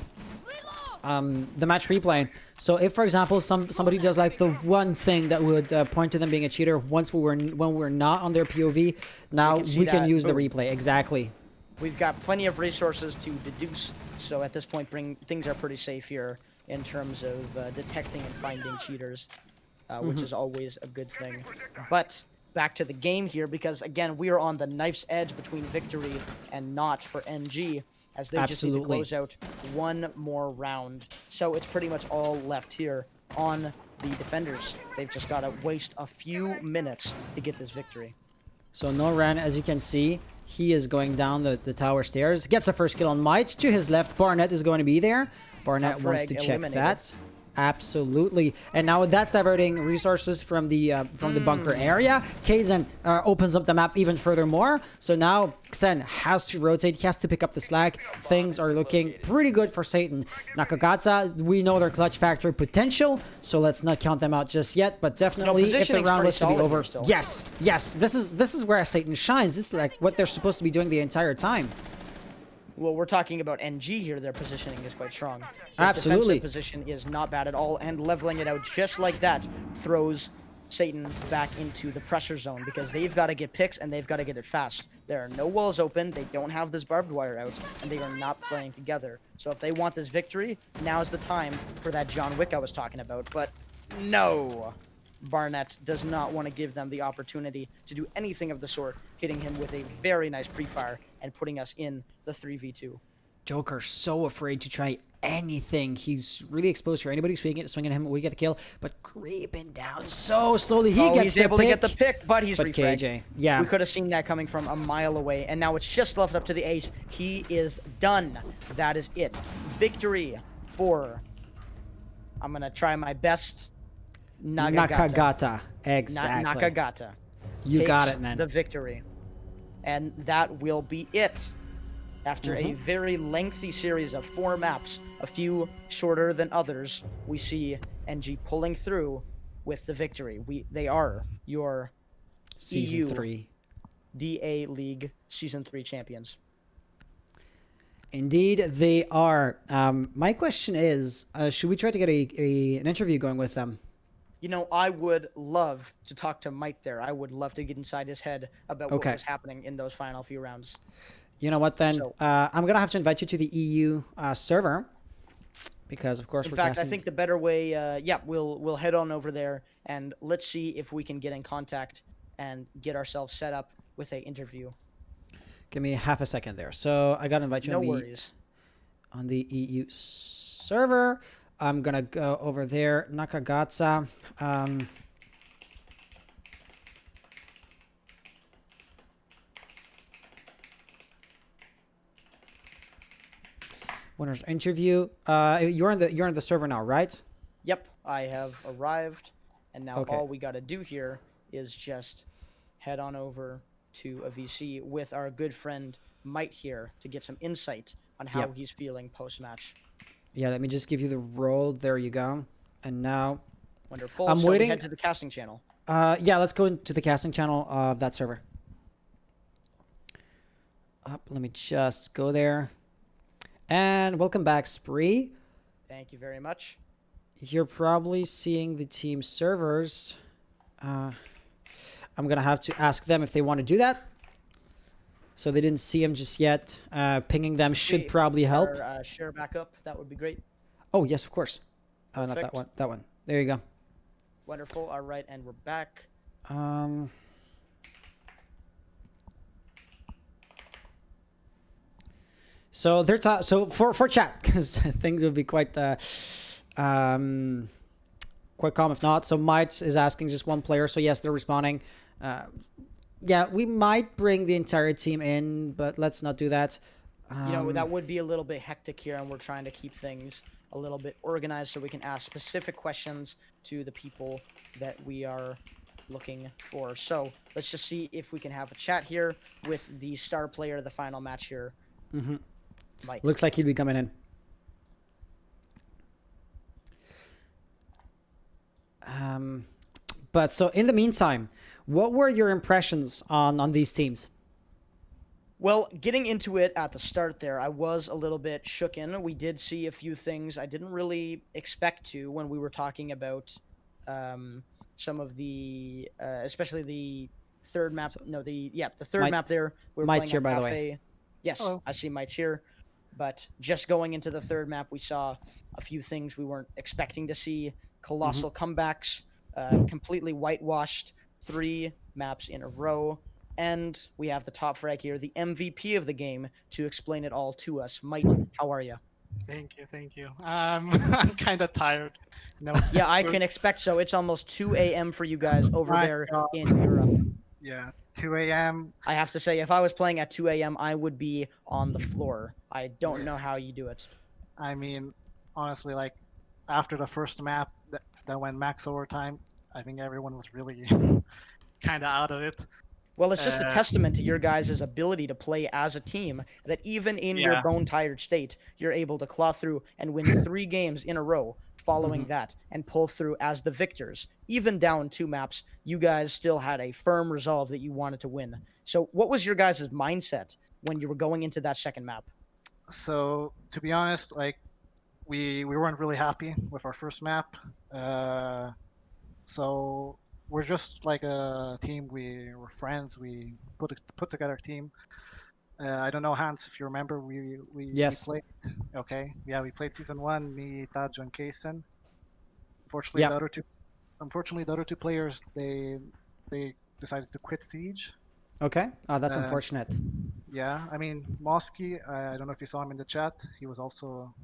match replay. So if, for example, somebody does like the one thing that would point to them being a cheater when we're not on their POV, now we can use the replay. Exactly. We've got plenty of resources to deduce, so at this point, things are pretty safe here in terms of detecting and finding cheaters, which is always a good thing. But back to the game here, because again, we are on the knife's edge between victory and not for NG, as they just need to close out one more round. So it's pretty much all left here on the defenders. They've just got to waste a few minutes to get this victory. So no Ren, as you can see, he is going down the tower stairs. Gets the first kill on Might. To his left, Barnett is going to be there. Barnett wants to check that. Absolutely. And now that's diverting resources from the bunker area. Kaizen opens up the map even furthermore. So now Xen has to rotate. He has to pick up the slack. Things are looking pretty good for S8n. Nakagata, we know their clutch factor potential, so let's not count them out just yet. But definitely, if the round was to be over, yes, this is where S8n shines. This is like what they're supposed to be doing the entire time. Well, we're talking about NG here. Their positioning is quite strong. Their Absolutely. defensive position is not bad at all, and leveling it out just like that throws S8n back into the pressure zone, because they've got to get picks and they've got to get it fast. There are no walls open, they don't have this barbed wire out, and they are not playing together. So if they want this victory, now's the time for that John Wick I was talking about. But no, Barnett does not want to give them the opportunity to do anything of the sort, hitting him with a very nice pre-fire and putting us in the 3v2. Joker's so afraid to try anything. He's really exposed here. Anybody swinging at him, we get the kill, but creeping down so slowly. He's able to get the pick, but he's refragged. KJ, yeah. We could have seen that coming from a mile away, and now it's just left up to the ace. He is done. That is it. Victory for, I'm going to try my best, Nakagata. Exactly. Nakagata. You got it, man. The victory. And that will be it. After a very lengthy series of 4 maps, a few shorter than others, we see NG pulling through with the victory. They are your Season EU 3. DA League Season 3 champions. Indeed, they are. My question is, should we try to get an interview going with them? You know, I would love to talk to Mike there. I would love to get inside his head about what was happening in those final few rounds. You know what, then? So, I'm going to have to invite you to the EU server because, of course, in we're fact, casting... I think the better way, we'll head on over there and let's see if we can get in contact and get ourselves set up with an interview. Give me half a second there. So I got to invite you on the EU server. I'm going to go over there. Nakagata. Winner's interview. You're in the server now, right? Yep, I have arrived, and now all we got to do here is just head on over to a VC with our good friend Mike here to get some insight on how he's feeling post-match. Yeah, let me just give you the role. There you go. And now... Wonderful. I'm waiting. Head to the casting channel. Yeah, let's go into the casting channel of that server. Let me just go there. And welcome back, Spree. Thank you very much. You're probably seeing the team servers. I'm going to have to ask them if they want to do that. So they didn't see them just yet. Pinging them should probably help. Share back up. That would be great. Oh, yes, of course. Not that one. That one. There you go. Wonderful. All right, and we're back. So they're so for chat, because things would be quite calm if not. So Mites is asking just one player. So yes, they're responding. Yeah, we might bring the entire team in, but let's not do that. You know, that would be a little bit hectic here, and we're trying to keep things a little bit organized so we can ask specific questions to the people that we are looking for. So let's just see if we can have a chat here with the star player of the final match here. Mike. Looks like he'd be coming in. But so in the meantime, what were your impressions on these teams? Well, getting into it at the start there, I was a little bit shooken. We did see a few things I didn't really expect to when we were talking about some of the, especially the third map. No, the third map there. We were Mite's here, by the way. Yes, hello. I see Mite's here. But just going into the third map, we saw a few things we weren't expecting to see. Colossal comebacks, completely whitewashed 3 maps in a row. And we have the top frag here, the MVP of the game, to explain it all to us. Mike, how are you? Thank you. I'm kind of tired. No, yeah, I can expect so. It's almost 2 a.m. for you guys over there in Europe. Yeah, it's 2 a.m. I have to say, if I was playing at 2 a.m., I would be on the floor. I don't know how you do it. I mean, honestly, like, after the first map that went max overtime, I think everyone was really kind of out of it. Well, it's just a testament to your guys' ability to play as a team that even in your bone-tired state, you're able to claw through and win 3 games in a row following that and pull through as the victors. Even down 2 maps, you guys still had a firm resolve that you wanted to win. So what was your guys' mindset when you were going into that second map? So, to be honest, like, we weren't really happy with our first map. So we're just like a team. We were friends. We put together a team. I don't know, Hans, if you remember, we played. Okay, yeah, we played season 1. Me, Tajo, and Kaysen. Unfortunately, the other two players they decided to quit Siege. Okay, that's unfortunate. Yeah, I mean, Mosky, I don't know if you saw him in the chat. He was one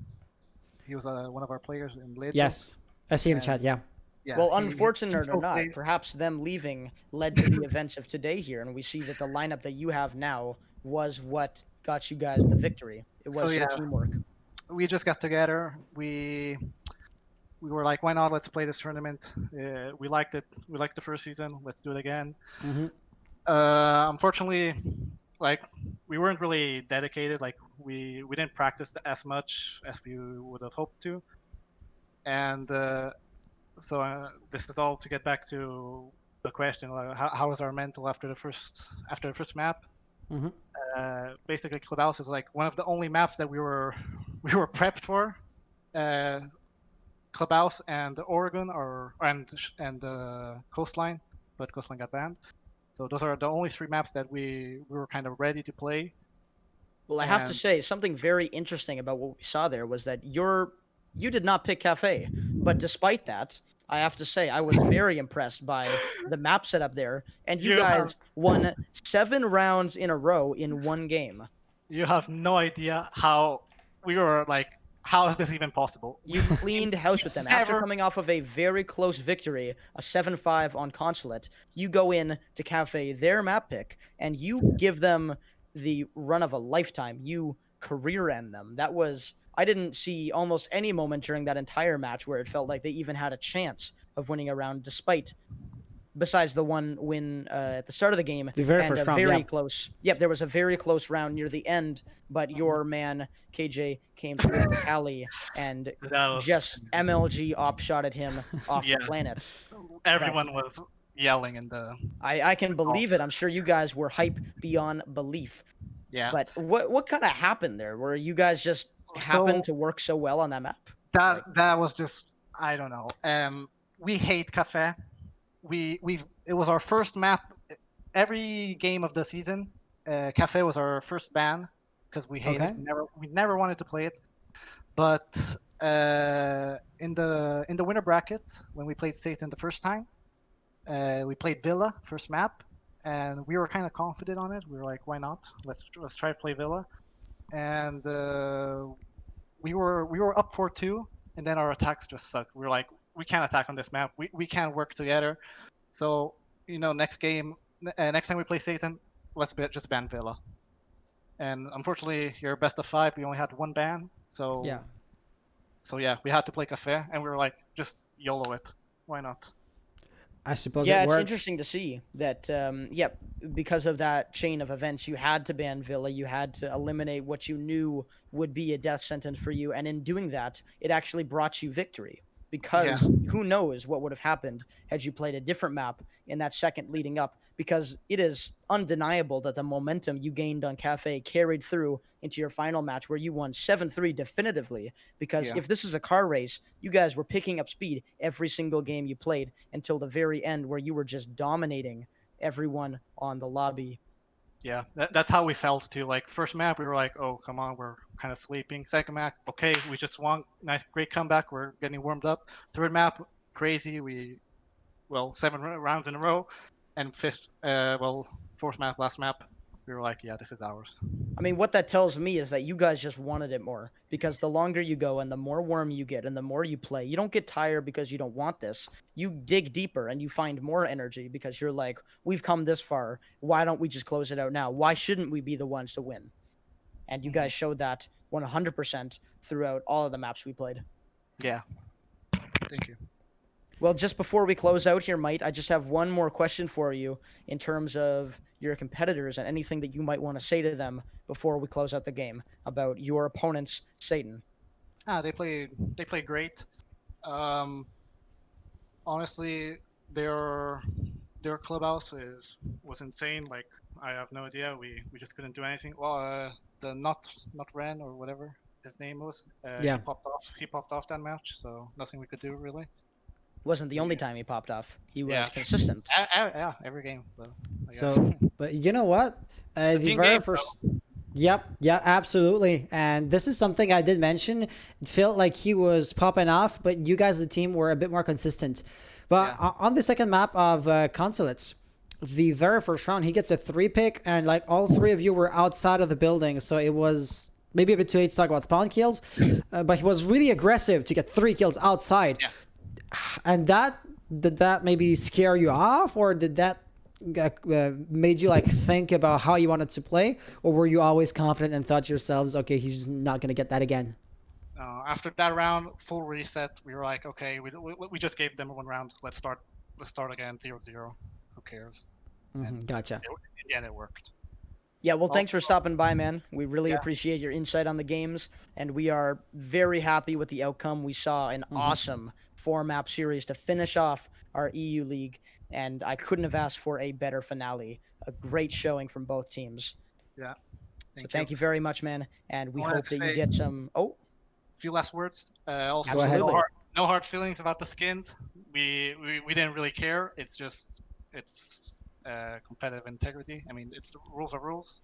of our players in Legend. Yes, I see him in chat. Yeah. Yeah, well, unfortunate or not, perhaps them leaving led to the events of today here, and we see that the lineup that you have now was what got you guys the victory. It was your teamwork. We just got together. We were like, why not? Let's play this tournament. We liked it. We liked the first season. Let's do it again. Unfortunately, like we weren't really dedicated. Like we didn't practice as much as we would have hoped to, and this is all to get back to the question: like, how was our mental after the first map? Mm-hmm. Basically, Clubhouse is like one of the only maps that we were prepped for. Clubhouse and Oregon and Coastline, but Coastline got banned. So those are the only 3 maps that we were kind of ready to play. Well, I have to say something very interesting about what we saw there was that you did not pick Cafe, but despite that, I have to say I was very impressed by the map setup there, and you guys won 7 rounds in a row in 1 game. You have no idea how we were like, how is this even possible? You cleaned house with them after coming off of a very close victory, a 7-5 on Consulate. You go in to Cafe, their map pick, and you give them the run of a lifetime. You career end them. I didn't see almost any moment during that entire match where it felt like they even had a chance of winning a round, besides the one win at the start of the game, the very first round, very close. Yep, there was a very close round near the end, but your man KJ came through with Cali and just MLG op-shotted him off the planet. Everyone was yelling in the. I can believe it. I'm sure you guys were hype beyond belief. Yeah. But what kind of happened there? Where you guys just happened to work so well on that map? That was just, I don't know. We hate Cafe. It was our first map. Every game of the season, Cafe was our first ban because we hated it. We never wanted to play it. But in the winner bracket, when we played Satan the first time, we played Villa first map, and we were kind of confident on it. We were like, why not? Let's try to play Villa, and we were up 4-2, and then our attacks just sucked. We were like, we can't attack on this map. We can't work together. So next game, next time we play Satan, let's just ban Villa. And unfortunately, your best of 5, we only had 1 ban. So yeah, we had to play Cafe, and we were like, just YOLO it. Why not? I suppose it's worked. interesting to see that, because of that chain of events, you had to ban Villa, you had to eliminate what you knew would be a death sentence for you, and in doing that, it actually brought you victory. Because who knows what would have happened had you played a different map in that second leading up, because it is undeniable that the momentum you gained on Cafe carried through into your final match where you won 7-3 definitively, because if this is a car race, you guys were picking up speed every single game you played until the very end where you were just dominating everyone on the lobby. Yeah, that's how we felt too. Like first map, we were like, "Oh, come on, we're kind of sleeping." Second map, okay, we just won, nice, great comeback. We're getting warmed up. Third map, crazy. 7 rounds in a row, and fourth map, last map, we were like, "Yeah, this is ours." I mean, what that tells me is that you guys just wanted it more, because the longer you go and the more warm you get and the more you play, you don't get tired because you don't want this. You dig deeper and you find more energy because you're like, we've come this far. Why don't we just close it out now? Why shouldn't we be the ones to win? And you guys showed that 100% throughout all of the maps we played. Yeah. Thank you. Well, just before we close out here, Mike, I just have one more question for you in terms of your competitors and anything that you might want to say to them before we close out the game about your opponents, Satan. They play great. Honestly, their clubhouse was insane. Like, I have no idea. We just couldn't do anything. Well, the not Ren or whatever his name was. He popped off that match, so nothing we could do really. Wasn't the only time he popped off. He was consistent. Yeah, every game. So, but you know what? The very first. Yep, absolutely. And this is something I did mention. It felt like he was popping off, but you guys, the team, were a bit more consistent. But on the second map of Consulates, the very first round, he gets a 3 pick, and like all 3 of you were outside of the building, so it was maybe a bit too late to talk about spawn kills, but he was really aggressive to get 3 kills outside. Yeah. And did that maybe scare you off, or did that made you like think about how you wanted to play, or were you always confident and thought to yourselves, okay, he's not going to get that again? After that round, full reset, we were like, okay, we just gave them 1 round. Let's start again, 0-0. Who cares? Gotcha. In the end, it worked. Yeah, well, thanks for stopping by, man. We really appreciate your insight on the games, and we are very happy with the outcome. We saw an awesome 4-map series to finish off our EU League, and I couldn't have asked for a better finale. A great showing from both teams. Yeah. Thank you very much, man, and we I wanted hope to that you say get some... Oh, a few last words. Also, Go ahead. no hard feelings about the skins. We didn't really care. It's just competitive integrity. I mean, it's the rules are rules.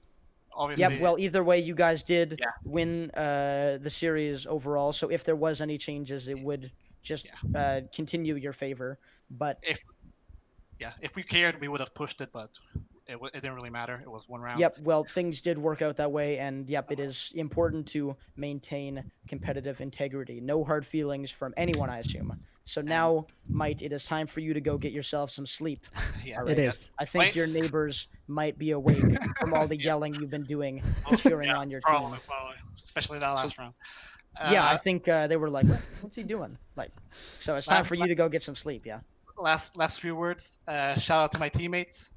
Obviously. yeah, well, either way, you guys did win the series overall, so if there was any changes, it would just continue your favor. But if we cared, we would have pushed it, but it didn't really matter. It was one round. Yep, well, things did work out that way, and yep, it is important to maintain competitive integrity. No hard feelings from anyone, I assume. So now, Might, it is time for you to go get yourself some sleep. Yeah, It is. I think your neighbors might be awake from all the yelling you've been doing, cheering on your team. Probably, especially that last round. Yeah, I think they were like, "What's he doing?" Like, so it's time for you to go get some sleep. Yeah. Last few words. Shout out to my teammates.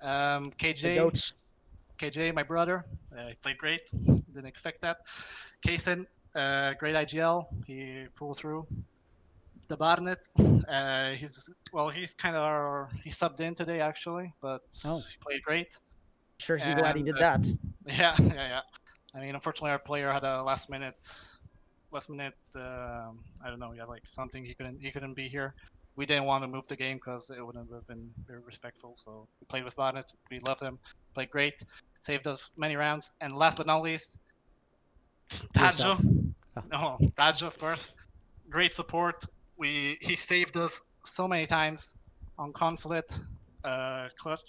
KJ, my brother, he played great. Didn't expect that. Kason, great IGL. He pulled through. The Barnet, he's subbed in today actually, but he played great. Sure, he's glad he did that. Yeah. I mean, unfortunately, our player had a last minute. I don't know. Yeah, like something he couldn't be here. We didn't want to move the game because it wouldn't have been very respectful. So we played with Barnet. We love him. Played great. Saved us many rounds. And last but not least, Tadjo. Tadjo, of course. Great support. He saved us so many times on Consulate.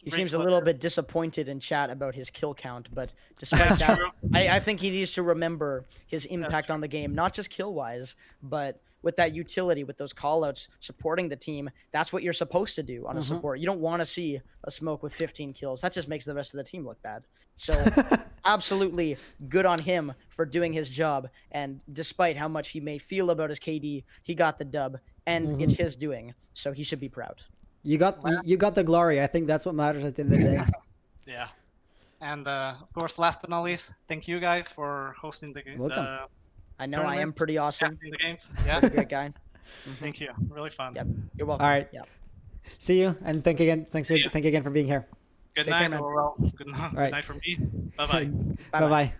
He seems a little bit disappointed in chat about his kill count, but despite that, I think he needs to remember his impact on the game, not just kill-wise, but with that utility, with those callouts, supporting the team. That's what you're supposed to do on a support. You don't want to see a smoke with 15 kills. That just makes the rest of the team look bad. So absolutely good on him for doing his job. And despite how much he may feel about his KD, he got the dub, and it's his doing. So he should be proud. You got the glory. I think that's what matters at the end of the day. Yeah. And of course, last but not least, thank you guys for hosting the game. I know I am pretty awesome. The games. Yeah. Great guy. Thank you. Really fun. Yep. You're welcome. All right. Yeah. See you, and thank you again. Thank you again for being here. Good night, Orwell. Good night from me. Bye-bye. Bye-bye.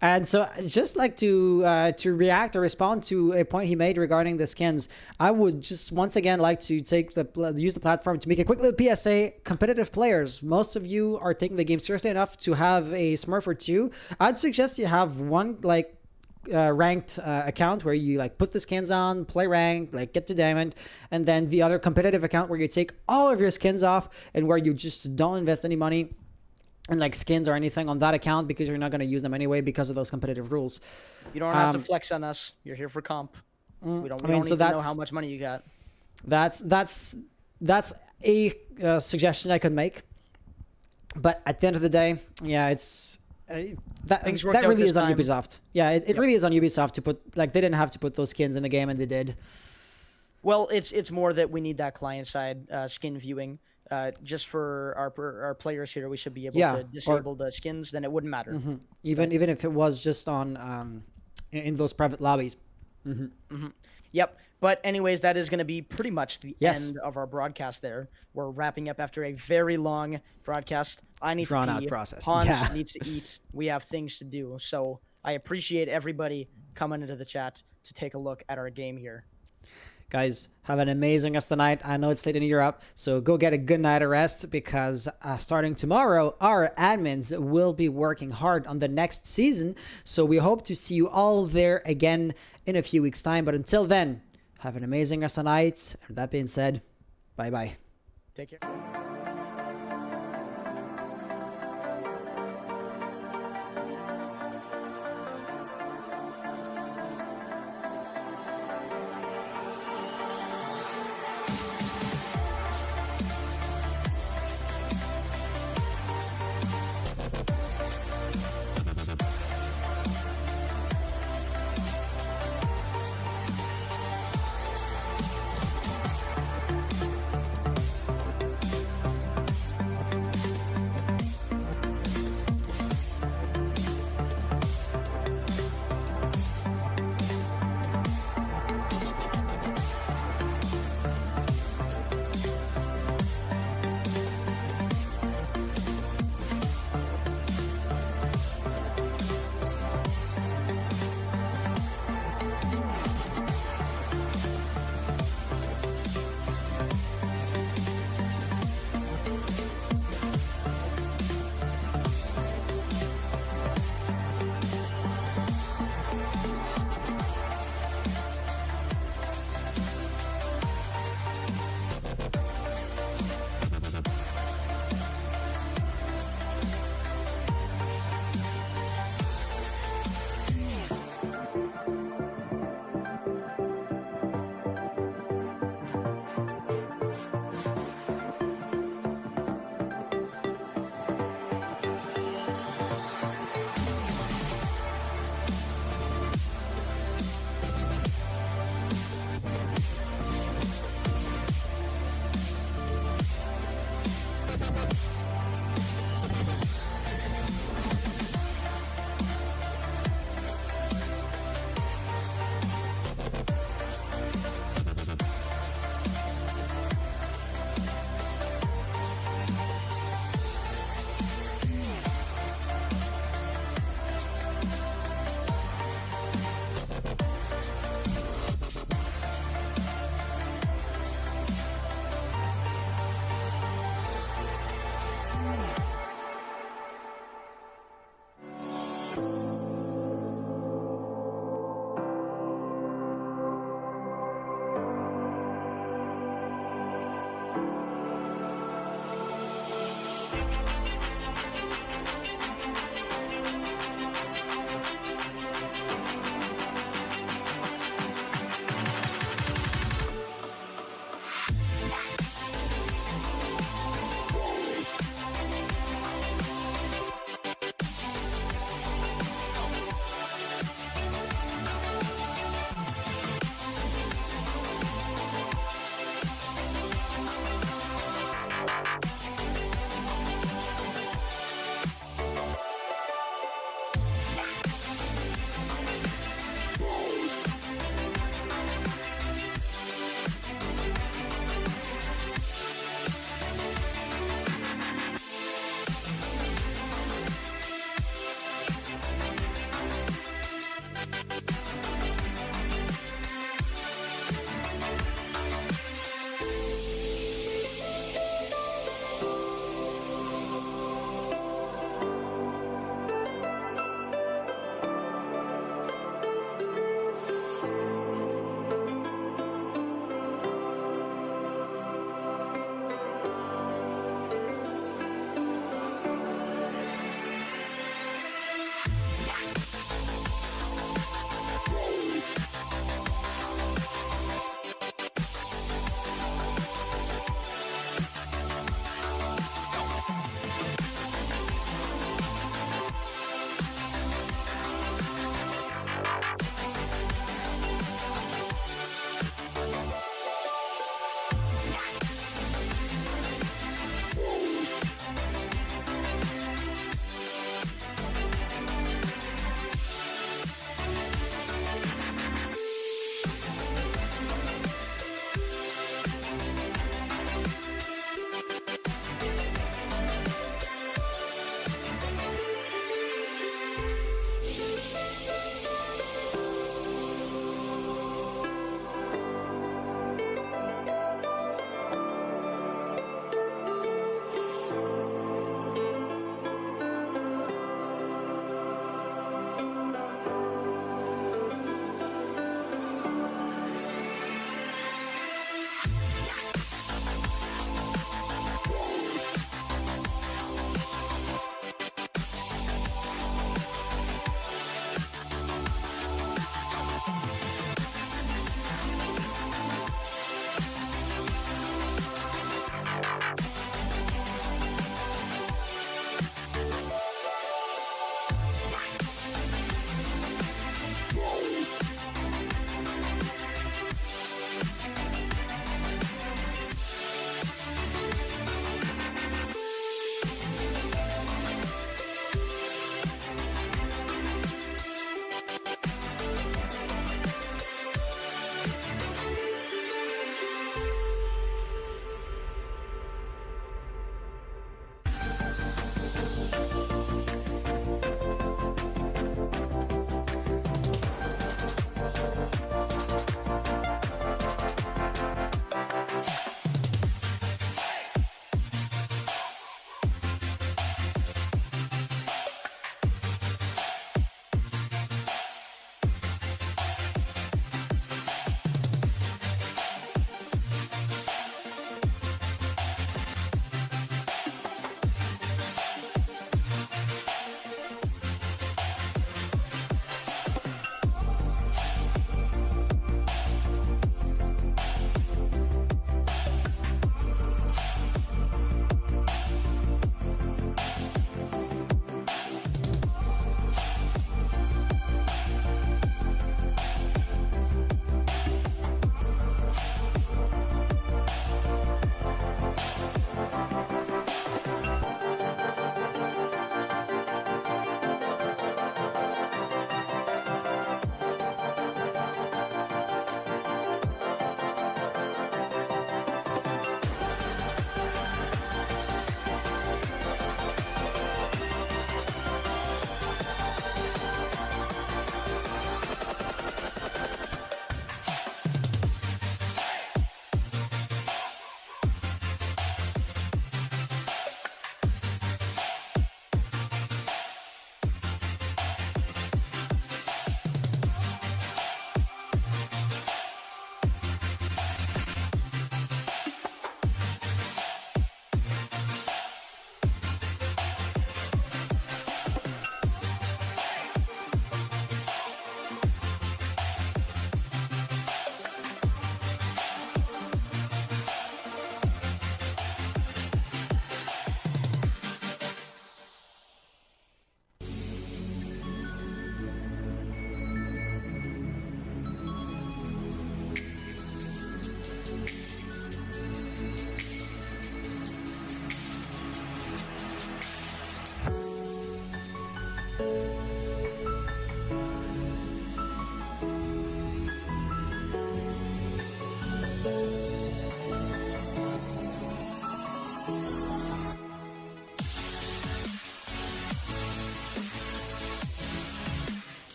And so just like to react or respond to a point he made regarding the skins, I would just once again like to use the platform to make a quick little PSA. Competitive players, most of you are taking the game seriously enough to have a Smurf or two. I'd suggest you have one ranked account where you put the skins on, play ranked, get to diamond, and then the other competitive account where you take all of your skins off and where you just don't invest any money and skins or anything on that account because you're not going to use them anyway because of those competitive rules. You don't have to flex on us. You're here for comp. We don't need to know how much money you got. That's a suggestion I could make. But at the end of the day, yeah, it's that really is on Ubisoft. Yeah, it really is on Ubisoft to put they didn't have to put those skins in the game and they did. Well, it's more that we need that client side skin viewing. Just for our players here, we should be able to disable the skins. Then it wouldn't matter. Even if it was just on in those private lobbies. Yep. But anyways, that is going to be pretty much the end of our broadcast. There, we're wrapping up after a very long broadcast. I need to pee. Process. Hans needs to eat. We have things to do. So I appreciate everybody coming into the chat to take a look at our game here. Guys, have an amazing rest of the night. I know it's late in Europe, so go get a good night of rest because starting tomorrow, our admins will be working hard on the next season. So we hope to see you all there again in a few weeks' time. But until then, have an amazing rest of the night. And that being said, bye-bye. Take care.